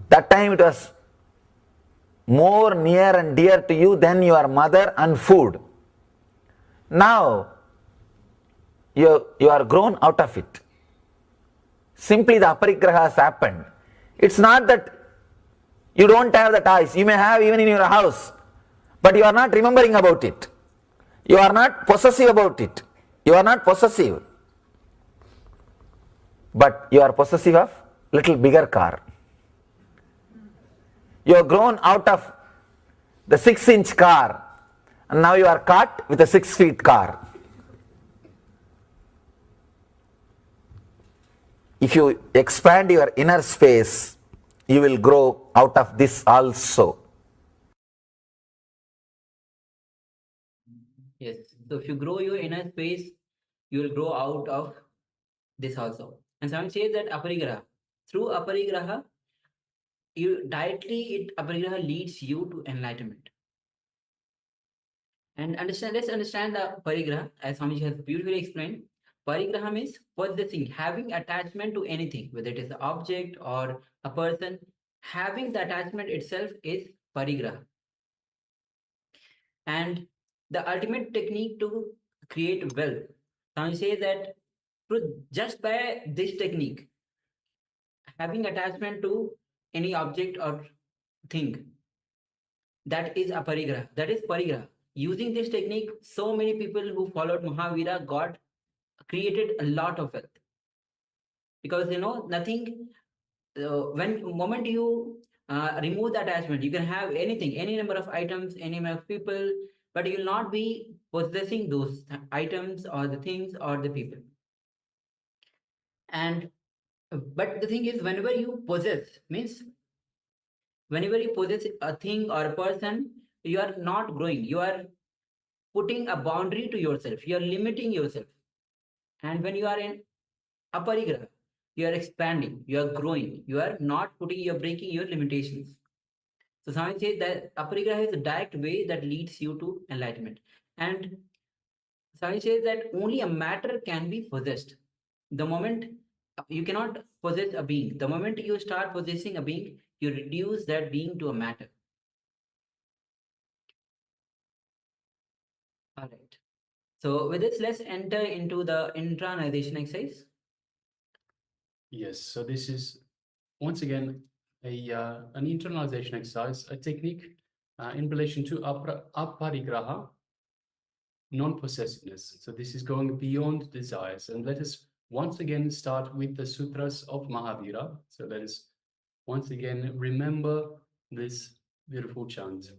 That time it was more near and dear to you than your mother and food. Now, you are grown out of it. Simply the aparigraha has happened. It's not that you don't have the toys. You may have even in your house, but you are not remembering about it. You are not possessive about it. You are not possessive. But you are possessive of little bigger car. You have grown out of the 6-inch car and now you are caught with a 6-feet car. If you expand your inner space, you will grow out of this also. Yes. So if you grow your inner space, you will grow out of this also. And Swami says that aparigraha. Through aparigraha, you directly aparigraha leads you to enlightenment. And let's understand the parigraha, as Swamiji has beautifully explained. Parigraha means possessing, having attachment to anything, whether it is an object or a person. Having the attachment itself is parigraha. And the ultimate technique to create wealth. Swami says that just by this technique, having attachment to any object or thing, that is a parigraha. That is parigraha. Using this technique, so many people who followed Mahavira got created a lot of wealth. Because nothing. When moment you remove the attachment, you can have anything, any number of items, any number of people, but you will not be possessing those items or the things or the people. And but the thing is, whenever you possess, means whenever you possess a thing or a person, you are not growing. You are putting a boundary to yourself. You are limiting yourself. And when you are in aparigraha, you are expanding, you are growing, you are not putting, you are breaking your limitations. So Swami says that aparigraha is a direct way that leads you to enlightenment. And Swami says that only a matter can be possessed. The moment you cannot possess a being, the moment you start possessing a being, you reduce that being to a matter. All right. So with this, let's enter into the internalization exercise. Yes, so this is once again an internalization exercise, a technique in relation to aparigraha, non-possessiveness. So this is going beyond desires. And let us once again start with the sutras of Mahavira. So let us once again remember this beautiful chant.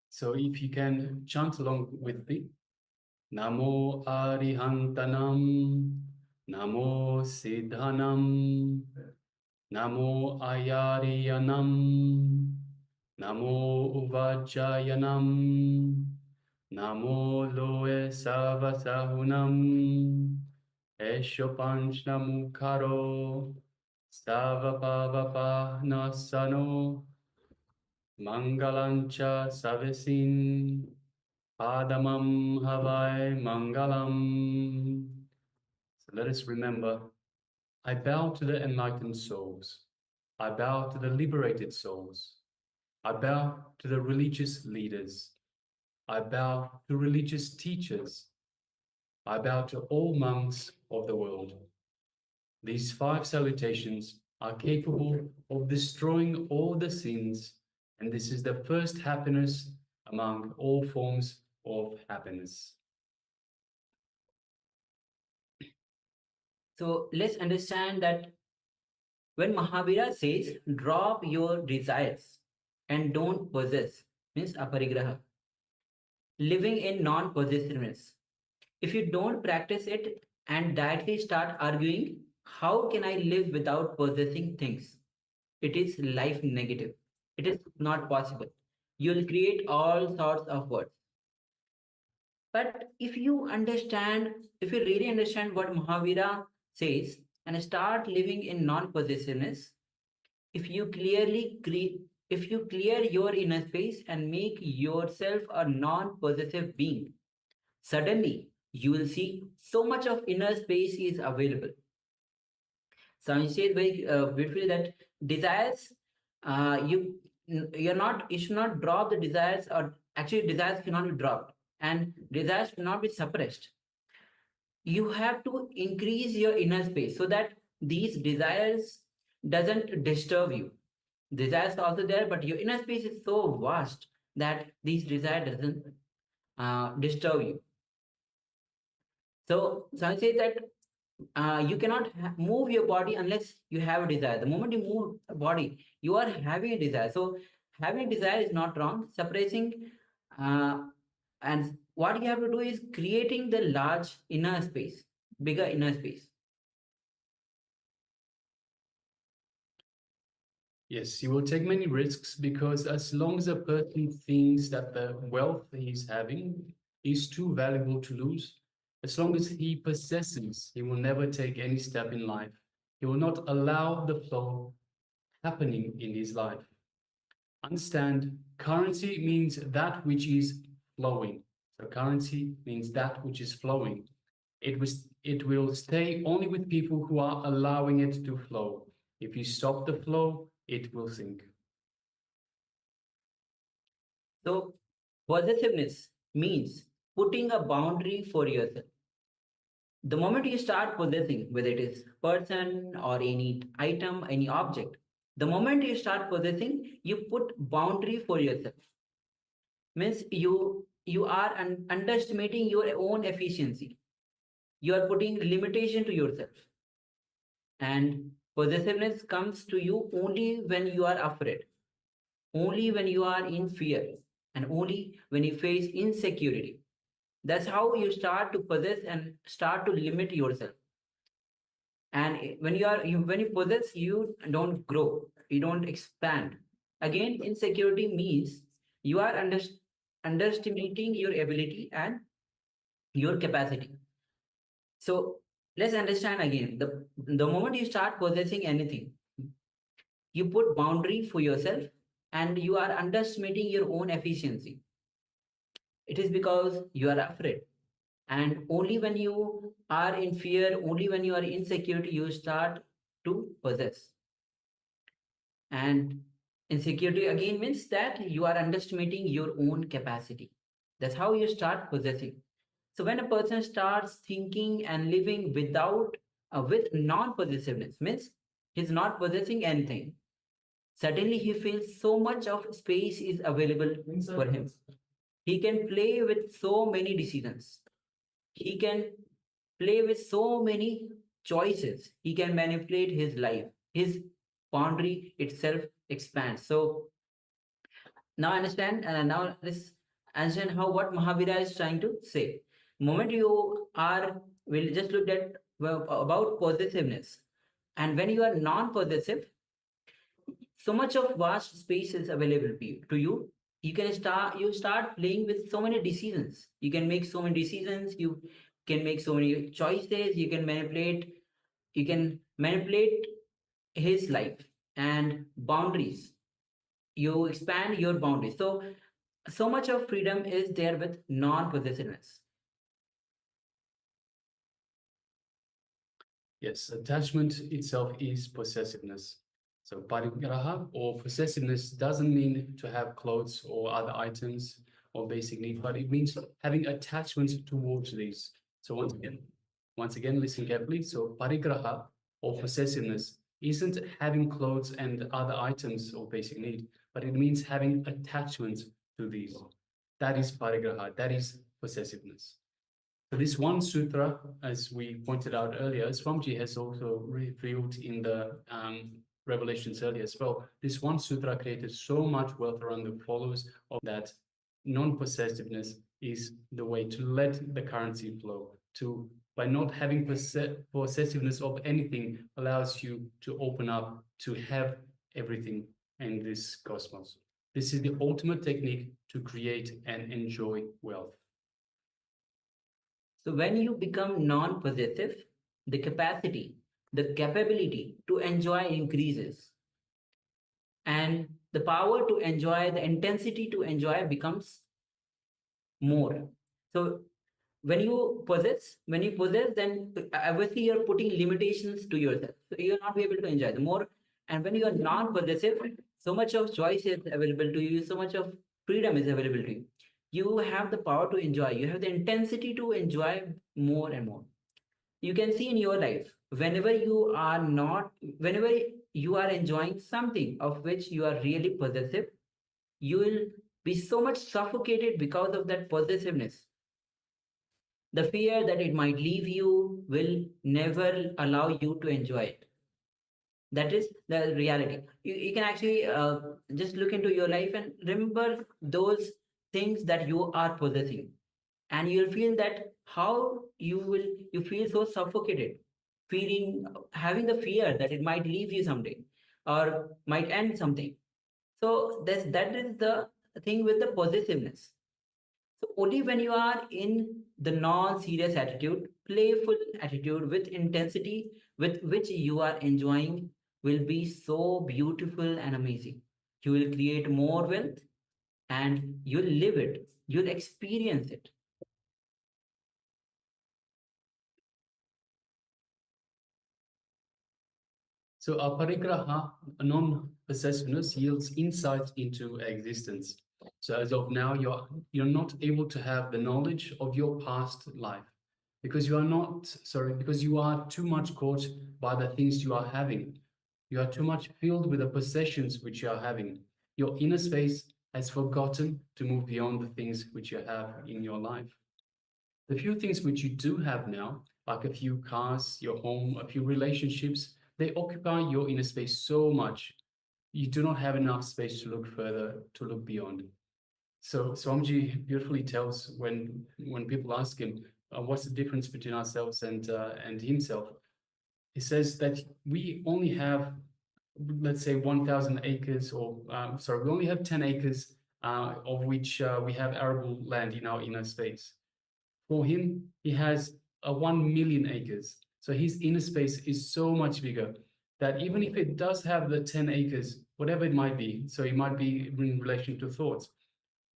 So if you can chant along with me. Namo Arihantanam, Namo Siddhanam, Namo Ayariyanam, Namo Uvajayanam, Namo Loe Savasahunam, Esho Panchnamukaro, Savapavapahnasano, Mangalancha Savesin, Padamam Havai Mangalam. So let us remember, I bow to the enlightened souls. I bow to the liberated souls. I bow to the religious leaders. I bow to religious teachers. I bow to all monks of the world. These 5 salutations are capable of destroying all the sins, and this is the first happiness among all forms of happiness. So let's understand that when Mahavira says drop your desires and don't possess, means aparigraha, living in non-possessiveness. If you don't practice it and directly start arguing, how can I live without possessing things? It is life negative. It is not possible. You'll create all sorts of words. But if you really understand what Mahavira says and start living in non-possessiveness, if you clear your inner space and make yourself a non-possessive being, suddenly you will see so much of inner space is available. Swami said very beautifully that desires, you should not drop the desires, or actually desires cannot be dropped, and desires cannot be suppressed. You have to increase your inner space so that these desires doesn't disturb you. Desires are also there, but your inner space is so vast that these desire doesn't disturb you. So I say that you cannot move your body unless you have a desire. The moment you move a body, you are having a desire. So having a desire is not wrong. Suppressing and what you have to do is creating the large inner space, bigger inner space. Yes, you will take many risks, because as long as a person thinks that the wealth he's having is too valuable to lose. As long as he possesses, he will never take any step in life. He will not allow the flow happening in his life. Understand, currency means that which is flowing. So currency means that which is flowing. It will stay only with people who are allowing it to flow. If you stop the flow, it will sink. So possessiveness means putting a boundary for yourself. The moment you start possessing, whether it is person or any item, any object, the moment you start possessing, you put boundary for yourself. Means you are underestimating your own efficiency. You are putting limitation to yourself. And possessiveness comes to you only when you are afraid, only when you are in fear, and only when you face insecurity. That's how you start to possess and start to limit yourself. And when you possess, you don't grow, you don't expand. Again, insecurity means you are underestimating your ability and your capacity. So let's understand again, the moment you start possessing anything, you put boundary for yourself and you are underestimating your own efficiency. It is because you are afraid. And only when you are in fear, only when you are insecure, you start to possess. And insecurity again means that you are underestimating your own capacity. That's how you start possessing. So when a person starts thinking and living with non-possessiveness, means he's not possessing anything. Suddenly he feels so much of space is available for him. He can play with so many decisions. He can play with so many choices. He can manipulate his life. His boundary itself expands. So now understand, now this understand how what Mahavira is trying to say. Moment you are, we'll just look at about possessiveness. And when you are non-possessive, so much of vast space is available to you. You start playing with so many decisions. You can make so many decisions. You can make so many choices. You can manipulate his life and boundaries. You expand your boundaries. So much of freedom is there with non-possessiveness. Yes, attachment itself is possessiveness. So parigraha or possessiveness doesn't mean to have clothes or other items or basic needs, but it means having attachment towards these. So once again, listen carefully. So parigraha or possessiveness isn't having clothes and other items or basic need, but it means having attachment to these. That is parigraha, that is possessiveness. So this one sutra, as we pointed out earlier, Swamiji has also revealed in the revelations earlier as well. This one sutra created so much wealth around the followers of that non-possessiveness is the way to let the currency flow. By not having possessiveness of anything allows you to open up to have everything in this cosmos. This is the ultimate technique to create and enjoy wealth. So when you become non-possessive, the capability to enjoy increases. And the power to enjoy, the intensity to enjoy becomes more. So when you possess, then obviously you're putting limitations to yourself. So you'll not be able to enjoy the more. And when you are non-possessive, so much of choice is available to you, so much of freedom is available to you. You have the power to enjoy, you have the intensity to enjoy more and more. You can see in your life, whenever you are enjoying something of which you are really possessive, you will be so much suffocated because of that possessiveness. The fear that it might leave you will never allow you to enjoy it. That is the reality. You can actually just look into your life and remember those things that you are possessing, and you'll feel that how you feel so suffocated, having the fear that it might leave you someday or might end something. So that is the thing with the possessiveness. So only when you are in the non-serious attitude, playful attitude with intensity with which you are enjoying will be so beautiful and amazing. You will create more wealth and you'll live it, you'll experience it. So aparigraha, non-possessiveness, yields insight into existence. So as of now, you're not able to have the knowledge of your past life because because you are too much caught by the things you are having. You are too much filled with the possessions which you are having. Your inner space has forgotten to move beyond the things which you have in your life. The few things which you do have now, like a few cars, your home, a few relationships, they occupy your inner space so much. You do not have enough space to look further, to look beyond. So Swamiji beautifully tells when people ask him, what's the difference between ourselves and himself? He says that we only have, let's say, 1,000 acres, or we only have 10 acres, of which we have arable land in our inner space. For him, he has 1 million acres. So his inner space is so much bigger that even if it does have the 10 acres, whatever it might be, so it might be in relation to thoughts,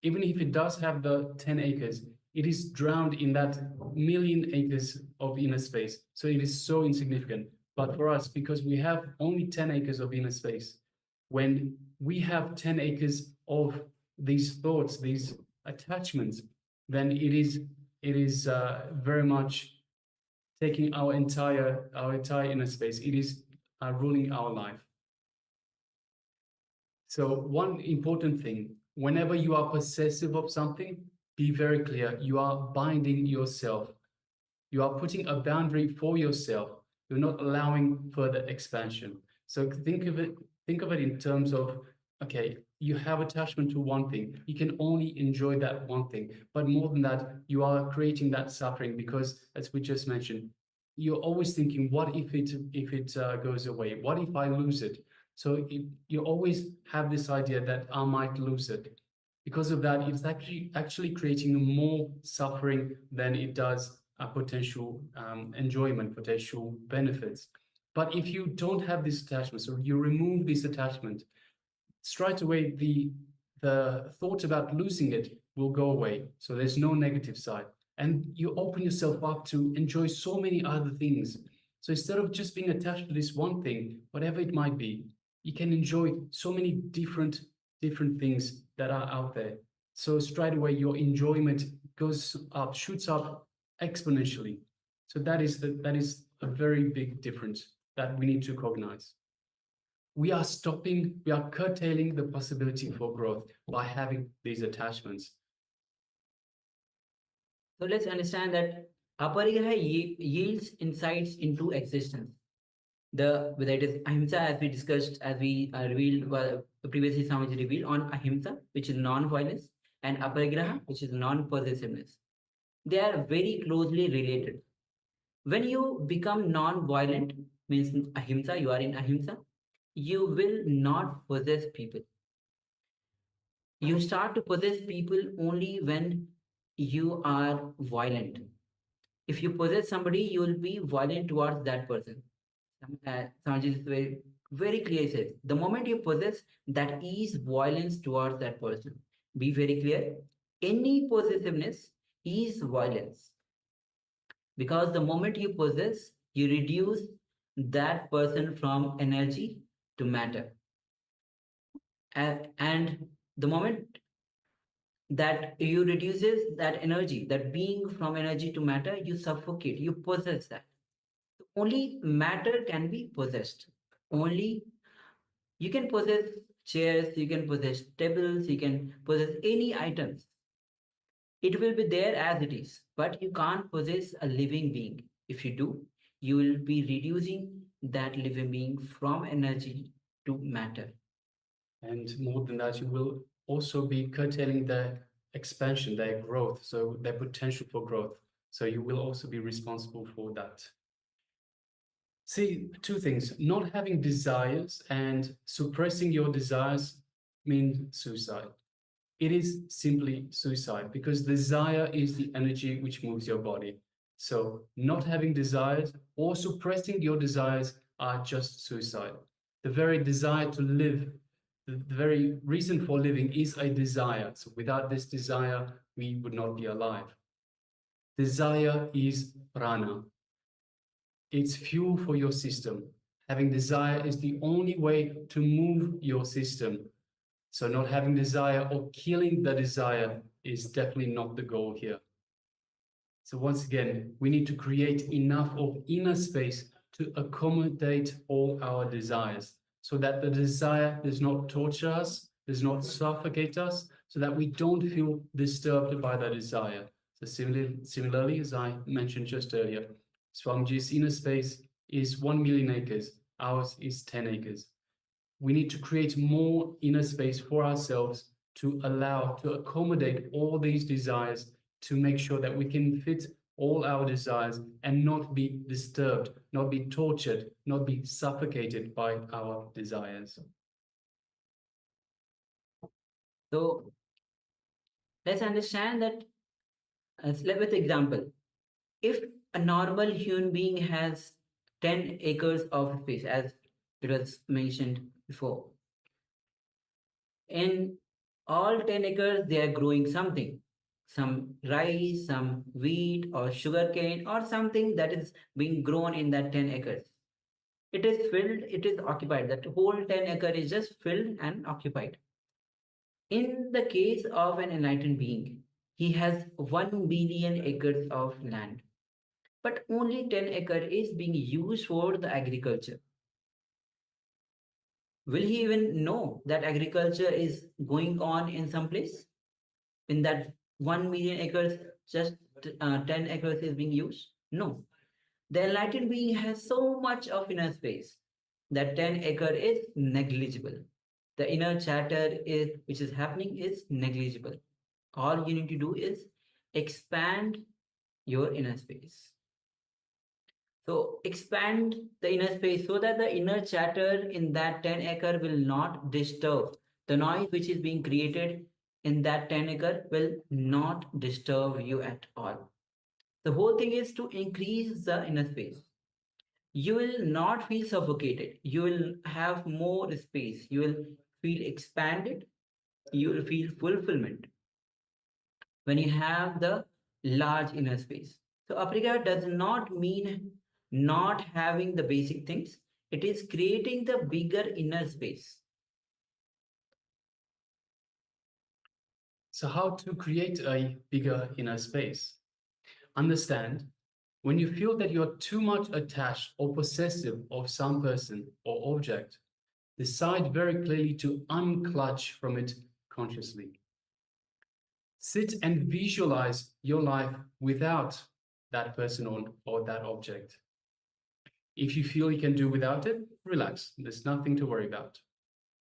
even if it does have the 10 acres, it is drowned in that million acres of inner space. So it is so insignificant. But for us, because we have only 10 acres of inner space, when we have 10 acres of these thoughts, these attachments, then it is very much taking our entire inner space. It is ruling our life. So one important thing, whenever you are possessive of something, be very clear, you are binding yourself. You are putting a boundary for yourself. You're not allowing further expansion. So think of it in terms of, okay, you have attachment to one thing. You can only enjoy that one thing. But more than that, you are creating that suffering because, as we just mentioned, you're always thinking, what if it goes away? What if I lose it? So you always have this idea that I might lose it. Because of that, it's actually creating more suffering than it does a potential enjoyment, potential benefits. But if you don't have this attachment, so you remove this attachment, straight away the thought about losing it will go away. So there's no negative side. And you open yourself up to enjoy so many other things. So instead of just being attached to this one thing, whatever it might be, you can enjoy so many different things that are out there. So straight away, your enjoyment goes up, shoots up exponentially. So that is a very big difference that we need to recognize. We are curtailing the possibility for growth by having these attachments. So let's understand that aparigraha yields insights into existence. Whether it is ahimsa, as we discussed, as we revealed, previously Swamiji revealed on ahimsa, which is non-violence, and aparigraha, which is non-possessiveness. They are very closely related. When you become non-violent, means ahimsa, you are in ahimsa, you will not possess people. You start to possess people only when you are violent. If you possess somebody, you will be violent towards that person. Sanjay is very clear, says the moment you possess, that is violence towards that person. Be very clear. Any possessiveness is violence, because the moment you possess, you reduce that person from energy to matter. And the moment that you reduces that energy, that being from energy to matter, you suffocate, you possess that. Only matter can be possessed. Only you can possess chairs, you can possess tables, you can possess any items. It will be there as it is, but you can't possess a living being. If you do, you will be reducing that living being from energy to matter. And more than that, you will also be curtailing their expansion, their growth, so their potential for growth. So you will also be responsible for that. See, two things, not having desires and suppressing your desires mean suicide. it is simply suicide, because desire is the energy which moves your body. So not having desires or suppressing your desires are just suicide. The very desire to live, the very reason for living is a desire. So without this desire, we would not be alive. Desire is prana. It's fuel for your system. Having desire is the only way to move your system. So not having desire or killing the desire is definitely not the goal here. So once again, we need to create enough of inner space to accommodate all our desires, so that the desire does not torture us, does not suffocate us, so that we don't feel disturbed by the desire. So similarly, as I mentioned just earlier, Swamiji's inner space is 1 million acres, ours is 10 acres. We need to create more inner space for ourselves to allow, to accommodate all these desires, to make sure that we can fit all our desires and not be disturbed, not be tortured, not be suffocated by our desires. So let's understand that, with example, if a normal human being has 10 acres of space, as it was mentioned before, in all 10 acres, they are growing something, some rice, some wheat or sugarcane or something that is being grown in that 10 acres. It is filled, it is occupied. That whole 10 acre is just filled and occupied. In the case of an enlightened being, he has 1 billion acres of land, but only 10 acre is being used for the agriculture. Will he even know that agriculture is going on in some place? In that 1 million acres, just 10 acres is being used? No. The enlightened being has so much of inner space that 10 acre is negligible. The inner chatter is which is happening is negligible. All you need to do is expand your inner space. So expand the inner space so that the inner chatter in that 10 acre will not disturb. The noise which is being created in that 10 acre will not disturb you at all. The whole thing is to increase the inner space. You will not feel suffocated. You will have more space. You will feel expanded. You will feel fulfillment when you have the large inner space. So aparigraha does not mean not having the basic things. It is creating the bigger inner space. So how to create a bigger inner space? Understand, when you feel that you're too much attached or possessive of some person or object, decide very clearly to unclutch from it consciously. Sit and visualize your life without that person or that object. If you feel you can do without it, relax. There's nothing to worry about.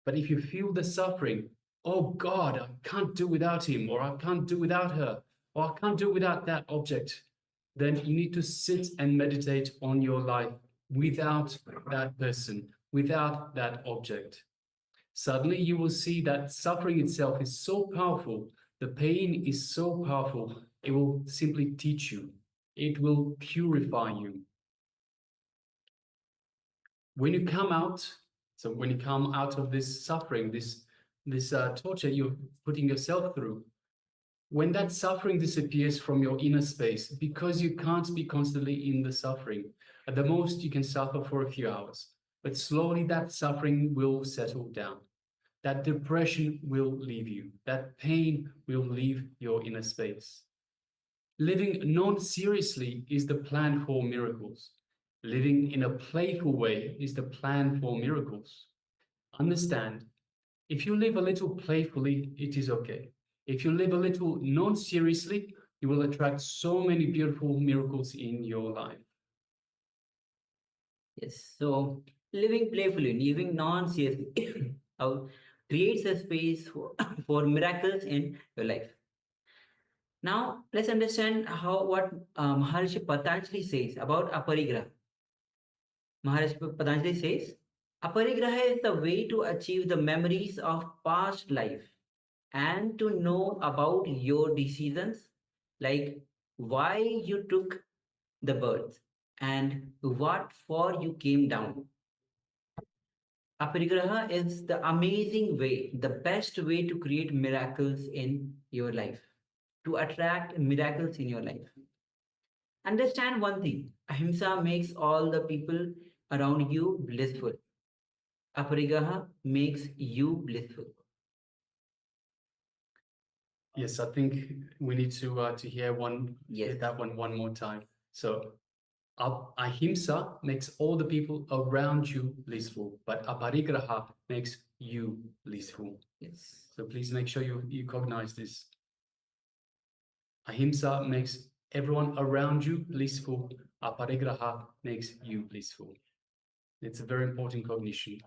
But if you feel the suffering, oh God, I can't do without him, or I can't do without her, or I can't do without that object, then you need to sit and meditate on your life without that person, without that object. Suddenly you will see that suffering itself is so powerful, the pain is so powerful, it will simply teach you. It will purify you. When you come out, so when you come out of this suffering, this torture you're putting yourself through, when that suffering disappears from your inner space, because you can't be constantly in the suffering, at the most you can suffer for a few hours, but slowly that suffering will settle down. That depression will leave you. That pain will leave your inner space. Living non-seriously is the plan for miracles. Living in a playful way is the plan for miracles. Understand, if you live a little playfully, it is okay. If you live a little non-seriously, you will attract so many beautiful miracles in your life. Yes, so living playfully, living non-seriously creates a space for miracles in your life. Now, let's understand what Maharishi Patanjali says about aparigraha. Maharishi Patanjali says, aparigraha is the way to achieve the memories of past life and to know about your decisions, like why you took the birth and what for you came down. Aparigraha is the amazing way, the best way to create miracles in your life, to attract miracles in your life. Understand one thing, ahimsa makes all the people around you blissful. Aparigraha makes you blissful. Yes, I think we need to hear that one more time. So, ahimsa makes all the people around you blissful, but aparigraha makes you blissful. Yes. So please make sure you cognize this. Ahimsa makes everyone around you blissful. Aparigraha makes you blissful. It's a very important cognition.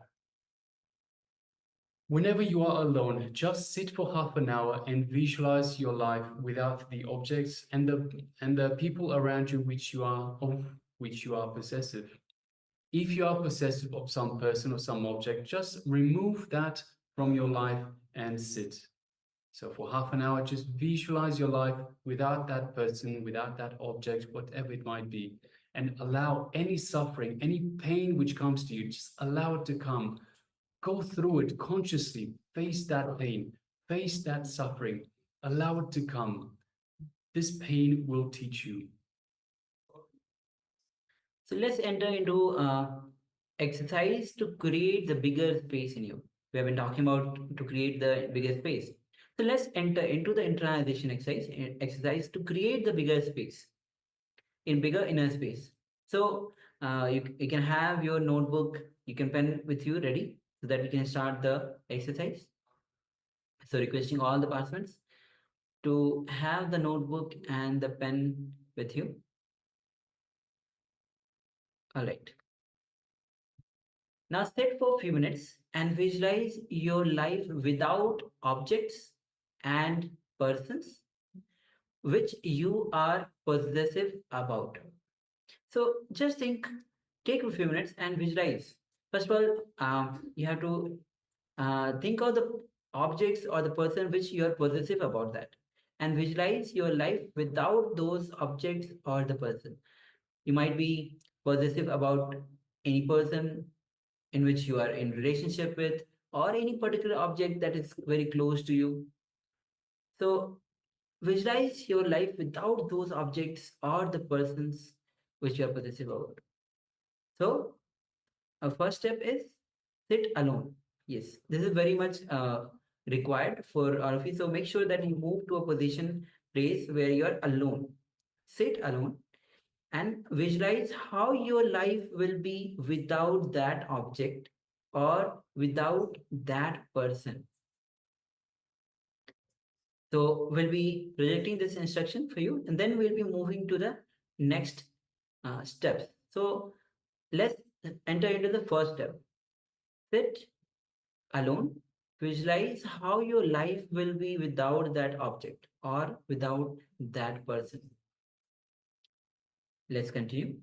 Whenever you are alone, just sit for half an hour and visualize your life without the objects and the people around you which you are possessive. If you are possessive of some person or some object, just remove that from your life and sit. So for half an hour, just visualize your life without that person, without that object, whatever it might be, and allow any suffering, any pain which comes to you, just allow it to come. Go through it consciously, face that pain, face that suffering, allow it to come. This pain will teach you. So let's enter into exercise to create the bigger space in you. We have been talking about to create the bigger space. So let's enter into the internalization exercise to create the bigger space, in bigger inner space. So you can have your notebook, you can pen with you ready so that we can start the exercise. So requesting all the participants to have the notebook and the pen with you. All right. Now sit for a few minutes and visualize your life without objects and persons which you are possessive about. So just take a few minutes and visualize. First of all, you have to think of the objects or the person which you are possessive about that, and visualize your life without those objects or the person. You might be possessive about any person in which you are in relationship with, or any particular object that is very close to you. So visualize your life without those objects or the persons which you are possessive about. So our first step is sit alone. Yes, this is very much required for all of you. So make sure that you move to a position, place where you are alone. Sit alone and visualize how your life will be without that object or without that person. So we'll be projecting this instruction for you, and then we'll be moving to the next steps. So let's enter into the first step. Sit alone. Visualize how your life will be without that object or without that person. Let's continue.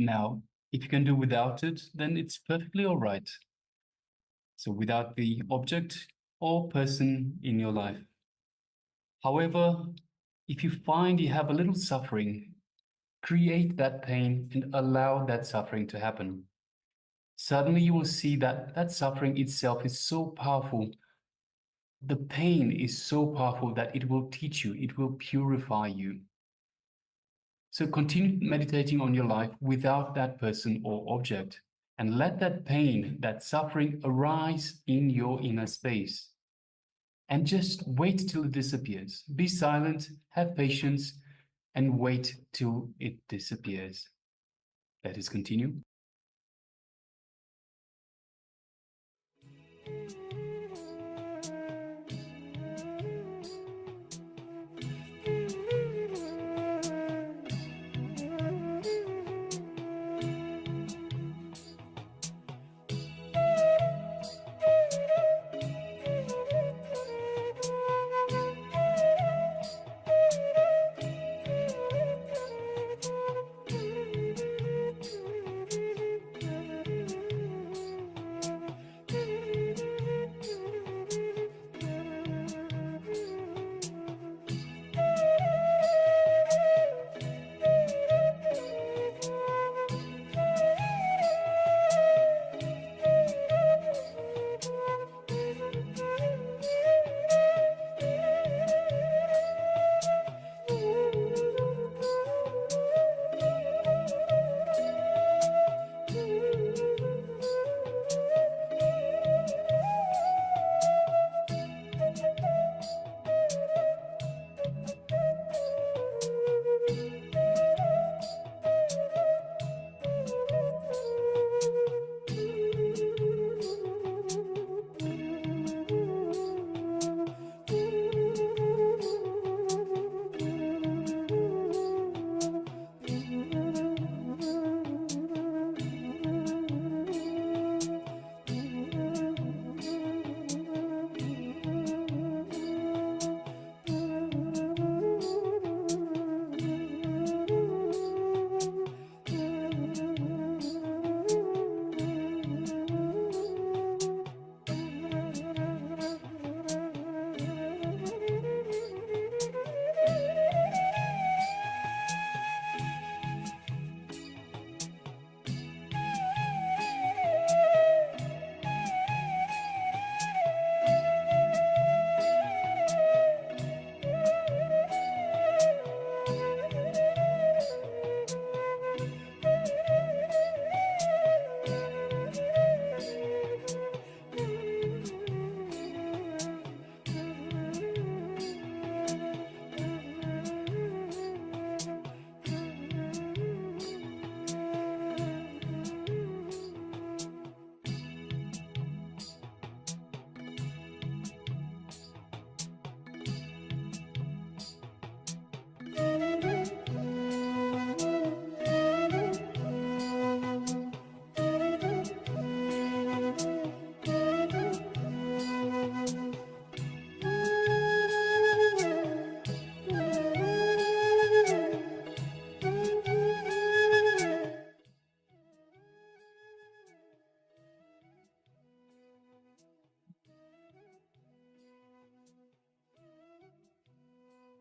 Now, if you can do without it, then it's perfectly all right. So without the object or person in your life. However, if you find you have a little suffering, create that pain and allow that suffering to happen. Suddenly you will see that that suffering itself is so powerful. The pain is so powerful that it will teach you, it will purify you. So continue meditating on your life without that person or object, and let that pain, that suffering arise in your inner space. And just wait till it disappears. Be silent, have patience, and wait till it disappears. Let us continue.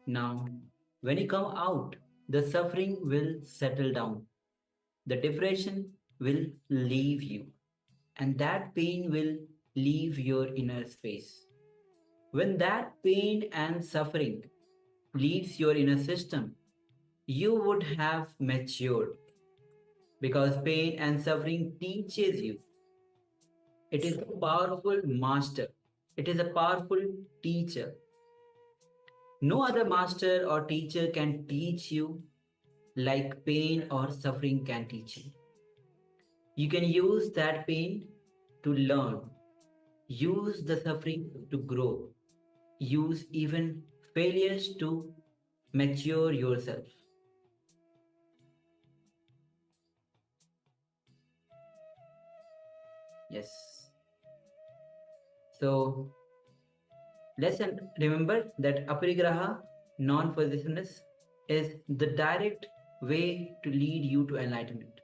Now, when you come out, the suffering will settle down. The depression will leave you, and that pain will leave your inner space. When that pain and suffering leaves your inner system, you would have matured, because pain and suffering teaches you. It is a powerful master. It is a powerful teacher. No other master or teacher can teach you like pain or suffering can teach you. You can use that pain to learn, use the suffering to grow, use even failures to mature yourself. Yes. So let's remember that aparigraha, non-possessiveness, is the direct way to lead you to enlightenment.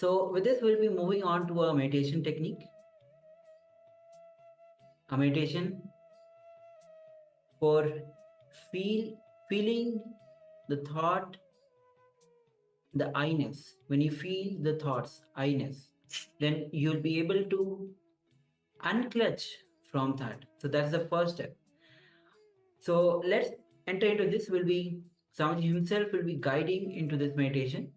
So with this, we'll be moving on to a meditation technique. A meditation for feeling the thought, the I-ness. When you feel the thoughts, I-ness, then you'll be able to unclutch from that. So that's the first step. So let's enter into this. Swamiji himself will be guiding into this meditation.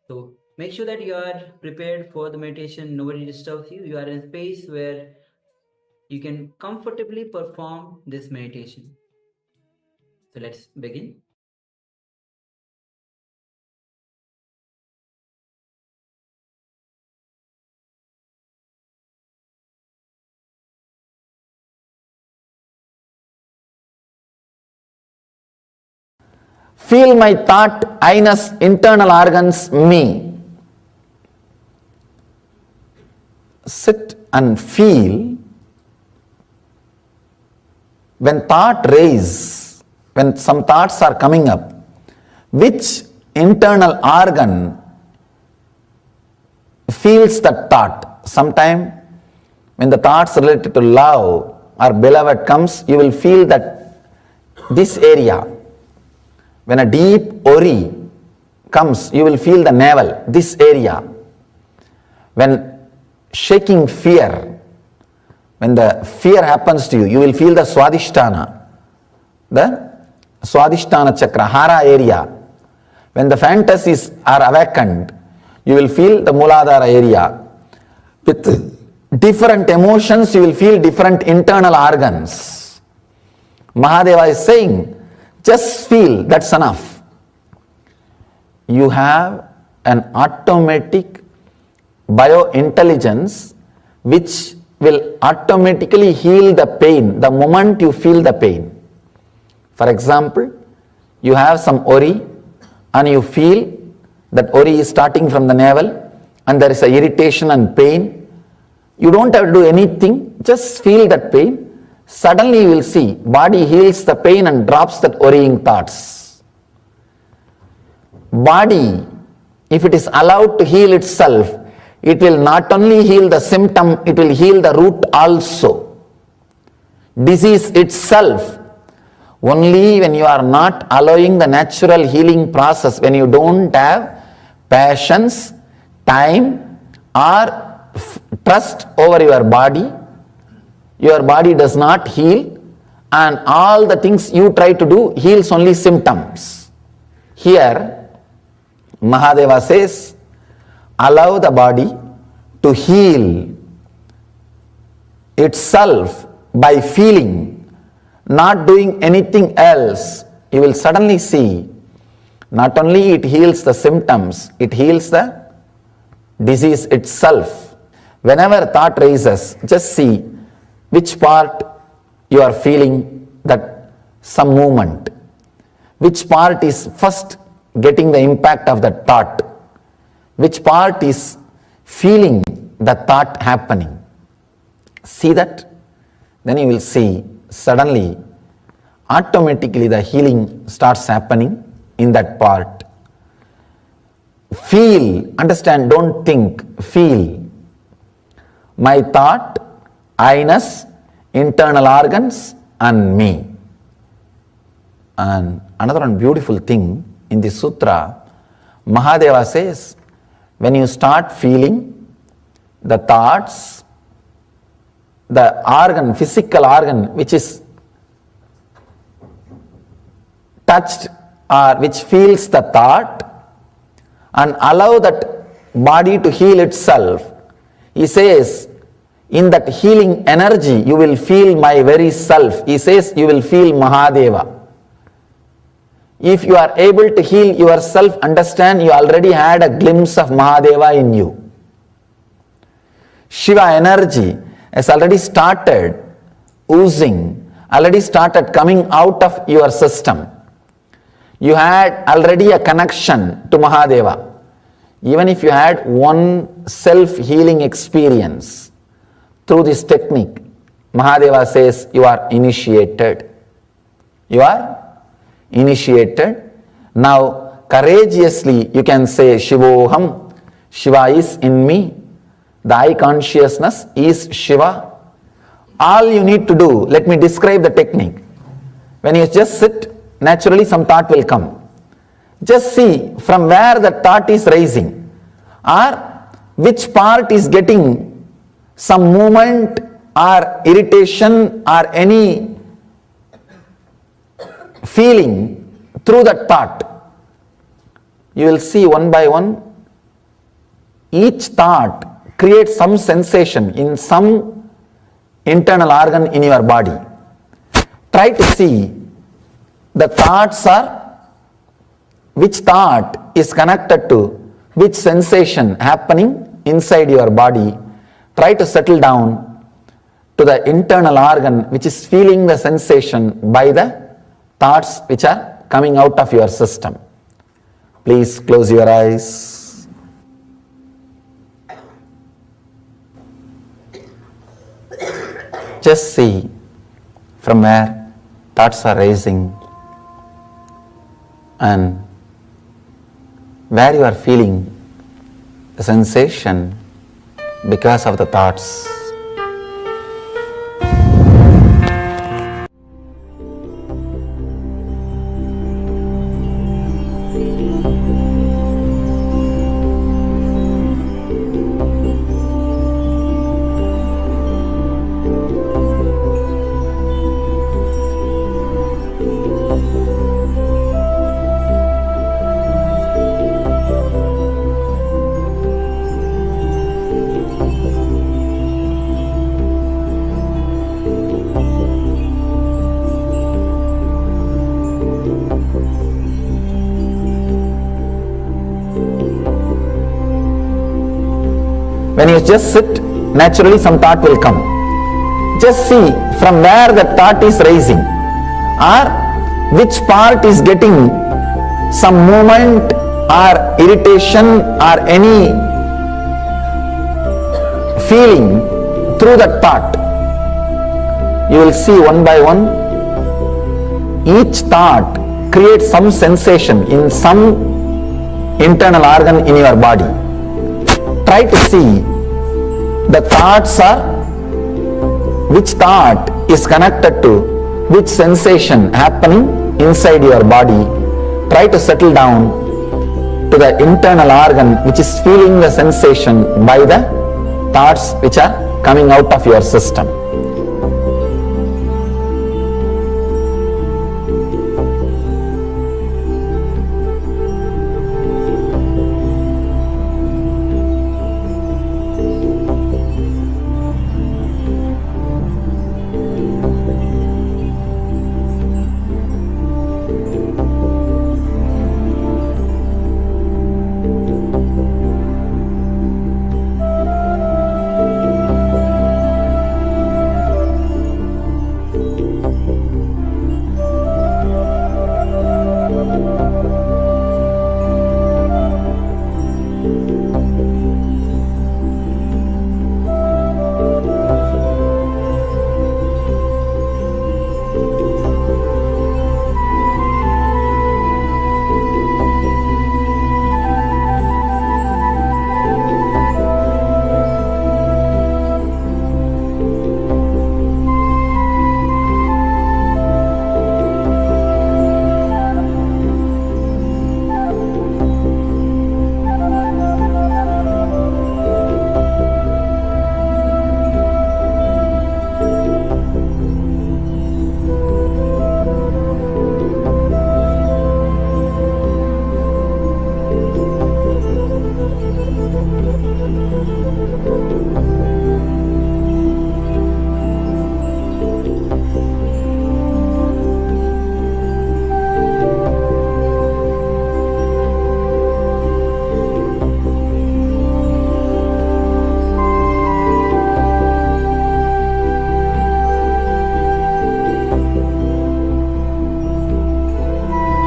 So make sure that you are prepared for the meditation. Nobody disturbs you. You are in a space where you can comfortably perform this meditation. So let's begin. Feel my thought, I-ness, internal organs, me. Sit and feel. When thought raise, when some thoughts are coming up, which internal organ feels that thought? Sometime when the thoughts related to love or beloved comes, you will feel that this area. When a deep worry comes, you will feel the navel, this area. When shaking fear, when the fear happens to you, you will feel the Swadhisthana chakra, hara area. When the fantasies are awakened, you will feel the Muladhara area. With different emotions, you will feel different internal organs. Mahadeva is saying, just feel, that's enough. You have an automatic biointelligence which will automatically heal the pain the moment you feel the pain. For example, you have some worry and you feel that worry is starting from the navel and there is a irritation and pain. You don't have to do anything, just feel that pain. Suddenly you will see body heals the pain and drops that worrying thoughts. Body, if it is allowed to heal itself, it will not only heal the symptom, it will heal the root also. Disease itself, only when you are not allowing the natural healing process, when you don't have patience, time or trust over your body does not heal, and all the things you try to do heals only symptoms. Here, Mahadeva says, allow the body to heal itself by feeling, not doing anything else. You will suddenly see, not only it heals the symptoms, it heals the disease itself. Whenever thought rises, just see which part you are feeling that some movement, which part is first getting the impact of the thought, which part is feeling the thought happening. See that? Then you will see suddenly, automatically the healing starts happening in that part. Feel, understand, don't think, feel. My thought, I-ness, internal organs and me. And another one beautiful thing in the sutra, Mahadeva says, when you start feeling the thoughts, the organ, physical organ which is touched or which feels the thought, and allow that body to heal itself, he says, in that healing energy, you will feel my very self. He says, you will feel Mahadeva. If you are able to heal yourself, understand you already had a glimpse of Mahadeva in you. Shiva energy has already started oozing, already started coming out of your system. You had already a connection to Mahadeva. Even if you had one self-healing experience, through this technique, Mahadeva says you are initiated. You are initiated. Now courageously you can say Shivoham, Shiva is in me, the I consciousness is Shiva. All you need to do, let me describe the technique. When you just sit, naturally some thought will come. Just see from where the thought is rising or which part is getting some movement or irritation or any feeling through that thought. You will see one by one, each thought creates some sensation in some internal organ in your body. Try to see the thoughts are, which thought is connected to which sensation happening inside your body. Try to settle down to the internal organ which is feeling the sensation by the thoughts which are coming out of your system. Please close your eyes. Just see from where thoughts are rising and where you are feeling the sensation because of the thoughts. When you just sit, naturally some thought will come. Just see from where the thought is rising or which part is getting some movement or irritation or any feeling through that thought. You will see one by one, each thought creates some sensation in some internal organ in your body. Try to see the thoughts are, which thought is connected to which sensation happening inside your body. Try to settle down to the internal organ which is feeling the sensation by the thoughts which are coming out of your system.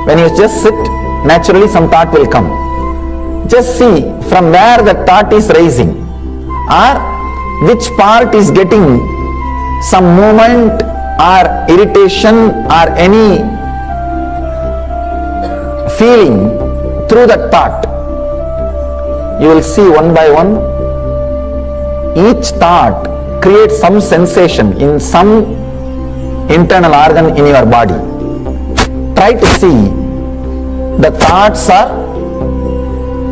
When you just sit, naturally some thought will come. Just see from where the thought is rising or which part is getting some movement or irritation or any feeling through that thought, you will see one by one, each thought creates some sensation in some internal organ in your body. Try to see the thoughts are,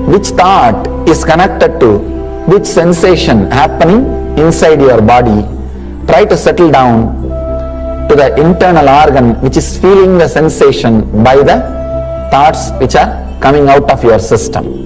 which thought is connected to which sensation happening inside your body. Try to settle down to the internal organ which is feeling the sensation by the thoughts which are coming out of your system.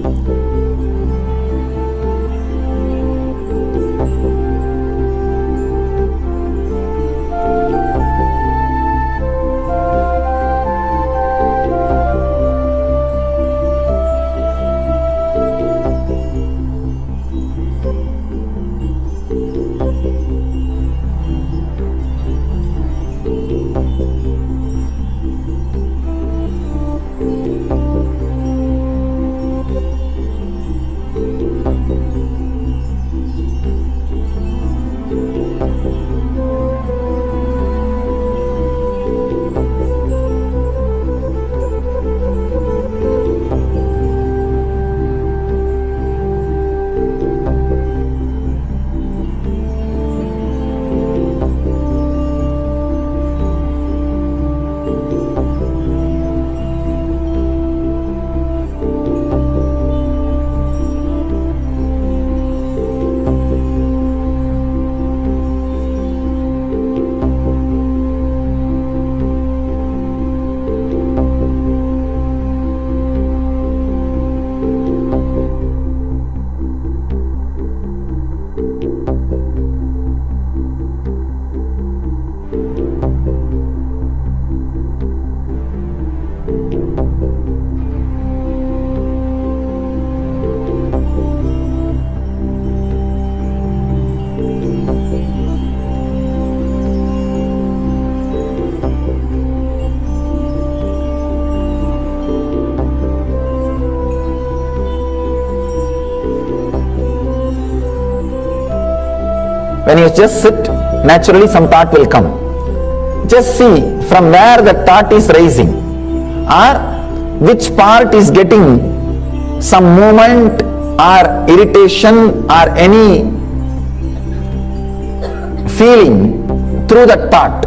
When you just sit, naturally some thought will come. Just see from where the thought is rising, or which part is getting some movement or irritation or any feeling through that thought.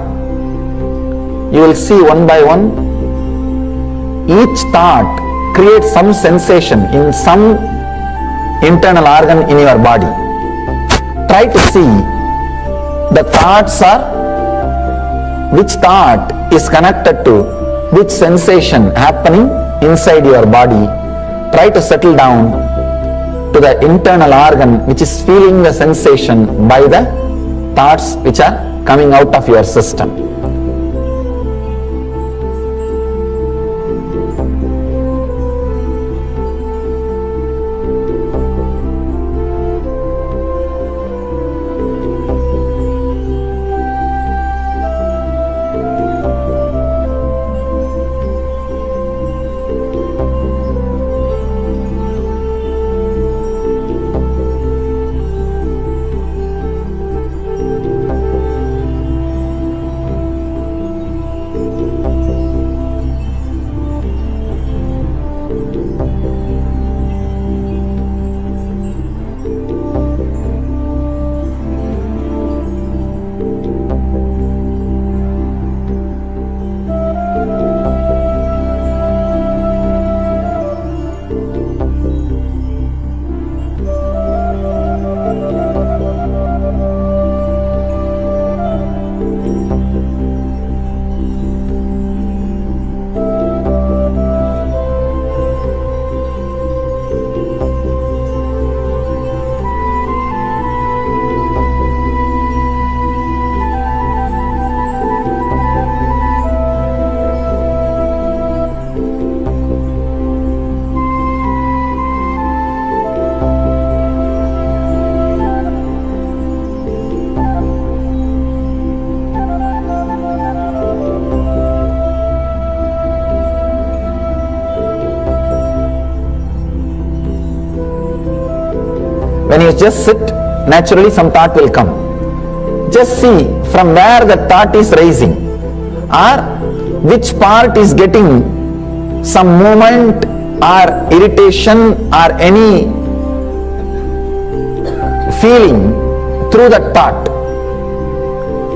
You will see one by one, each thought creates some sensation in some internal organ in your body. Try to see the thoughts are, which thought is connected to which sensation happening inside your body. Try to settle down to the internal organ which is feeling the sensation by the thoughts which are coming out of your system. When you just sit, naturally some thought will come. Just see from where the thought is rising, or which part is getting some movement or irritation or any feeling through that thought,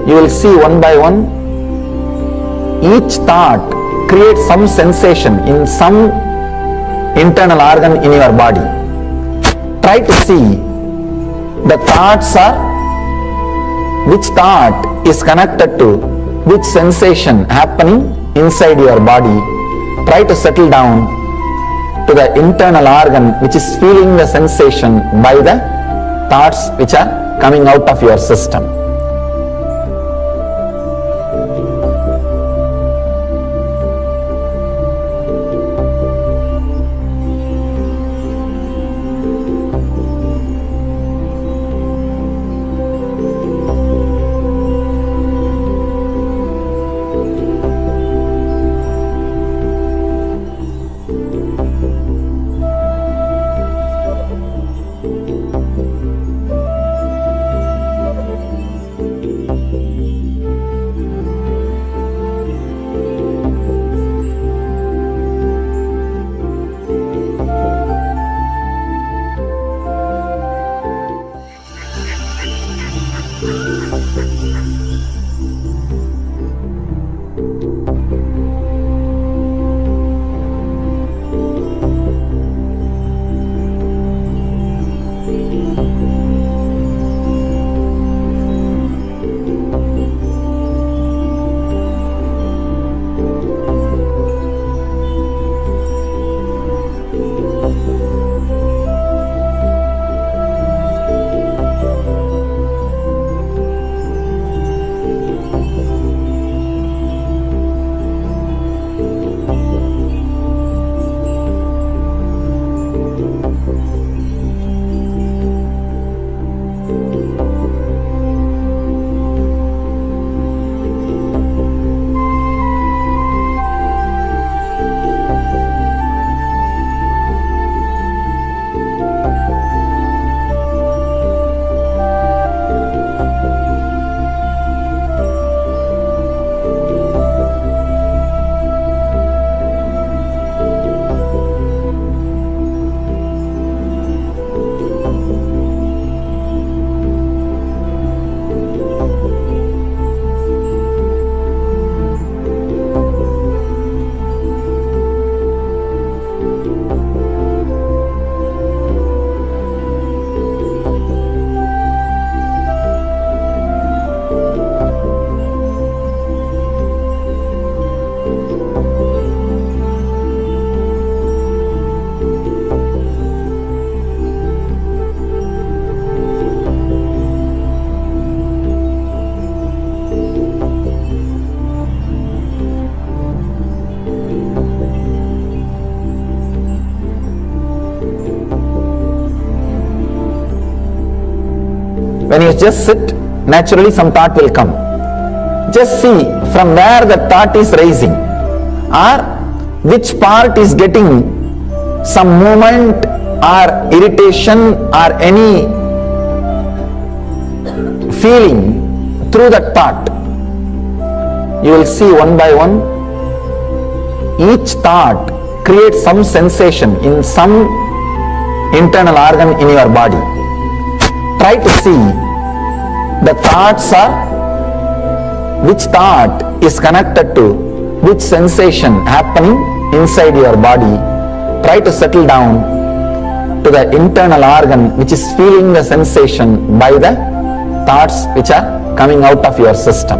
you will see one by one, each thought creates some sensation in some internal organ in your body. Try to see the thoughts are, which thought is connected to which sensation happening inside your body. Try to settle down to the internal organ which is feeling the sensation by the thoughts which are coming out of your system. When you just sit, naturally some thought will come. Just see from where the thought is rising, or which part is getting some movement or irritation or any feeling through that thought. You will see one by one, each thought creates some sensation in some internal organ in your body. Try to see the thoughts are, which thought is connected to which sensation happening inside your body. Try to settle down to the internal organ which is feeling the sensation by the thoughts which are coming out of your system.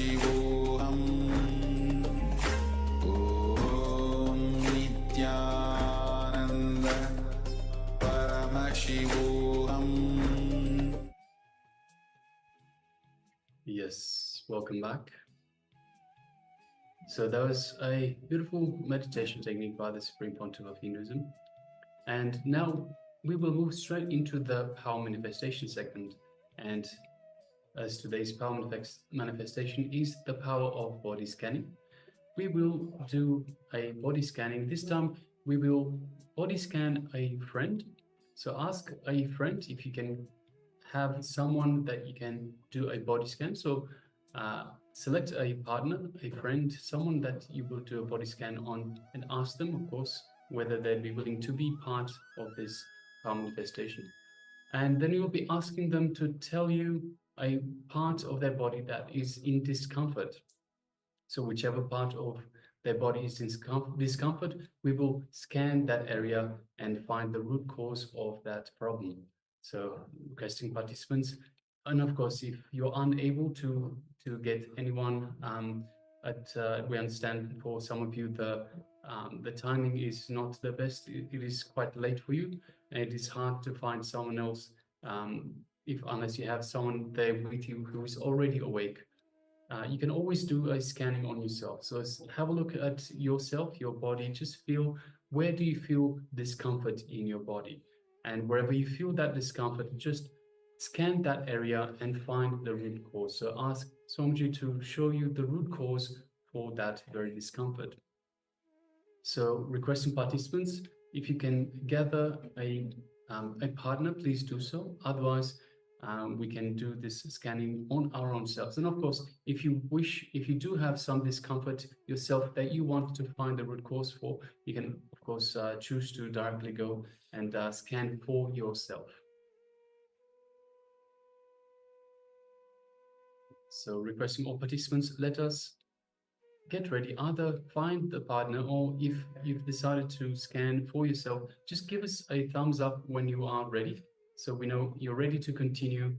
Paramashivoham Nithyananda Paramashivoham. Yes, welcome back. So that was a beautiful meditation technique by the Supreme Pontiff of Hinduism. And now we will move straight into the power manifestation segment. And as today's power manifestation is the power of body scanning, we will do a body scanning. This time we will body scan a friend. So ask a friend if you can have someone that you can do a body scan. So select a partner, a friend, someone that you will do a body scan on, and ask them, of course, whether they'd be willing to be part of this power manifestation. And then you will be asking them to tell you a part of their body that is in discomfort. So whichever part of their body is in discomfort, we will scan that area and find the root cause of that problem. So requesting participants, and of course, if you're unable to get anyone, we understand for some of you the timing is not the best. It is quite late for you, and it is hard to find someone else unless you have someone there with you who is already awake. You can always do a scanning on yourself. So have a look at yourself, your body, just feel, where do you feel discomfort in your body? And wherever you feel that discomfort, just scan that area and find the root cause. So ask Somji to show you the root cause for that very discomfort. So requesting participants, if you can gather a partner, please do so. Otherwise, we can do this scanning on our own selves. And of course, if you do have some discomfort yourself that you want to find the root cause for, you can, of course, choose to directly go and scan for yourself. So requesting all participants, let us get ready. Either find the partner, or if you've decided to scan for yourself, just give us a thumbs up when you are ready, so we know you're ready to continue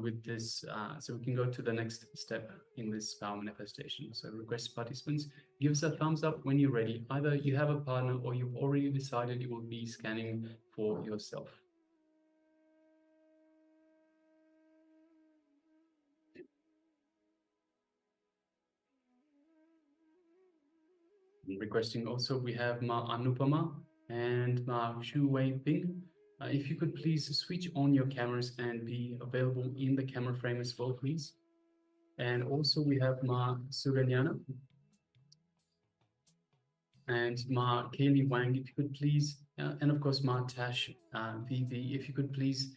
with this, so we can go to the next step in this power manifestation. So request participants, give us a thumbs up when you're ready. Either you have a partner or you've already decided you will be scanning for yourself. Requesting also, we have Ma Anupama and Ma Shu Wei Ping. If you could please switch on your cameras and be available in the camera frame as well, please. And also we have Ma Suganyana and Ma Kaylee Wang, if you could please, and of course Ma Tash VV, if you could please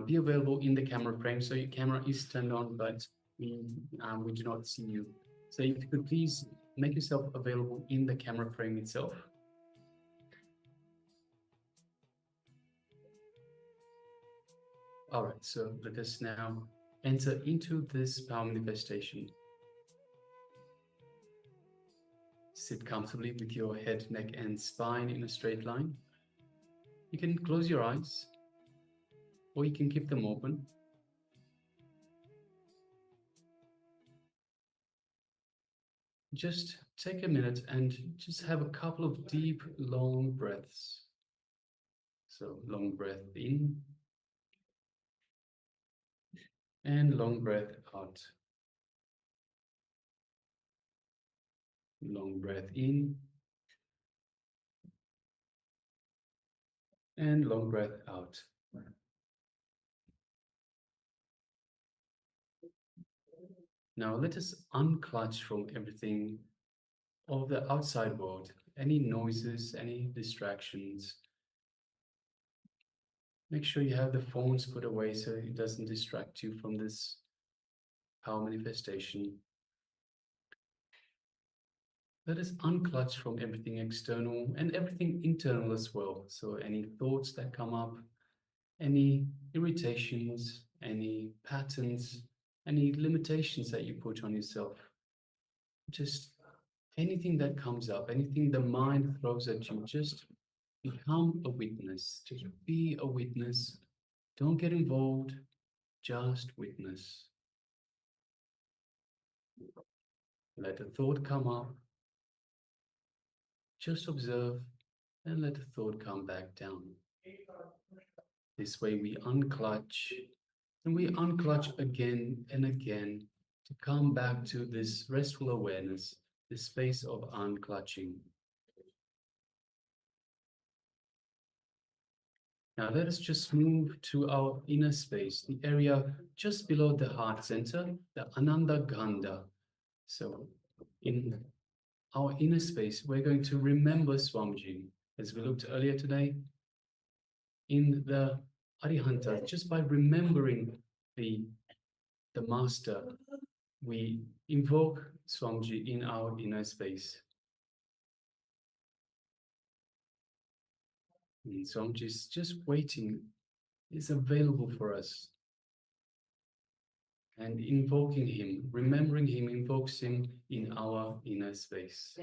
be available in the camera frame. So your camera is turned on, but we do not see you. So if you could please make yourself available in the camera frame itself. All right, so let us now enter into this power manifestation. Sit comfortably with your head, neck, and spine in a straight line. You can close your eyes, or you can keep them open. Just take a minute and just have a couple of deep, long breaths. So long breath in and long breath out. Long breath in and long breath out. Now let us unclutch from everything of the outside world, any noises, any distractions. Make sure you have the phones put away so it doesn't distract you from this power manifestation. Let us unclutch from everything external and everything internal as well. So any thoughts that come up, any irritations, any patterns, any limitations that you put on yourself. Just anything that comes up, anything the mind throws at you, just become a witness. Just be a witness. Don't get involved, just witness. Let a thought come up. Just observe and let the thought come back down. This way we unclutch and we unclutch again and again to come back to this restful awareness, this space of unclutching. Now let us just move to our inner space, the area just below the heart center, the Ananda Gandha. So in our inner space, we're going to remember Swamiji, as we looked earlier today, in the Arihanta, just by remembering the Master, we invoke Swamiji in our inner space. And Swamiji is just waiting, is available for us. And invoking him, remembering him, invokes him in our inner space.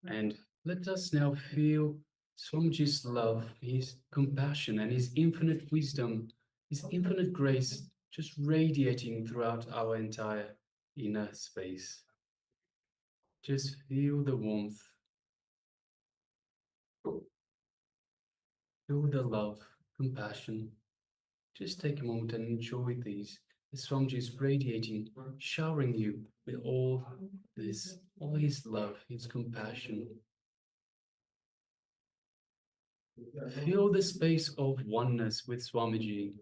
And let us now feel Swamiji's love, his compassion, and his infinite wisdom, his infinite grace, just radiating throughout our entire inner space. Just feel the warmth. Feel the love, compassion. Just take a moment and enjoy these. The Swamiji is radiating, showering you with all this, all his love, his compassion. Feel the space of oneness with Swamiji.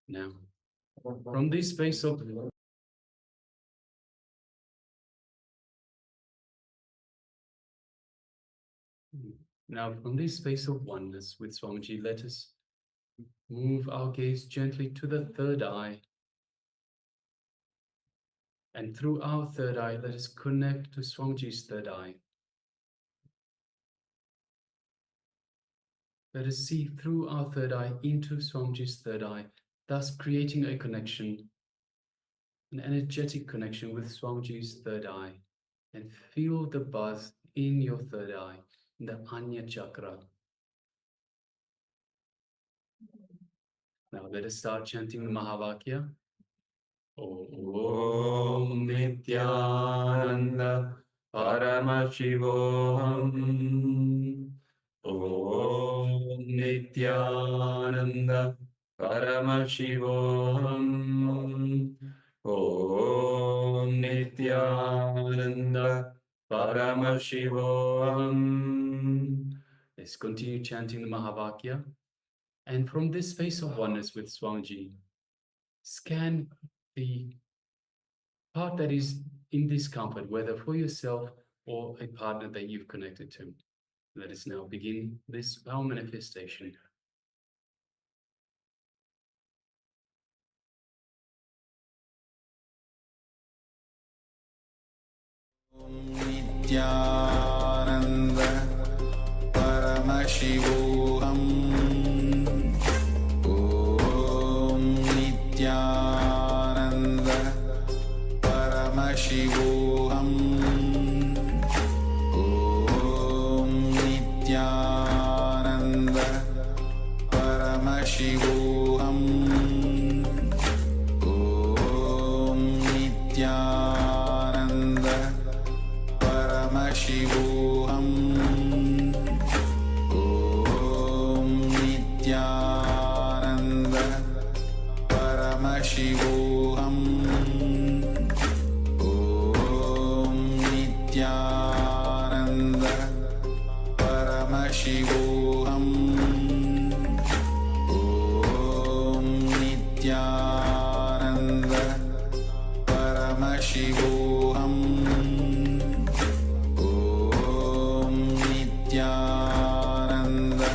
Now, from this space of oneness with Swamiji, let us move our gaze gently to the third eye. And through our third eye, let us connect to Swamiji's third eye. Let us see through our third eye into Swamiji's third eye, thus creating a connection, an energetic connection with Swamiji's third eye. And feel the buzz in your third eye, in the Anya chakra. Now let us start chanting the Mahavakya. Om Nithyananda Paramashivoham. Om Nithyananda Paramashivoham. Om Nithyananda Paramashivoham. Let's continue chanting the Mahavakya. And from this space of oneness with Swamiji, scan the part that is in discomfort, whether for yourself or a partner that you've connected to. Let us now begin this power manifestation. Nithyananda Paramashivoham. Om Nithyananda Paramashivoham. Om Nithyananda Paramashivoham. Om Nithyananda Paramashivoham. Om Nithyananda Paramashivoham. Om Nithyananda Paramashivoham. Om Nithyananda Paramashivoham. Om Nithyananda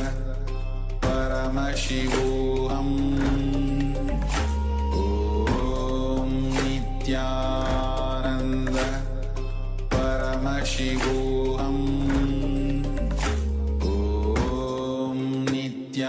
Paramashivoham. Om Nithyananda Paramashivoham. Om Nithyananda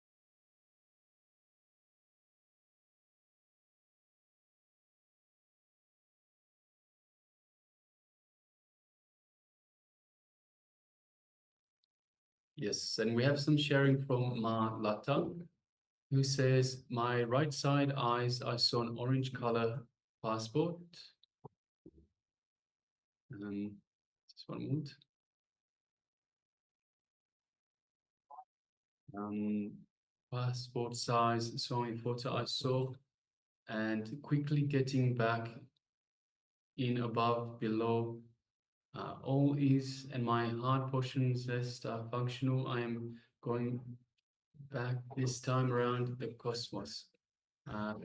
Yes, and we have some sharing from Ma Lata, who says, my right side eyes, I saw an orange color passport. Just one moment. Passport size, showing photo I saw, and quickly getting back in above, below. All is, and my heart portions rest are functional. I am going back this time around the cosmos.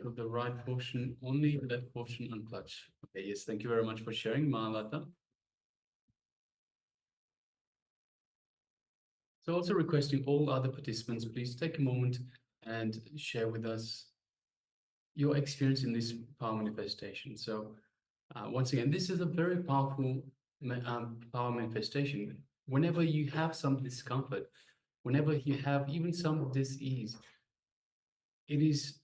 Put the right portion, only that portion unclutch. Okay, yes, thank you very much for sharing, Mahalata. So also requesting all other participants, please take a moment and share with us your experience in this power manifestation. So once again, this is a very powerful power manifestation. Whenever you have some discomfort, whenever you have even some dis-ease, it is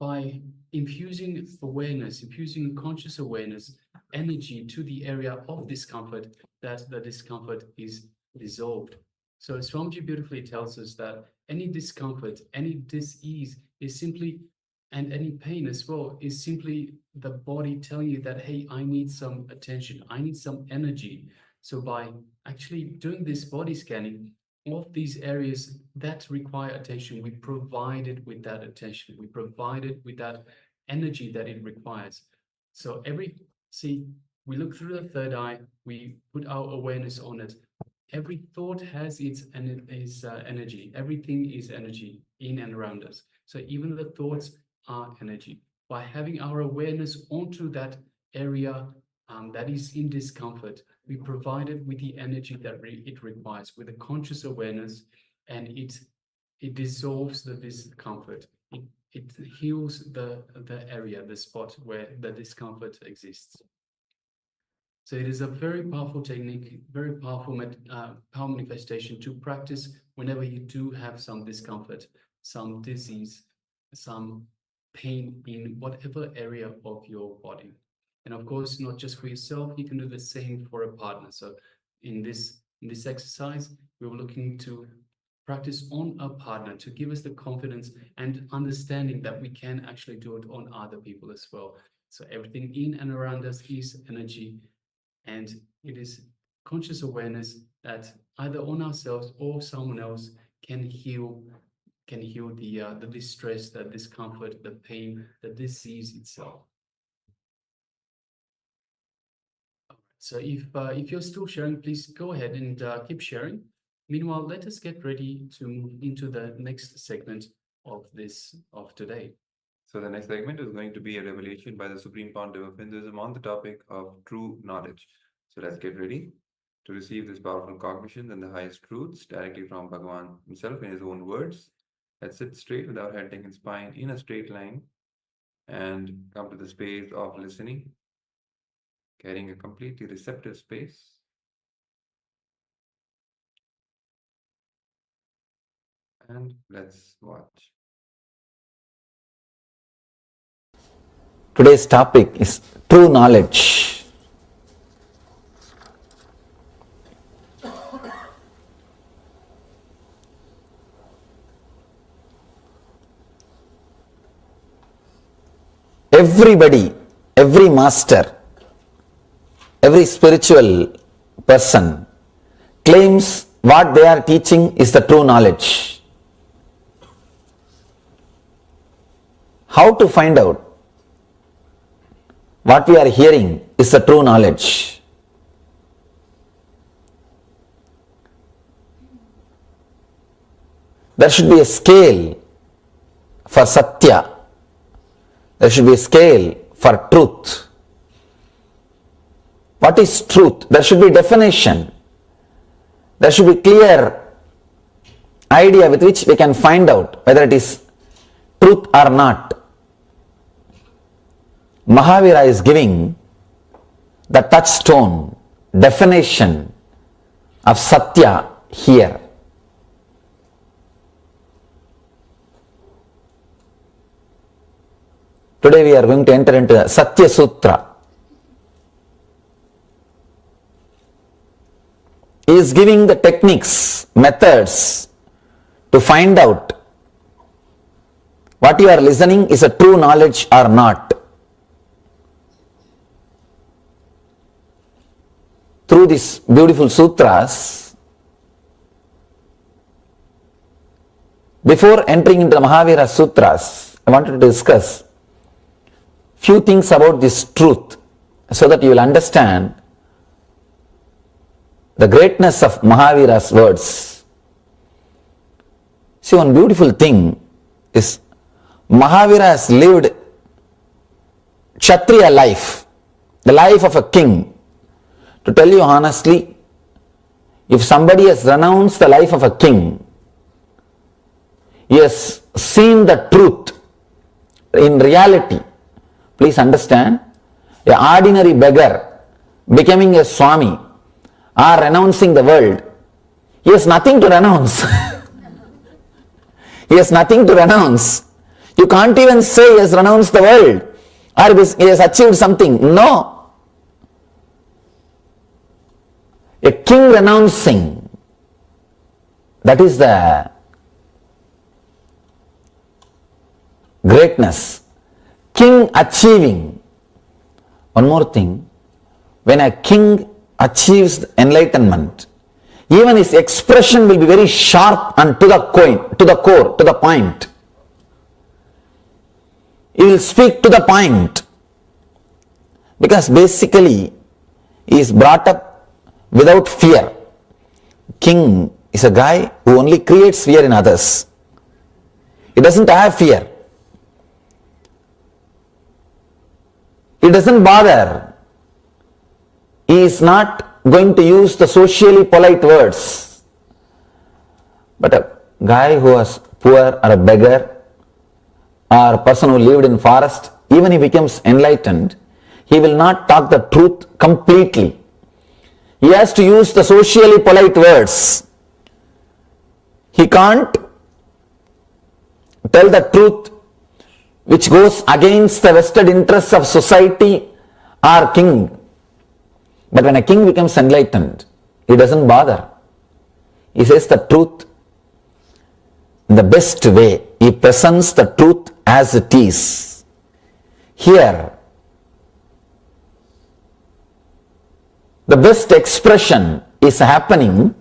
by infusing awareness, infusing conscious awareness, energy to the area of discomfort, that the discomfort is dissolved. So Swamiji beautifully tells us that any discomfort, any dis-ease is simply, and any pain as well, is simply the body telling you that, hey, I need some attention, I need some energy. So by actually doing this body scanning of these areas that require attention, we provide it with that attention, we provide it with that energy that it requires. So we look through the third eye, we put our awareness on it. Every thought has its energy. Everything is energy in and around us. So even the thoughts are energy. By having our awareness onto that area that is in discomfort, we provide it with the energy that it requires, with a conscious awareness, and it dissolves the discomfort. It heals the area, the spot where the discomfort exists. So it is a very powerful technique, very powerful power manifestation to practice whenever you do have some discomfort, some disease, some pain in whatever area of your body. And of course, not just for yourself, you can do the same for a partner. So in this exercise, we were looking to practice on a partner to give us the confidence and understanding that we can actually do it on other people as well. So everything in and around us is energy, and it is conscious awareness that either on ourselves or someone else can heal the distress, the discomfort, the pain, the disease itself. So if you're still sharing, please go ahead and keep sharing. Meanwhile, let us get ready to move into the next segment of today. So the next segment is going to be a revelation by the Supreme Pontiff of Hinduism on the topic of true knowledge. So let's get ready to receive this powerful cognition and the highest truths directly from Bhagavan himself in his own words. Let's sit straight with our head, neck, and spine in a straight line and come to the space of listening, carrying a completely receptive space. And let's watch. Today's topic is true knowledge. Everybody, every master, every spiritual person claims what they are teaching is the true knowledge. How to find out what we are hearing is the true knowledge? There should be a scale for satya. There should be a scale for truth. What is truth? There should be definition. There should be clear idea with which we can find out whether it is truth or not. Mahavira is giving the touchstone definition of satya here. Today we are going to enter into the Satya Sutra. He is giving the techniques, methods to find out what you are listening is a true knowledge or not. Through these beautiful sutras, before entering into the Mahavira Sutras, I wanted to discuss few things about this truth so that you will understand the greatness of Mahavira's words. See, one beautiful thing is Mahavira has lived Kshatriya life, the life of a king. To tell you honestly, if somebody has renounced the life of a king, he has seen the truth in reality. Please understand, an ordinary beggar becoming a Swami or renouncing the world, he has nothing to renounce. He has nothing to renounce. You can't even say he has renounced the world or he has achieved something. No. A king renouncing, that is the greatness. King achieving. One more thing, when a king achieves enlightenment, even his expression will be very sharp and to the core, to the point. He will speak to the point because basically he is brought up without fear. King is a guy who only creates fear in others. He doesn't have fear. He doesn't bother. He is not going to use the socially polite words. But a guy who was poor or a beggar or a person who lived in forest, even if he becomes enlightened, he will not talk the truth completely. He has to use the socially polite words. He can't tell the truth which goes against the vested interests of society or king. But when a king becomes enlightened, he doesn't bother. He says the truth in the best way. He presents the truth as it is. Here, the best expression is happening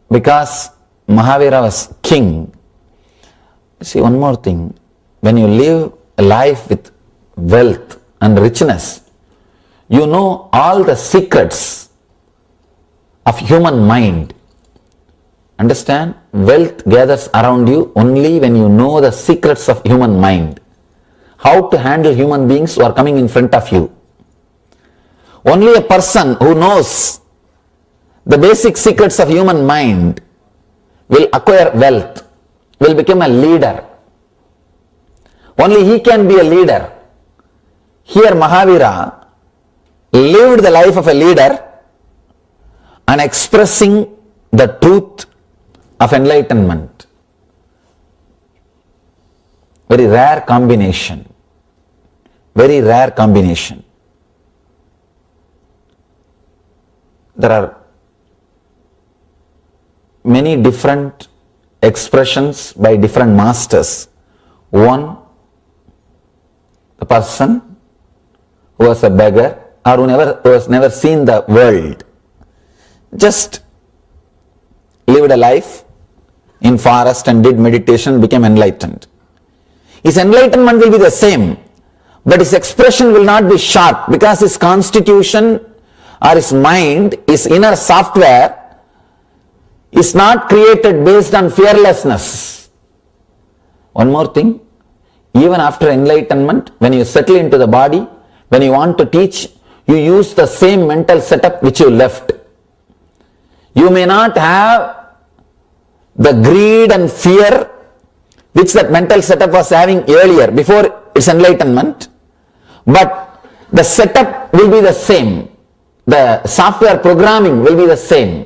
because Mahavira was king. See, one more thing, when you live a life with wealth and richness, you know all the secrets of human mind. Understand? Wealth gathers around you only when you know the secrets of human mind. How to handle human beings who are coming in front of you. Only a person who knows the basic secrets of human mind will acquire wealth, will become a leader. Only he can be a leader. Here Mahavira lived the life of a leader and expressing the truth of enlightenment. Very rare combination. Very rare combination. There are many different expressions by different masters. One, the person who was a beggar or who has never seen the world, just lived a life in forest and did meditation, became enlightened. His enlightenment will be the same, but his expression will not be sharp because his constitution or his mind, his inner software is not created based on fearlessness. One more thing, even after enlightenment, when you settle into the body, when you want to teach, you use the same mental setup which you left. You may not have the greed and fear which that mental setup was having earlier before its enlightenment, but the setup will be the same. The software programming will be the same.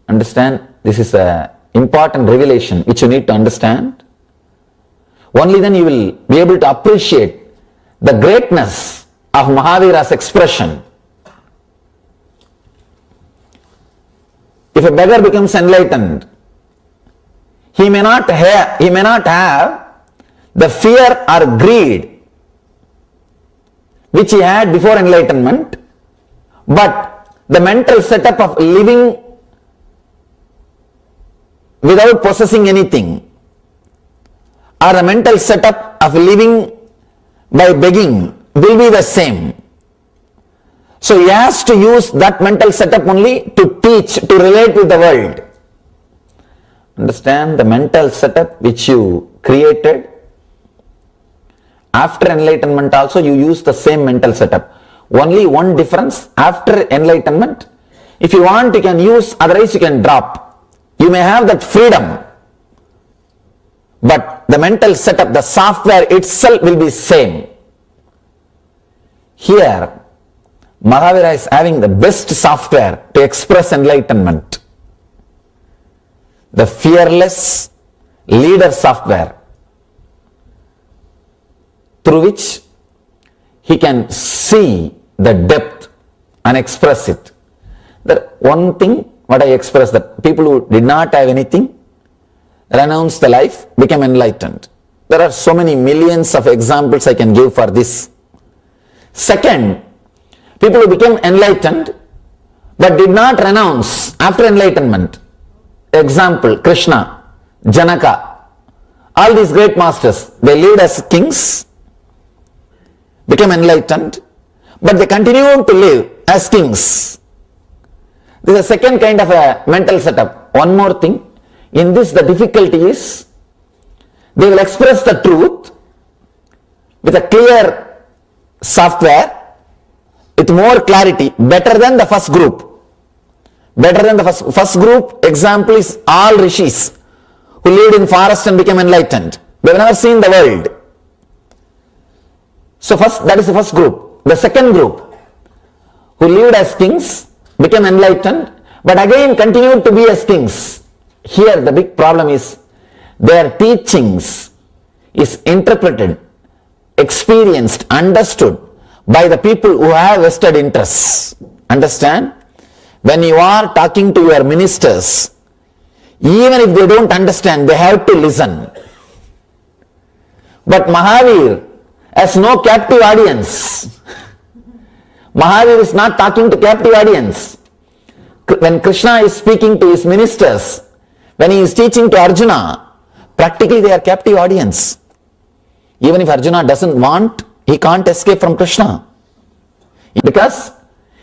Understand? This is an important revelation which you need to understand. Only then you will be able to appreciate the greatness of Mahavira's expression. If a beggar becomes enlightened, he may not have the fear or greed which he had before enlightenment, but the mental setup of living without possessing anything, or the mental setup of living by begging will be the same. So he has to use that mental setup only to teach, to relate with the world. Understand, the mental setup which you created, after enlightenment also you use the same mental setup. Only one difference, after enlightenment, if you want you can use, otherwise you can drop. You may have that freedom, but the mental setup, the software itself will be same. Here, Mahavira is having the best software to express enlightenment. The fearless leader software, through which he can see the depth and express it. The one thing what I expressed, that people who did not have anything, renounced the life, became enlightened. There are so many millions of examples I can give for this. Second, people who became enlightened but did not renounce after enlightenment. Example, Krishna, Janaka, all these great masters, they lived as kings, became enlightened, but they continued to live as kings. This is a second kind of a mental setup. One more thing, in this the difficulty is, they will express the truth with a clear software, with more clarity, better than the first group. Better than the first group, example is all rishis who lived in forest and became enlightened. They have never seen the world. So that is the first group. The second group, who lived as kings, became enlightened, but again continued to be as kings. Here the big problem is, their teachings is interpreted, experienced, understood by the people who have vested interests. Understand? When you are talking to your ministers, even if they don't understand, they have to listen. But Mahavir has no captive audience. Mahavir is not talking to captive audience. When Krishna is speaking to his ministers, when he is teaching to Arjuna, practically they are captive audience. Even if Arjuna doesn't want, he can't escape from Krishna, because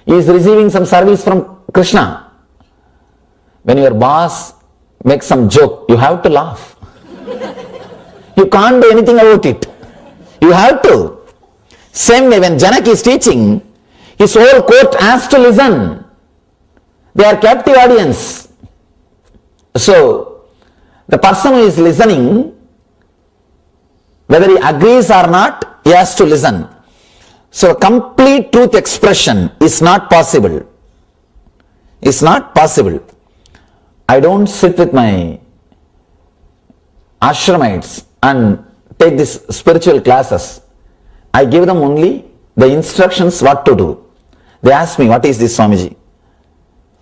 he is receiving some service from Krishna. When your boss makes some joke, you have to laugh. You can't do anything about it. You have to. Same way, when Janak is teaching, his whole court has to listen. They are captive audience. So, the person who is listening, whether he agrees or not, he has to listen. So, complete truth expression is not possible. It's not possible. I don't sit with my ashramites and take these spiritual classes. I give them only the instructions what to do. They ask me, what is this, Swamiji?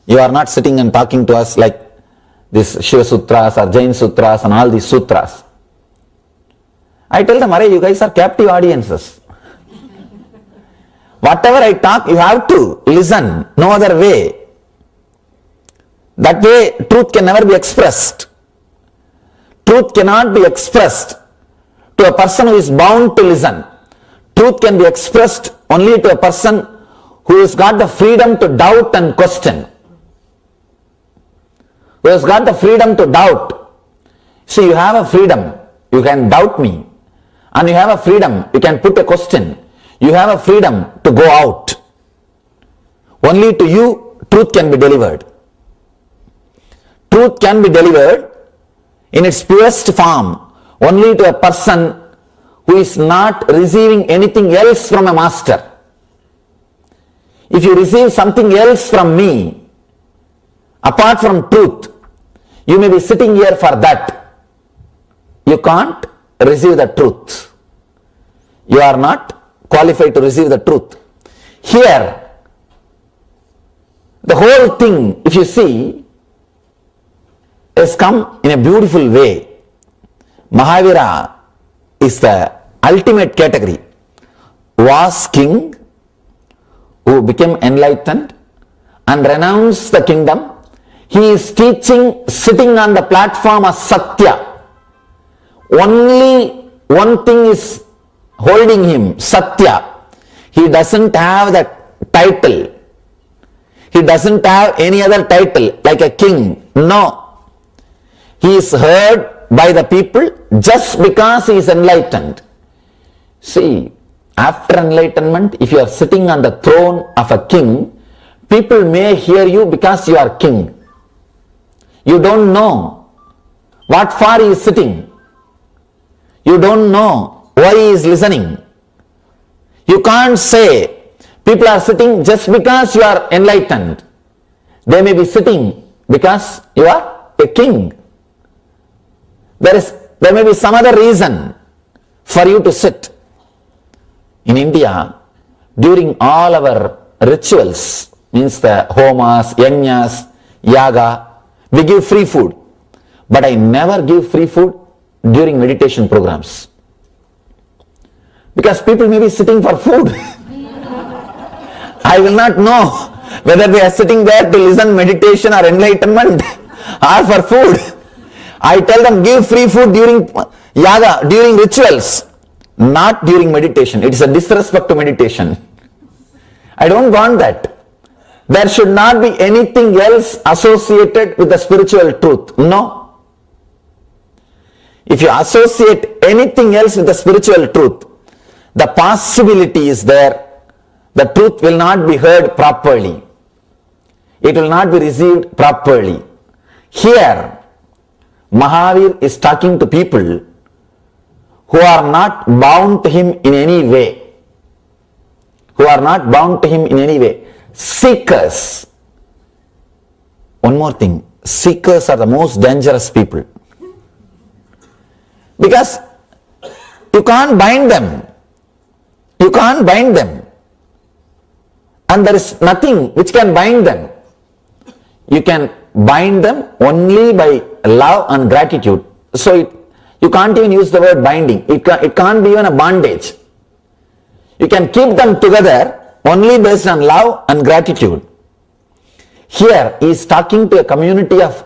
You are not sitting and talking to us like this Shiva Sutras or Jain Sutras and all these sutras. I tell them, you guys are captive audiences. Whatever I talk, you have to listen. No other way. That way, truth can never be expressed. Truth cannot be expressed to a person who is bound to listen. Truth can be expressed only to a person who has got the freedom to doubt and question. Who has got the freedom to doubt. See, you have a freedom. You can doubt me. And you have a freedom. You can put a question. You have a freedom to go out. Only to you, truth can be delivered. Truth can be delivered in its purest form only to a person who is not receiving anything else from a master. If you receive something else from me, apart from truth, you may be sitting here for that. You can't receive the truth. You are not qualified to receive the truth. Here, the whole thing, if you see, has come in a beautiful way. Mahavira is the ultimate category. Was king who became enlightened and renounced the kingdom. He is teaching sitting on the platform as Satya. Only one thing is holding him, Satya. He doesn't have that title. He doesn't have any other title like a king. No. He is heard by the people just because he is enlightened. See, after enlightenment, if you are sitting on the throne of a king, people may hear you because you are king. You don't know what for he is sitting. You don't know why he is listening. You can't say people are sitting just because you are enlightened. They may be sitting because you are a king. There may be some other reason for you to sit. In India, during all our rituals, means the homas, yajnas, yaga, we give free food. But I never give free food during meditation programs. Because people may be sitting for food. I will not know whether they are sitting there to listen meditation or enlightenment or for food. I tell them give free food during yaga, during rituals, not during meditation. It is a disrespect to meditation. I don't want that. There should not be anything else associated with the spiritual truth. No. If you associate anything else with the spiritual truth, the possibility is there. The truth will not be heard properly. It will not be received properly. Here, Mahavir is talking to people who are not bound to him in any way. Who are not bound to him in any way. Seekers. One more thing. Seekers are the most dangerous people. Because you can't bind them. You can't bind them. And there is nothing which can bind them. You can bind them only by love and gratitude. So you can't even use the word binding. It can't be even a bondage. You can keep them together only based on love and gratitude. Here he is talking to a community of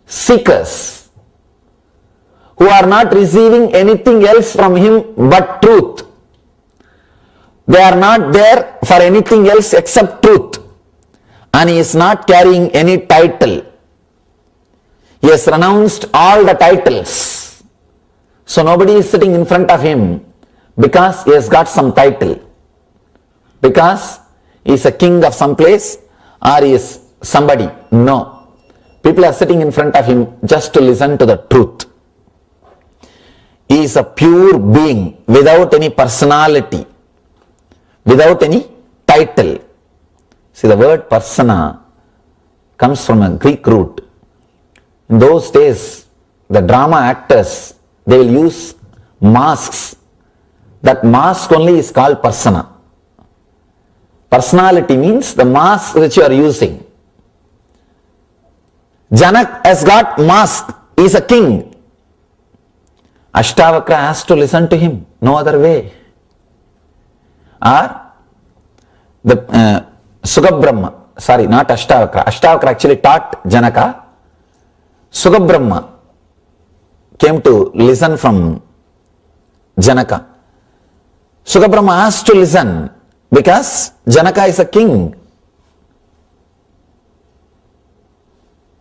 seekers who are not receiving anything else from him but truth. They are not there for anything else except truth. And he is not carrying any title. He has renounced all the titles. So nobody is sitting in front of him because he has got some title. Because he is a king of some place or he is somebody. No. People are sitting in front of him just to listen to the truth. He is a pure being without any personality, without any title. See, the word persona comes from a Greek root. In those days, the drama actors, they will use masks. That mask only is called persona. Personality means the mask which you are using. Janak has got mask. He is a king. Ashtavakra has to listen to him. No other way. Or the Sugabrahma, sorry, not Ashtavakra. Ashtavakra actually taught Janaka. Sugabrahma came to listen from Janaka. Sugabrahma has to listen because Janaka is a king.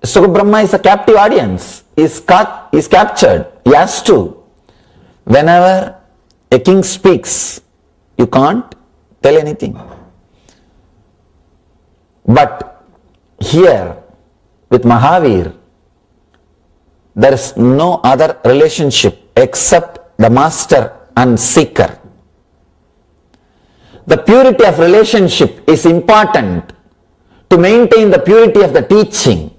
Sugabrahma is a captive audience. He is captured. He has to. Whenever a king speaks, you can't tell anything. But here with Mahavir, there is no other relationship except the master and seeker. The purity of relationship is important to maintain the purity of the teaching,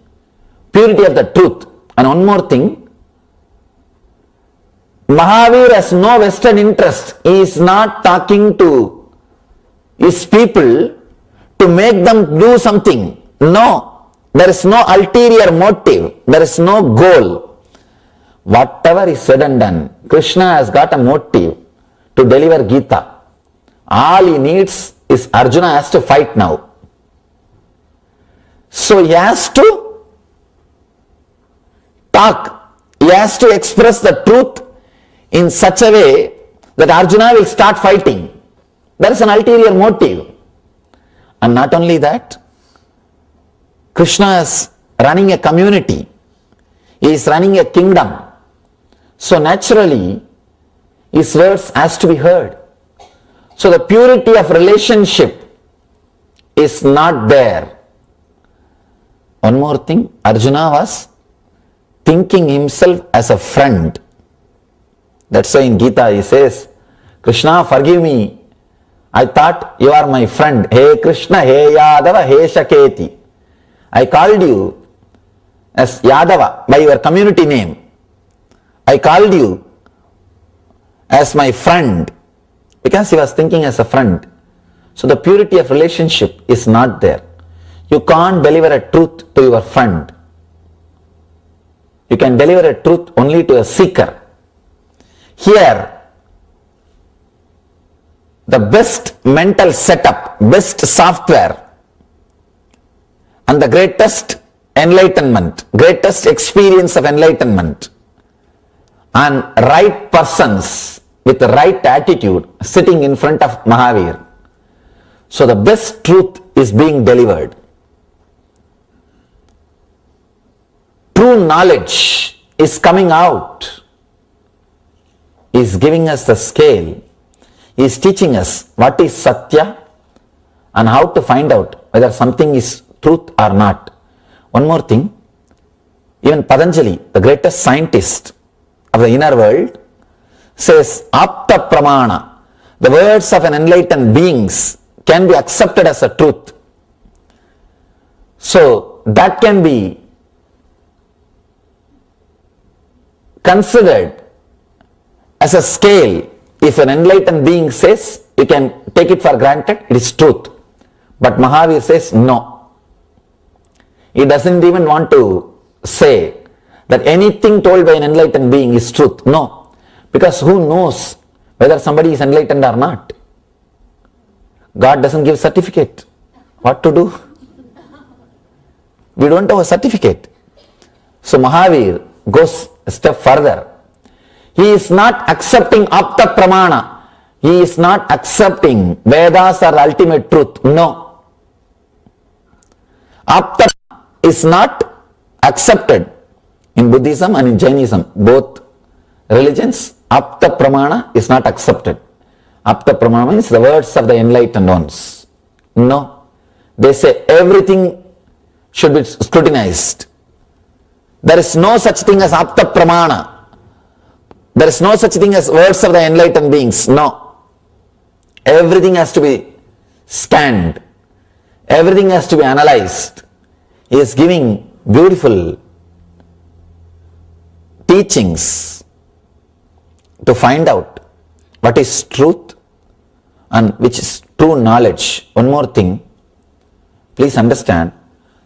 purity of the truth. And one more thing, Mahavir has no vested interest. He is not talking to his people to make them do something. No, There is no ulterior motive. There is no goal. Whatever is said and done, Krishna has got a motive to deliver Gita. All he needs is Arjuna has to fight now. So he has to talk. He has to express the truth in such a way that Arjuna will start fighting. There is an ulterior motive. And not only that, Krishna is running a community. He is running a kingdom. So naturally, his words has to be heard. So the purity of relationship is not there. One more thing, Arjuna was thinking himself as a friend. That's why in Gita he says, Krishna, forgive me. I thought you are my friend. Hey Krishna, hey Yadava, hey Shaketi. I called you as Yadava by your community name. I called you as my friend because he was thinking as a friend. So the purity of relationship is not there. You can't deliver a truth to your friend. You can deliver a truth only to a seeker. Here, the best mental setup, best software, and the greatest enlightenment, greatest experience of enlightenment, and right persons with the right attitude sitting in front of Mahavir. So the best truth is being delivered. True knowledge is coming out. He is giving us the scale. He is teaching us what is Satya and how to find out whether something is truth or not. One more thing, even Patanjali, the greatest scientist of the inner world, says Apta Pramana, the words of an enlightened beings can be accepted as a truth. So that can be considered as a scale. If an enlightened being says, you can take it for granted, it is truth. But Mahavir says no. He doesn't even want to say that anything told by an enlightened being is truth. No. Because who knows whether somebody is enlightened or not? God doesn't give certificate. What to do? We don't have a certificate. So Mahavir goes a step further. He is not accepting Apta Pramana. He is not accepting Vedas are the ultimate truth. No. Apta is not accepted in Buddhism and in Jainism. Both religions, Apta Pramana is not accepted. Apta Pramana means the words of the enlightened ones. No. They say everything should be scrutinized. There is no such thing as Apta Pramana. There is no such thing as words of the enlightened beings. No. Everything has to be scanned. Everything has to be analyzed. He is giving beautiful teachings to find out what is truth and which is true knowledge. One more thing, please understand,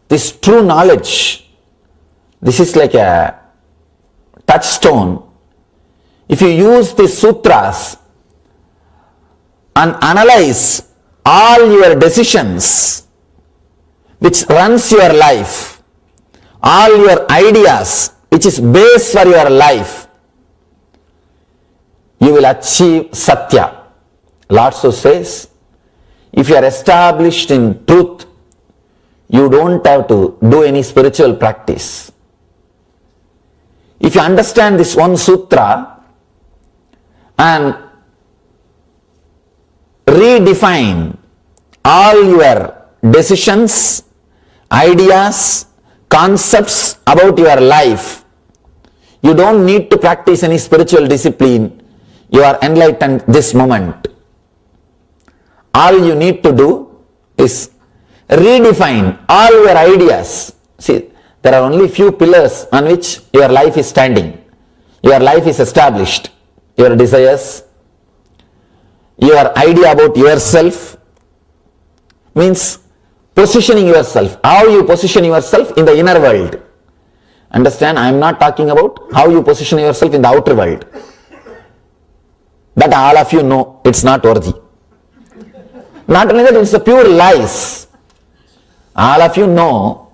this true knowledge, this is like a touchstone. If you use the sutras and analyze all your decisions which runs your life, all your ideas which is base for your life, you will achieve Satya. Lord so says, if you are established in truth, you don't have to do any spiritual practice. If you understand this one sutra and redefine all your decisions, ideas, concepts about your life, you don't need to practice any spiritual discipline. You are enlightened this moment. All you need to do is redefine all your ideas. See, there are only few pillars on which your life is standing. Your life is established. Your desires, your idea about yourself, means positioning yourself. How you position yourself in the inner world. Understand? I am not talking about how you position yourself in the outer world. That all of you know it's not worthy. Not only that, it's the pure lies. All of you know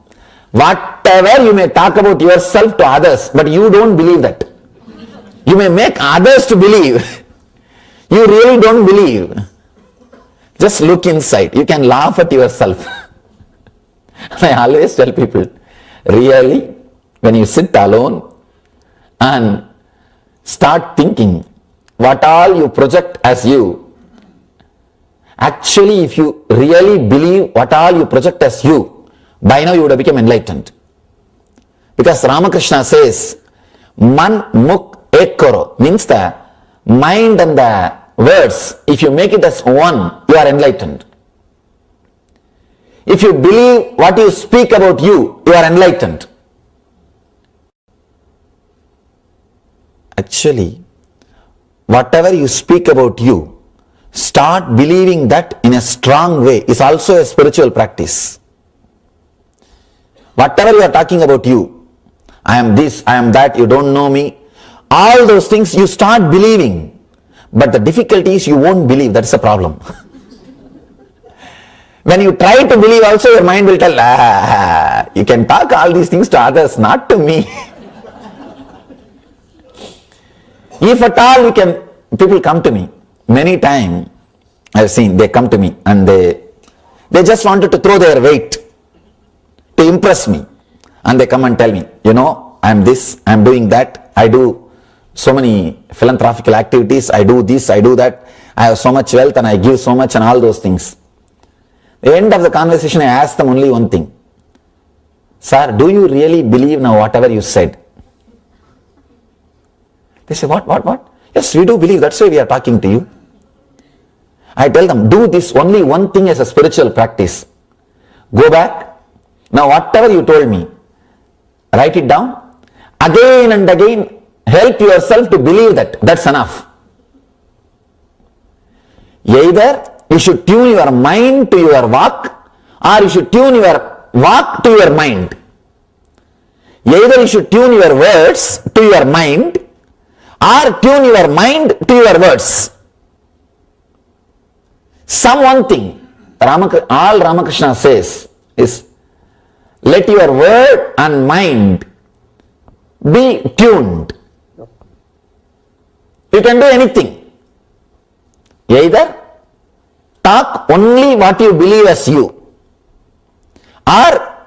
whatever you may talk about yourself to others, but you don't believe that. You may make others to believe. You really don't believe. Just look inside. You can laugh at yourself. I always tell people, really, when you sit alone and start thinking what all you project as you, actually if you really believe what all you project as you, by now you would have become enlightened. Because Ramakrishna says, Man Muk Ek Karo, means the mind and the words, if you make it as one, you are enlightened. If you believe what you speak about you, you are enlightened. Actually, whatever you speak about you, start believing that in a strong way is also a spiritual practice. Whatever you are talking about you, I am this, I am that, you don't know me, all those things you start believing. But the difficulty is you won't believe. That's the problem. When you try to believe also, your mind will tell, you can talk all these things to others, not to me. If at all people come to me, many times I have seen, they come to me and they just wanted to throw their weight to impress me. And they come and tell me, I am this, I am doing that, I do so many philanthropical activities, I do this, I do that, I have so much wealth and I give so much and all those things. At the end of the conversation, I ask them only one thing. Sir, do you really believe now whatever you said? They say, what? Yes, we do believe, that's why we are talking to you. I tell them, do this only one thing as a spiritual practice. Go back. Now whatever you told me, write it down. Again and again, help yourself to believe that. That's enough. Either you should tune your mind to your walk, or you should tune your walk to your mind. Either you should tune your words to your mind, or tune your mind to your words. One thing all Ramakrishna says is, let your word and mind be tuned. You can do anything. Either talk only what you believe as you, or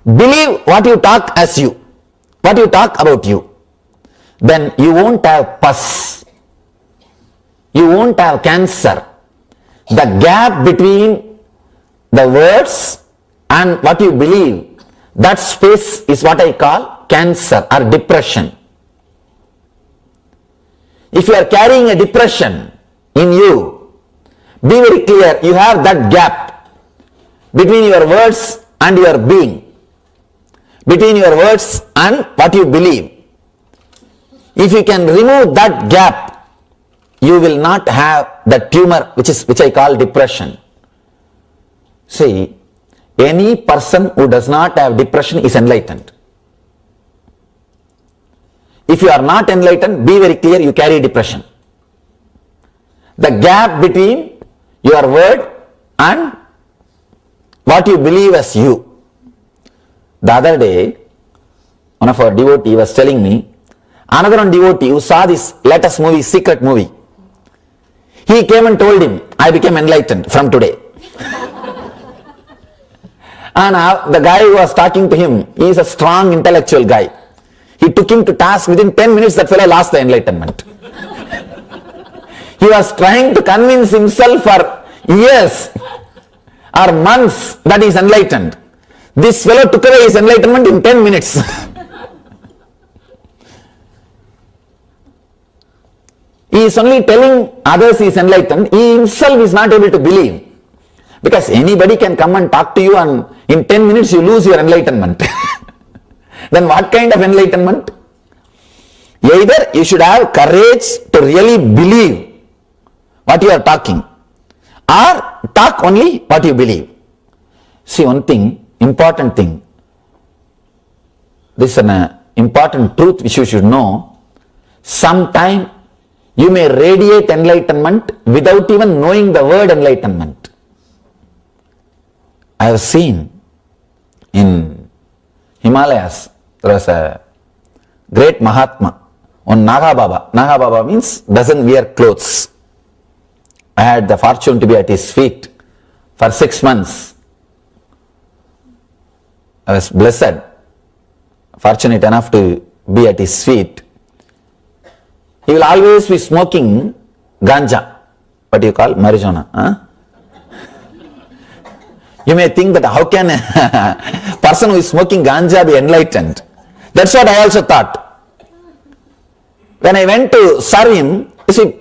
believe what you talk as you, what you talk about you. Then you won't have pus. You won't have cancer. The gap between the words and what you believe, that space is what I call cancer or depression. If you are carrying a depression in you, be very clear, you have that gap between your words and your being, between your words and what you believe. If you can remove that gap, you will not have the tumor which I call depression. See, any person who does not have depression is enlightened. If you are not enlightened, be very clear, you carry depression. The gap between your word and what you believe as you. The other day, one of our devotees was telling me, another one devotee who saw this latest movie, secret movie, he came and told him, I became enlightened from today. And the guy who was talking to him, he is a strong intellectual guy. He took him to task. Within 10 minutes, that fellow lost the enlightenment. He was trying to convince himself for years or months that he is enlightened. This fellow took away his enlightenment in 10 minutes. He is only telling others he is enlightened. He himself is not able to believe. Because anybody can come and talk to you and in 10 minutes you lose your enlightenment. Then what kind of enlightenment? Either you should have courage to really believe what you are talking, or talk only what you believe. See, one thing, important thing, this is an important truth which you should know. Sometime you may radiate enlightenment without even knowing the word enlightenment. I have seen in Himalayas, there was a great Mahatma, one Naga Baba. Naga Baba means doesn't wear clothes. I had the fortune to be at his feet for 6 months. I was blessed, fortunate enough to be at his feet. He will always be smoking ganja, what you call marijuana. Huh? You may think that how can a person who is smoking ganja be enlightened? That's what I also thought. When I went to serve him, you see,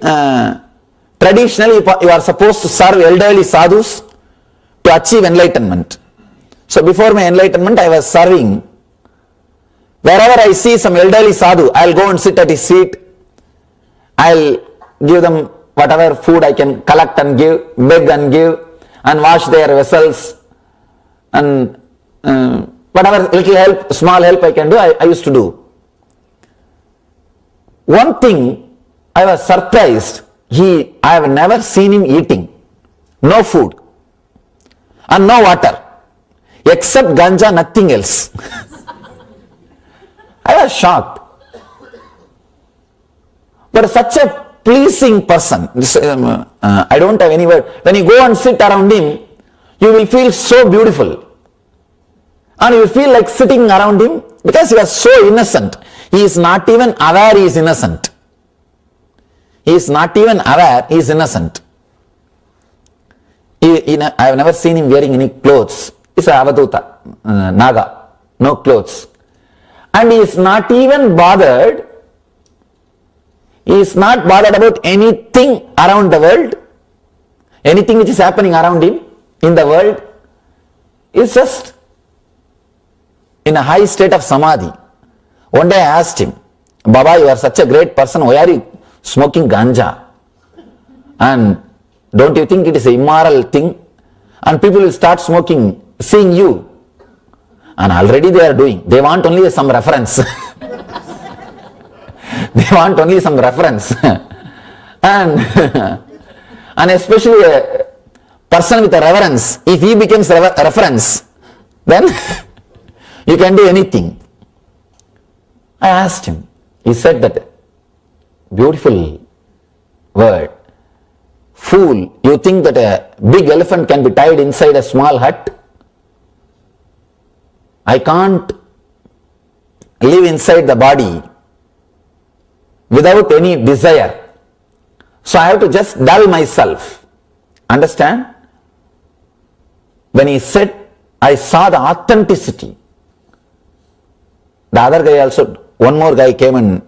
traditionally you are supposed to serve elderly sadhus to achieve enlightenment. So before my enlightenment, I was serving. Wherever I see some elderly sadhu, I'll go and sit at his feet. I'll give them whatever food I can collect and give, beg and give, and wash their vessels, and whatever little help, small help I can do, I used to do. One thing I was surprised, I have never seen him eating. No food and no water. Except ganja, nothing else. I was shocked. But such a pleasing person. I don't have any word. When you go and sit around him, you will feel so beautiful. And you will feel like sitting around him because he was so innocent. He is not even aware he is innocent. He is not even aware he is innocent. I have never seen him wearing any clothes. He is a Avaduta, Naga, no clothes. And he is not even bothered. He is not bothered about anything around the world, anything which is happening around him in the world. He is just in a high state of samadhi. One day I asked him, Baba, you are such a great person, why are you smoking ganja? And don't you think it is an immoral thing? And people will start smoking, seeing you. And already they are doing. They want only some reference. They want only some reference. And especially a person with a reverence, if he becomes a reference, then you can do anything. I asked him. He said that beautiful word. Fool, you think that a big elephant can be tied inside a small hut? I can't live inside the body without any desire. So I have to just dull myself. Understand? When he said, I saw the authenticity. The other guy also, one more guy came and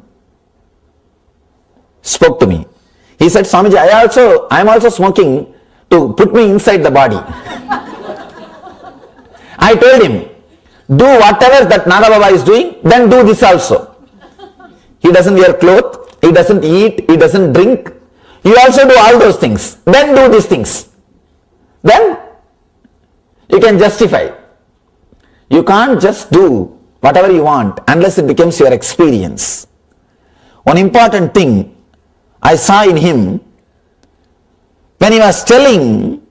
spoke to me. He said, Swamiji, I am also smoking to put me inside the body. I told him, do whatever that Naga Baba is doing, then do this also. He doesn't wear clothes, he doesn't eat, he doesn't drink. You also do all those things. Then do these things. Then you can justify. You can't just do whatever you want unless it becomes your experience. One important thing I saw in him, when he was telling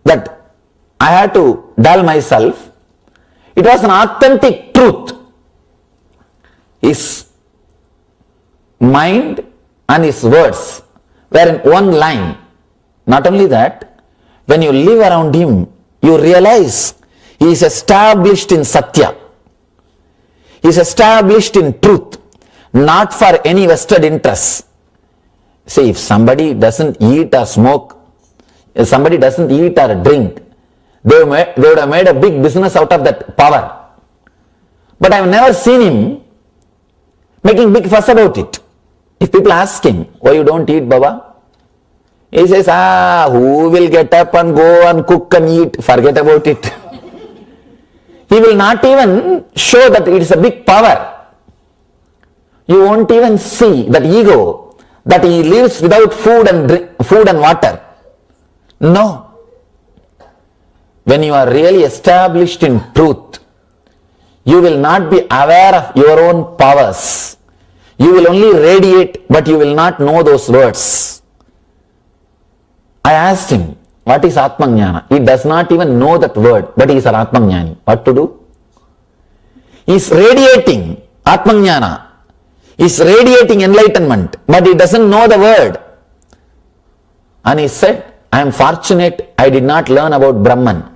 that I had to dull myself, it was an authentic truth. His mind and his words were in one line. Not only that, when you live around him, you realize he is established in Satya. He is established in truth, not for any vested interests. See, if somebody doesn't eat or smoke, if somebody doesn't eat or drink, they would have made a big business out of that power. But I have never seen him making big fuss about it. If people ask him, why you don't eat, Baba? He says, who will get up and go and cook and eat? Forget about it. He will not even show that it is a big power. You won't even see that ego, that he lives without food and water. No. when you are really established in truth, you will not be aware of your own powers. You will only radiate, but you will not know those words. I asked him, what is Atmajnana? He does not even know that word, but he is an Atmajnani. What to do? He is radiating Atmajnana. He is radiating enlightenment, but he doesn't know the word. And he said, I am fortunate I did not learn about Brahman.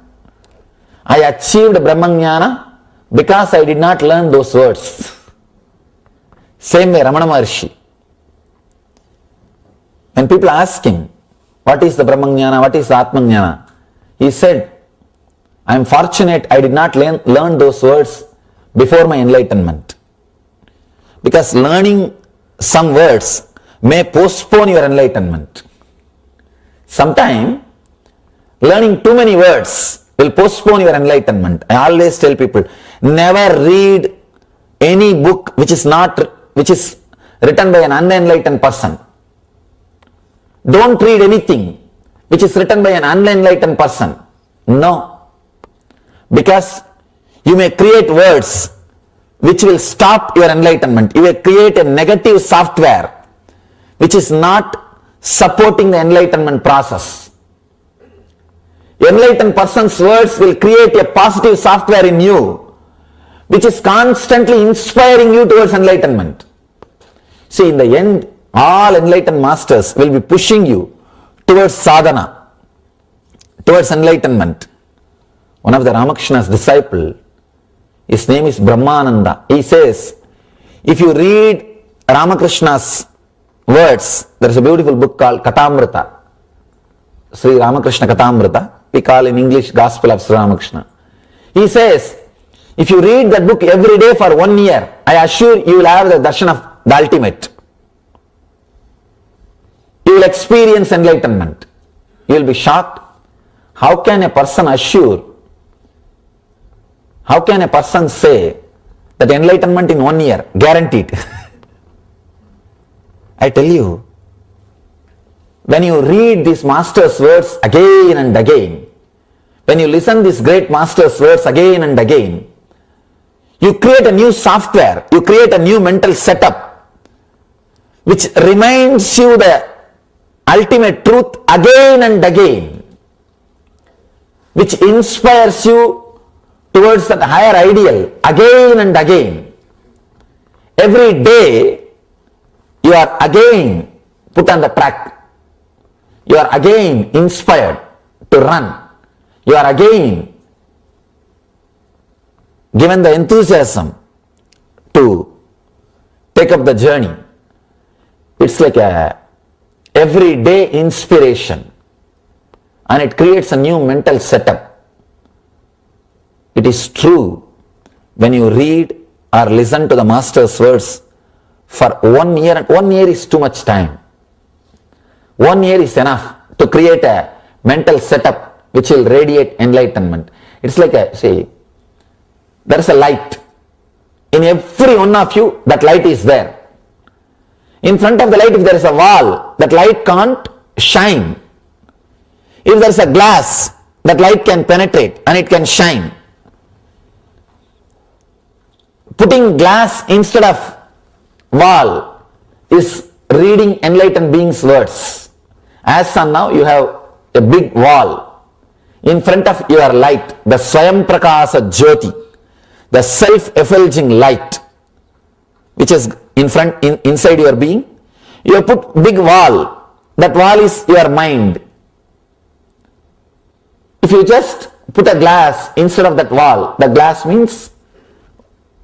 I achieved Brahmajnana because I did not learn those words. Same way Ramana Maharshi. When people ask him, what is the Brahmajnana, what is the Atmajnana? He said, I am fortunate I did not learn those words before my enlightenment. Because learning some words may postpone your enlightenment. Sometimes learning too many words will postpone your enlightenment. I always tell people, never read any book which is written by an unenlightened person. Don't read anything which is written by an unenlightened person. No. Because you may create words which will stop your enlightenment. You will create a negative software which is not supporting the enlightenment process. Enlightened person's words will create a positive software in you which is constantly inspiring you towards enlightenment. See, in the end, all enlightened masters will be pushing you towards sadhana, towards enlightenment. One of the Ramakrishna's disciple, his name is Brahmananda. He says, if you read Ramakrishna's words, there is a beautiful book called Katamrita, Sri Ramakrishna Katamrita, we call in English Gospel of Sri Ramakrishna. He says, if you read that book every day for 1 year, I assure you will have the darshan of the ultimate. You will experience enlightenment. You will be shocked. How can a person assure? How can a person say that enlightenment in 1 year, guaranteed? I tell you, when you read these master's words again and again, when you listen these great master's words again and again, you create a new software, you create a new mental setup, which reminds you the ultimate truth again and again, which inspires you towards that higher ideal again and again. Every day, you are again put on the track. You are again inspired to run. You are again given the enthusiasm to take up the journey. It's like a everyday inspiration, and it creates a new mental setup. It is true, when you read or listen to the master's words for 1 year, and 1 year is too much time. 1 year is enough to create a mental setup which will radiate enlightenment. It's like there is a light. In every one of you, that light is there. In front of the light, if there is a wall, that light can't shine. If there is a glass, that light can penetrate and it can shine. Putting glass instead of wall is reading enlightened beings' words. As on now, you have a big wall. In front of your light, the Swayam Prakasa Jyoti, the self-effulging light, which is inside your being, you have put big wall. That wall is your mind. If you just put a glass instead of that wall, the glass means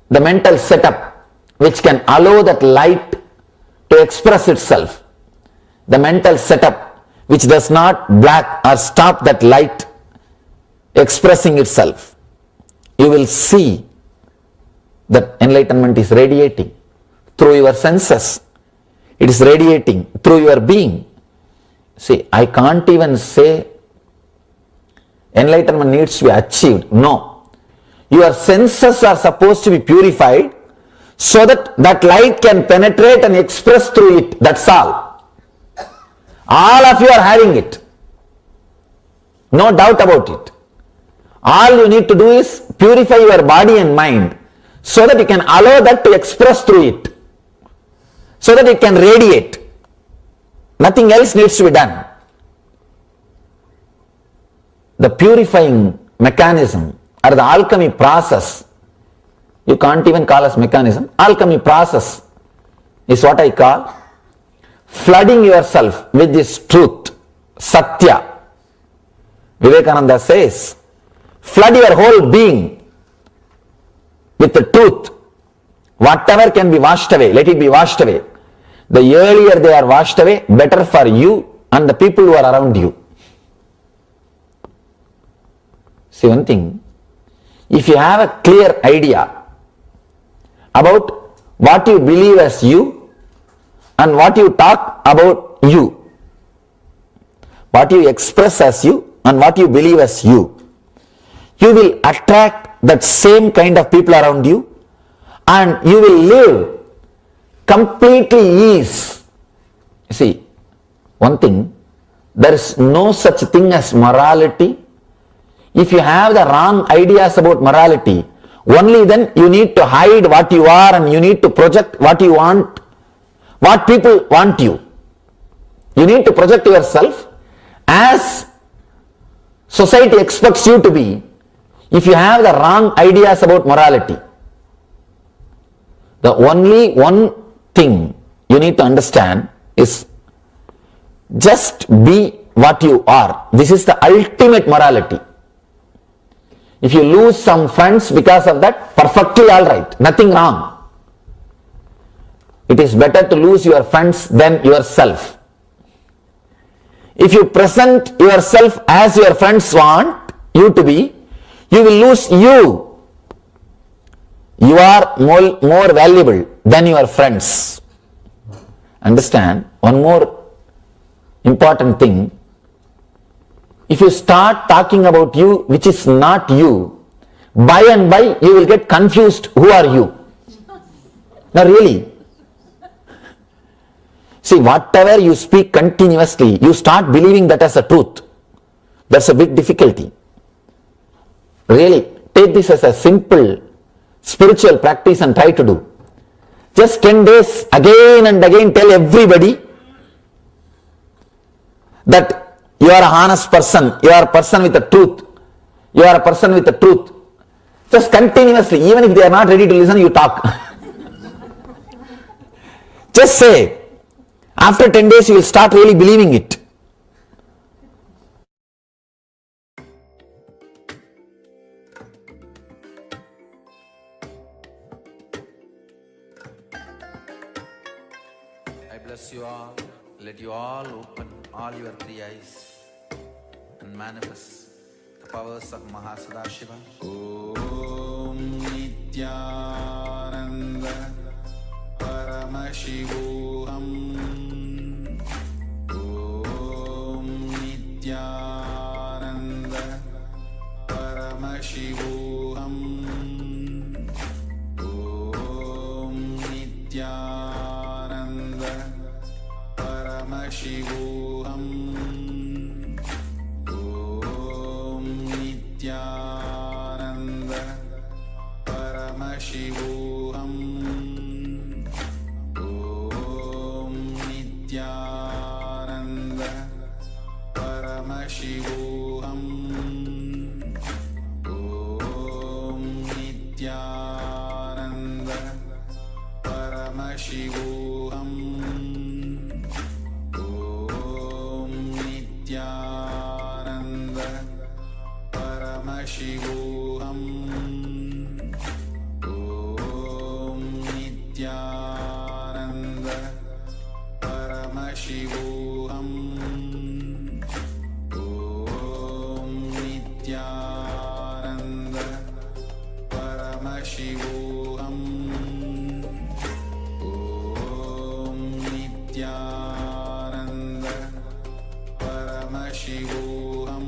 the mental setup which can allow that light to express itself. The mental setup which does not block or stop that light expressing itself. You will see that enlightenment is radiating through your senses. It is radiating through your being. See, I can't even say enlightenment needs to be achieved. No. Your senses are supposed to be purified so that that light can penetrate and express through it. That's all. All of you are having it. No doubt about it. All you need to do is purify your body and mind so that you can allow that to express through it, so that it can radiate. Nothing else needs to be done. The purifying mechanism or the alchemy process, you can't even call as mechanism, alchemy process is what I call flooding yourself with this truth, Satya. Vivekananda says, flood your whole being with the truth. Whatever can be washed away, let it be washed away. The earlier they are washed away, better for you and the people who are around you. See one thing, if you have a clear idea about what you believe as you and what you talk about you, what you express as you and what you believe as you will attract that same kind of people around you and you will live completely ease. See, one thing, there is no such thing as morality. If you have the wrong ideas about morality, only then you need to hide what you are and you need to project what you want, what people want you. You need to project yourself as society expects you to be. If you have the wrong ideas about morality, the only one thing you need to understand is just be what you are. This is the ultimate morality. If you lose some friends because of that, perfectly all right, nothing wrong. It is better to lose your friends than yourself. If you present yourself as your friends want you to be, you will lose you. You are more valuable than your friends. Understand one more important thing. If you start talking about you which is not you, by and by you will get confused who are you. Now really, see, whatever you speak continuously, you start believing that as a truth. That's a big difficulty. Really, take this as a simple spiritual practice and try to do. Just 10 days again and again tell everybody that you are an honest person, you are a person with the truth, you are a person with the truth. Just continuously, even if they are not ready to listen, you talk. Just say, after 10 days you will start really believing it. I bless you all. Let you all open all your three eyes and manifest the powers of Mahasadashiva. Om Nithyananda Paramashivoham. Om Nithyananda Paramashivoham. Om Nithyananda Paramashivoham. Om Nithyananda Paramashivoham. Om Nithyananda Paramashivoham. Om Nithyananda Paramashivoham. Om Nithyananda Paramashivoham. Om Nithyananda Paramashivoham. Om Nithyananda Paramashivoham. Om Nithyananda Paramashivoham.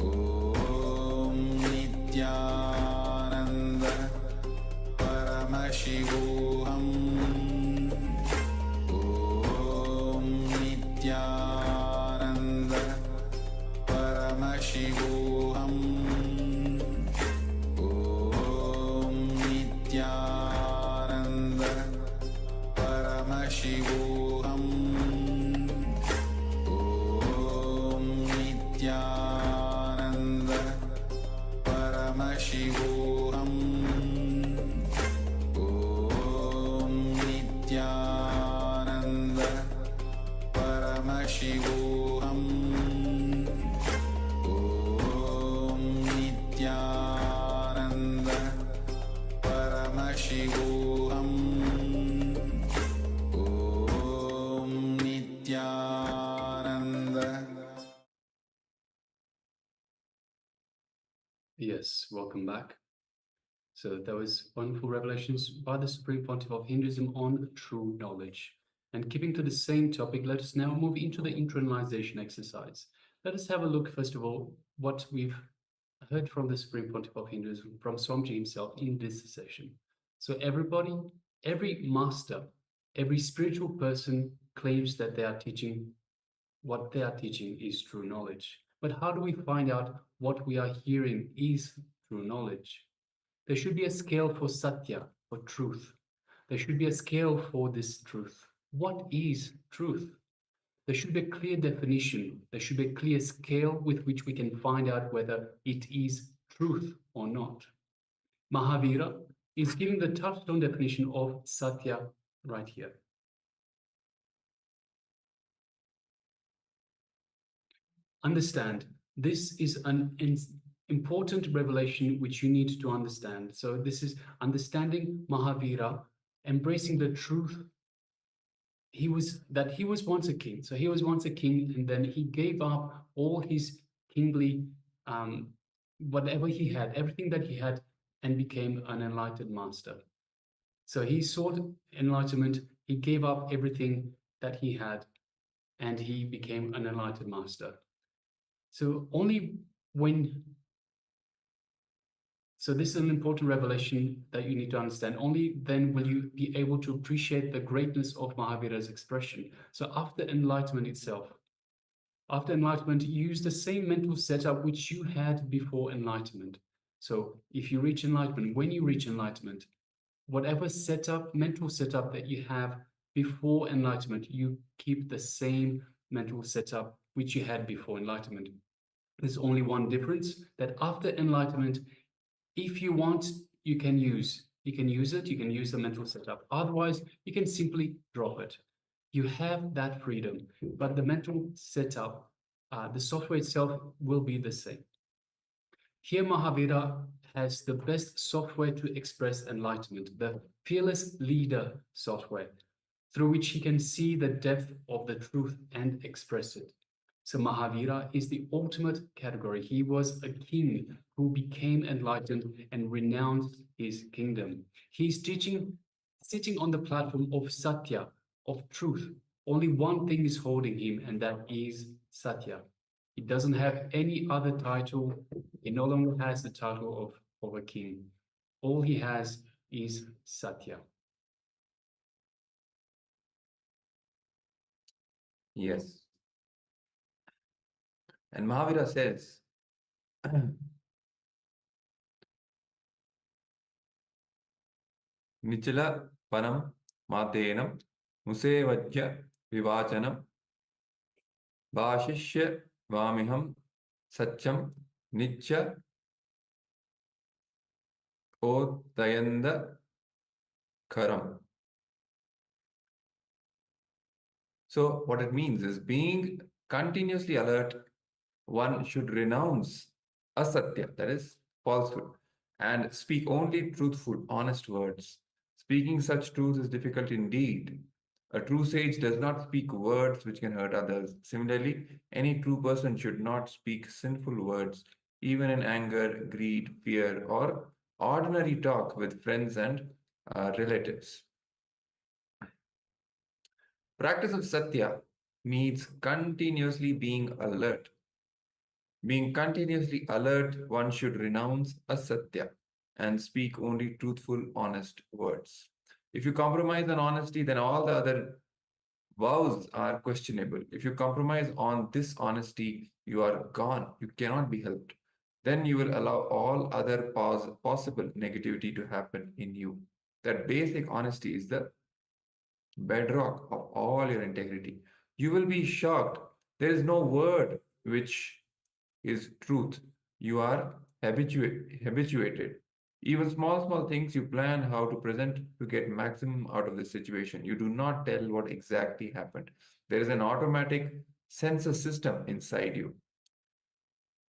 Om Nithyananda Paramashivoham. Om Nithyananda Paramashivoham. Paramashivoham Om Nithyananda Paramashivoham Om Nithyananda Paramashivoham Om Nithyananda. Yes, welcome back. So that was wonderful revelations by the Supreme Pontiff of Hinduism on true knowledge. And keeping to the same topic, let us now move into the internalization exercise. Let us have a look, first of all, what we've heard from the Supreme Pontiff of Hinduism, from Swamiji himself in this session. So everybody, every master, every spiritual person claims that they are teaching, what they are teaching is true knowledge. But how do we find out what we are hearing is true knowledge? There should be a scale for satya, for truth. There should be a scale for this truth. What is truth? There should be a clear definition. There should be a clear scale with which we can find out whether it is truth or not. Mahavira is giving the touchstone definition of satya right here. Understand, this is an important revelation which you need to understand. So this is understanding Mahavira, embracing the truth. He was once a king. So he was once a king, and then he gave up all his kingly, whatever he had, everything that he had, and became an enlightened master. So he sought enlightenment. He gave up everything that he had, and he became an enlightened master. So so this is an important revelation that you need to understand. Only then will you be able to appreciate the greatness of Mahavira's expression. So after enlightenment itself, after enlightenment, you use the same mental setup which you had before enlightenment. So if you reach enlightenment, when you reach enlightenment, whatever setup, mental setup that you have before enlightenment, you keep the same mental setup which you had before enlightenment. There's only one difference, that after enlightenment, if you want, you can use the mental setup. Otherwise, you can simply drop it. You have that freedom, but the mental setup, the software itself will be the same. Here, Mahavira has the best software to express enlightenment, the fearless leader software, through which he can see the depth of the truth and express it. So Mahavira is the ultimate category. He was a king who became enlightened and renounced his kingdom. He's teaching, sitting on the platform of Satya, of truth. Only one thing is holding him, and that is Satya. He doesn't have any other title. He no longer has the title of a king. All he has is Satya. Yes. And Mahavira says, Nichala Panam Matenam Musevajya Vivachanam Bhashishya Vamiham Satcham Nicha Odayanda Karam. So what it means is, being continuously alert, one should renounce asatya, that is falsehood, and speak only truthful, honest words. Speaking such truth is difficult indeed. A true sage does not speak words which can hurt others. Similarly, any true person should not speak sinful words, even in anger, greed, fear, or ordinary talk with friends and relatives. Practice of satya means continuously being alert. Being continuously alert, one should renounce asatya and speak only truthful, honest words. If you compromise on honesty, then all the other vows are questionable. If you compromise on this honesty, you are gone. You cannot be helped. Then you will allow all other possible negativity to happen in you. That basic honesty is the bedrock of all your integrity. You will be shocked. There is no word which is truth. You are habituated. Even small things you plan how to present to get maximum out of the situation. You do not tell what exactly happened. There is an automatic sensor system inside you.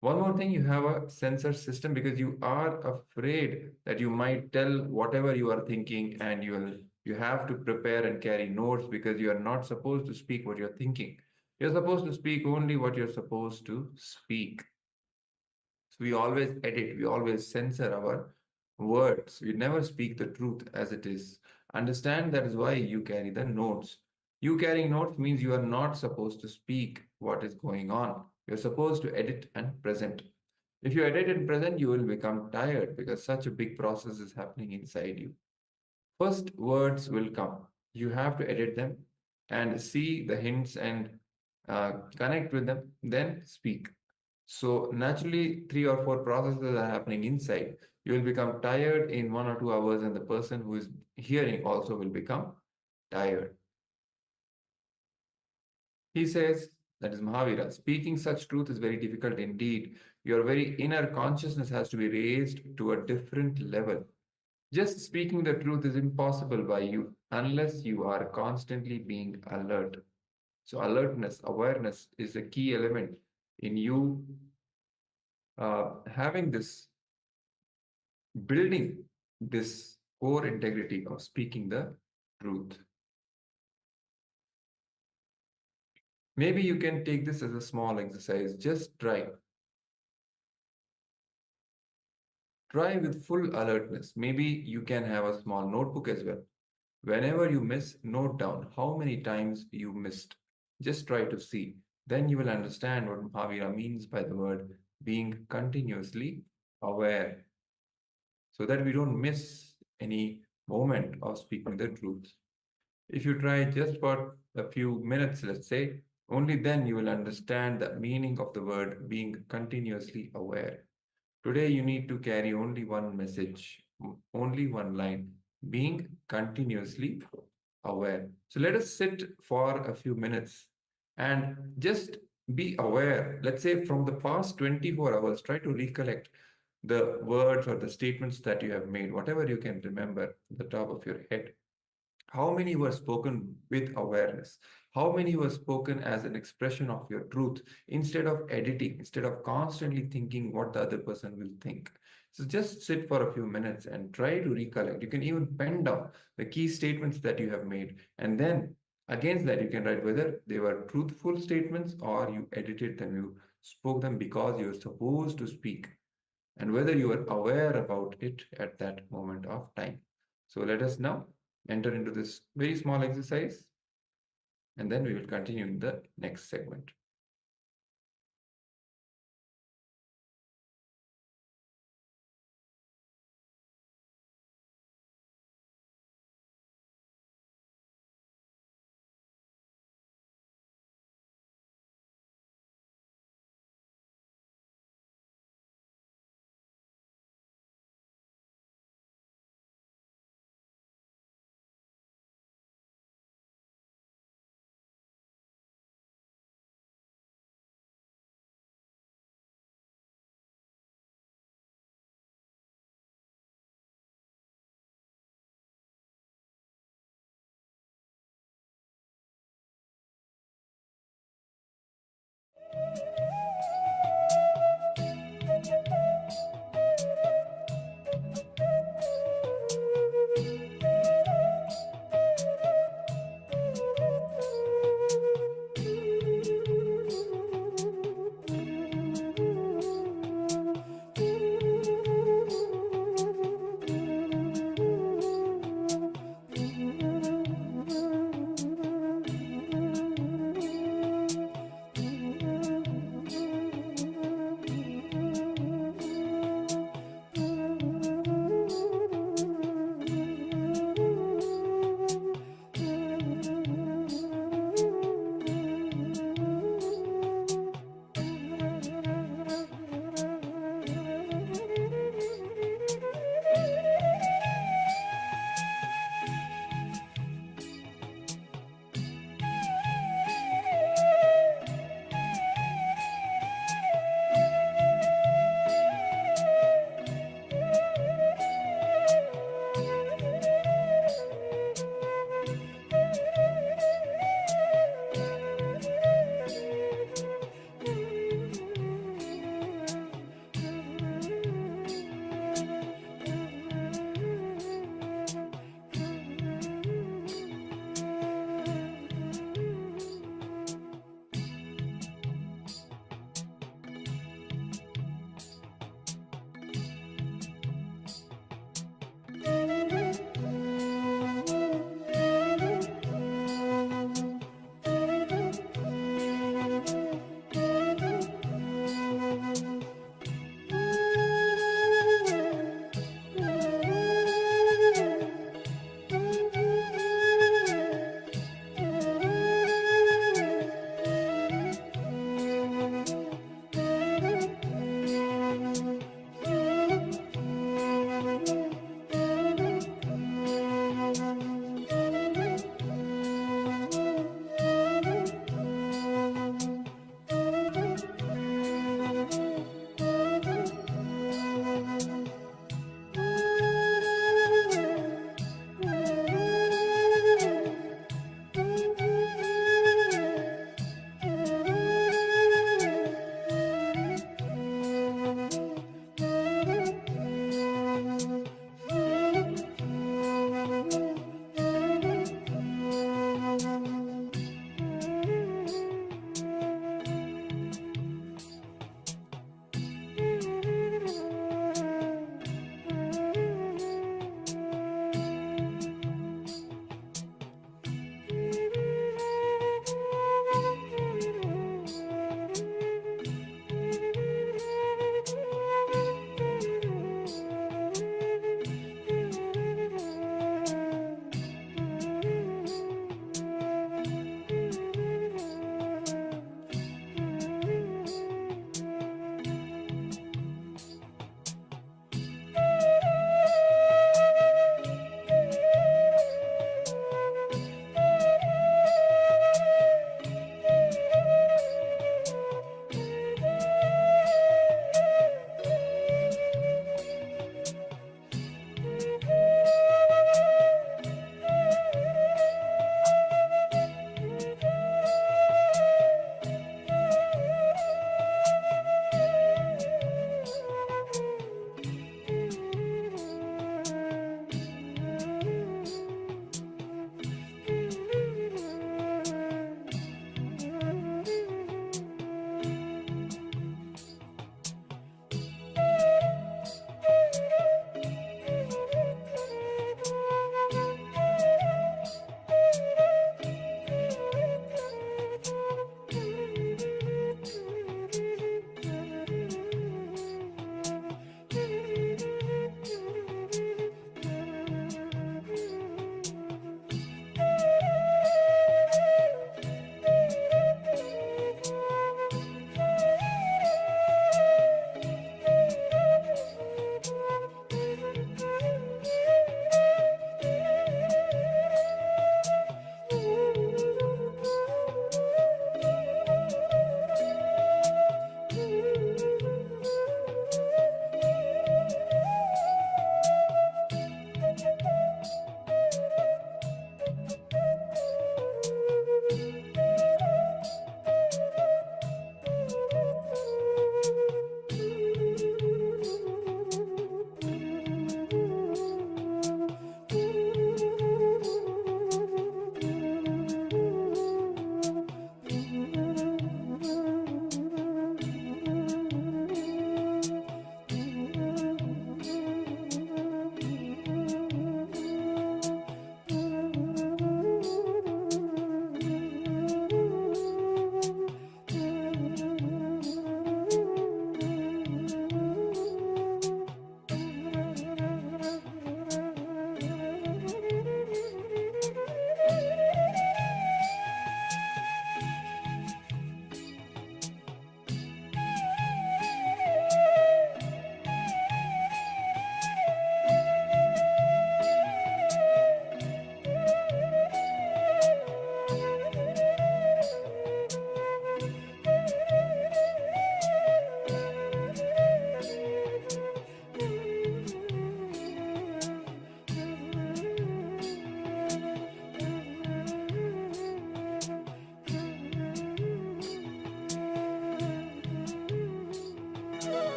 One more thing, you have a sensor system because you are afraid that you might tell whatever you are thinking, and you have to prepare and carry notes because you are not supposed to speak what you're thinking. You're supposed to speak only what you're supposed to speak. So we always edit, we always censor our words. We never speak the truth as it is. Understand that is why you carry the notes. You carrying notes means you are not supposed to speak what is going on. You're supposed to edit and present. If you edit and present, you will become tired because such a big process is happening inside you. First, words will come. You have to edit them and see the hints and connect with them, then speak. So naturally, 3 or 4 processes are happening inside. You will become tired in 1 or 2 hours, and the person who is hearing also will become tired. He says, that is Mahavira, speaking such truth is very difficult indeed. Your very inner consciousness has to be raised to a different level. Just speaking the truth is impossible by you unless you are constantly being alert. So alertness, awareness is a key element in you having this, building this core integrity of speaking the truth. Maybe you can take this as a small exercise. Just try. Try with full alertness. Maybe you can have a small notebook as well. Whenever you miss, note down how many times you missed. Just try to see. Then you will understand what Mahavira means by the word being continuously aware, so that we don't miss any moment of speaking the truth. If you try just for a few minutes, let's say, only then you will understand the meaning of the word being continuously aware. Today, you need to carry only one message, only one line, being continuously aware. So let us sit for a few minutes and just be aware. Let's say from the past 24 hours, try to recollect the words or the statements that you have made, whatever you can remember at the top of your head. How many were spoken with awareness? How many were spoken as an expression of your truth instead of editing, instead of constantly thinking what the other person will think? So just sit for a few minutes and try to recollect. You can even pen down the key statements that you have made. And then against that, you can write whether they were truthful statements or you edited them, you spoke them because you're supposed to speak, and whether you are aware about it at that moment of time. So let us now enter into this very small exercise, and then we will continue in the next segment.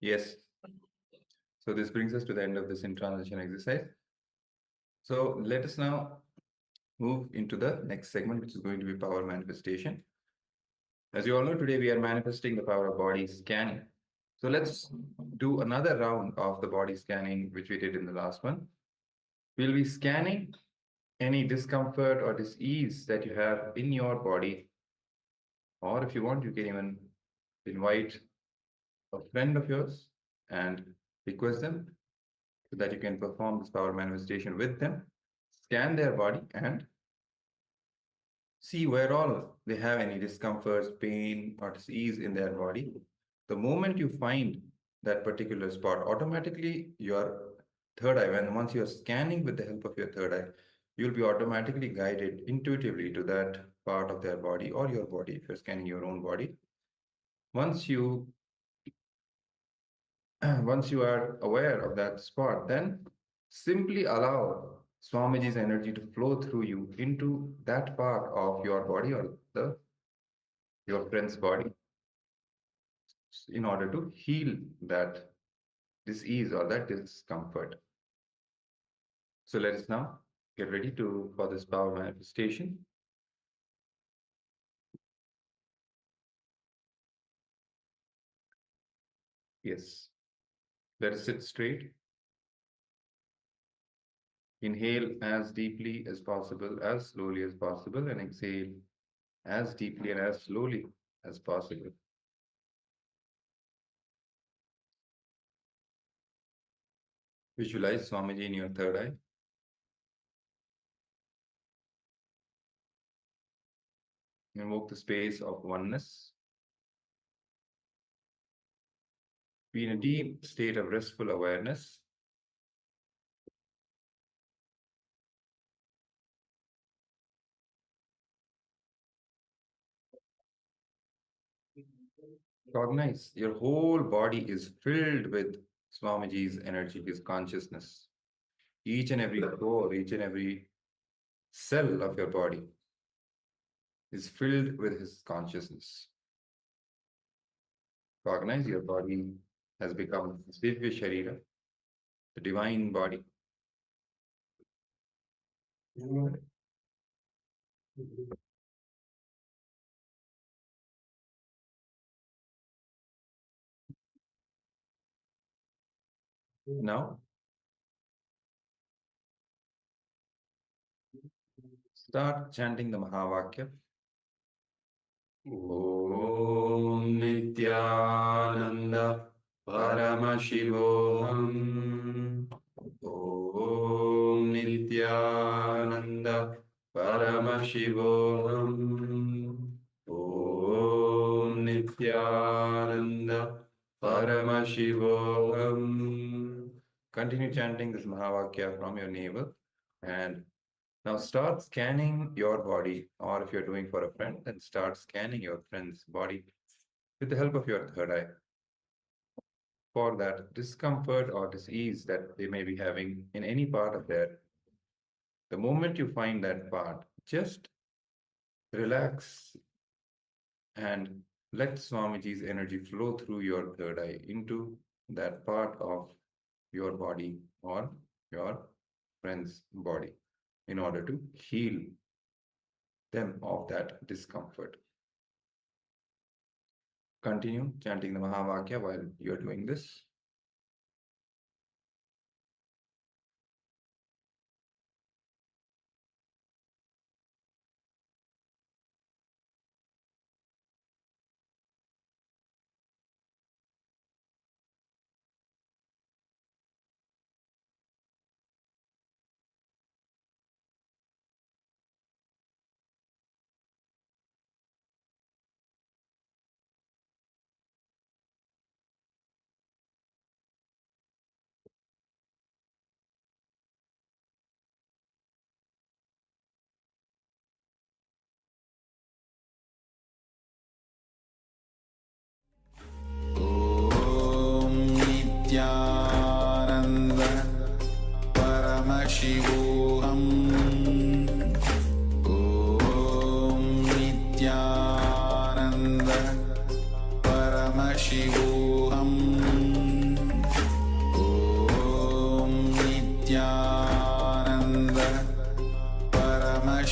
Yes. So this brings us to the end of this in-transition exercise. So let us now move into the next segment, which is going to be power manifestation. As you all know, today we are manifesting the power of body scanning. So let's do another round of the body scanning, which we did in the last one. We'll be scanning any discomfort or dis-ease that you have in your body. Or if you want, you can even invite a friend of yours and request them so that you can perform this power manifestation with them. Scan their body and see where all they have any discomforts, pain, or disease in their body. The moment you find that particular spot, automatically your third eye, once you're scanning with the help of your third eye, you'll be automatically guided intuitively to that part of their body or your body if you're scanning your own body. Once you are aware of that spot, then simply allow Swamiji's energy to flow through you into that part of your body or your friend's body in order to heal that disease or that discomfort. So let us now get ready for this power manifestation. Yes. Let us sit straight. Inhale as deeply as possible, as slowly as possible, and exhale as deeply and as slowly as possible. Visualize Swamiji in your third eye. Invoke the space of oneness. Be in a deep state of restful awareness. Cognize your whole body is filled with Swamiji's energy, his consciousness. Each and every pore, each and every cell of your body is filled with his consciousness. Cognize your body has become Divya Sharira, the divine body. Now, start chanting the Mahavakya. Om Nithyananda Paramashivoham. Om Nithyananda Paramashivoham. Om Nithyananda Paramashivoham. Continue chanting this Mahavakya from your navel and now start scanning your body, or if you're doing for a friend, then start scanning your friend's body with the help of your third eye for that discomfort or disease that they may be having in any part of their. The moment you find that part, just relax and let Swamiji's energy flow through your third eye into that part of your body or your friend's body in order to heal them of that discomfort. Continue chanting the Mahavakya while you're doing this. Om Nithyananda Paramashivoham. Om Nithyananda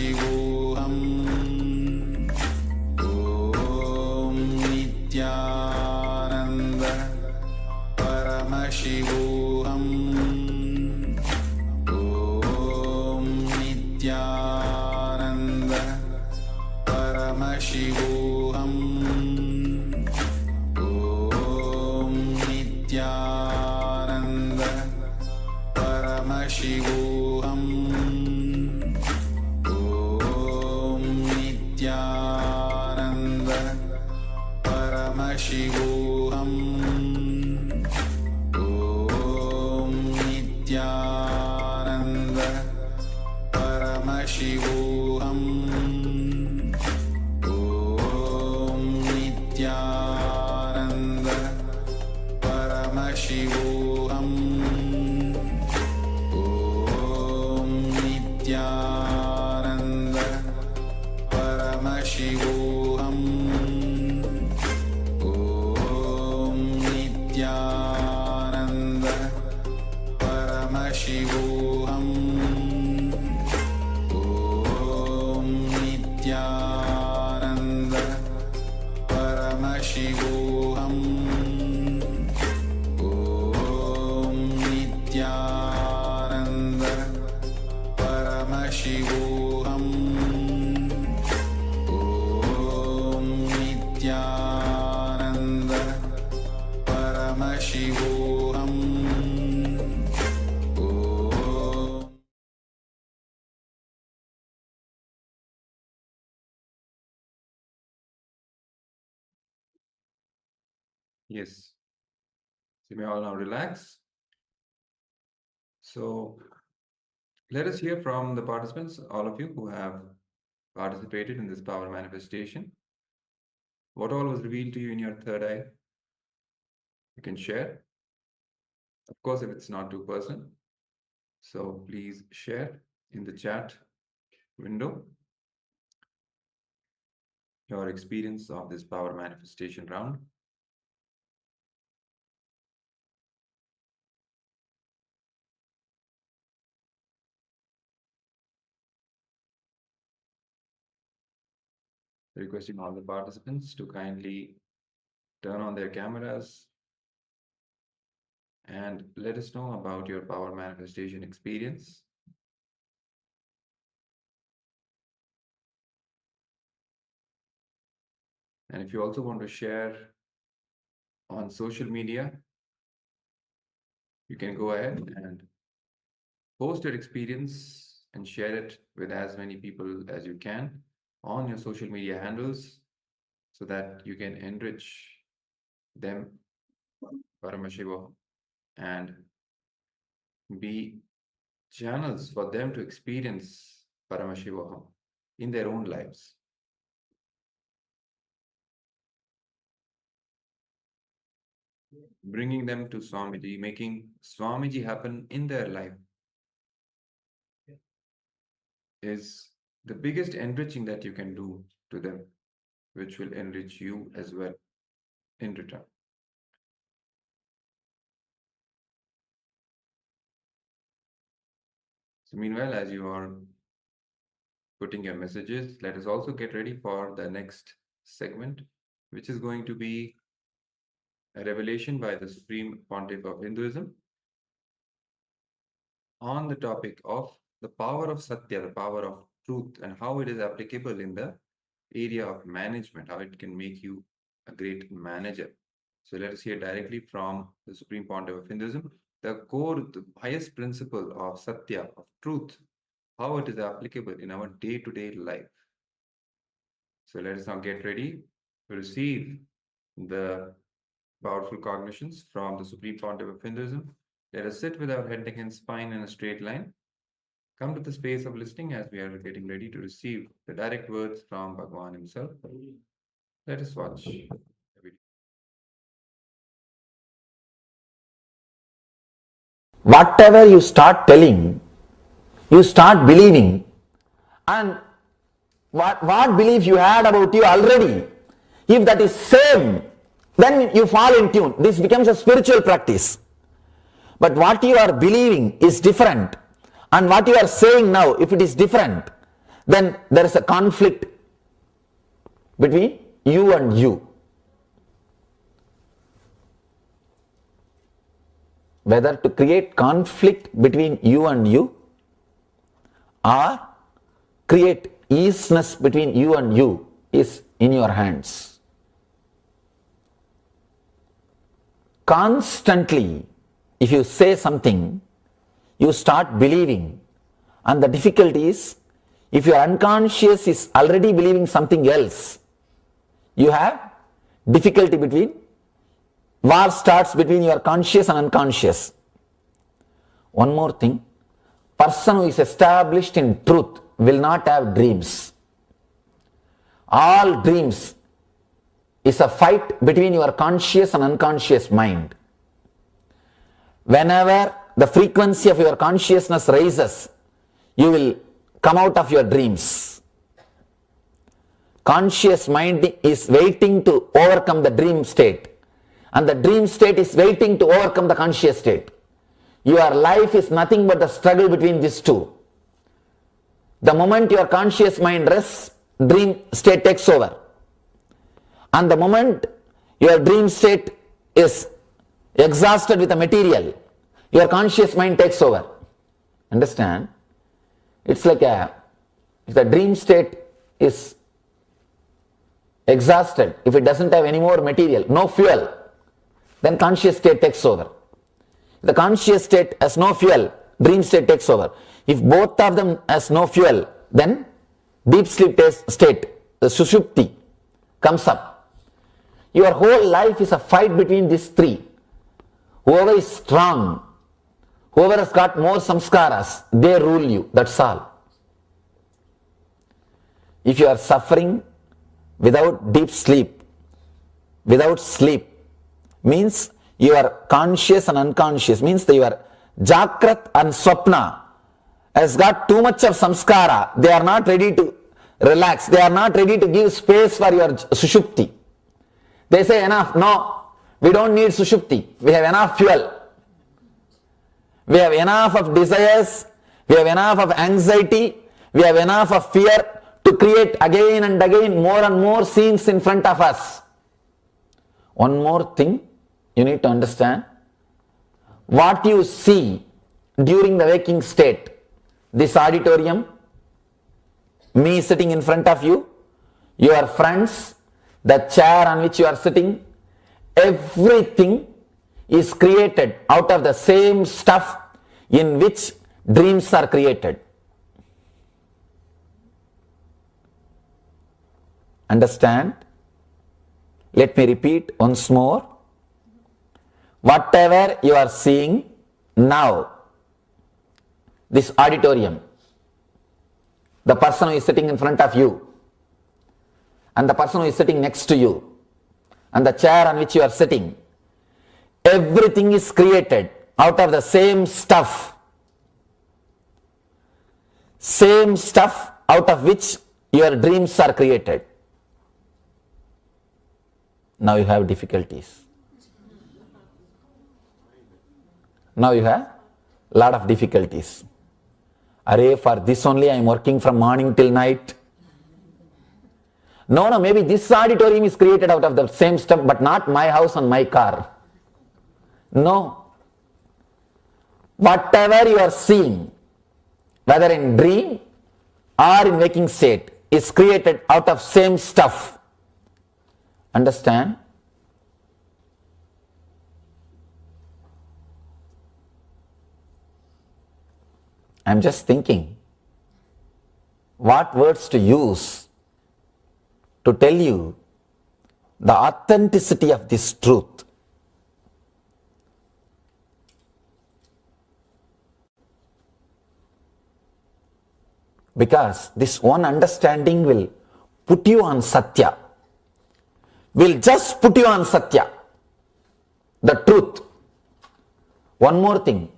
Paramashivoham Om Nithyananda Paramashivoham Om Nithyananda Paramashivoham Om Nithyananda Paramashivoham Om Nithyananda Paramashivoham Om Nithyananda Paramashivoham Om Nithyananda Paramashivoham Om Nithyananda Paramashivoham Om Nithyananda Paramashivoham Om Nithyananda Paramashivoham Om Nithyananda Paramashivoham Om Nithyananda Paramashivoham Om Yes. So you may all now relax. So let us hear from the participants, all of you who have participated in this power manifestation. What all was revealed to you in your third eye? You can share. Of course, if it's not too personal. So please share in the chat window your experience of this power manifestation round. Requesting all the participants to kindly turn on their cameras and let us know about your power manifestation experience. And if you also want to share on social media, you can go ahead and post your experience and share it with as many people as you can on your social media handles so that you can enrich them, Paramashiva, and be channels for them to experience Paramashivoham in their own lives. Bringing them to Swamiji, making Swamiji happen in their life is the biggest enriching that you can do to them, which will enrich you as well in return. So meanwhile, as you are putting your messages, let us also get ready for the next segment, which is going to be a revelation by the Supreme Pontiff of Hinduism on the topic of the power of Satya, the power of truth, and how it is applicable in the area of management, how it can make you a great manager. So let us hear directly from the Supreme Pontiff of Hinduism, the core, the highest principle of Satya, of truth, how it is applicable in our day-to-day life. So let us now get ready to receive the powerful cognitions from the Supreme Pontiff of Hinduism. Let us sit with our head, neck, and spine in a straight line. Come to the space of listening as we are getting ready to receive the direct words from Bhagavan himself. Let us watch. Whatever you start telling, you start believing, and what belief you had about you already, if that is same, then you fall in tune. This becomes a spiritual practice. But what you are believing is different, and what you are saying now, if it is different, then there is a conflict between you and you. Whether to create conflict between you and you or create easiness between you and you is in your hands. Constantly, if you say something, you start believing, and the difficulty is, if your unconscious is already believing something else, you have difficulty between, war starts between your conscious and unconscious. One more thing, person who is established in truth will not have dreams. All dreams is a fight between your conscious and unconscious mind. Whenever the frequency of your consciousness rises, you will come out of your dreams. Conscious mind is waiting to overcome the dream state, and the dream state is waiting to overcome the conscious state. Your life is nothing but the struggle between these two. The moment your conscious mind rests, dream state takes over. And the moment your dream state is exhausted with the material, your conscious mind takes over. Understand? It's like if the dream state is exhausted, if it doesn't have any more material, no fuel, then conscious state takes over. If the conscious state has no fuel, dream state takes over. If both of them has no fuel, then deep sleep state, the sushupti, comes up. Your whole life is a fight between these three. Whoever is strong, whoever has got more samskaras, they rule you. That's all. If you are suffering without deep sleep, without sleep, means you are conscious and unconscious, means that your Jakrat and Swapna has got too much of samskara. They are not ready to relax. They are not ready to give space for your Sushupti. They say enough. No, we don't need Sushupti. We have enough fuel. We have enough of desires. We have enough of anxiety. We have enough of fear to create again and again more and more scenes in front of us. One more thing you need to understand. What you see during the waking state, this auditorium, me sitting in front of you, your friends, the chair on which you are sitting, everything is created out of the same stuff in which dreams are created. Understand? Let me repeat once more. Whatever you are seeing now, this auditorium, the person who is sitting in front of you, and the person who is sitting next to you, and the chair on which you are sitting, everything is created out of the same stuff. Same stuff out of which your dreams are created. Now you have difficulties. Now you have a lot of difficulties. Array, for this only I am working from morning till night. No, maybe this auditorium is created out of the same stuff, but not my house and my car. No. Whatever you are seeing, whether in dream or in waking state, is created out of same stuff. Understand? I am just thinking what words to use to tell you the authenticity of this truth. Because this one understanding will put you on Satya. Will just put you on Satya. The truth. One more thing.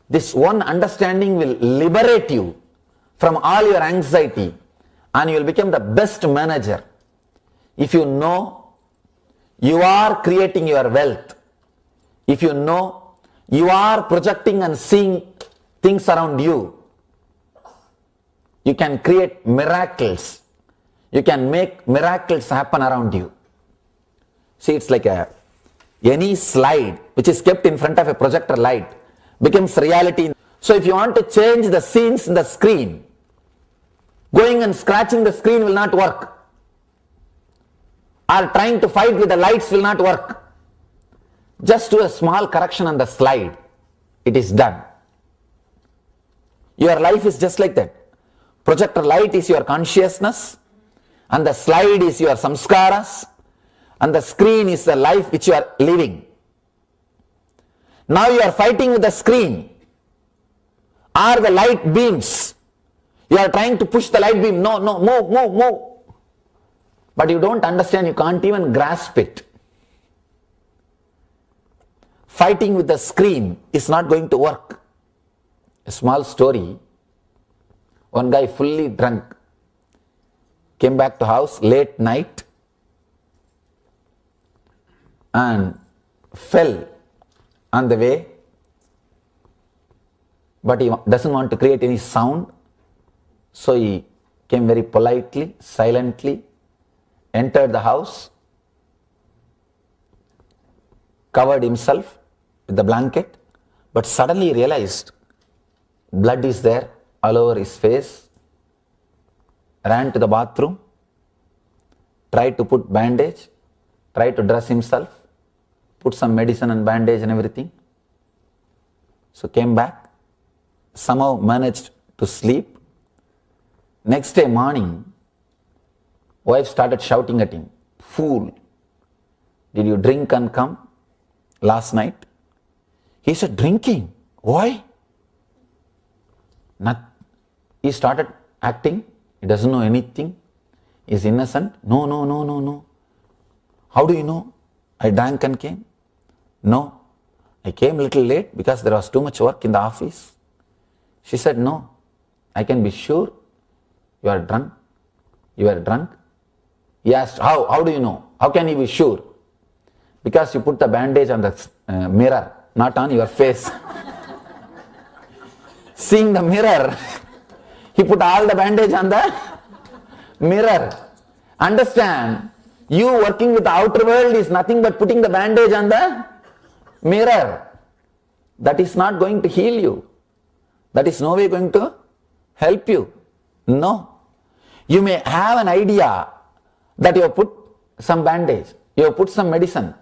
This one understanding will liberate you from all your anxiety, and you will become the best manager. If you know you are creating your wealth, if you know you are projecting and seeing things around you, you can create miracles. You can make miracles happen around you. See, it's like any slide which is kept in front of a projector light becomes reality. So if you want to change the scenes in the screen, going and scratching the screen will not work. Or trying to fight with the lights will not work. Just do a small correction on the slide. It is done. Your life is just like that. Projector light is your consciousness, and the slide is your samskaras, and the screen is the life which you are living. Now you are fighting with the screen or the light beams. You are trying to push the light beam. No, move. But you don't understand, you can't even grasp it. Fighting with the screen is not going to work. A small story. One guy fully drunk came back to house late night and fell on the way, but he doesn't want to create any sound, so he came very politely, silently, entered the house, covered himself with the blanket, but suddenly he realized blood is there all over his face, ran to the bathroom, tried to put bandage, tried to dress himself, put some medicine and bandage and everything. So came back, somehow managed to sleep. Next day morning, wife started shouting at him, "Fool, did you drink and come last night?" He said, "Drinking? Why?" He started acting, he doesn't know anything, he's innocent. No. How do you know? I drank and came. No, I came a little late because there was too much work in the office. She said, "No, I can be sure you are drunk. You were drunk." He asked, how do you know? How can you be sure? Because you put the bandage on the mirror, not on your face. Seeing the mirror, he put all the bandage on the mirror. Understand, you working with the outer world is nothing but putting the bandage on the mirror. That is not going to heal you. That is no way going to help you. No. You may have an idea that you have put some bandage, you have put some medicine.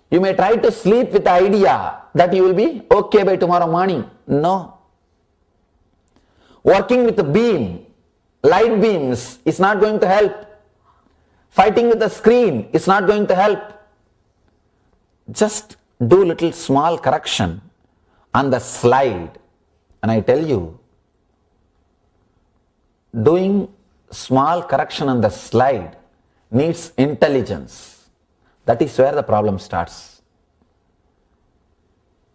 You may try to sleep with the idea that you will be okay by tomorrow morning. No. Working with the beam, light beams is not going to help. Fighting with the screen is not going to help. Just do little small correction on the slide. And I tell you, doing small correction on the slide needs intelligence. That is where the problem starts.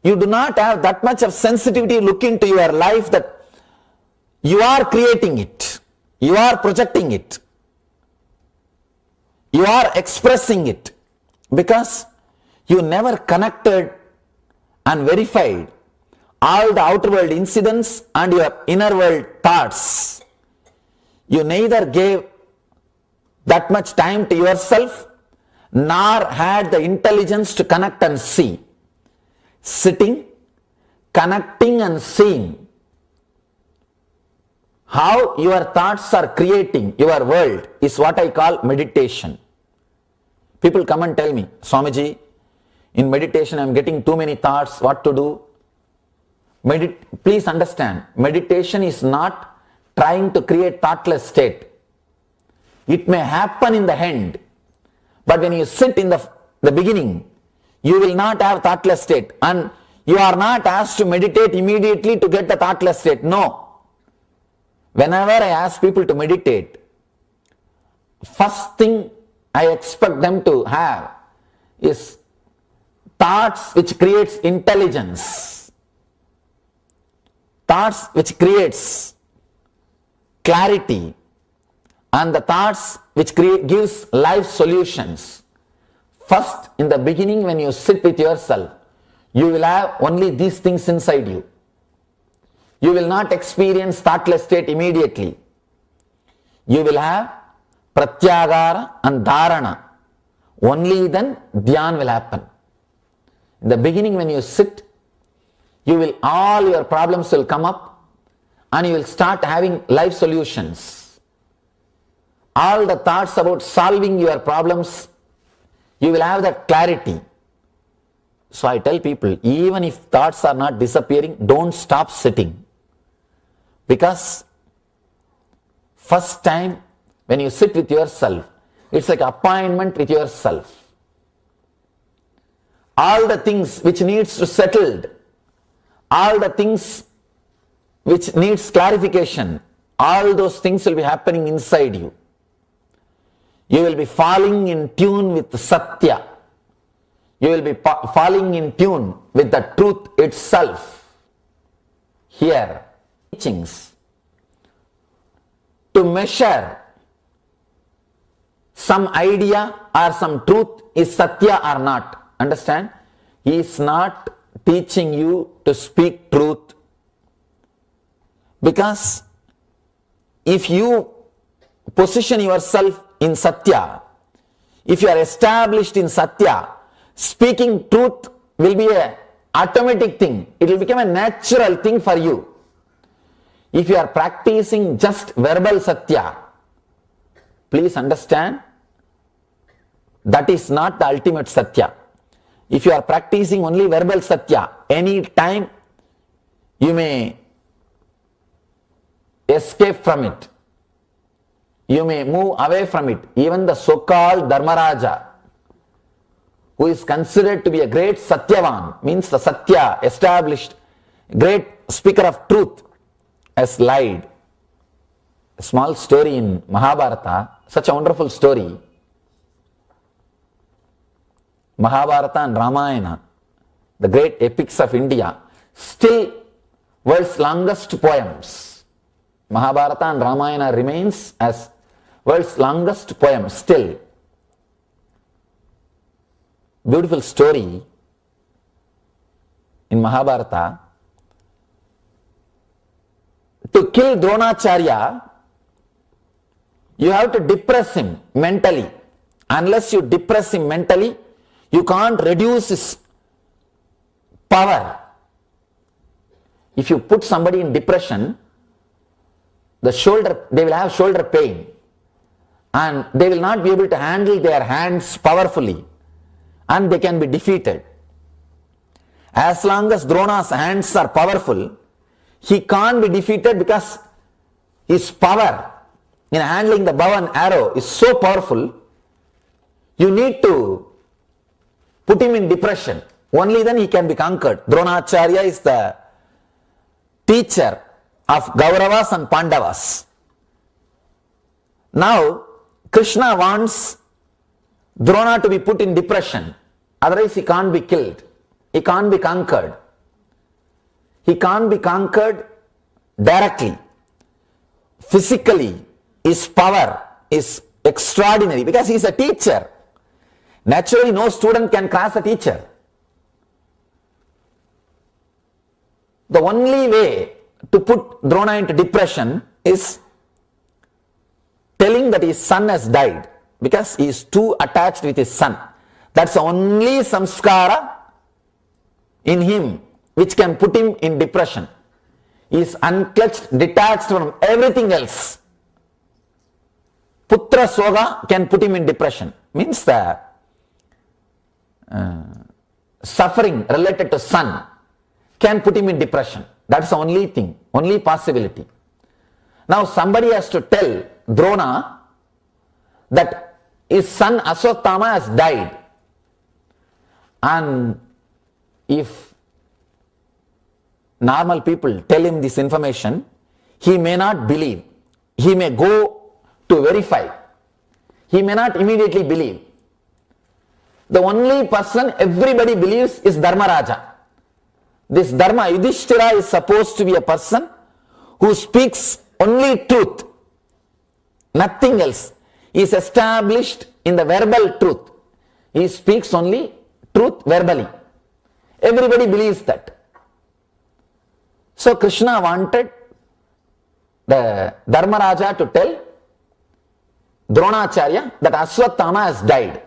You do not have that much of sensitivity look into your life that you are creating it, you are projecting it, you are expressing it, because you never connected and verified all the outer world incidents and your inner world thoughts. You neither gave that much time to yourself, nor had the intelligence to connect and see. Sitting, connecting and seeing how your thoughts are creating your world is what I call meditation. People come and tell me, "Swamiji, in meditation I am getting too many thoughts, what to do?" Please understand, meditation is not trying to create thoughtless state. It may happen in the end, but when you sit in the beginning, you will not have thoughtless state, and you are not asked to meditate immediately to get the thoughtless state. No. Whenever I ask people to meditate, first thing I expect them to have is thoughts which creates intelligence, thoughts which creates clarity, and the thoughts which gives life solutions. First, in the beginning, when you sit with yourself, you will have only these things inside you. You will not experience thoughtless state immediately. You will have pratyagara and dharana. Only then dhyan will happen. In the beginning when you sit, all your problems will come up and you will start having life solutions. All the thoughts about solving your problems, you will have that clarity. So I tell people, even if thoughts are not disappearing, don't stop sitting. Because first time when you sit with yourself, it's like appointment with yourself. All the things which needs to settled, all the things which needs clarification, all those things will be happening inside you. You will be falling in tune with Satya. You will be falling in tune with the truth itself. Here, teachings to measure some idea or some truth is Satya or not. Understand? He is not teaching you to speak truth. Because if you position yourself in Satya, if you are established in Satya, speaking truth will be an automatic thing. It will become a natural thing for you. If you are practicing just verbal Satya, please understand, that is not the ultimate Satya. If you are practicing only verbal Satya, any time you may escape from it. You may move away from it. Even the so-called Dharmaraja, who is considered to be a great Satyavan, means the Satya, established, great speaker of truth, has lied. A small story in Mahabharata, such a wonderful story. Mahabharata and Ramayana, the great epics of India, still world's longest poems. Mahabharata and Ramayana remains as world's longest poem still. Beautiful story in Mahabharata. To kill Dronacharya, you have to depress him mentally. Unless you depress him mentally, you can't reduce his power. If you put somebody in depression, they will have shoulder pain and they will not be able to handle their hands powerfully and they can be defeated. As long as Drona's hands are powerful, he can't be defeated because his power in handling the bow and arrow is so powerful. You need to put him in depression. Only then he can be conquered. Dronacharya is the teacher of Kauravas and Pandavas. Now, Krishna wants Drona to be put in depression. Otherwise, he can't be killed. He can't be conquered. He can't be conquered directly. Physically, his power is extraordinary because he is a teacher. Naturally, no student can cross a teacher. The only way to put Drona into depression is telling that his son has died because he is too attached with his son. That's the only samskara in him which can put him in depression. He is unclutched, detached from everything else. Putra soga can put him in depression. Means the suffering related to son can put him in depression. That's the only thing, only possibility. Now somebody has to tell Drona that his son Aswathama has died. And if normal people tell him this information, he may not believe. He may go to verify. He may not immediately believe. The only person everybody believes is Dharmaraja. This Dharma, Yudhishthira, is supposed to be a person who speaks only truth, nothing else. He is established in the verbal truth. He speaks only truth verbally. Everybody believes that. So Krishna wanted the Dharmaraja to tell Dronacharya that Ashwatthama has died.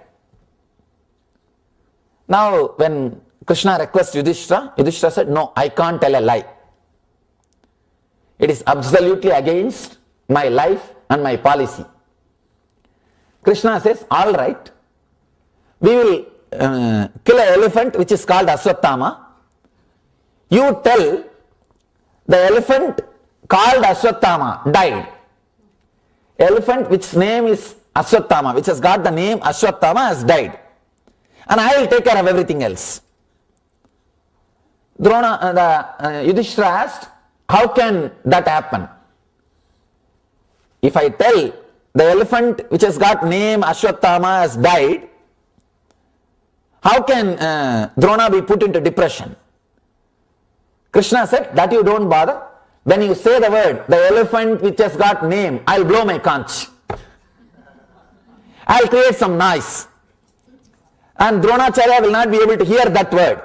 Now when Krishna requests Yudhishthira, Yudhishthira said, no, I can't tell a lie. It is absolutely against my life and my policy. Krishna says, all right, we will kill an elephant which is called Ashwatthama. You tell the elephant called Ashwatthama died. Elephant which name is Ashwatthama, which has got the name Ashwatthama, has died. And I will take care of everything else. Yudhishthira asked, how can that happen? If I tell the elephant which has got name Ashwatthama has died, how can Drona be put into depression? Krishna said, that you don't bother. When you say the word, the elephant which has got name, I'll blow my conch. I'll create some noise. And Dronacharya will not be able to hear that word.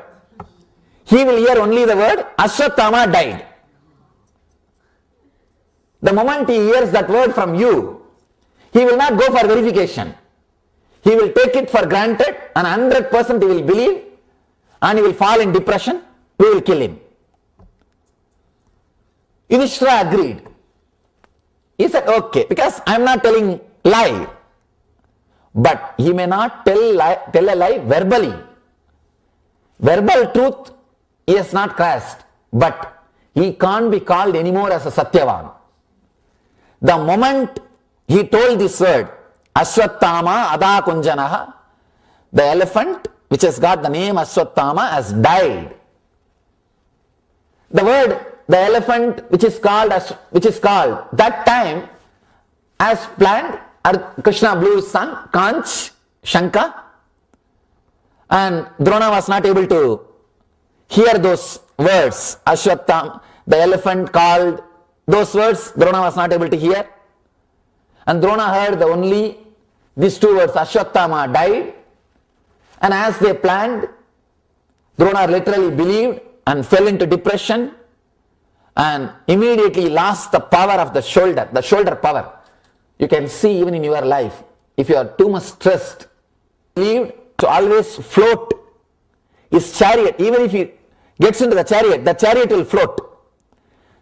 He will hear only the word, Ashwatthama died. The moment he hears that word from you, he will not go for verification. He will take it for granted and 100% he will believe and he will fall in depression. We will kill him. Yudhishthira agreed. He said, okay, because I am not telling lie. But he may not tell a lie verbally. Verbal truth he has not grasped, but he can't be called anymore as a Satyavan. The moment he told this word, Ashwatthama Ada Kunjanaha, the elephant which has got the name Ashwatthama has died. The word, the elephant which is called that time as planned, Krishna blew his son, Kanch, Shanka, and Drona was not able to hear those words. Ashwatthama, the elephant called, those words Drona was not able to hear. And Drona heard only these two words, Ashwatthama died. And as they planned, Drona literally believed and fell into depression and immediately lost the power of the shoulder power. You can see even in your life, if you are too much stressed, believed to always float his chariot. Even if he gets into the chariot will float.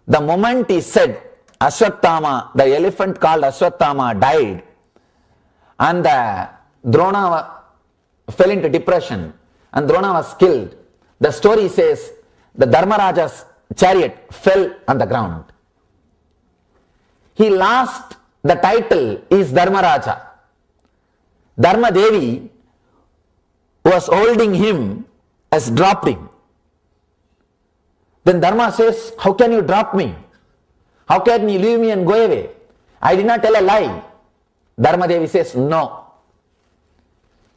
The moment he said, Ashwatthama, the elephant called Ashwatthama died, and Drona fell into depression, and Drona was killed. The story says the Dharmaraja's chariot fell on the ground. He lost the title is Dharmaraja. Dharma Devi was holding him has dropped him. Then Dharma says, how can you drop me? How can you leave me and go away? I did not tell a lie. Dharma Devi says, no.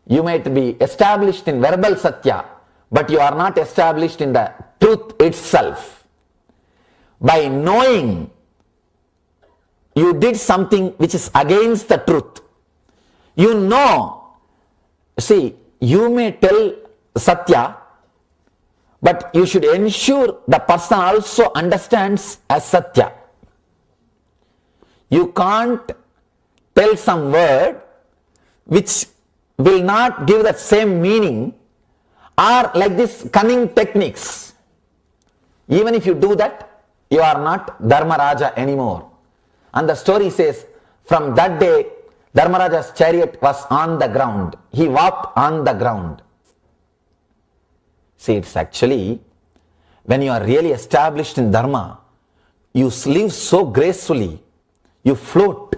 You might be established in verbal satya, but you are not established in the truth itself. By knowing you did something which is against the truth, you know, see, you may tell satya, but you should ensure the person also understands as satya. You can't tell some word which will not give that same meaning, or like this cunning techniques. Even if you do that, you are not Dharmaraja anymore. And the story says, from that day, Dharmaraja's chariot was on the ground. He walked on the ground. See, it's actually, when you are really established in Dharma, you live so gracefully, you float.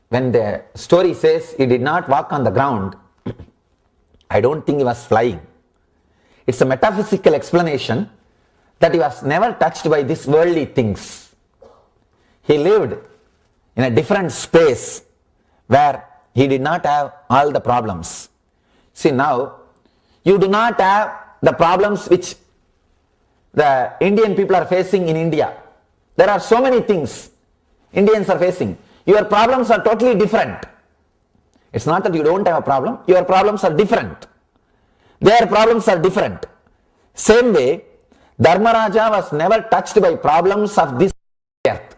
When the story says he did not walk on the ground, I don't think he was flying. It's a metaphysical explanation that he was never touched by these worldly things. He lived in a different space where he did not have all the problems. See, now you do not have the problems which the Indian people are facing in India. There are so many things Indians are facing. Your problems are totally different. It's not that you don't have a problem, your problems are different. Their problems are different. Same way, Dharmaraja was never touched by problems of this earth.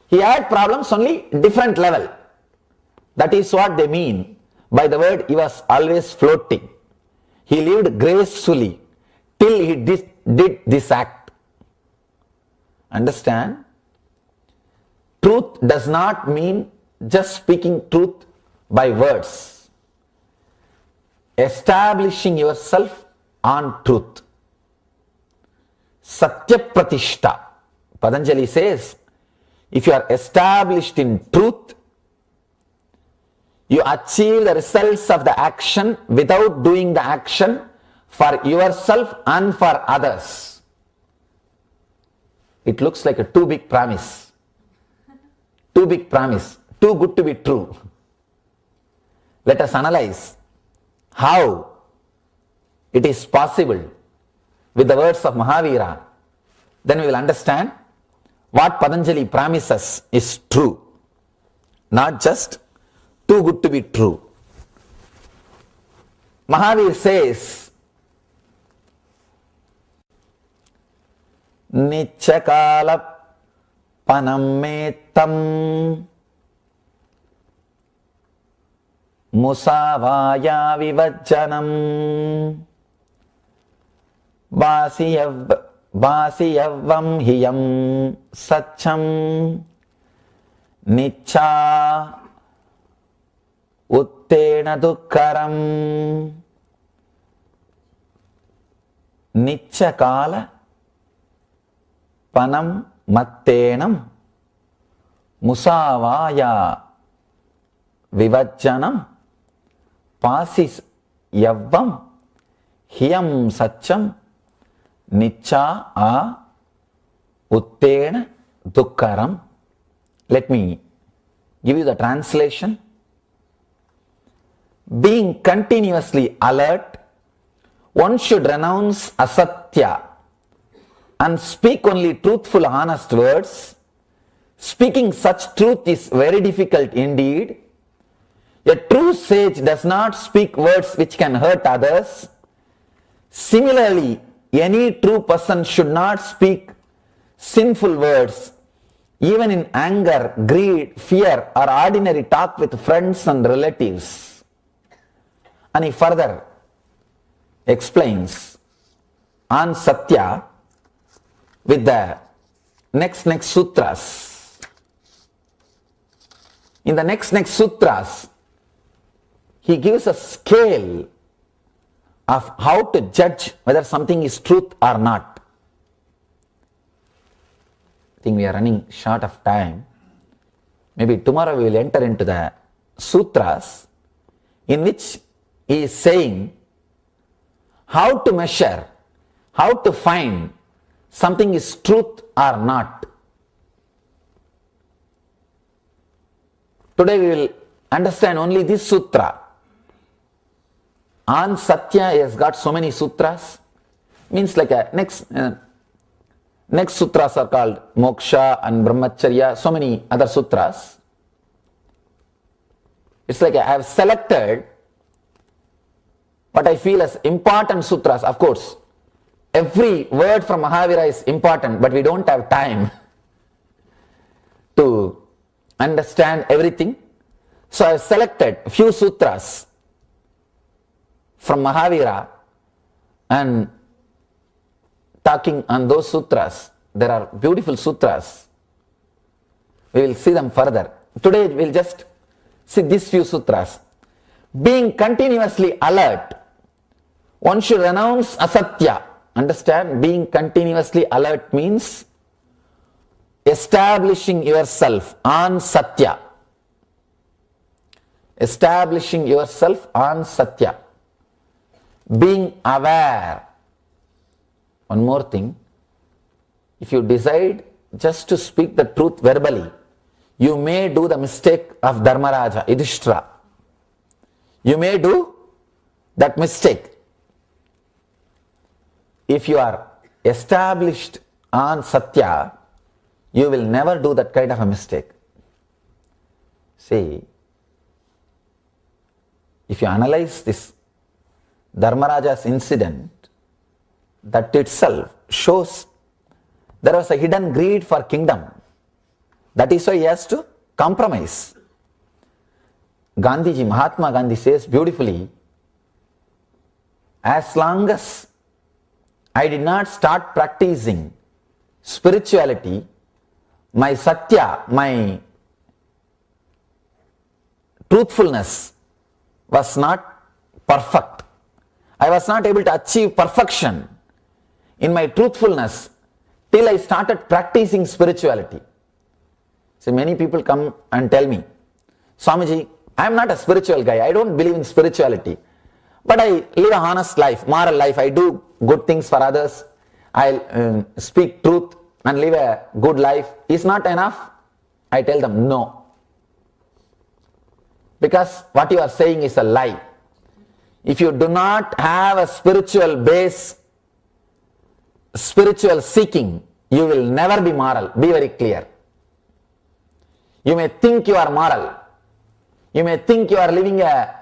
He had problems only different level. That is what they mean by the word he was always floating. He lived gracefully till he did this act. Understand? Truth does not mean just speaking truth by words. Establishing yourself on truth. Satya Pratishta. Patanjali says, if you are established in truth, you achieve the results of the action without doing the action for yourself and for others. It looks like a too big promise. Too big promise. Too good to be true. Let us analyze how it is possible with the words of Mahavira. Then we will understand what Patanjali promises is true. Not just too good to be true. Mahavir says, Nichakala Panametam Musavaya Vivajjanam Vasiyavam Hiyam Satcham Nicha Uttena Dukkaram Nichakala Panam Mattenam Musavaya Vivajjanam Pasis Yavam Hiyam Satcham Nicha A Uttena Dukkaram. Let me give you the translation. Being continuously alert, one should renounce asatya and speak only truthful, honest words. Speaking such truth is very difficult indeed. A true sage does not speak words which can hurt others. Similarly, any true person should not speak sinful words, even in anger, greed, fear, or ordinary talk with friends and relatives. And he further explains on Satya with the next sutras. In the next sutras, he gives a scale of how to judge whether something is truth or not. I think we are running short of time. Maybe tomorrow we will enter into the sutras in which he is saying how to measure, how to find something is truth or not. Today we will understand only this sutra. On Satya he has got so many sutras. Means like a next sutras are called Moksha and Brahmacharya, so many other sutras. It's like I have selected what I feel as important sutras. Of course, every word from Mahavira is important, but we don't have time to understand everything. So I have selected a few sutras from Mahavira and talking on those sutras. There are beautiful sutras. We will see them further. Today we will just see these few sutras. Being continuously alert, one should renounce asatya. Understand? Being continuously alert means establishing yourself on satya. Establishing yourself on satya. Being aware. One more thing. If you decide just to speak the truth verbally, you may do the mistake of Dharmaraja, Yudhishthira. You may do that mistake. If you are established on Satya, you will never do that kind of a mistake. See, if you analyze this Dharmaraja's incident, that itself shows there was a hidden greed for kingdom. That is why he has to compromise. Gandhiji, Mahatma Gandhi says beautifully, as long as I did not start practicing spirituality, my satya, my truthfulness was not perfect. I was not able to achieve perfection in my truthfulness till I started practicing spirituality. So many people come and tell me, Swamiji, I am not a spiritual guy. I don't believe in spirituality. But I live an honest life, moral life. I do good things for others. I speak truth and live a good life. Is not enough? I tell them no. Because what you are saying is a lie. If you do not have a spiritual base, spiritual seeking, you will never be moral. Be very clear. You may think you are moral. You may think you are living a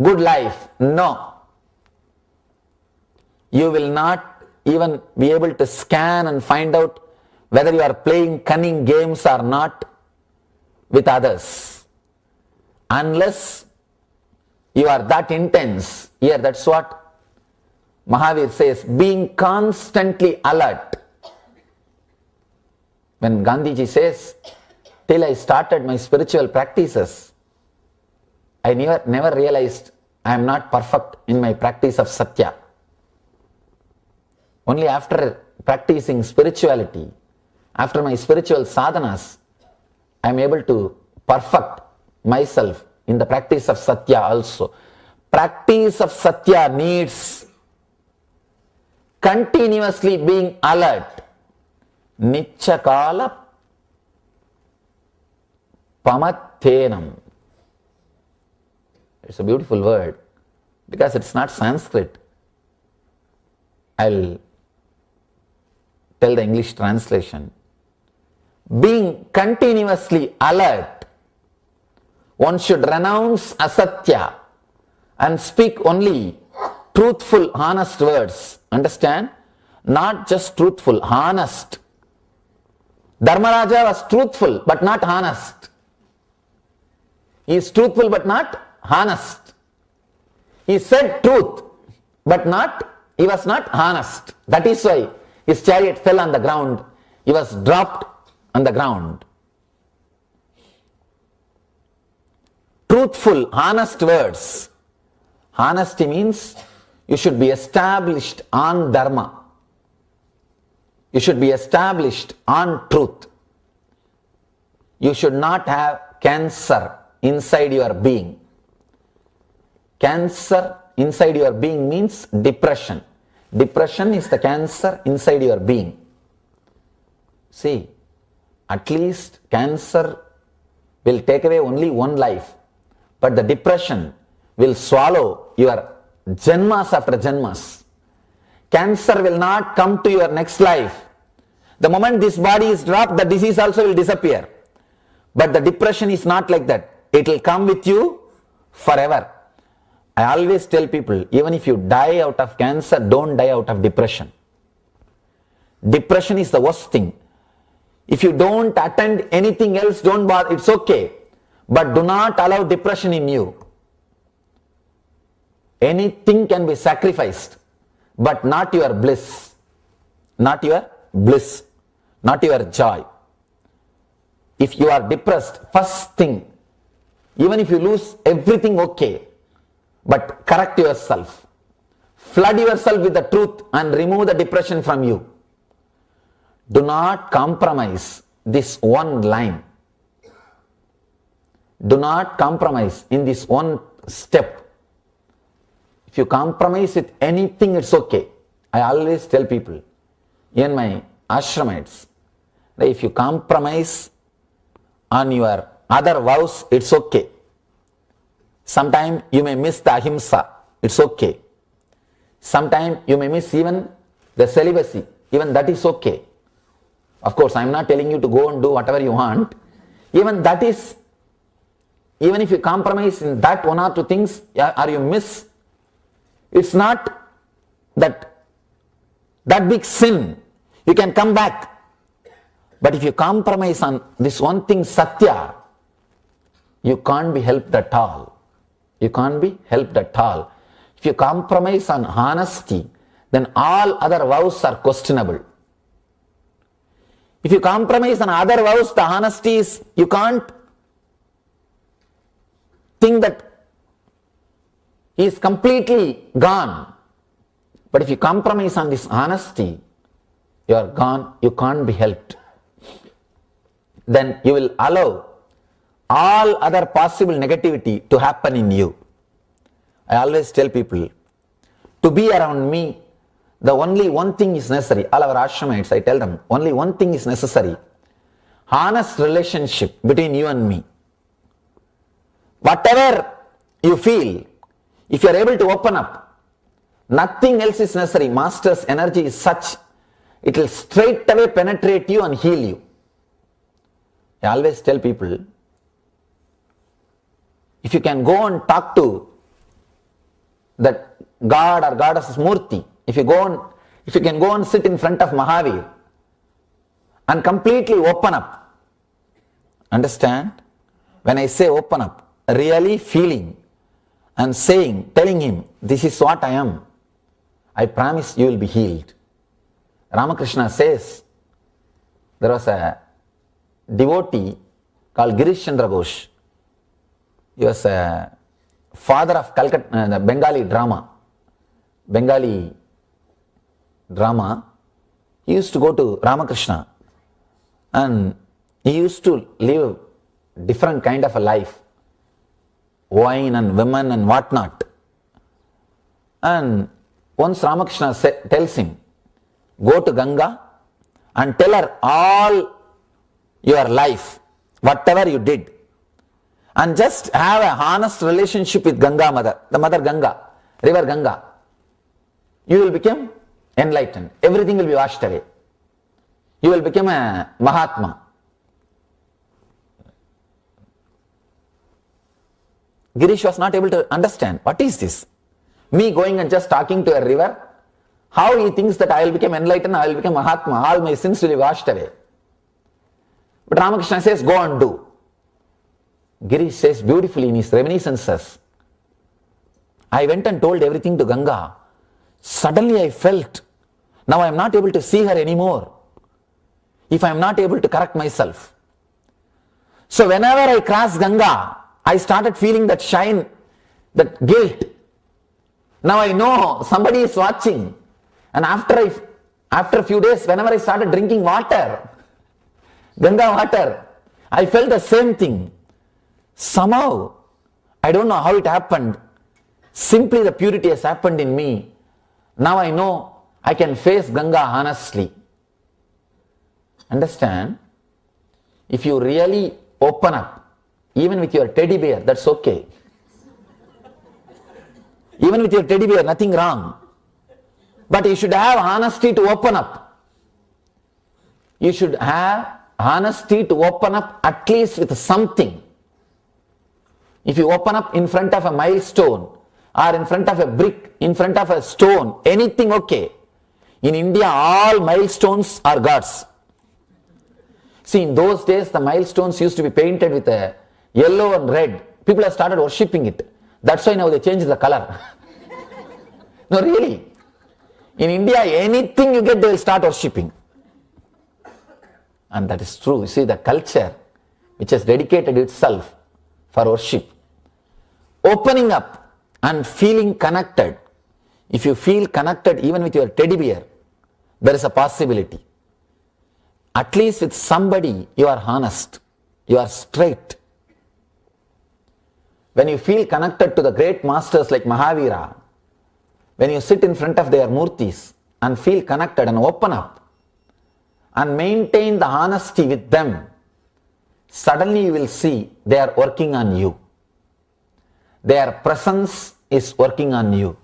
good life. No. You will not even be able to scan and find out whether you are playing cunning games or not with others. Unless you are that intense. Here, that's what Mahavir says, being constantly alert. When Gandhiji says, till I started my spiritual practices, I never realized I am not perfect in my practice of Satya. Only after practicing spirituality, after my spiritual sadhanas, I am able to perfect myself in the practice of Satya also. Practice of Satya needs continuously being alert. Nichakala pamathenam. It's a beautiful word because it's not Sanskrit. I'll tell the English translation. Being continuously alert, one should renounce asatya and speak only truthful, honest words. Understand? Not just truthful, honest. Dharmaraja was truthful but not honest. He is truthful but not honest. He said truth but he was not honest. That is why his chariot fell on the ground. He was dropped on the ground. Truthful, honest words. Honesty means you should be established on dharma. You should be established on truth. You should not have cancer inside your being. Cancer inside your being means depression. Depression is the cancer inside your being. See, at least cancer will take away only one life, but the depression will swallow your janmas after janmas. Cancer will not come to your next life. The moment this body is dropped, the disease also will disappear. But the depression is not like that. It will come with you forever. I always tell people, even if you die out of cancer, don't die out of depression. Depression is the worst thing. If you don't attend anything else, don't bother, it's okay. But do not allow depression in you. Anything can be sacrificed, but not your bliss. Not your bliss. Not your joy. If you are depressed, first thing, even if you lose everything, okay. But correct yourself. Flood yourself with the truth and remove the depression from you. Do not compromise this one line. Do not compromise in this one step. If you compromise with anything, it's okay. I always tell people, in my ashramites, that if you compromise on your other vows, it's okay. Sometimes you may miss the ahimsa, it's okay. Sometimes you may miss even the celibacy, even that is okay. Of course, I am not telling you to go and do whatever you want. Even that is, even if you compromise in that one or two things, or you miss, it's not that big sin. You can come back. But if you compromise on this one thing, Satya, you can't be helped at all. You can't be helped at all. If you compromise on honesty, then all other vows are questionable. If you compromise on other vows, the honesty is, you can't think that he is completely gone. But if you compromise on this honesty, you are gone, you can't be helped. Then you will allow all other possible negativity to happen in you. I always tell people, to be around me, the only one thing is necessary. All our ashramites, I tell them, only one thing is necessary. Honest relationship between you and me. Whatever you feel, if you are able to open up, nothing else is necessary. Master's energy is such, it will straight away penetrate you and heal you. I always tell people, if you can go and talk to that God or Goddess Murti, if you can go and sit in front of Mahavir and completely open up. Understand? When I say open up, really feeling and saying, telling him, this is what I am. I promise you will be healed. Ramakrishna says, there was a devotee called Girish Chandra Ghosh. He was a father of Calcutta, the Bengali drama. He used to go to Ramakrishna and he used to live different kind of a life, wine and women and whatnot. And once Ramakrishna tells him, go to Ganga and tell her all your life, whatever you did, and just have a honest relationship with Ganga Mother, the Mother Ganga, River Ganga. You will become enlightened. Everything will be washed away. You will become a Mahatma. Girish was not able to understand, what is this? Me going and just talking to a river? How he thinks that I will become enlightened, I will become Mahatma, all my sins will be washed away. But Ramakrishna says, go and do. Girish says beautifully in his reminiscences, I went and told everything to Ganga. Suddenly I felt, now I am not able to see her anymore if I am not able to correct myself. So whenever I cross Ganga, I started feeling that shine, that guilt. Now I know somebody is watching. And after a few days, whenever I started drinking water, Ganga water, I felt the same thing. Somehow, I don't know how it happened. Simply the purity has happened in me. Now I know I can face Ganga honestly. Understand? If you really open up, even with your teddy bear, that's okay. Even with your teddy bear, nothing wrong. But you should have honesty to open up. You should have honesty to open up at least with something. If you open up in front of a milestone, or in front of a brick, in front of a stone, anything okay. In India, all milestones are gods. See, in those days, the milestones used to be painted with a yellow and red. People have started worshipping it. That's why now they changed the color. No, really. In India, anything you get, they will start worshipping. And that is true. You see, the culture which has dedicated itself for worship. Opening up and feeling connected. If you feel connected even with your teddy bear, there is a possibility. At least with somebody, you are honest. You are straight. When you feel connected to the great masters like Mahavira, when you sit in front of their murtis and feel connected and open up and maintain the honesty with them, suddenly you will see they are working on you. Their presence is working on you.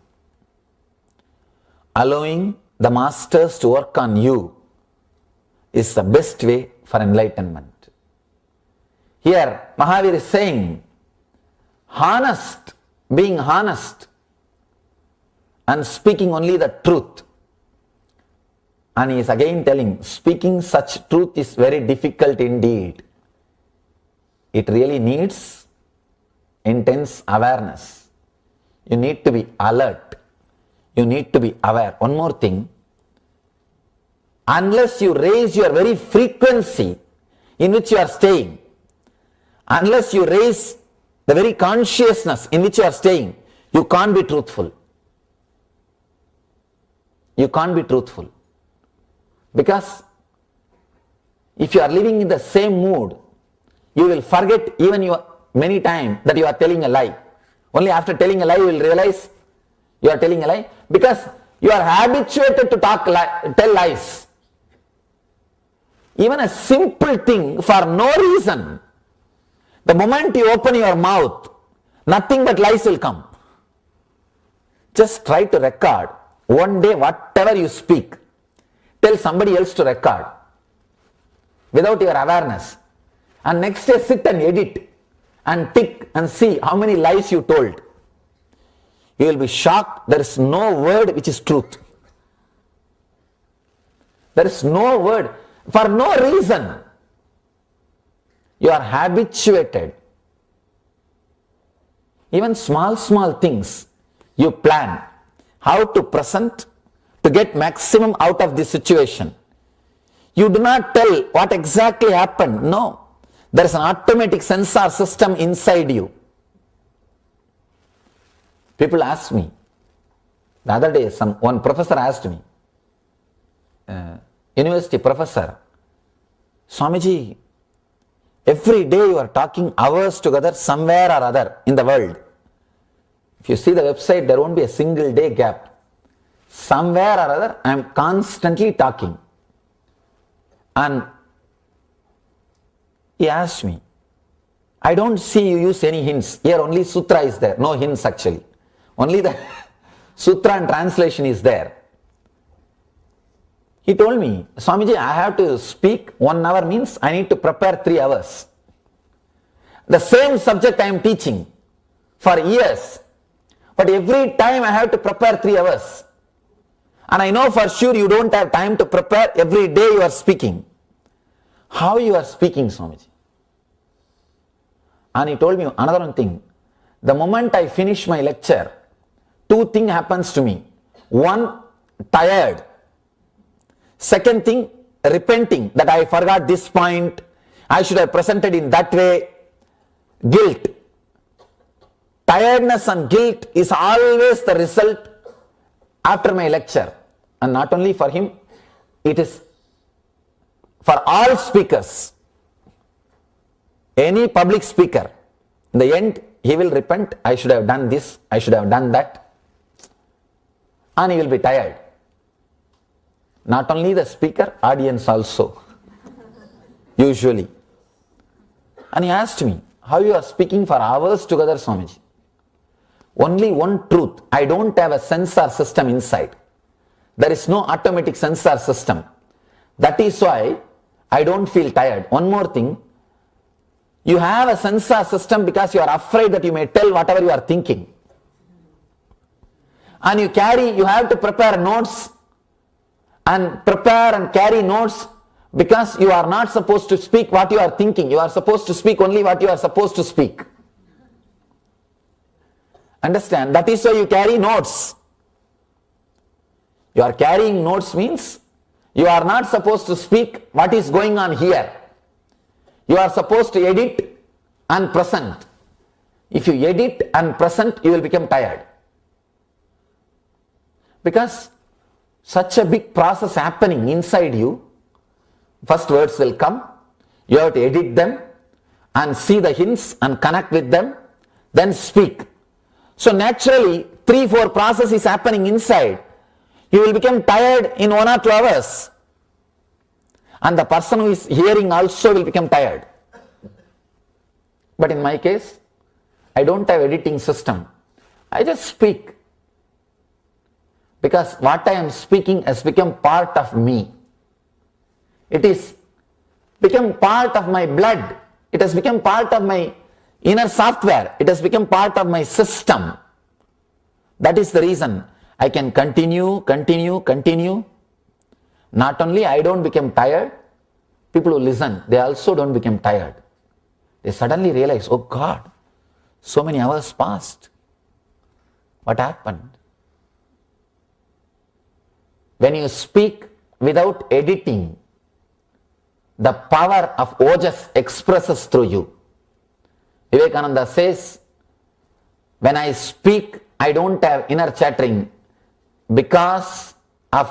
Allowing the masters to work on you is the best way for enlightenment. Here, Mahavir is saying, honest, being honest and speaking only the truth And he is again telling, speaking such truth is very difficult indeed. It really needs intense awareness. You need to be alert. You need to be aware. One more thing. Unless you raise your very frequency in which you are staying, unless you raise the very consciousness in which you are staying, you can't be truthful. You can't be truthful. Because if you are living in the same mood, you will forget even many times that you are telling a lie. Only after telling a lie you will realize you are telling a lie, because you are habituated to tell lies. Even a simple thing for no reason, the moment you open your mouth, nothing but lies will come. Just try to record one day whatever you speak. Tell somebody else to record without your awareness. And next day sit and edit and tick and see how many lies you told. You will be shocked. There is no word which is truth. There is no word for no reason. You are habituated. Even small things you plan how to present to get maximum out of this situation. You do not tell what exactly happened. No. There is an automatic sensor system inside you. People ask me, the other day one professor asked me, university professor, Swamiji, every day you are talking hours together somewhere or other in the world. If you see the website, there won't be a single day gap. Somewhere or other, I am constantly talking. And he asked me, I don't see you use any hints. Here only sutra is there, no hints actually. Only the sutra and translation is there. He told me, Swamiji, I have to speak 1 hour means I need to prepare 3 hours. The same subject I am teaching for years, but every time I have to prepare 3 hours. And I know for sure you don't have time to prepare. Every day you are speaking. How you are speaking, Swamiji? And he told me another one thing. The moment I finish my lecture, 2 things happens to me. 1, tired. Second thing, repenting that I forgot this point. I should have presented in that way. Guilt. Tiredness and guilt is always the result after my lecture. And not only for him, it is for all speakers. Any public speaker, in the end, he will repent. I should have done this, I should have done that. And he will be tired. Not only the speaker, audience also. Usually. And he asked me, how you are speaking for hours together, Swamiji? Only one truth, I don't have a sensor system inside. There is no automatic sensor system. That is why I don't feel tired. One more thing, you have a sensor system because you are afraid that you may tell whatever you are thinking. And you have to prepare notes and prepare and carry notes because you are not supposed to speak what you are thinking. You are supposed to speak only what you are supposed to speak. Understand? That is why you carry notes. You are carrying notes means you are not supposed to speak what is going on here. You are supposed to edit and present. If you edit and present, you will become tired. Because such a big process happening inside you, first words will come, you have to edit them and see the hints and connect with them, then speak. So naturally, 3-4 process is happening inside. You will become tired in 1 or 2 hours. And the person who is hearing also will become tired. But in my case, I don't have editing system. I just speak. Because what I am speaking has become part of me. It is become part of my blood. It has become part of my inner software. It has become part of my system. That is the reason I can continue. Not only I don't become tired, people who listen, they also don't become tired. They suddenly realize, oh God, so many hours passed. What happened? When you speak without editing, the power of Ojas expresses through you. Vivekananda says, when I speak, I don't have inner chattering because of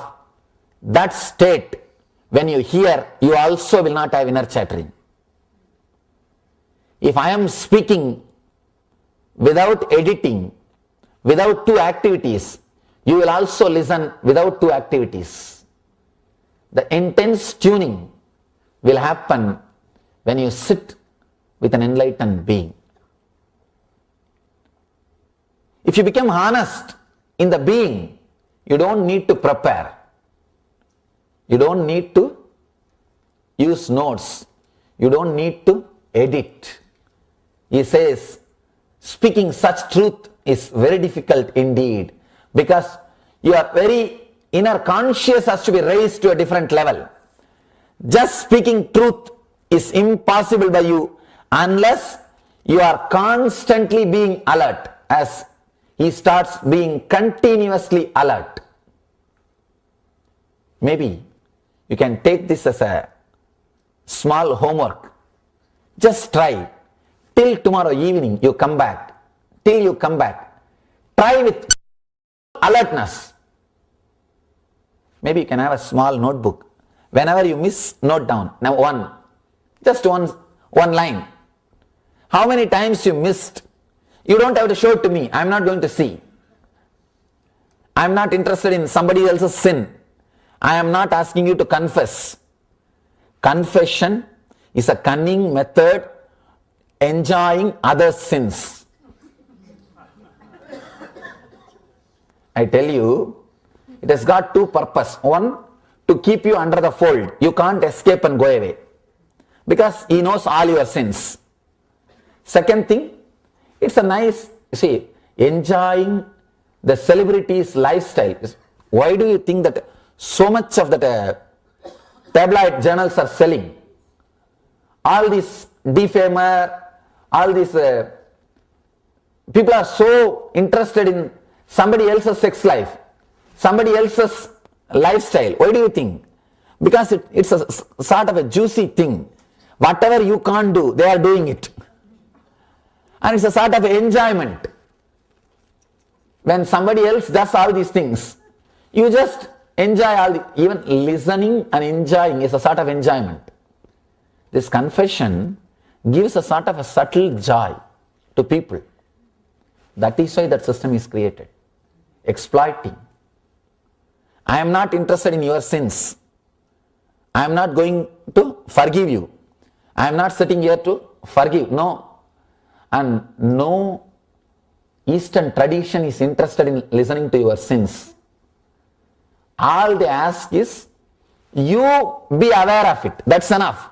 that state. When you hear, you also will not have inner chattering. If I am speaking without editing, without two activities, you will also listen without two activities. The intense tuning will happen when you sit with an enlightened being. If you become honest in the being, you don't need to prepare. You don't need to use notes. You don't need to edit. He says, speaking such truth is very difficult indeed, because your very inner conscious has to be raised to a different level. Just speaking truth is impossible by you unless you are constantly being alert, as he starts being continuously alert. Maybe you can take this as a small homework. Just try. Till tomorrow evening you come back. Till you come back. Try with alertness. Maybe you can have a small notebook. Whenever you miss, note down. Now just one line. How many times you missed? You don't have to show it to me. I'm not going to see. I'm not interested in somebody else's sin. I am not asking you to confess. Confession is a cunning method enjoying others' sins. I tell you, it has got two purposes. One, to keep you under the fold. You can't escape and go away, because he knows all your sins. Second thing, it's a nice, enjoying the celebrity's lifestyle. Why do you think that so much of that tabloid journals are selling? All these defamer, all these people are so interested in somebody else's sex life, somebody else's lifestyle. Why do you think? Because it's a sort of a juicy thing. Whatever you can't do, they are doing it. And it's a sort of enjoyment. When somebody else does all these things, you just enjoy even listening and enjoying is a sort of enjoyment. This confession gives a sort of a subtle joy to people. That is why that system is created. Exploiting. I am not interested in your sins. I am not going to forgive you. I am not sitting here to forgive. No. And no Eastern tradition is interested in listening to your sins. All they ask is, you be aware of it. That's enough.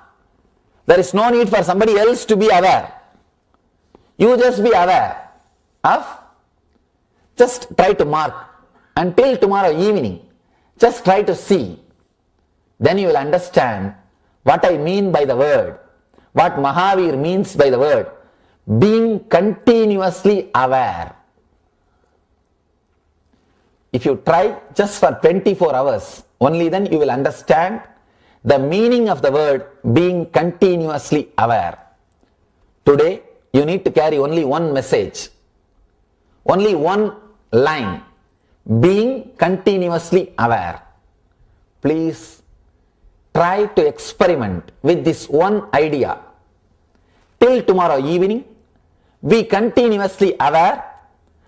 There is no need for somebody else to be aware. You just be aware of, just try to mark until tomorrow evening. Just try to see. Then you will understand what I mean by the word, what Mahavir means by the word. Being continuously aware. If you try just for 24 hours, only then you will understand the meaning of the word being continuously aware. Today, you need to carry only one message, only one line, being continuously aware. Please try to experiment with this one idea. Till tomorrow evening, be continuously aware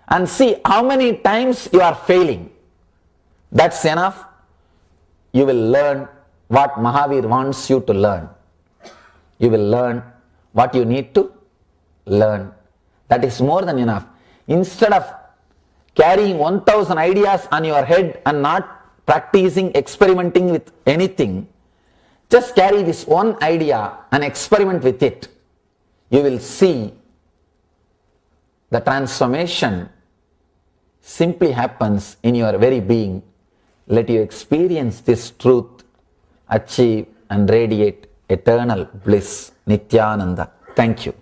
and see how many times you are failing. That's enough. You will learn what Mahavir wants you to learn. You will learn what you need to learn. That is more than enough. Instead of carrying 1000 ideas on your head and not practicing, experimenting with anything, just carry this one idea and experiment with it. You will see the transformation simply happens in your very being. Let you experience this truth achieve and radiate eternal bliss, Nithyananda. Thank you.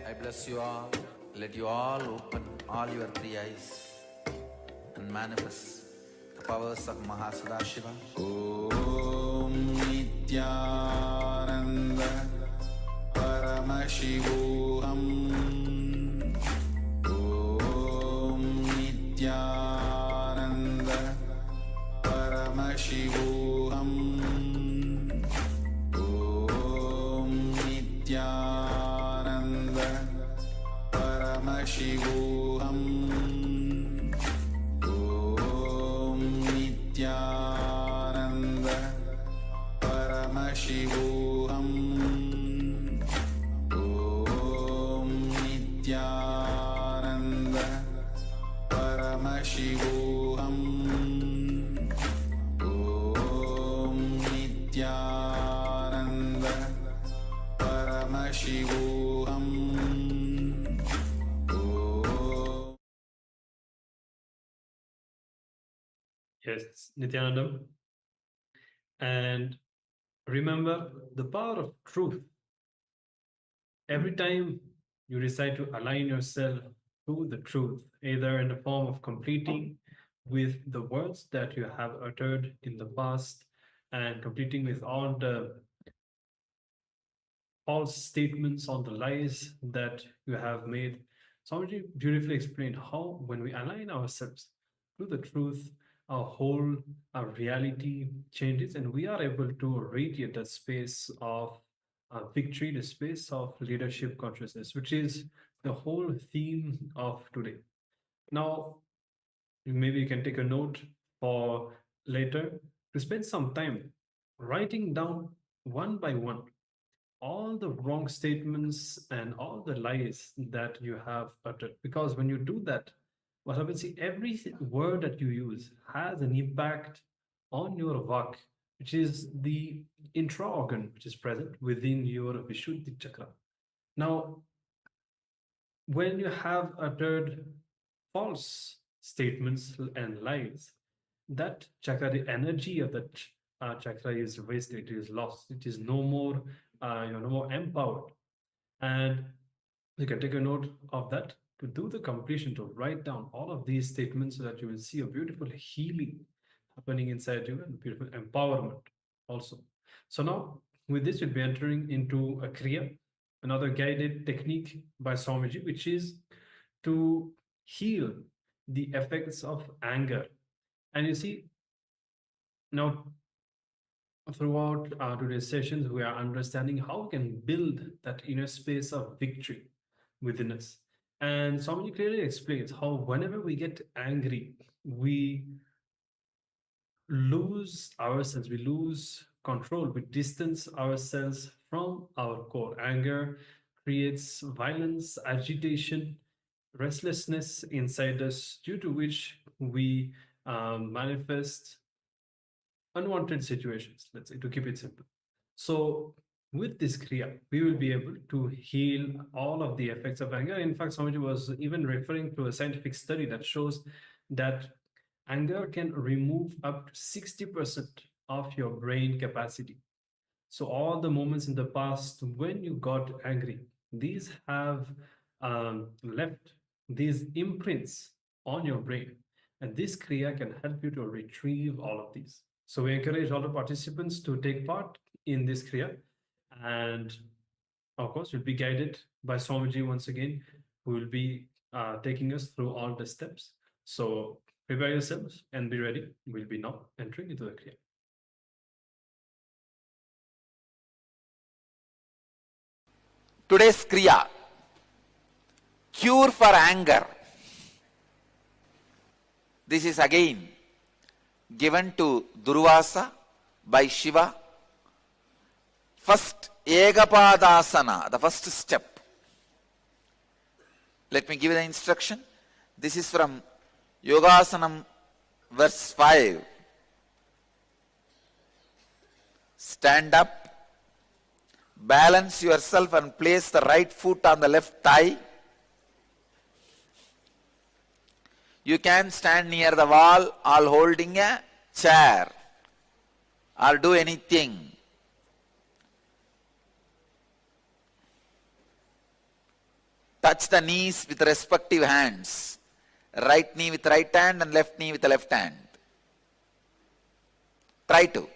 I bless you all. Let you all open all your three eyes and manifest the powers of Mahasudashiva. Om Nithyananda Paramashivoham. Om Nithyananda Paramashivoham. Om Nithyananda Paramashivoham. Om Nithyananda Paramashivoham. Om Nithyananda Paramashivoham. Om Nithyananda Paramashivoham. Yes, Nithyananda. And remember the power of truth. Every time you decide to align yourself to the truth, either in the form of completing with the words that you have uttered in the past and completing with all the false statements, all the lies that you have made. Somebody beautifully explained how when we align ourselves to the truth, our reality changes and we are able to radiate that space of victory, the space of leadership consciousness, which is the whole theme of today. Now, maybe you can take a note for later to spend some time writing down one by one all the wrong statements and all the lies that you have uttered. Because when you do that, what happens is every word that you use has an impact on your vak, which is the intra organ which is present within your Vishuddhi chakra. Now, when you have uttered false statements and lies, that chakra, the energy of that chakra is wasted, it is lost, it is no more, you're no more empowered. And you can take a note of that to do the completion, to write down all of these statements so that you will see a beautiful healing happening inside you and beautiful empowerment also. So now with this, we'll be entering into a Kriya, another guided technique by Swamiji, which is to heal the effects of anger. And you see, now throughout today's sessions, we are understanding how we can build that inner space of victory within us. And Swamiji clearly explains how whenever we get angry, we lose ourselves, we lose control, we distance ourselves from our core. Anger creates violence, agitation, restlessness inside us, due to which we manifest unwanted situations, let's say, to keep it simple. So with this Kriya, we will be able to heal all of the effects of anger. In fact, Swamiji was even referring to a scientific study that shows that anger can remove up to 60% of your brain capacity. So all the moments in the past when you got angry, these have left these imprints on your brain. And this Kriya can help you to retrieve all of these. So we encourage all the participants to take part in this Kriya. And of course, we'll be guided by Swamiji once again, who will be taking us through all the steps. So prepare yourselves and be ready. We'll be now entering into the Kriya. Today's Kriya, cure for anger. This is again given to Durvasa by Shiva. First, Egapadasana, the first step. Let me give you the instruction. This is from Yogasanam verse 5. Stand up, balance yourself and place the right foot on the left thigh. You can stand near the wall or holding a chair or do anything. Touch the knees with respective hands. Right knee with right hand and left knee with the left hand. Try to.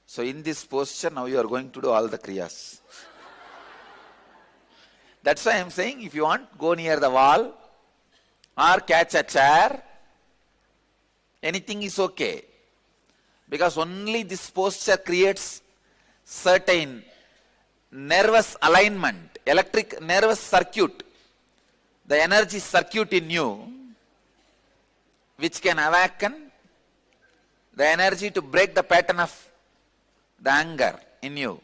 So in this posture, now you are going to do all the kriyas. That's why I am saying, if you want, go near the wall or catch a chair. Anything is okay. Because only this posture creates certain nervous alignment, electric nervous circuit, the energy circuit in you, which can awaken the energy to break the pattern of the anger in you.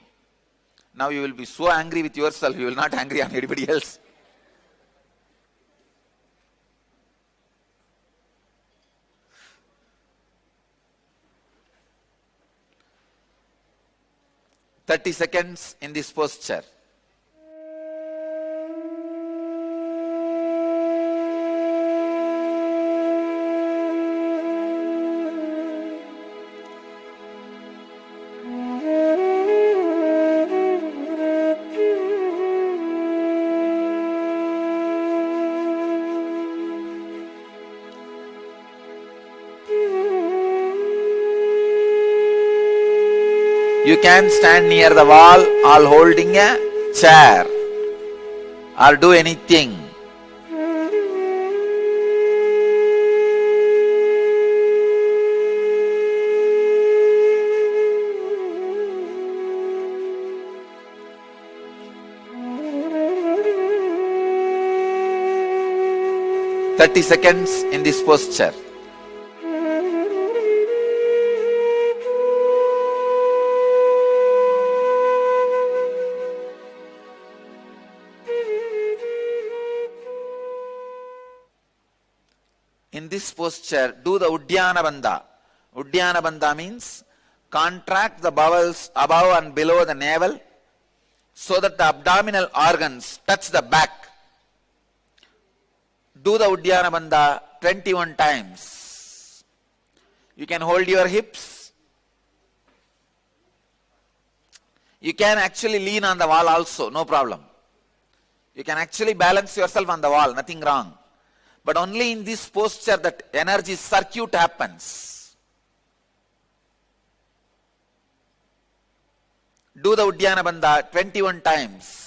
Now you will be so angry with yourself, you will not angry on anybody else. "30 seconds in this posture. You can stand near the wall or holding a chair or do anything. "30 seconds in this posture. In this posture, do the Uddiyana Bandha. Uddiyana Bandha means contract the bowels above and below the navel so that the abdominal organs touch the back. Do the Uddiyana Bandha 21 times. You can hold your hips. You can actually lean on the wall also, no problem. You can actually balance yourself on the wall, nothing wrong. But only in this posture that energy circuit happens. Do the Uddiyana Bandha 21 times.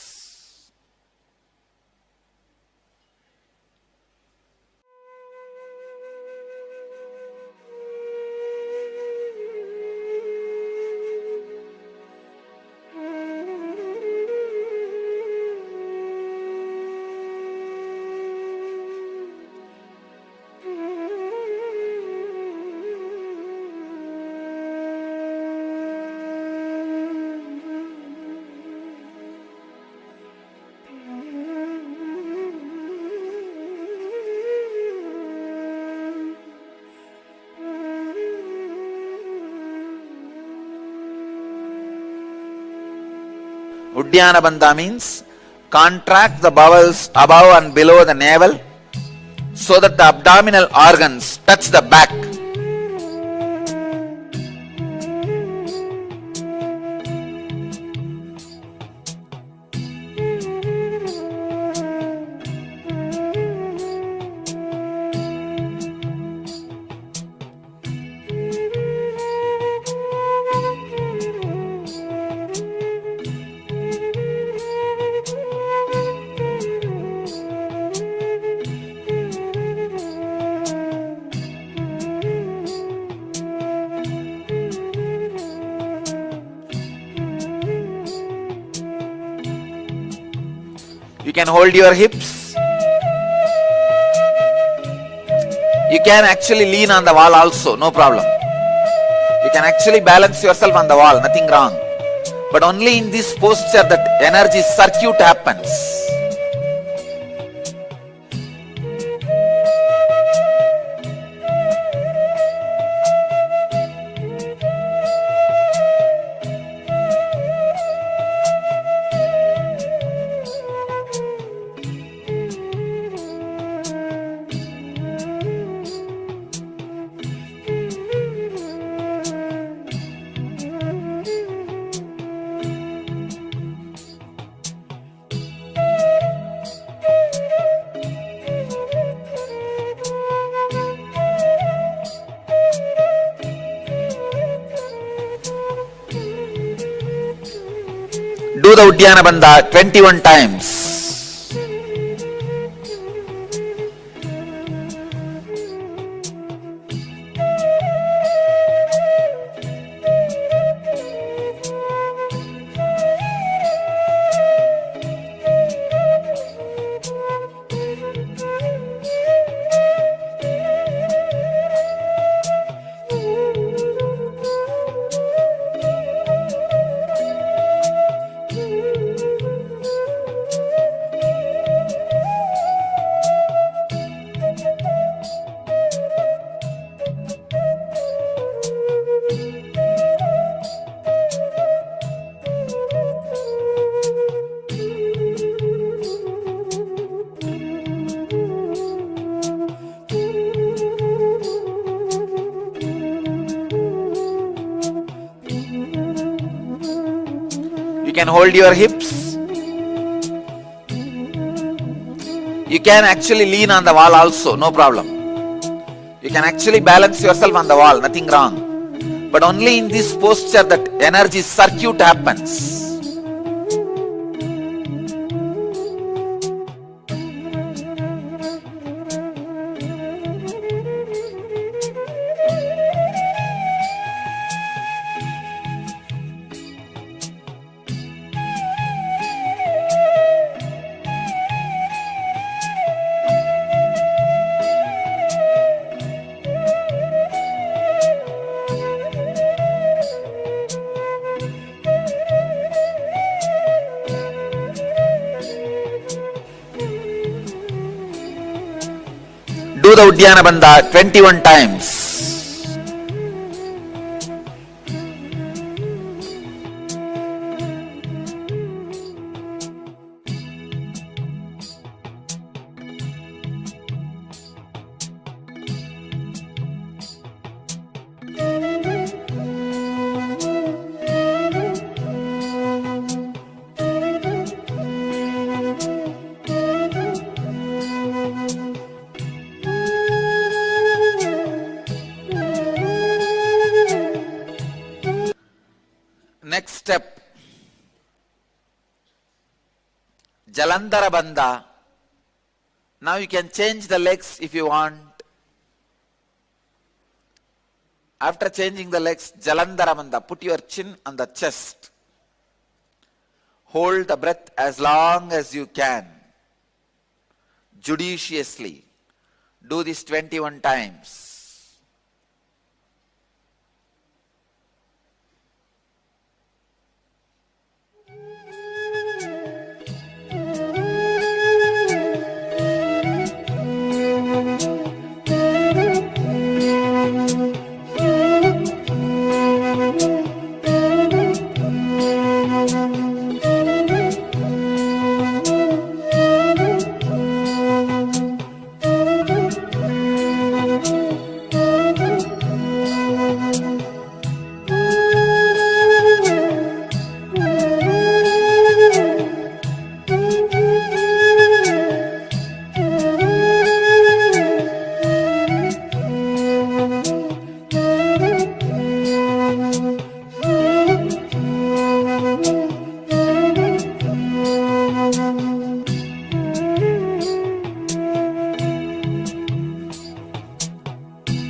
Uddiyana Bandha means contract the bowels above and below the navel so that the abdominal organs touch the back. You can hold your hips. You can actually lean on the wall also, no problem. You can actually balance yourself on the wall, nothing wrong. But only in this posture that energy circuit happens. Do the Uddiyana Bandha 21 times. You can hold your hips. You can actually lean on the wall also, no problem. You can actually balance yourself on the wall, nothing wrong. But only in this posture that energy circuit happens. Do the Uddiyana Bandha 21 times. Next step, Jalandhara Bandha. Now you can change the legs if you want. After changing the legs, Jalandhara Bandha, put your chin on the chest. Hold the breath as long as you can, judiciously. Do this 21 times.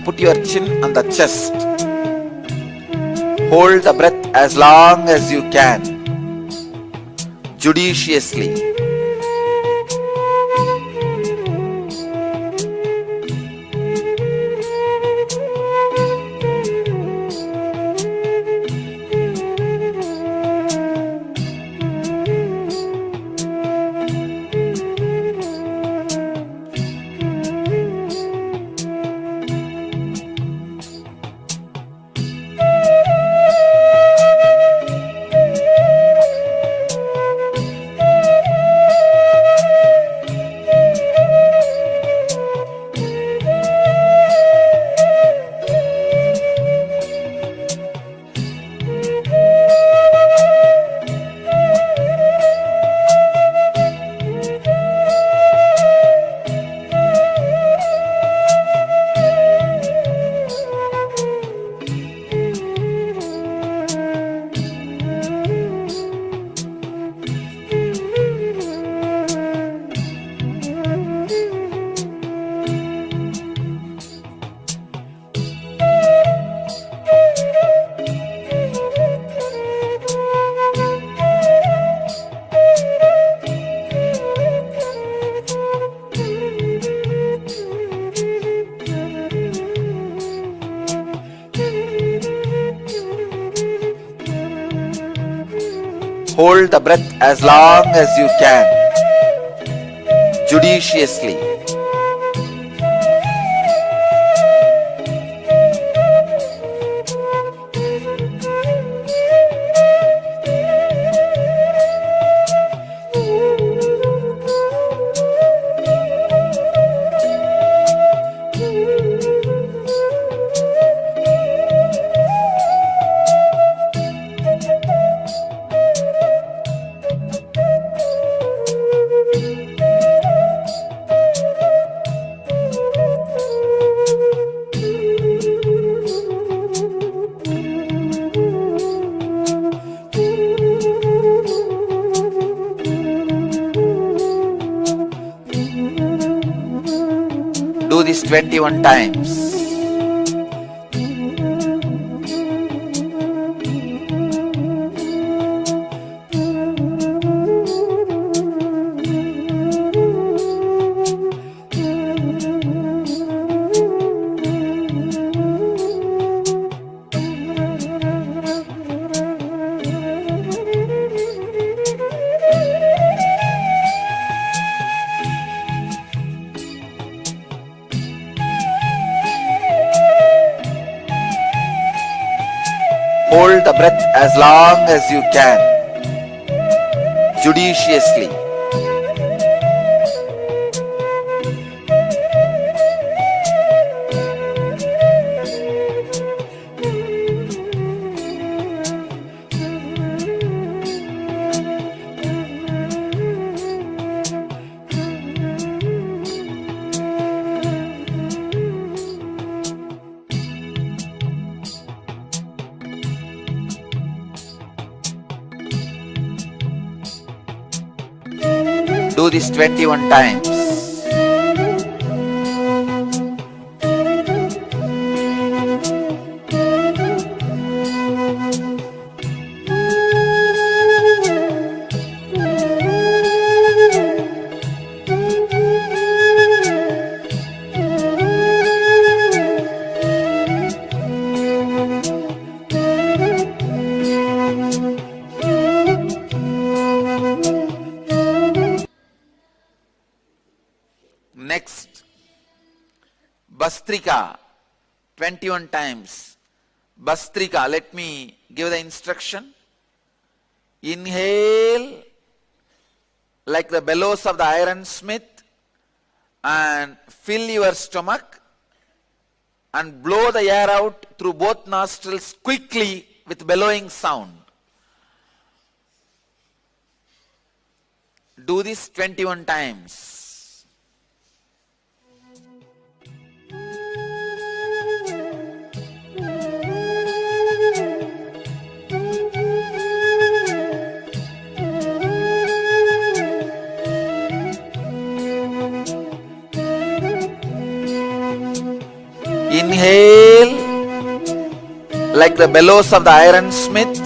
Put your chin on the chest. Hold the breath as long as you can, judiciously. Hold the breath as long as you can, judiciously. Do this 21 times. Hold the breath as long as you can, judiciously. Do this 21 times. Next, Bastrika, 21 times. Bastrika, let me give the instruction. Inhale like the bellows of the ironsmith and fill your stomach and blow the air out through both nostrils quickly with bellowing sound. Do this 21 times. Inhale like the bellows of the ironsmith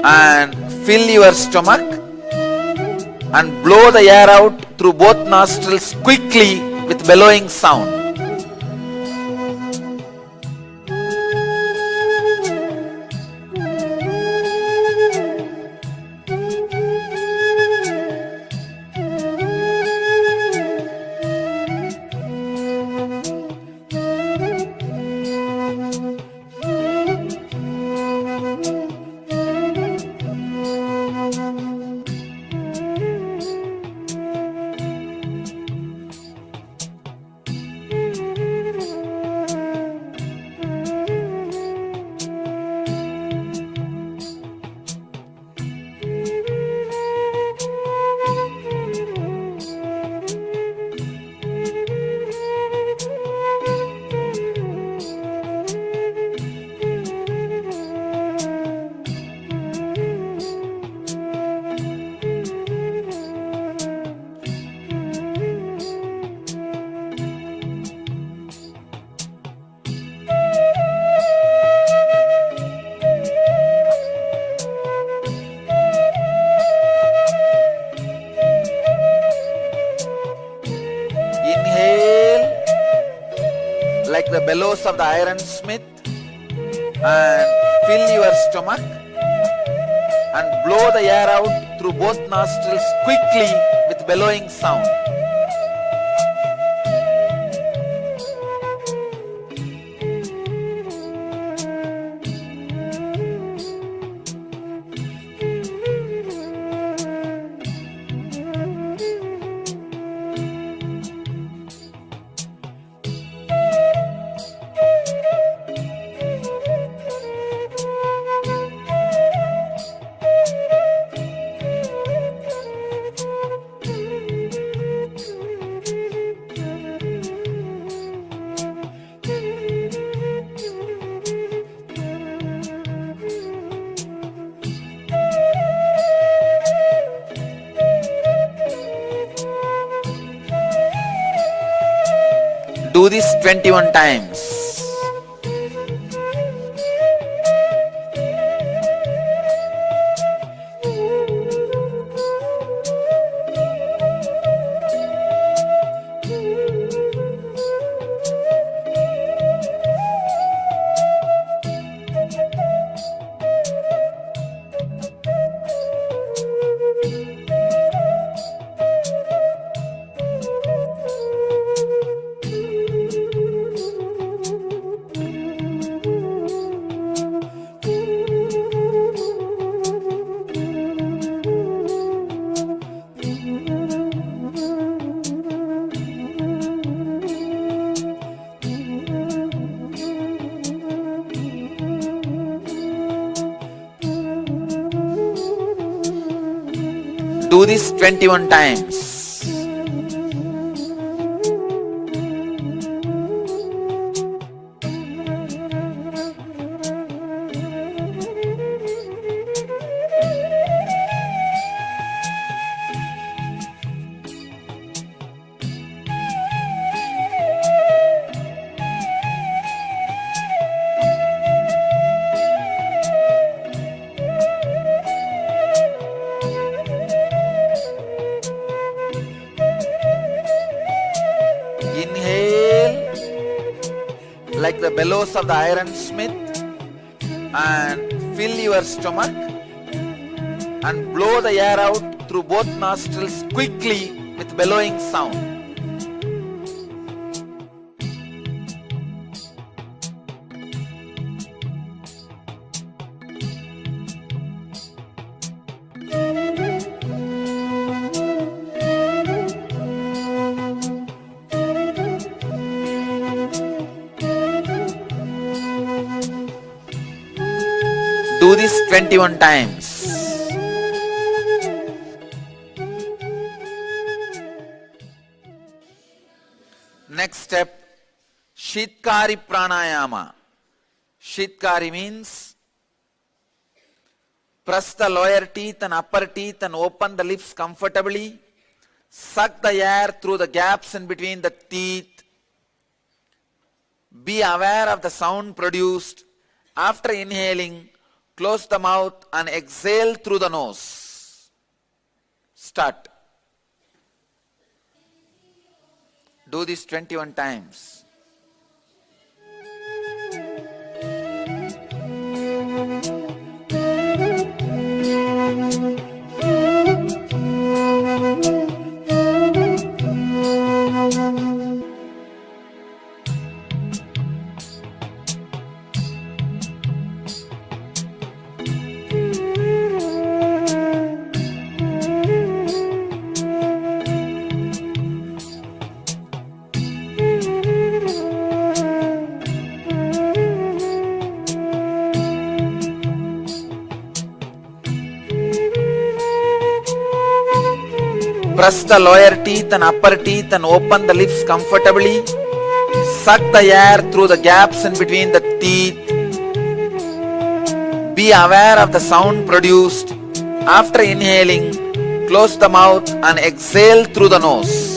and fill your stomach and blow the air out through both nostrils quickly with bellowing sound. Like the bellows of the ironsmith and fill your stomach and blow the air out through both nostrils quickly with bellowing sound. Do this 21 times. Do this 21 times. Inhale like the bellows of the ironsmith and fill your stomach and blow the air out through both nostrils quickly with bellowing sound. Do this 21 times. Next step, Shitkari Pranayama. Shitkari means press the lower teeth and upper teeth and open the lips comfortably. Suck the air through the gaps in between the teeth. Be aware of the sound produced. After inhaling, close the mouth and exhale through the nose. Start. Do this 21 times. Press the lower teeth and upper teeth and open the lips comfortably. Suck the air through the gaps in between the teeth. Be aware of the sound produced. After inhaling, close the mouth and exhale through the nose.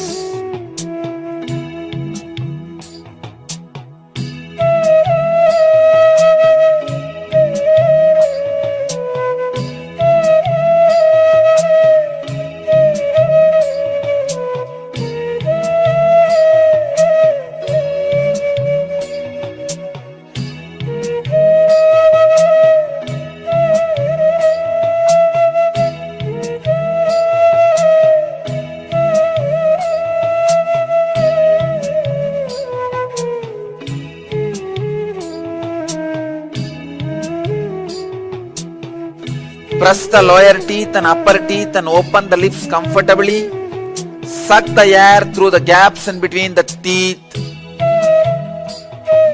Press the lower teeth and upper teeth and open the lips comfortably. Suck the air through the gaps in between the teeth.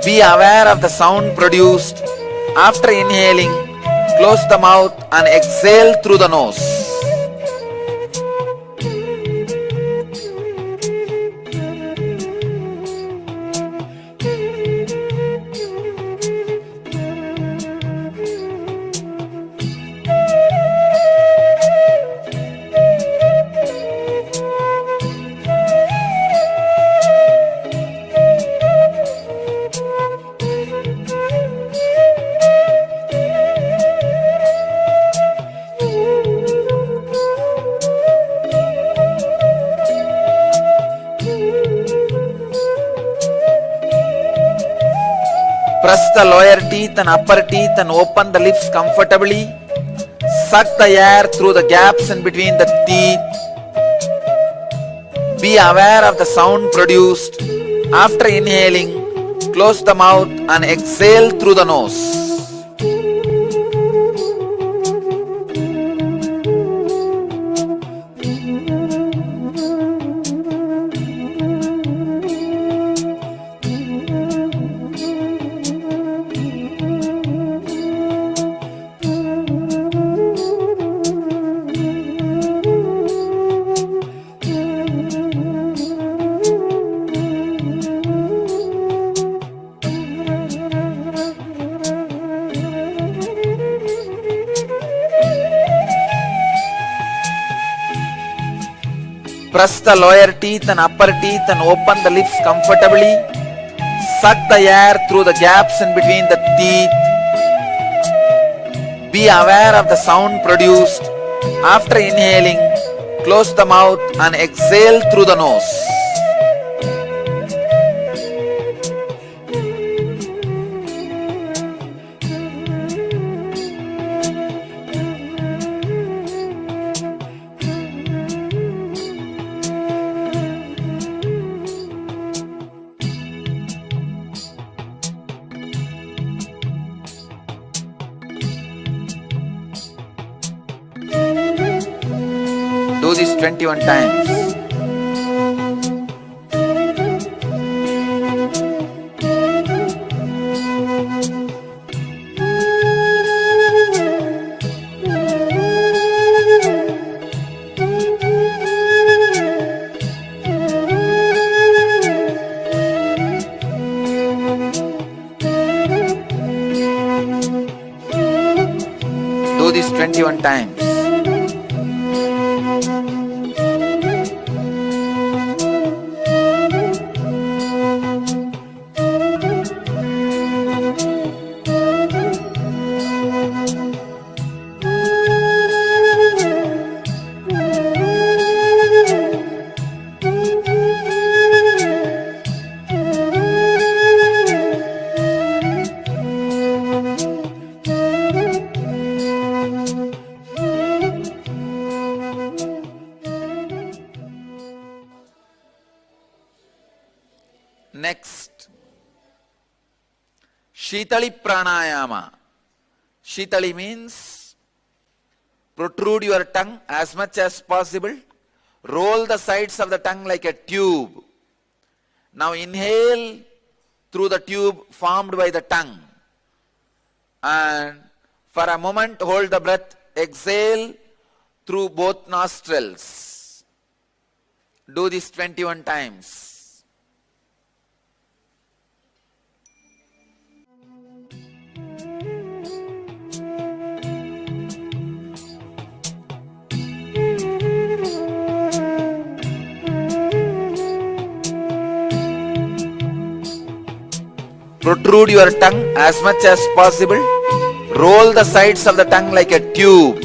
Be aware of the sound produced. After inhaling, close the mouth and exhale through the nose. Press the lower teeth and upper teeth and open the lips comfortably. Suck the air through the gaps in between the teeth. Be aware of the sound produced. After inhaling, close the mouth and exhale through the nose. Press the lower teeth and upper teeth and open the lips comfortably. Suck the air through the gaps in between the teeth. Be aware of the sound produced. After inhaling, close the mouth and exhale through the nose. Do this 21 times. Do this 21 times. Next, Shitali Pranayama. Shitali means protrude your tongue as much as possible. Roll the sides of the tongue like a tube. Now inhale through the tube formed by the tongue. And for a moment hold the breath. Exhale through both nostrils. Do this 21 times. Protrude your tongue as much as possible. Roll the sides of the tongue like a tube.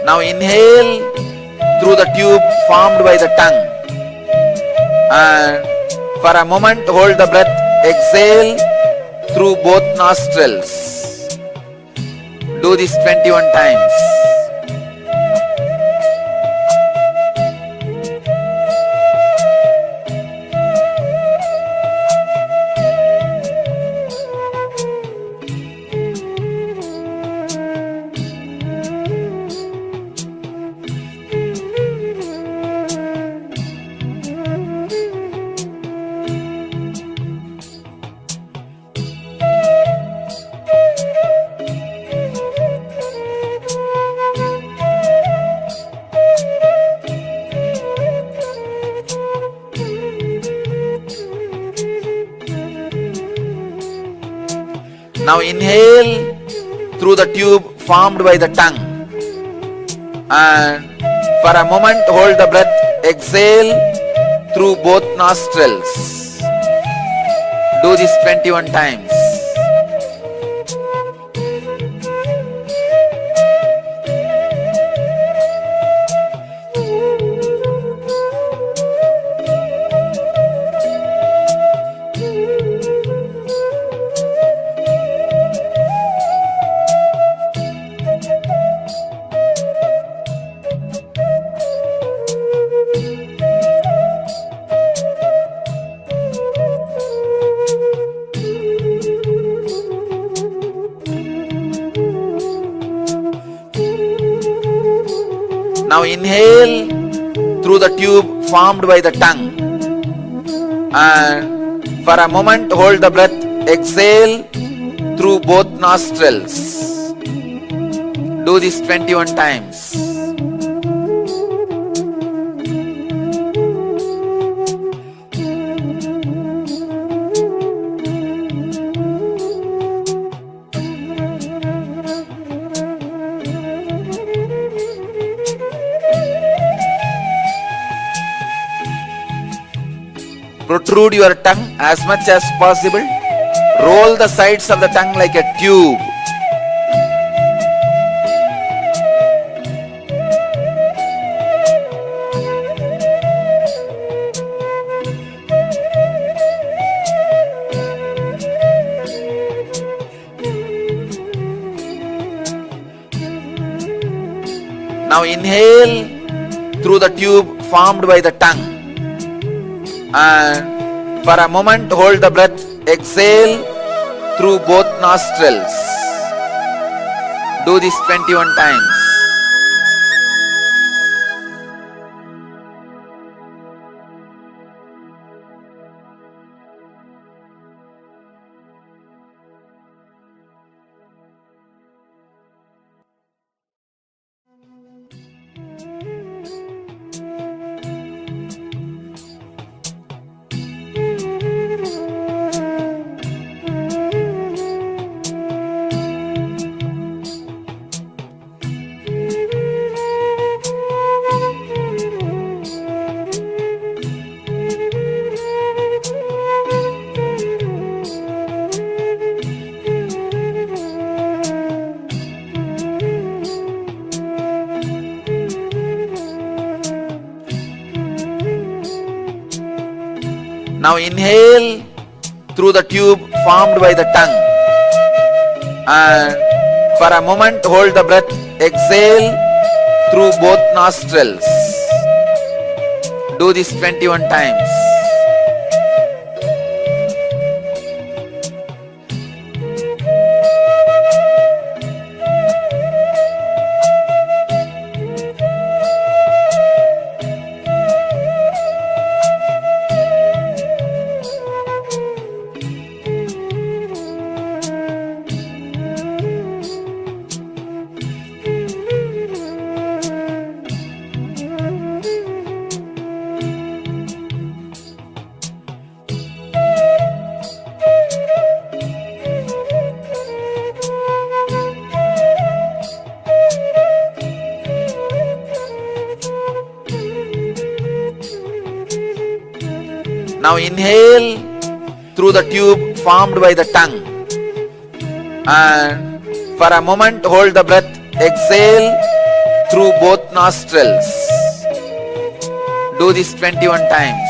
Now inhale through the tube formed by the tongue. And For a moment, hold the breath. Exhale through both nostrils. Do this 21 times. Now inhale through the tube formed by the tongue, and for a moment hold the breath. Exhale through both nostrils. Do this 21 times. Now inhale through the tube formed by the tongue, and for a moment hold the breath. Exhale through both nostrils. Do this 21 times. Protrude your tongue as much as possible. Roll the sides of the tongue like a tube. Now inhale through the tube formed by the tongue, and for a moment hold the breath. Exhale through both nostrils. Do this 21 times. Now inhale through the tube formed by the tongue, and for a moment hold the breath. Exhale through both nostrils. Do this 21 times. Now inhale through the tube formed by the tongue, and for a moment hold the breath. Exhale through both nostrils. Do this 21 times.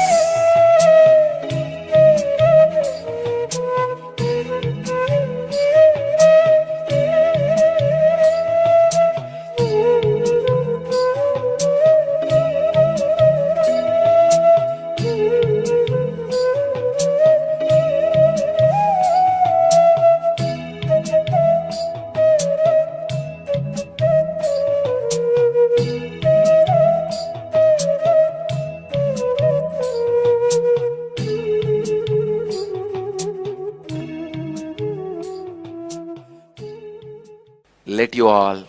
let you all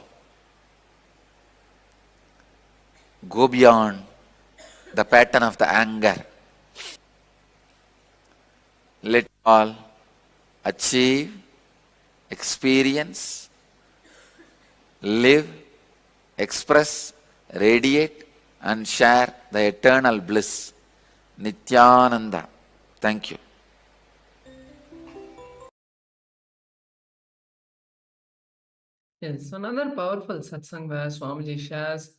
go beyond the pattern of the anger. Let you all achieve, experience, live, express, radiate, and share the eternal bliss. Nithyananda. Thank you. Yes, another powerful satsang where Swamiji shares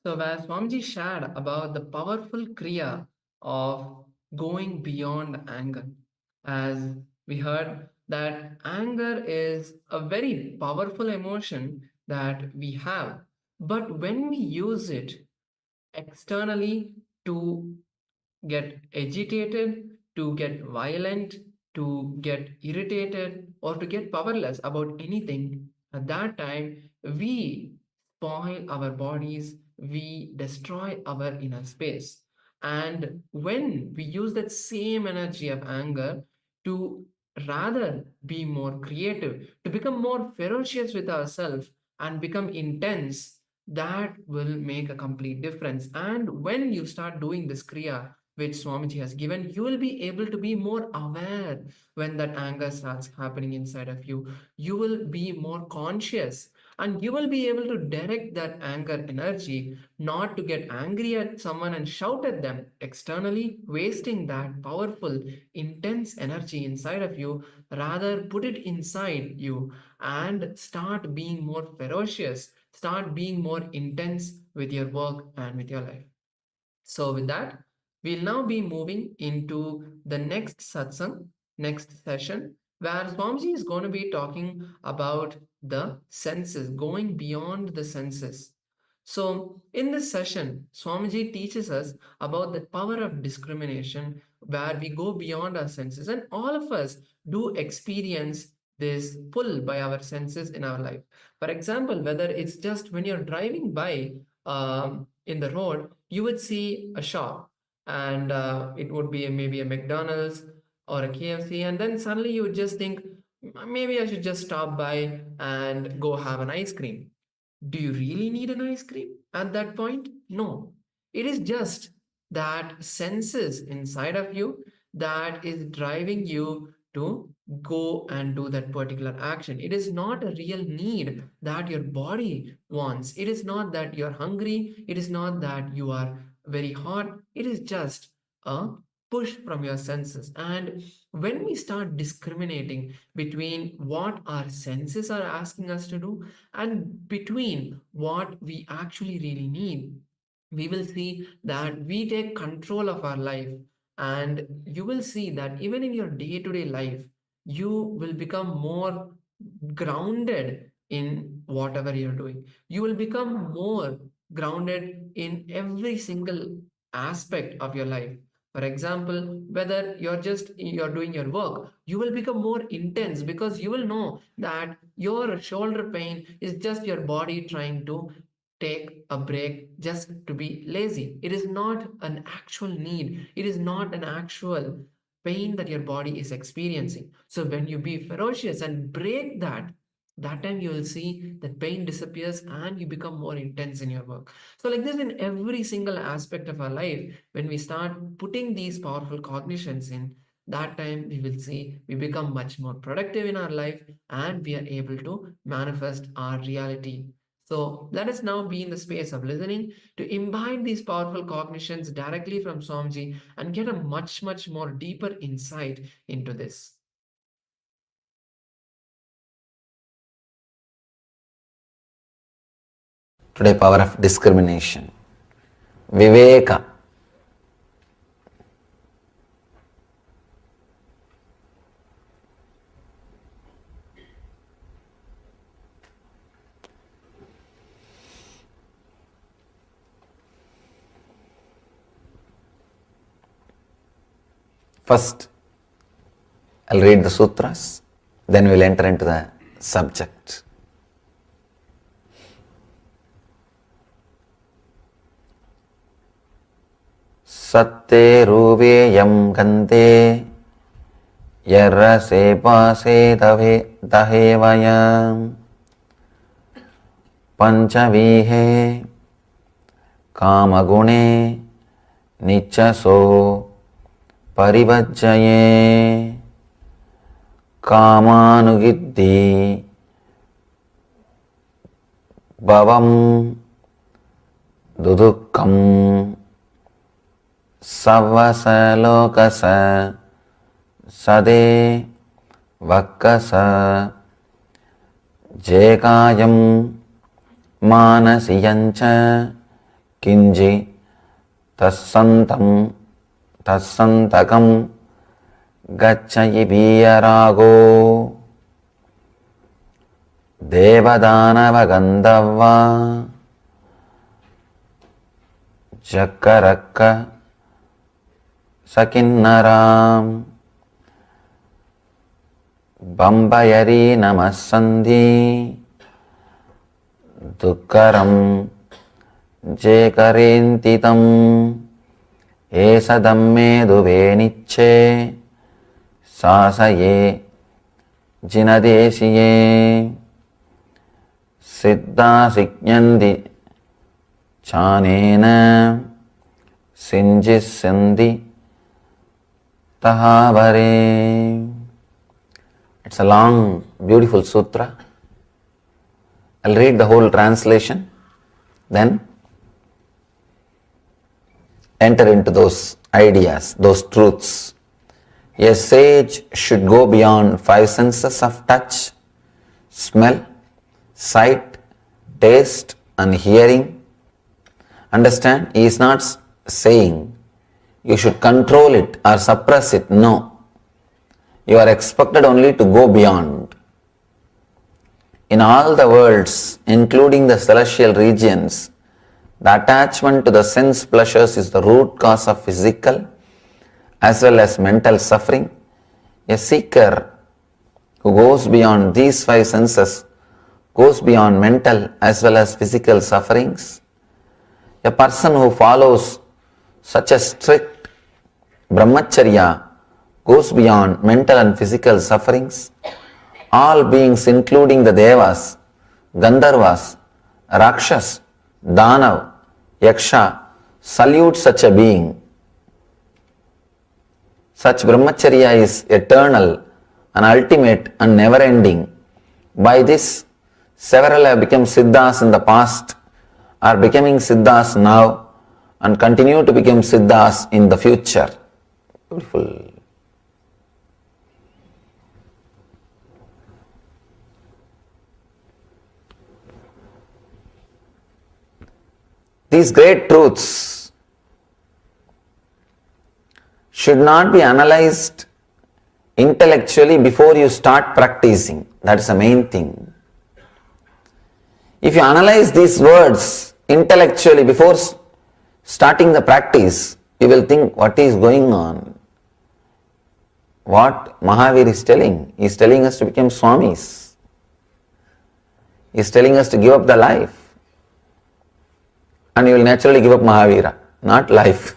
where Swamiji shared about the powerful kriya of going beyond anger. As we heard that anger is a very powerful emotion that we have, but when we use it externally to get agitated, to get violent, to get irritated, or to get powerless about anything, at that time we spoil our bodies, we destroy our inner space. And when we use that same energy of anger to rather be more creative, to become more ferocious with ourselves and become intense, that will make a complete difference. And when you start doing this kriya, which Swamiji has given, you will be able to be more aware when that anger starts happening inside of you. You will be more conscious and you will be able to direct that anger energy not to get angry at someone and shout at them externally, wasting that powerful, intense energy inside of you. Rather, put it inside you and start being more ferocious, start being more intense with your work and with your life. So with that, we'll now be moving into the next satsang, next session, where Swamiji is going to be talking about the senses, going beyond the senses. So in this session, Swamiji teaches us about the power of discrimination, where we go beyond our senses, and all of us do experience this pull by our senses in our life. For example, whether it's just when you're driving by in the road, you would see a shop and it would be maybe a McDonald's or a KFC, and then suddenly you would just think, maybe I should just stop by and go have an ice cream. Do you really need an ice cream at that point? No. It is just that senses inside of you that is driving you to go and do that particular action. It is not a real need that your body wants. It is not that you're hungry. It is not that you are very hot. It is just a push from your senses. And when we start discriminating between what our senses are asking us to do and between what we actually really need, we will see that we take control of our life. And you will see that even in your day-to-day life, you will become more grounded in whatever you're doing. You will become more grounded in every single aspect of your life. For example, whether you're doing your work, you will become more intense because you will know that your shoulder pain is just your body trying to take a break just to be lazy. It is not an actual need. It is not an actual pain that your body is experiencing. So when you be ferocious and break that time you will see that pain disappears and you become more intense in your work. So like this in every single aspect of our life, when we start putting these powerful cognitions in, that time we will see we become much more productive in our life and we are able to manifest our reality. So let us now be in the space of listening to imbibe these powerful cognitions directly from Swamiji and get a much, much more deeper insight into this. Today, power of discrimination. Viveka. First, I'll read the sutras, then we'll enter into the subject. Satte ruve yam gante Yarrase pase dahevaya panchavihe kamagune nichaso parivajjaye kamanugiddhi bhavam dudukkam savvasalokasa sade vakkasa jekayam manasiyancha kinji tassantakam gacchayi viyarago devadanava gandhava jakkarakka sakinnaram bambayari namassandhi dukkaram jekarentitam esadamme duveniche sasaye jinadesiye siddha siknyandi chanena sinjissandi tahavare. It's a long, beautiful sutra. I'll read the whole translation, then enter into those ideas, those truths. A sage should go beyond five senses of touch, smell, sight, taste, and hearing. Understand? He is not saying you should control it or suppress it. No. You are expected only to go beyond. In all the worlds, including the celestial regions, the attachment to the sense pleasures is the root cause of physical as well as mental suffering. A seeker who goes beyond these five senses goes beyond mental as well as physical sufferings. A person who follows such a strict brahmacharya goes beyond mental and physical sufferings. All beings, including the devas, gandharvas, rakshas, danav, yaksha, salute such a being. Such brahmacharya is eternal and ultimate and never ending. By this, several have become siddhas in the past, are becoming siddhas now, and continue to become siddhas in the future. Beautiful. These great truths should not be analyzed intellectually before you start practicing. That is the main thing. If you analyze these words intellectually before starting the practice, you will think, what is going on? What Mahavir is telling? He is telling us to become Swamis. He is telling us to give up the life. And you will naturally give up Mahavira, not life.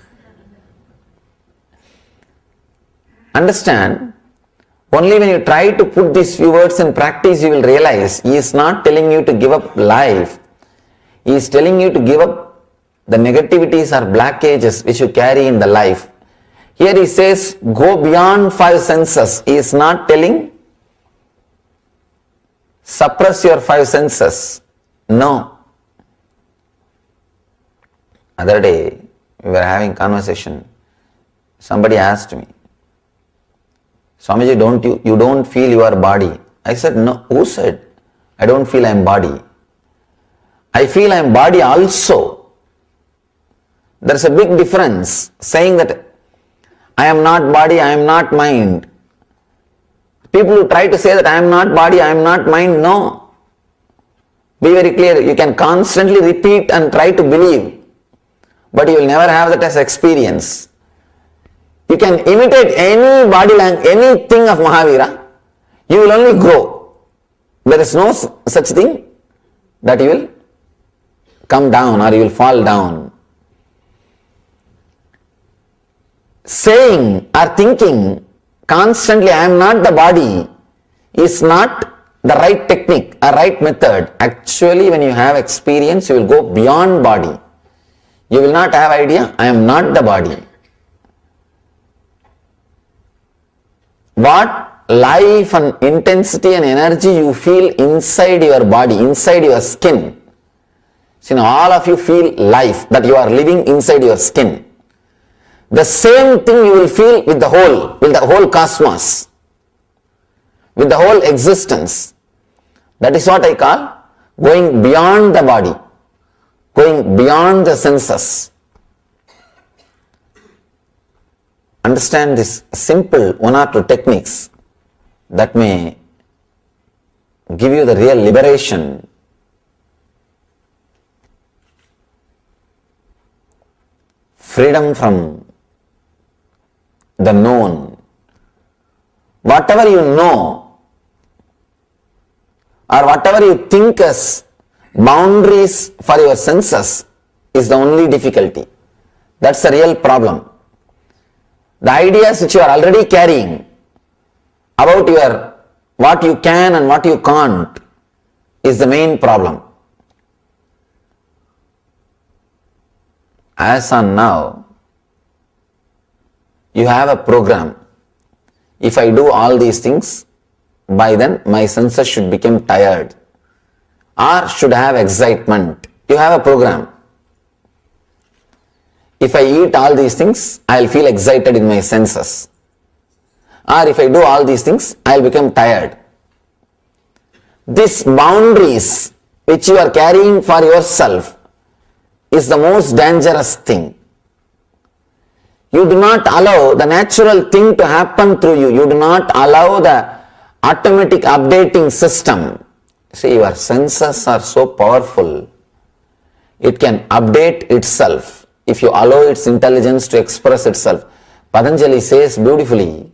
Understand, only when you try to put these few words in practice, you will realize he is not telling you to give up life. He is telling you to give up the negativities or blockages which you carry in the life. Here he says, go beyond five senses. He is not telling, suppress your five senses. No. Other day, we were having conversation. Somebody asked me, Swamiji, you don't feel your body? I said, no. Who said? I don't feel I am body. I feel I am body also. There is a big difference saying that I am not body, I am not mind. People who try to say that I am not body, I am not mind, no. Be very clear. You can constantly repeat and try to believe, but you will never have that as experience. You can imitate any body language, anything of Mahavira, you will only grow. There is no such thing that you will come down or you will fall down. Saying or thinking constantly I am not the body is not the right technique, a right method. Actually, when you have experience, you will go beyond body. You will not have idea, I am not the body. What life and intensity and energy you feel inside your body, inside your skin. See, now all of you feel life, that you are living inside your skin. The same thing you will feel with the whole cosmos, with the whole existence. That is what I call going beyond the body, going beyond the senses. Understand this simple one or two techniques that may give you the real liberation. Freedom from the known. Whatever you know or whatever you think as boundaries for your senses is the only difficulty. That's the real problem. The ideas which you are already carrying about your what you can and what you can't is the main problem. As on now, you have a program. If I do all these things, by then my senses should become tired or should have excitement. You have a program. If I eat all these things, I will feel excited in my senses. Or if I do all these things, I will become tired. These boundaries which you are carrying for yourself is the most dangerous thing. You do not allow the natural thing to happen through you. You do not allow the automatic updating system. See, your senses are so powerful. It can update itself if you allow its intelligence to express itself. Patanjali says beautifully,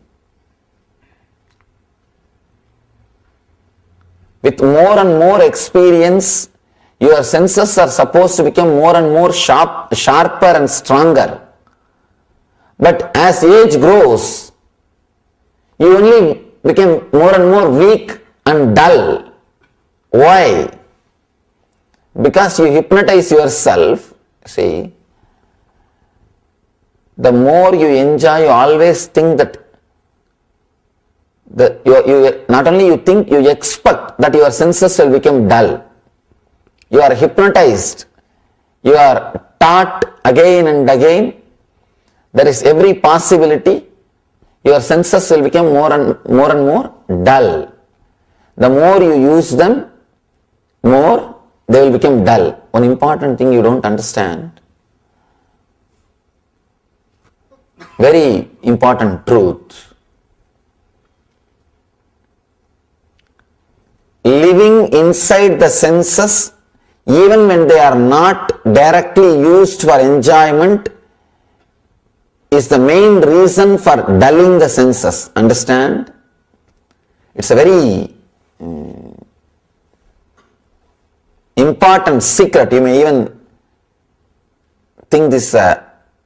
with more and more experience, your senses are supposed to become more and more sharper and stronger. But as age grows, you only become more and more weak and dull. Why? Because you hypnotize yourself. See, the more you enjoy, you always think that you not only you think, you expect that your senses will become dull. You are hypnotized. You are taught again and again. There is every possibility your senses will become more and more dull. The more you use them, more they will become dull. One important thing you don't understand, very important truth. Living inside the senses, even when they are not directly used for enjoyment, is the main reason for dulling the senses. Understand? It's a very important secret. You may even think this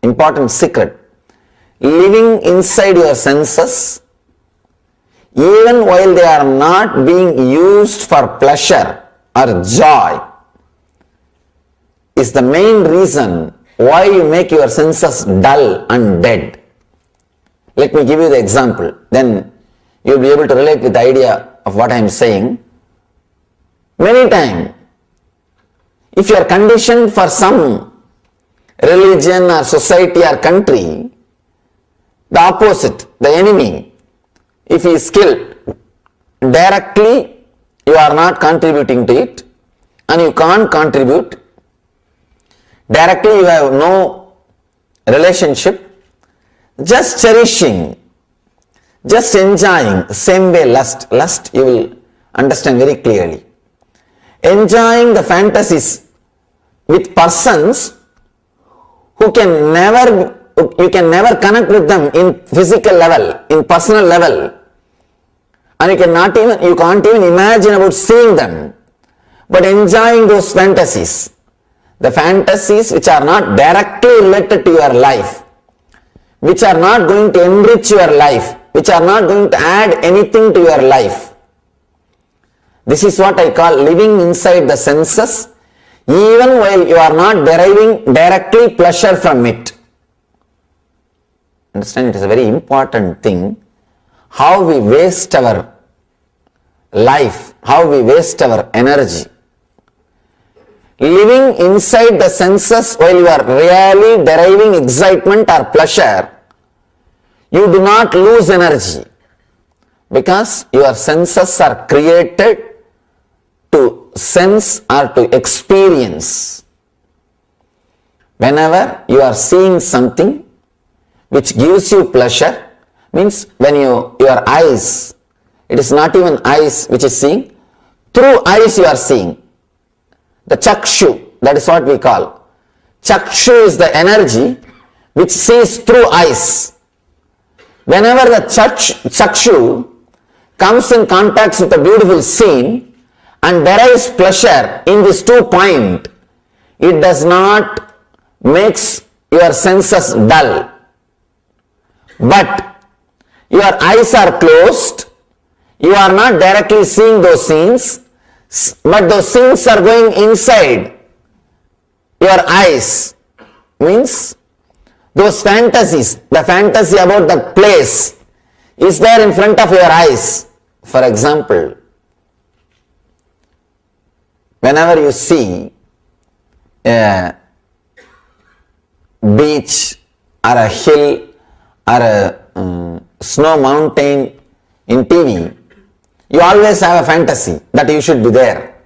important secret. Living inside your senses, even while they are not being used for pleasure or joy, is the main reason why you make your senses dull and dead. Let me give you the example, then you will be able to relate with the idea of what I am saying. Many times, if you are conditioned for some religion or society or country, the opposite, the enemy, if he is killed, directly you are not contributing to it and you can't contribute. Directly you have no relationship, just cherishing, just enjoying. Same way lust you will understand very clearly. Enjoying the fantasies with persons who you can never connect with them in physical level, in personal level, and you can't even imagine about seeing them, but enjoying those fantasies. The fantasies which are not directly related to your life, which are not going to enrich your life, which are not going to add anything to your life. This is what I call living inside the senses, even while you are not deriving directly pleasure from it. Understand, it is a very important thing how we waste our life, how we waste our energy. Living inside the senses while you are really deriving excitement or pleasure, you do not lose energy because your senses are created to sense or to experience. Whenever you are seeing something which gives you pleasure, means when your eyes, it is not even eyes which is seeing, through eyes you are seeing. The chakshu, that is what we call. Chakshu is the energy which sees through eyes. Whenever the chakshu comes in contact with a beautiful scene and derives pleasure in this 2 point, it does not makes your senses dull. But your eyes are closed, you are not directly seeing those scenes, but those scenes are going inside your eyes. Means those fantasies, the fantasy about the place is there in front of your eyes. For example, whenever you see a beach or a hill or a snow mountain in TV, you always have a fantasy that you should be there.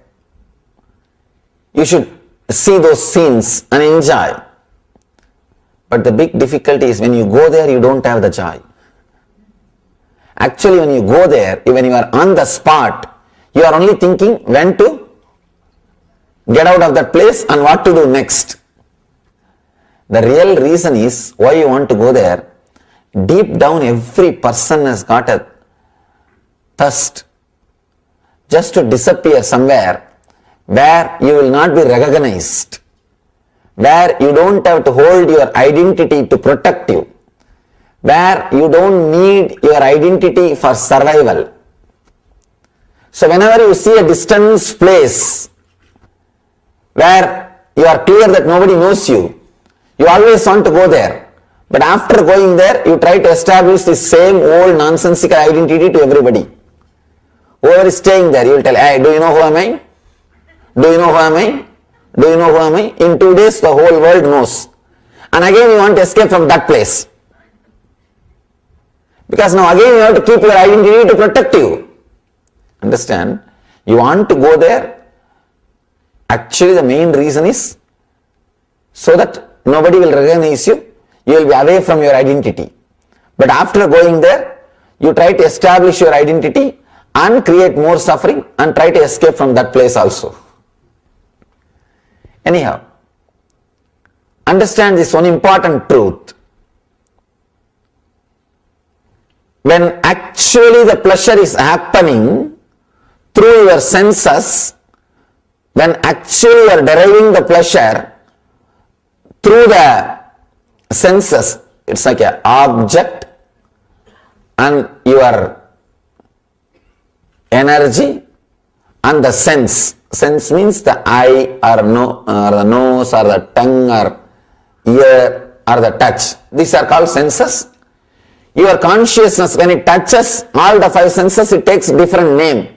You should see those scenes and enjoy. But the big difficulty is when you go there, you don't have the joy. Actually, when you go there, when you are on the spot, you are only thinking when to get out of that place and what to do next. The real reason is why you want to go there. Deep down, every person has got a thirst just to disappear somewhere where you will not be recognized, where you don't have to hold your identity to protect you, where you don't need your identity for survival. So whenever you see a distant place where you are clear that nobody knows you, you always want to go there. But after going there, you try to establish the same old nonsensical identity to everybody. Whoever is staying there, you will tell, hey, do you know who am I? Do you know who am I? Do you know who am I? In 2 days, the whole world knows. And again, you want to escape from that place. Because now again, you have to keep your identity to protect you. Understand? You want to go there. Actually, the main reason is so that nobody will recognize you. You will be away from your identity. But after going there, you try to establish your identity and create more suffering and try to escape from that place also. Anyhow, understand this one important truth. When actually the pleasure is happening through your senses, when actually you are deriving the pleasure through the senses, it's like an object and your energy and the sense. Sense means the eye or the nose or the tongue or ear or the touch. These are called senses. Your consciousness, when it touches all the 5 senses, it takes different name.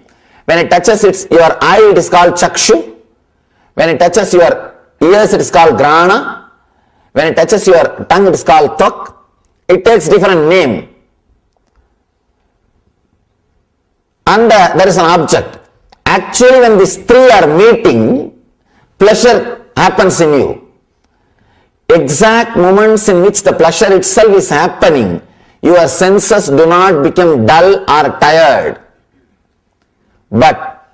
When it touches your eye, it is called chakshu. When it touches your ears, it is called grana. When it touches your tongue, it is called tvak. It takes different name. And there is an object. Actually, when these 3 are meeting, pleasure happens in you. Exact moments in which the pleasure itself is happening, your senses do not become dull or tired. But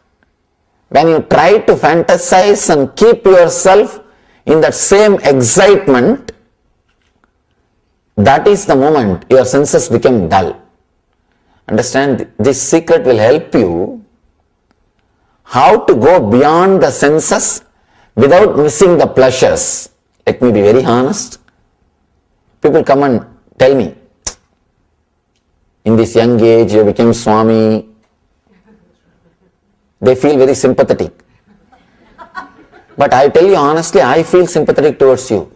when you try to fantasize and keep yourself in that same excitement, that is the moment your senses become dull. Understand, this secret will help you how to go beyond the senses without missing the pleasures. Let me be very honest. People come and tell me, in this young age you became Swami, they feel very sympathetic. But I tell you honestly, I feel sympathetic towards you.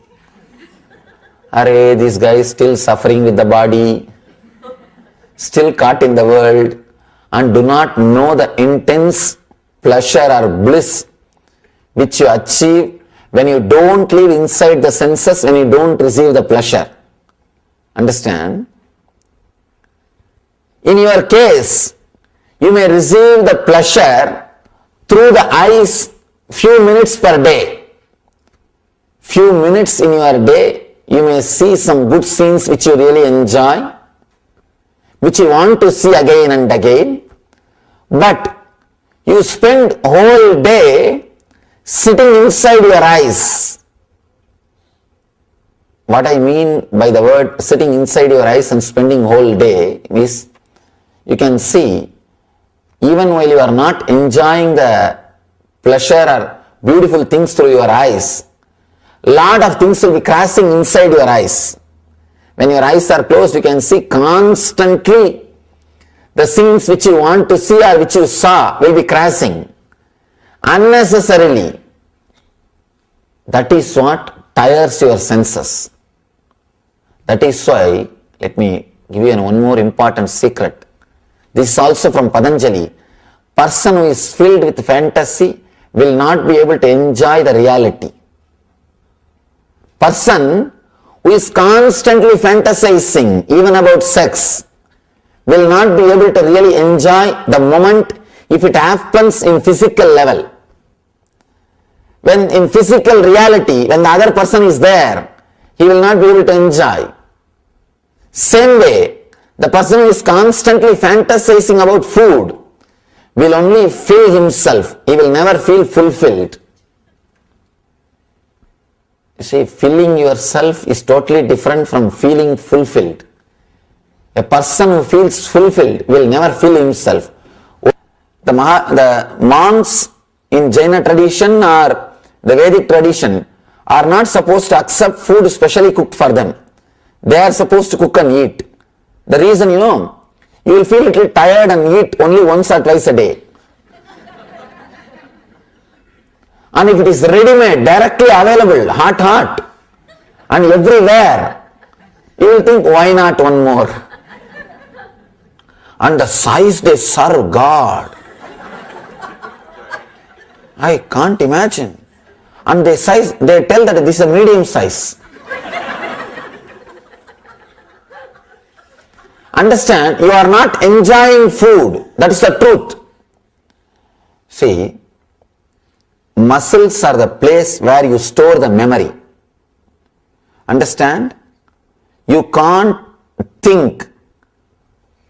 Arey, this guy is still suffering with the body, still caught in the world, and do not know the intense pleasure or bliss which you achieve when you don't live inside the senses, when you don't receive the pleasure. Understand? In your case, you may receive the pleasure through the eyes few minutes per day. Few minutes in your day, you may see some good scenes which you really enjoy, which you want to see again and again, but you spend whole day sitting inside your eyes. What I mean by the word sitting inside your eyes and spending whole day is, you can see, even while you are not enjoying the pleasure or beautiful things through your eyes, lot of things will be crashing inside your eyes. When your eyes are closed, you can see constantly the scenes which you want to see or which you saw will be crashing unnecessarily. That is what tires your senses. That is why, let me give you one more important secret. This is also from Patanjali. Person who is filled with fantasy will not be able to enjoy the reality. Person who is constantly fantasizing even about sex will not be able to really enjoy the moment if it happens in physical level. When in physical reality, when the other person is there, he will not be able to enjoy. Same way, the person who is constantly fantasizing about food will only fill himself. He will never feel fulfilled. You see, filling yourself is totally different from feeling fulfilled. A person who feels fulfilled will never fill himself. The monks in Jaina tradition or the Vedic tradition are not supposed to accept food specially cooked for them. They are supposed to cook and eat. The reason, you will feel a little tired and eat only once or twice a day. And if it is ready-made, directly available, hot, and everywhere, you will think, why not one more? And the size they serve, God, I can't imagine. And they tell that this is a medium size. Understand, you are not enjoying food. That is the truth. See, muscles are the place where you store the memory. Understand? You can't think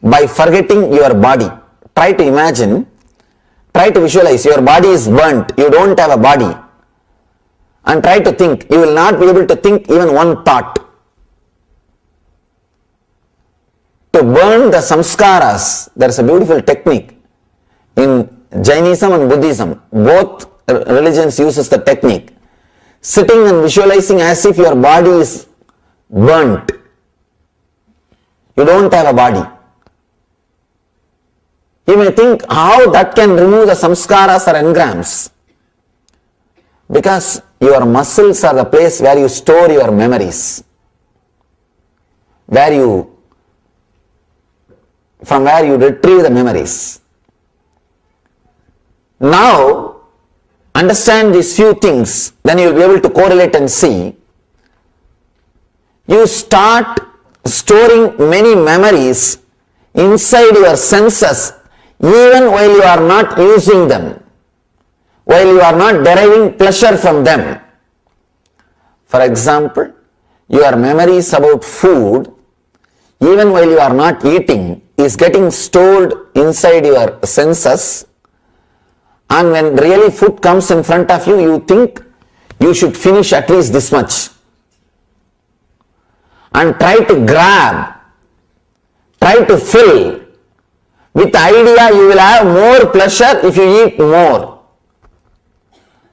by forgetting your body. Try to imagine, try to visualize your body is burnt, you don't have a body. And try to think, you will not be able to think even one thought. To burn the samskaras, there is a beautiful technique. In Jainism and Buddhism, both religions uses the technique. Sitting and visualizing as if your body is burnt. You don't have a body. You may think how that can remove the samskaras or engrams. Because your muscles are the place where you store your memories. From where you retrieve the memories. Now, understand these few things, then you will be able to correlate and see. You start storing many memories inside your senses even while you are not using them, while you are not deriving pleasure from them. For example, your memories about food, even while you are not eating, is getting stored inside your senses, and when really food comes in front of you, you think you should finish at least this much. And try to grab, try to fill, with the idea you will have more pleasure if you eat more.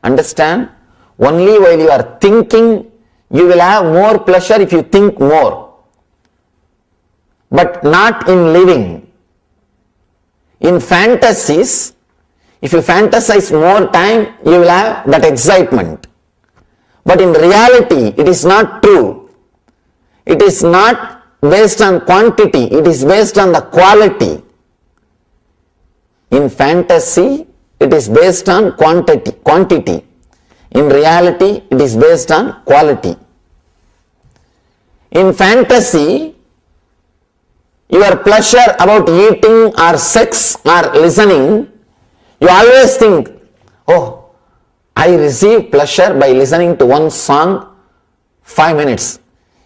Understand? Only while you are thinking, you will have more pleasure if you think more. but not in living. In fantasies, if you fantasize more time, you will have that excitement. But in reality, it is not true. It is not based on quantity, it is based on the quality. In fantasy, it is based on quantity. In reality, it is based on quality. In fantasy, your pleasure about eating or sex or listening, you always think, oh, I receive pleasure by listening to one song 5 minutes.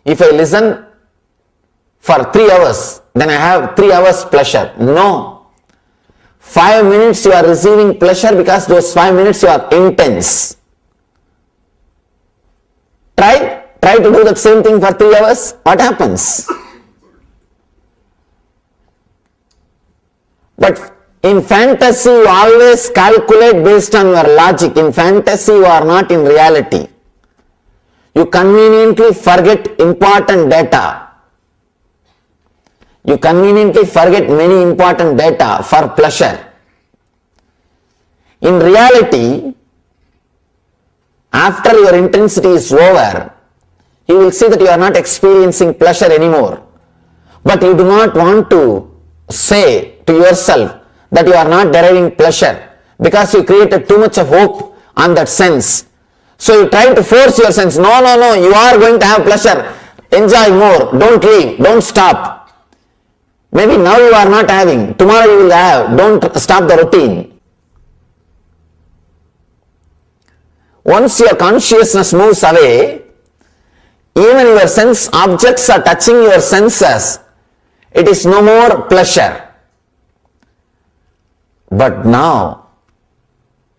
If I listen for 3 hours, then I have 3 hours pleasure. No. 5 minutes you are receiving pleasure because those 5 minutes you are intense. Try to do that same thing for 3 hours. What happens? But in fantasy, you always calculate based on your logic. In fantasy, you are not in reality. You conveniently forget important data. You conveniently forget many important data for pleasure. In reality, after your intensity is over, you will see that you are not experiencing pleasure anymore. But you do not want to say to yourself that you are not deriving pleasure because you created too much of hope on that sense. So you try to force your sense, no, you are going to have pleasure, enjoy more, don't leave, don't stop. Maybe now you are not having, tomorrow you will have, don't stop the routine. Once your consciousness moves away, even your sense objects are touching your senses, it is no more pleasure. But now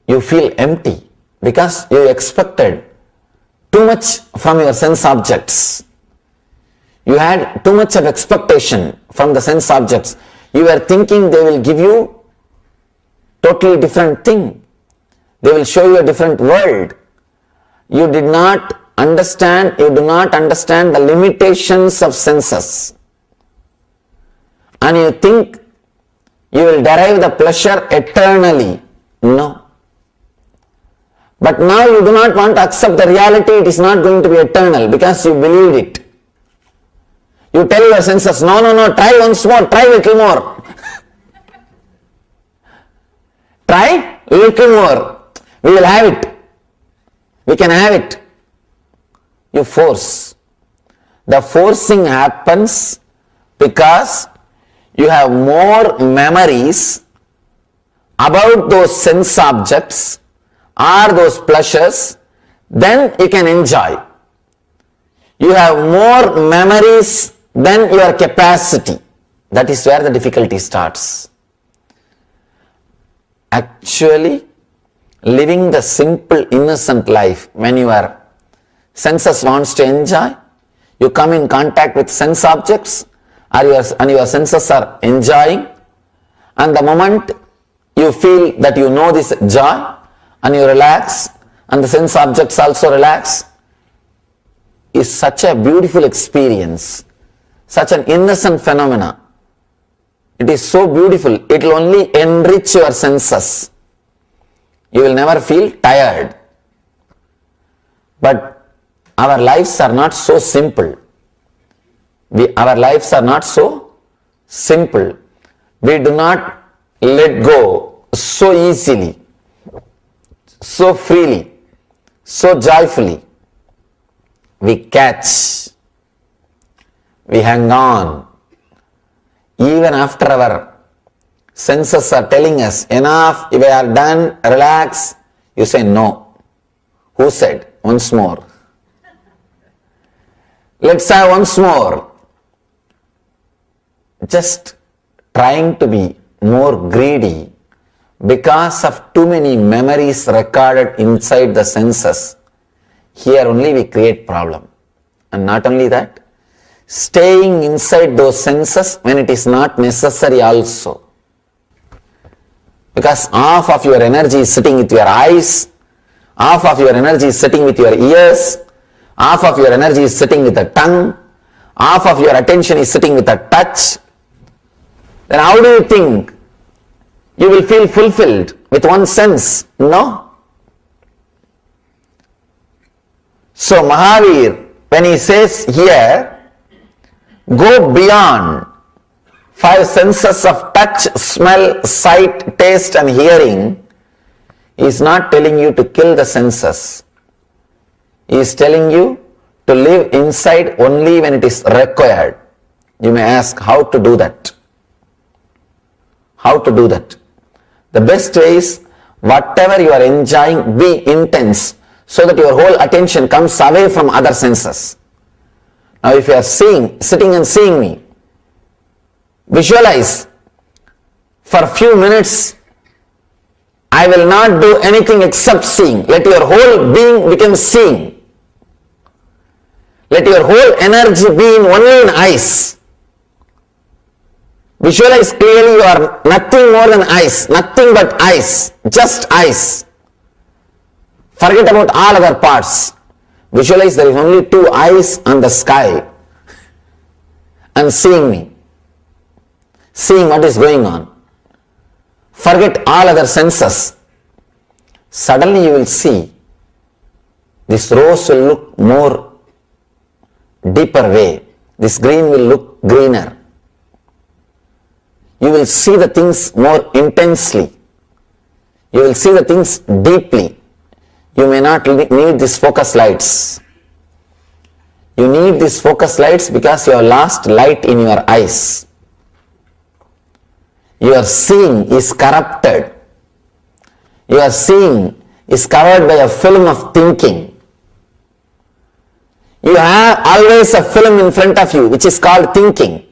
you feel empty because you expected too much from your sense objects. You had too much of expectation from the sense objects. You were thinking they will give you totally different thing. They will show you a different world. You do not understand the limitations of senses. And you think you will derive the pleasure eternally. No. But now you do not want to accept the reality, it is not going to be eternal because you believed it. You tell your senses, no, try once more, try little more. Try little more. We will have it. We can have it. You force. The forcing happens because you have more memories about those sense objects or those pleasures, then you can enjoy. You have more memories than your capacity. That is where the difficulty starts. Actually, living the simple, innocent life, when your senses wants to enjoy, you come in contact with sense objects, and your senses are enjoying, and the moment you feel that you know this joy, and you relax, and the sense objects also relax, is such a beautiful experience, such an innocent phenomena. It is so beautiful, it will only enrich your senses. You will never feel tired. But our lives are not so simple. Our lives are not so simple. We do not let go so easily, so freely, so joyfully. We catch, we hang on. Even after our senses are telling us, enough, we are done, relax, you say no. Who said? Once more. Let's have once more. Just trying to be more greedy because of too many memories recorded inside the senses. Here only we create problem. And not only that, staying inside those senses when it is not necessary also. Because half of your energy is sitting with your eyes, half of your energy is sitting with your ears, half of your energy is sitting with the tongue, half of your attention is sitting with a touch, then how do you think you will feel fulfilled with one sense? No. So Mahavir, when he says here, go beyond five senses of touch, smell, sight, taste and hearing, he is not telling you to kill the senses. He is telling you to live inside only when it is required. You may ask how to do that. How to do that? The best way is whatever you are enjoying, be intense so that your whole attention comes away from other senses. Now if you are sitting and seeing me, visualize for a few minutes, I will not do anything except seeing. Let your whole being become seeing. Let your whole energy be in only in eyes. Visualize clearly you are nothing more than eyes, nothing but eyes, just eyes. Forget about all other parts. Visualize there is only two eyes on the sky and seeing me, seeing what is going on. Forget all other senses. Suddenly you will see this rose will look more deeper way. This green will look greener. You will see the things more intensely. You will see the things deeply. You may not need these focus lights. You need these focus lights because you have lost light in your eyes. Your seeing is corrupted. Your seeing is covered by a film of thinking. You have always a film in front of you which is called thinking.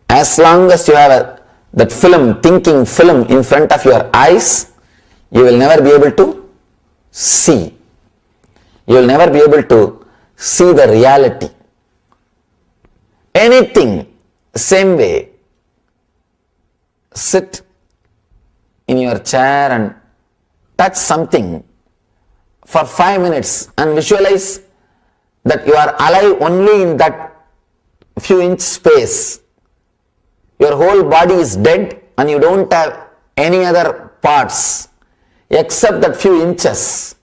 As long as you have that film, thinking film in front of your eyes, you will never be able to see. You will never be able to see the reality. Anything, same way. Sit in your chair and touch something for 5 minutes and visualize that you are alive only in that few inch space. Your whole body is dead and you don't have any other parts except that few inches,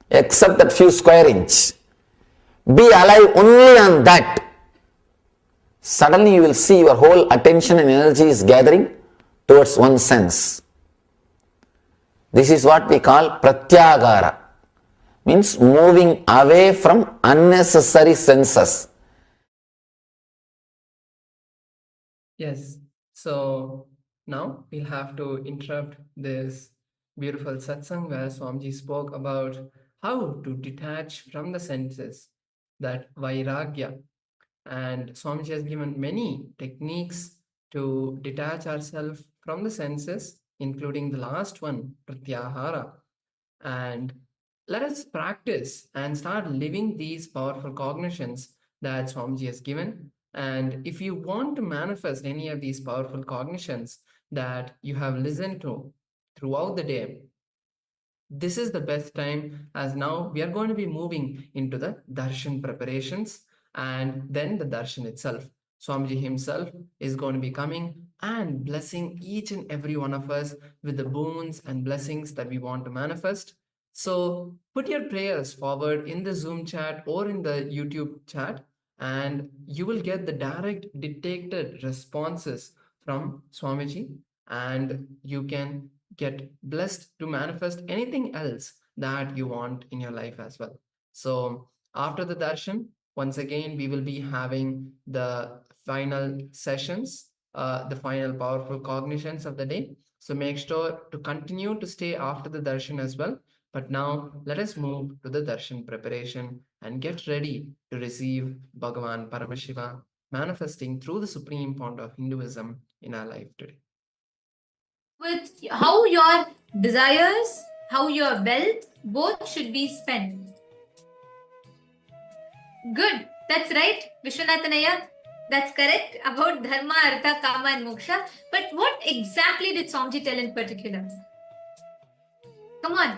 except that few square inch. Be alive only on that. Suddenly you will see your whole attention and energy is gathering towards one sense. This is what we call pratyagara, means moving away from unnecessary senses. Yes. So now we'll have to interrupt this beautiful satsang where Swamiji spoke about how to detach from the senses, that vairagya. And Swamiji has given many techniques to detach ourselves from the senses, including the last one, pratyahara. And let us practice and start living these powerful cognitions that Swamiji has given. And if you want to manifest any of these powerful cognitions that you have listened to throughout the day, this is the best time, as now we are going to be moving into the darshan preparations and then the darshan itself. Swamiji himself is going to be coming and blessing each and every one of us with the boons and blessings that we want to manifest. So put your prayers forward in the Zoom chat or in the YouTube chat, and you will get the direct dictated responses from Swamiji, and you can get blessed to manifest anything else that you want in your life as well. So after the darshan, once again, we will be having the final sessions, the final powerful cognitions of the day. So make sure to continue to stay after the darshan as well. But now let us move to the darshan preparation and get ready to receive Bhagavan Paramashiva manifesting through the Supreme Font of Hinduism in our life today. With how your desires, how your wealth, both should be spent. Good, that's right, Vishwanathanaya. That's correct about Dharma, Artha, Kama and Moksha. But what exactly did Swamiji tell in particular? Come on,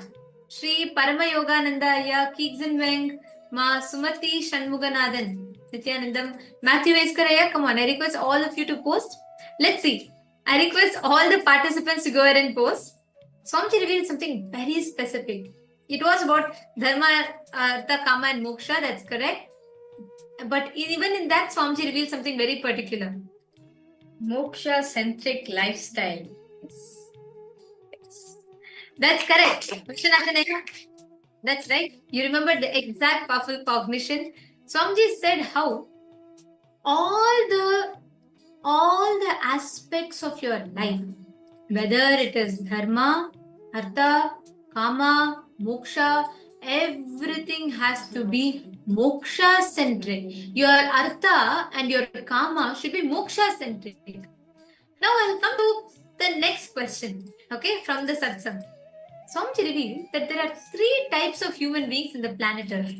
Sri Parama Yogananda Aya, Keegsenweng, Ma Sumati Shanmuganathan, Nithyanandam, Matthew Eskaraya, come on, I request all of you to post. Let's see. I request all the participants to go ahead and post. Swamiji revealed something very specific. It was about Dharma, Artha, Kama and Moksha, that's correct. But even in that, Swamiji revealed something very particular. Moksha-centric lifestyle. That's correct. Vishwanathan, that's right. You remember the exact powerful cognition. Swamiji said how all the aspects of your life, whether it is dharma, artha, kama, moksha, everything has to be moksha centric. Your artha and your kama should be moksha centric. Now I'll come to the next question, okay, from the satsang. Swamiji revealed that there are 3 types of human beings in the planet Earth.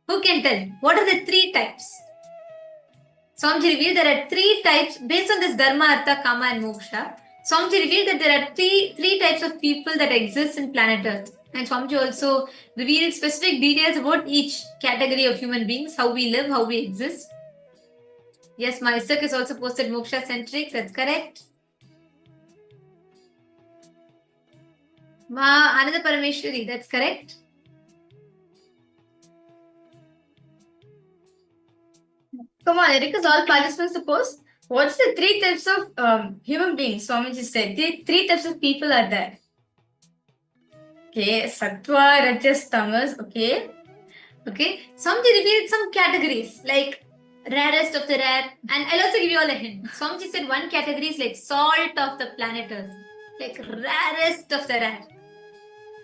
Who can tell? What are the 3 types? Swamiji revealed there are 3 types based on this dharma, artha, kama and moksha. Swamiji revealed that there are three types of people that exist in planet Earth. And Swamiji also revealed specific details about each category of human beings, how we live, how we exist. Yes, my Isak is also posted moksha centric, that's correct. Ma Ananda Parameshwari, that's correct. Come on, I request all participants to post. What's the 3 types of human beings? Swamiji said 3 types of people are there. Okay, Sattva, Rajas, Tamas. Okay. Swamiji revealed some categories like rarest of the rare, and I'll also give you all a hint. Swamiji said one category is like salt of the planet Earth, like rarest of the rare.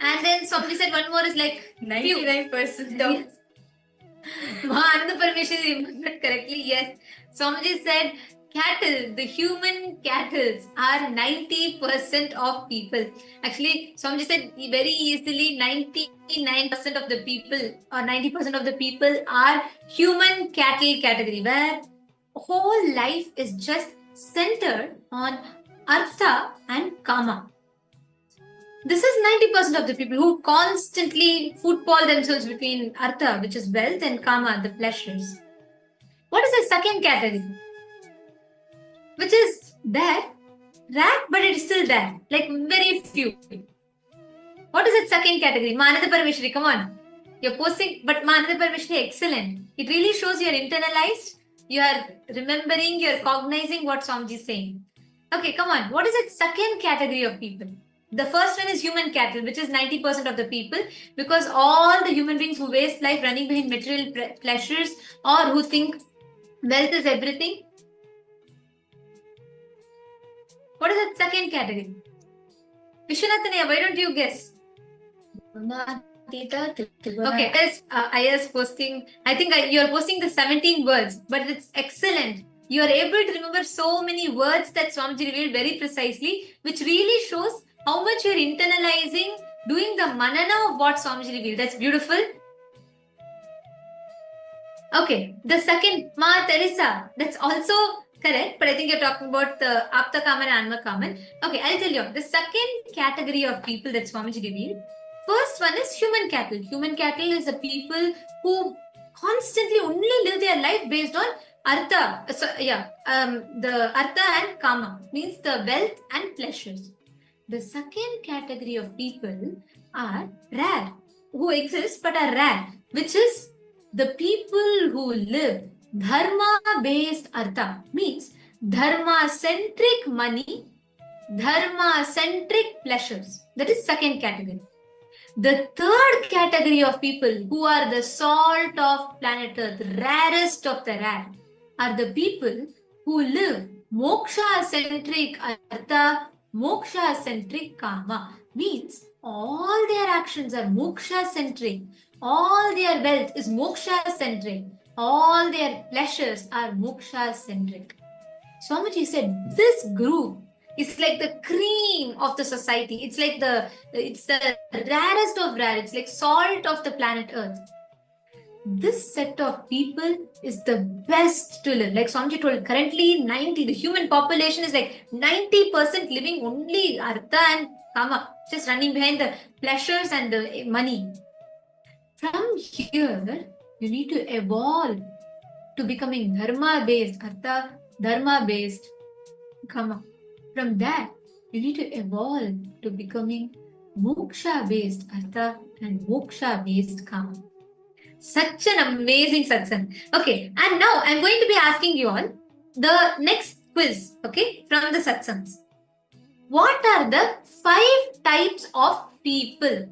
And then Swamiji said one more is like 99% of. Ananda Parameshwari remembered correctly. Yes, Swamiji said cattle, the human cattle are 90% of people. Actually, Swamiji said very easily 99% of the people or 90% of the people are human cattle category, where whole life is just centered on artha and kama. This is 90% of the people who constantly football themselves between artha, which is wealth, and kama, the pleasures. What is the second category? Which is there, rare, but it is still there, like very few. What is its second category? Ananda Parameshwari, come on. You're posting, but Ananda Parameshwari, excellent. It really shows you're internalized, you are remembering, you're cognizing what Swamiji is saying. Okay, come on. What is its second category of people? The first one is human cattle, which is 90% of the people, because all the human beings who waste life running behind material pleasures or who think wealth is everything. What is that second category? Vishwanathan, why don't you guess? Okay, as I was posting, I think you're posting the 17 words, but it's excellent. You are able to remember so many words that Swamiji revealed very precisely, which really shows how much you're internalizing, doing the manana of what Swamiji revealed. That's beautiful. Okay, the second, Ma Teresa, that's also correct, but I think you're talking about the Apta Kaman and Anma Kaman. Okay, I'll tell you, the second category of people that Swamiji revealed, first one is human cattle. Human cattle is the people who constantly only live their life based on artha, the artha and kama, means the wealth and pleasures. The second category of people are rare, who exist but are rare, which is the people who live dharma-based artha, means dharma-centric money, dharma-centric pleasures. That is second category. The third category of people who are the salt of planet Earth, rarest of the rare, are the people who live moksha-centric artha, moksha-centric kama, means all their actions are moksha-centric, all their wealth is moksha-centric, all their pleasures are moksha-centric. Swamiji said this group is like the cream of the society. It's like it's the rarest of rare. It's like salt of the planet Earth. This set of people is the best to live. Like Swamiji told, currently the human population is like 90% living only artha and kama, just running behind the pleasures and the money. From here, you need to evolve to becoming dharma-based, artha dharma-based karma. From that, you need to evolve to becoming moksha-based artha and moksha-based karma. Such an amazing satsang. Okay, and now I'm going to be asking you all the next quiz, okay, from the satsangs. What are the 5 types of people?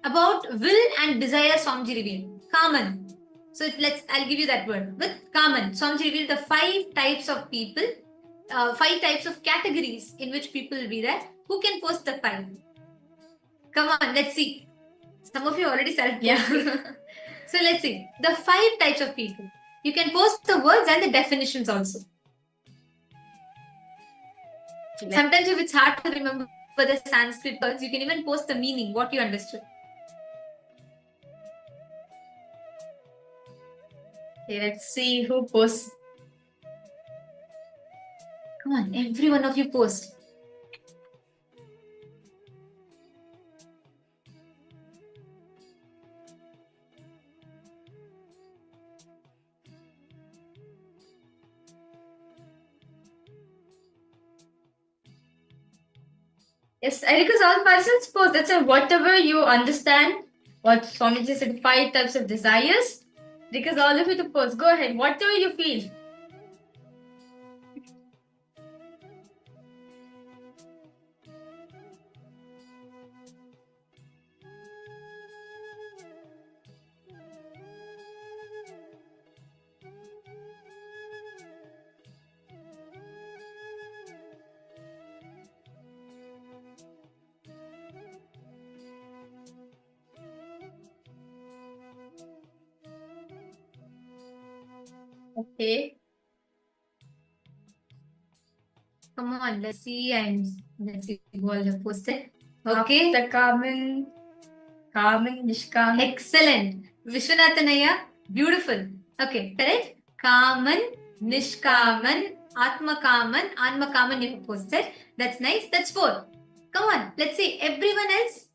About will and desire, Swamiji revealed. Common. So I'll give you that word. With common, Swamiji revealed the 5 types of people, 5 types of categories in which people will be there. Who can post the 5? Come on, let's see. Some of you already started posting. So let's see. The 5 types of people. You can post the words and the definitions also. Sometimes if it's hard to remember the Sanskrit words, you can even post the meaning, what you understood. Okay, let's see who posts. Come on, every one of you post. Yes, I request all persons post. That's whatever you understand. What Swamiji said, 5 types of desires. Request all of you to post. Go ahead, whatever you feel. Okay. Come on, let's see who all have posted. Okay. The Carmen, Nishkaman. Excellent. Vishwanathanaya, beautiful. Okay, correct? Kaman, Nishkaman, Atmakaman, Anmakaman you have posted. That's nice. That's 4. Come on, let's see. Everyone else?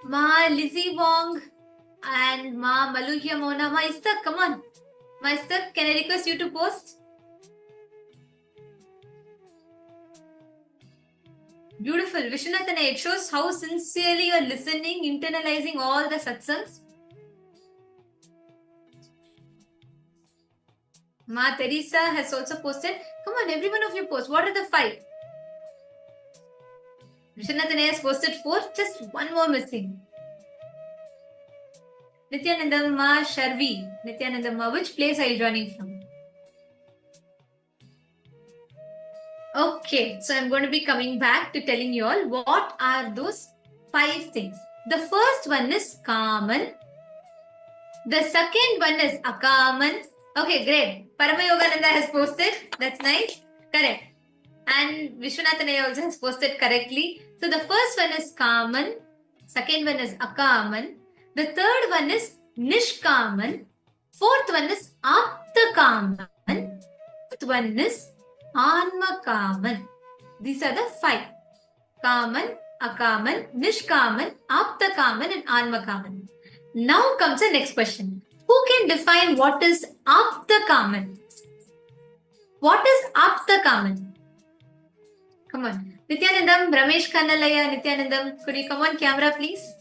Ma Lizzie Wong and Ma Maluhya Mona. Ma Istak, come on. Ma Istak, can I request you to post? Beautiful. Vishwanathan, it shows how sincerely you are listening, internalizing all the satsangs. Ma Teresa has also posted. Come on, every one of you post. What are the 5? Vishwanathan has posted 4. Just one more missing. Nithyananda Ma Sharvi. Nithyananda Ma, which place are you joining from? Okay, so I'm going to be coming back to telling you all what are those 5 things. The first one is Kaman. The second one is Akaman. Okay, great. Paramayogananda has posted. That's nice. Correct. And Vishwanathanaya also has posted correctly. So the first one is Kaman. Second one is Akaman. The third one is Nishkaman. Fourth one is Aptakaman. Fifth one is Anmakaman. These are the 5. Kaman, Akaman, Nishkaman, Aptakaman and Anmakaman. Now comes the next question. Who can define what is Aptakaman? What is Aptakaman? Come on. Nithyanandam, Ramesh Kannalaya, Nithyanandam, could you come on camera please?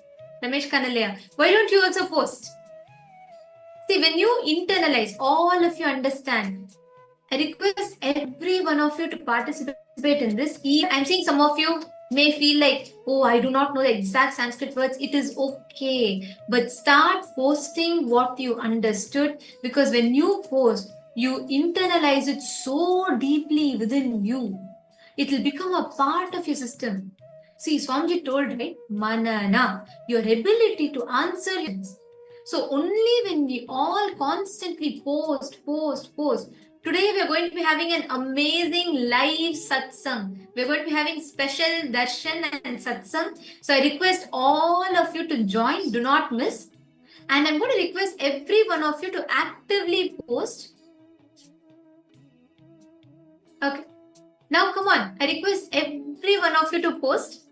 Ramesh Kannalaya. Why don't you also post? See, when you internalize, all of you understand. I request every one of you to participate in this. I'm seeing some of you may feel like, oh, I do not know the exact Sanskrit words. It is okay. But start posting what you understood, because when you post, you internalize it so deeply within you. It will become a part of your system. See, Swamiji told, right? Manana, your ability to answer. So only when we all constantly post. Today we are going to be having an amazing live satsang. We are going to be having special darshan and satsang. So I request all of you to join. Do not miss. And I'm going to request every one of you to actively post. Okay. Now come on. I request every one of you to post.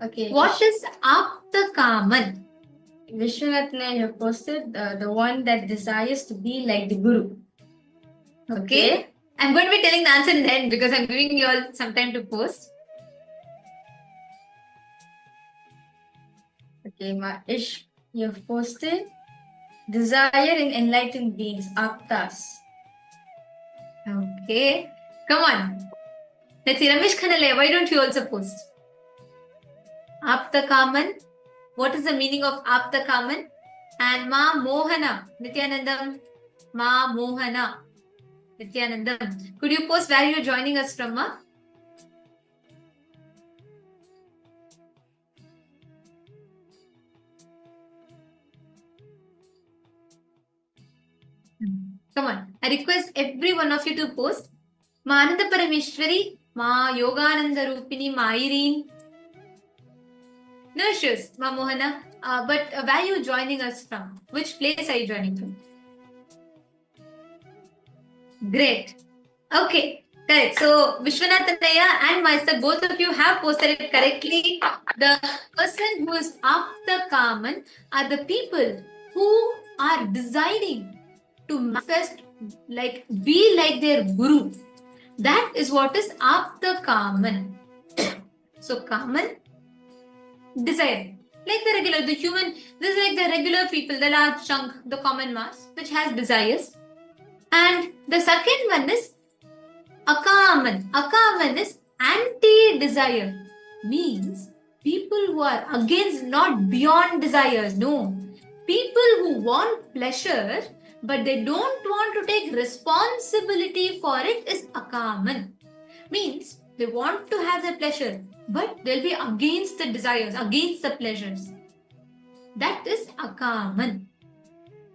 Okay. What is Aptakaman? Vishwanathan, you have posted the one that desires to be like the Guru. Okay. I'm going to be telling the answer in the end because I'm giving you all some time to post. Okay, Ish, you have posted desire in enlightened beings, Aptas. Okay. Come on. Let's see, Ramesh Khanale, why don't you also post? Apta Kaman. What is the meaning of Apta Kaman? And Ma Mohana. Nithyanandam. Ma Mohana. Nithyanandam. Could you post where you're joining us from, Ma? Come on. I request every one of you to post. Ma Ananda Parameshwari. Ma Yogananda Rupini. Ma Irene. No issues, Ma Mohana. But where are you joining us from? Which place are you joining from? Great. Okay. Correct. So Vishwanathanaya and myself, both of you have posted it correctly. The person who is Apta Kaman are the people who are deciding to manifest, like be like their Guru. That is what is Apta Kaman. So Kaman, desire. Like the regular, the human, this is like the regular people, the large chunk, the common mass, which has desires. And the second one is Akaman. Akaman is anti-desire. Means people who are against, not beyond desires. No. People who want pleasure, but they don't want to take responsibility for it is Akaman. Means they want to have the pleasure, but they'll be against the desires, against the pleasures. That is Akaman.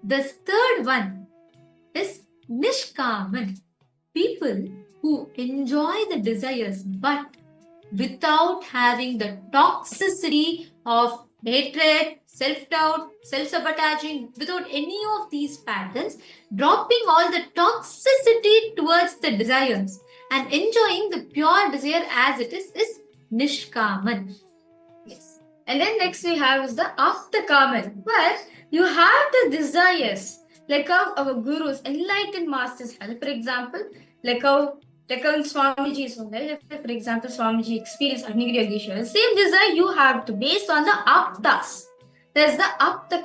The third one is Nishkaman. People who enjoy the desires, but without having the toxicity of hatred, self-doubt, self-sabotaging, without any of these patterns, dropping all the toxicity towards the desires and enjoying the pure desire as it is Nishkaman. Yes. And then next we have is the Aptakaman, where you have the desires, like how our gurus, enlightened masters have. For example, like how Swamiji is there. For example, Swamiji experienced Agnigiri Yogisha. The same desire you have to, based on the Aptas. There's the Apta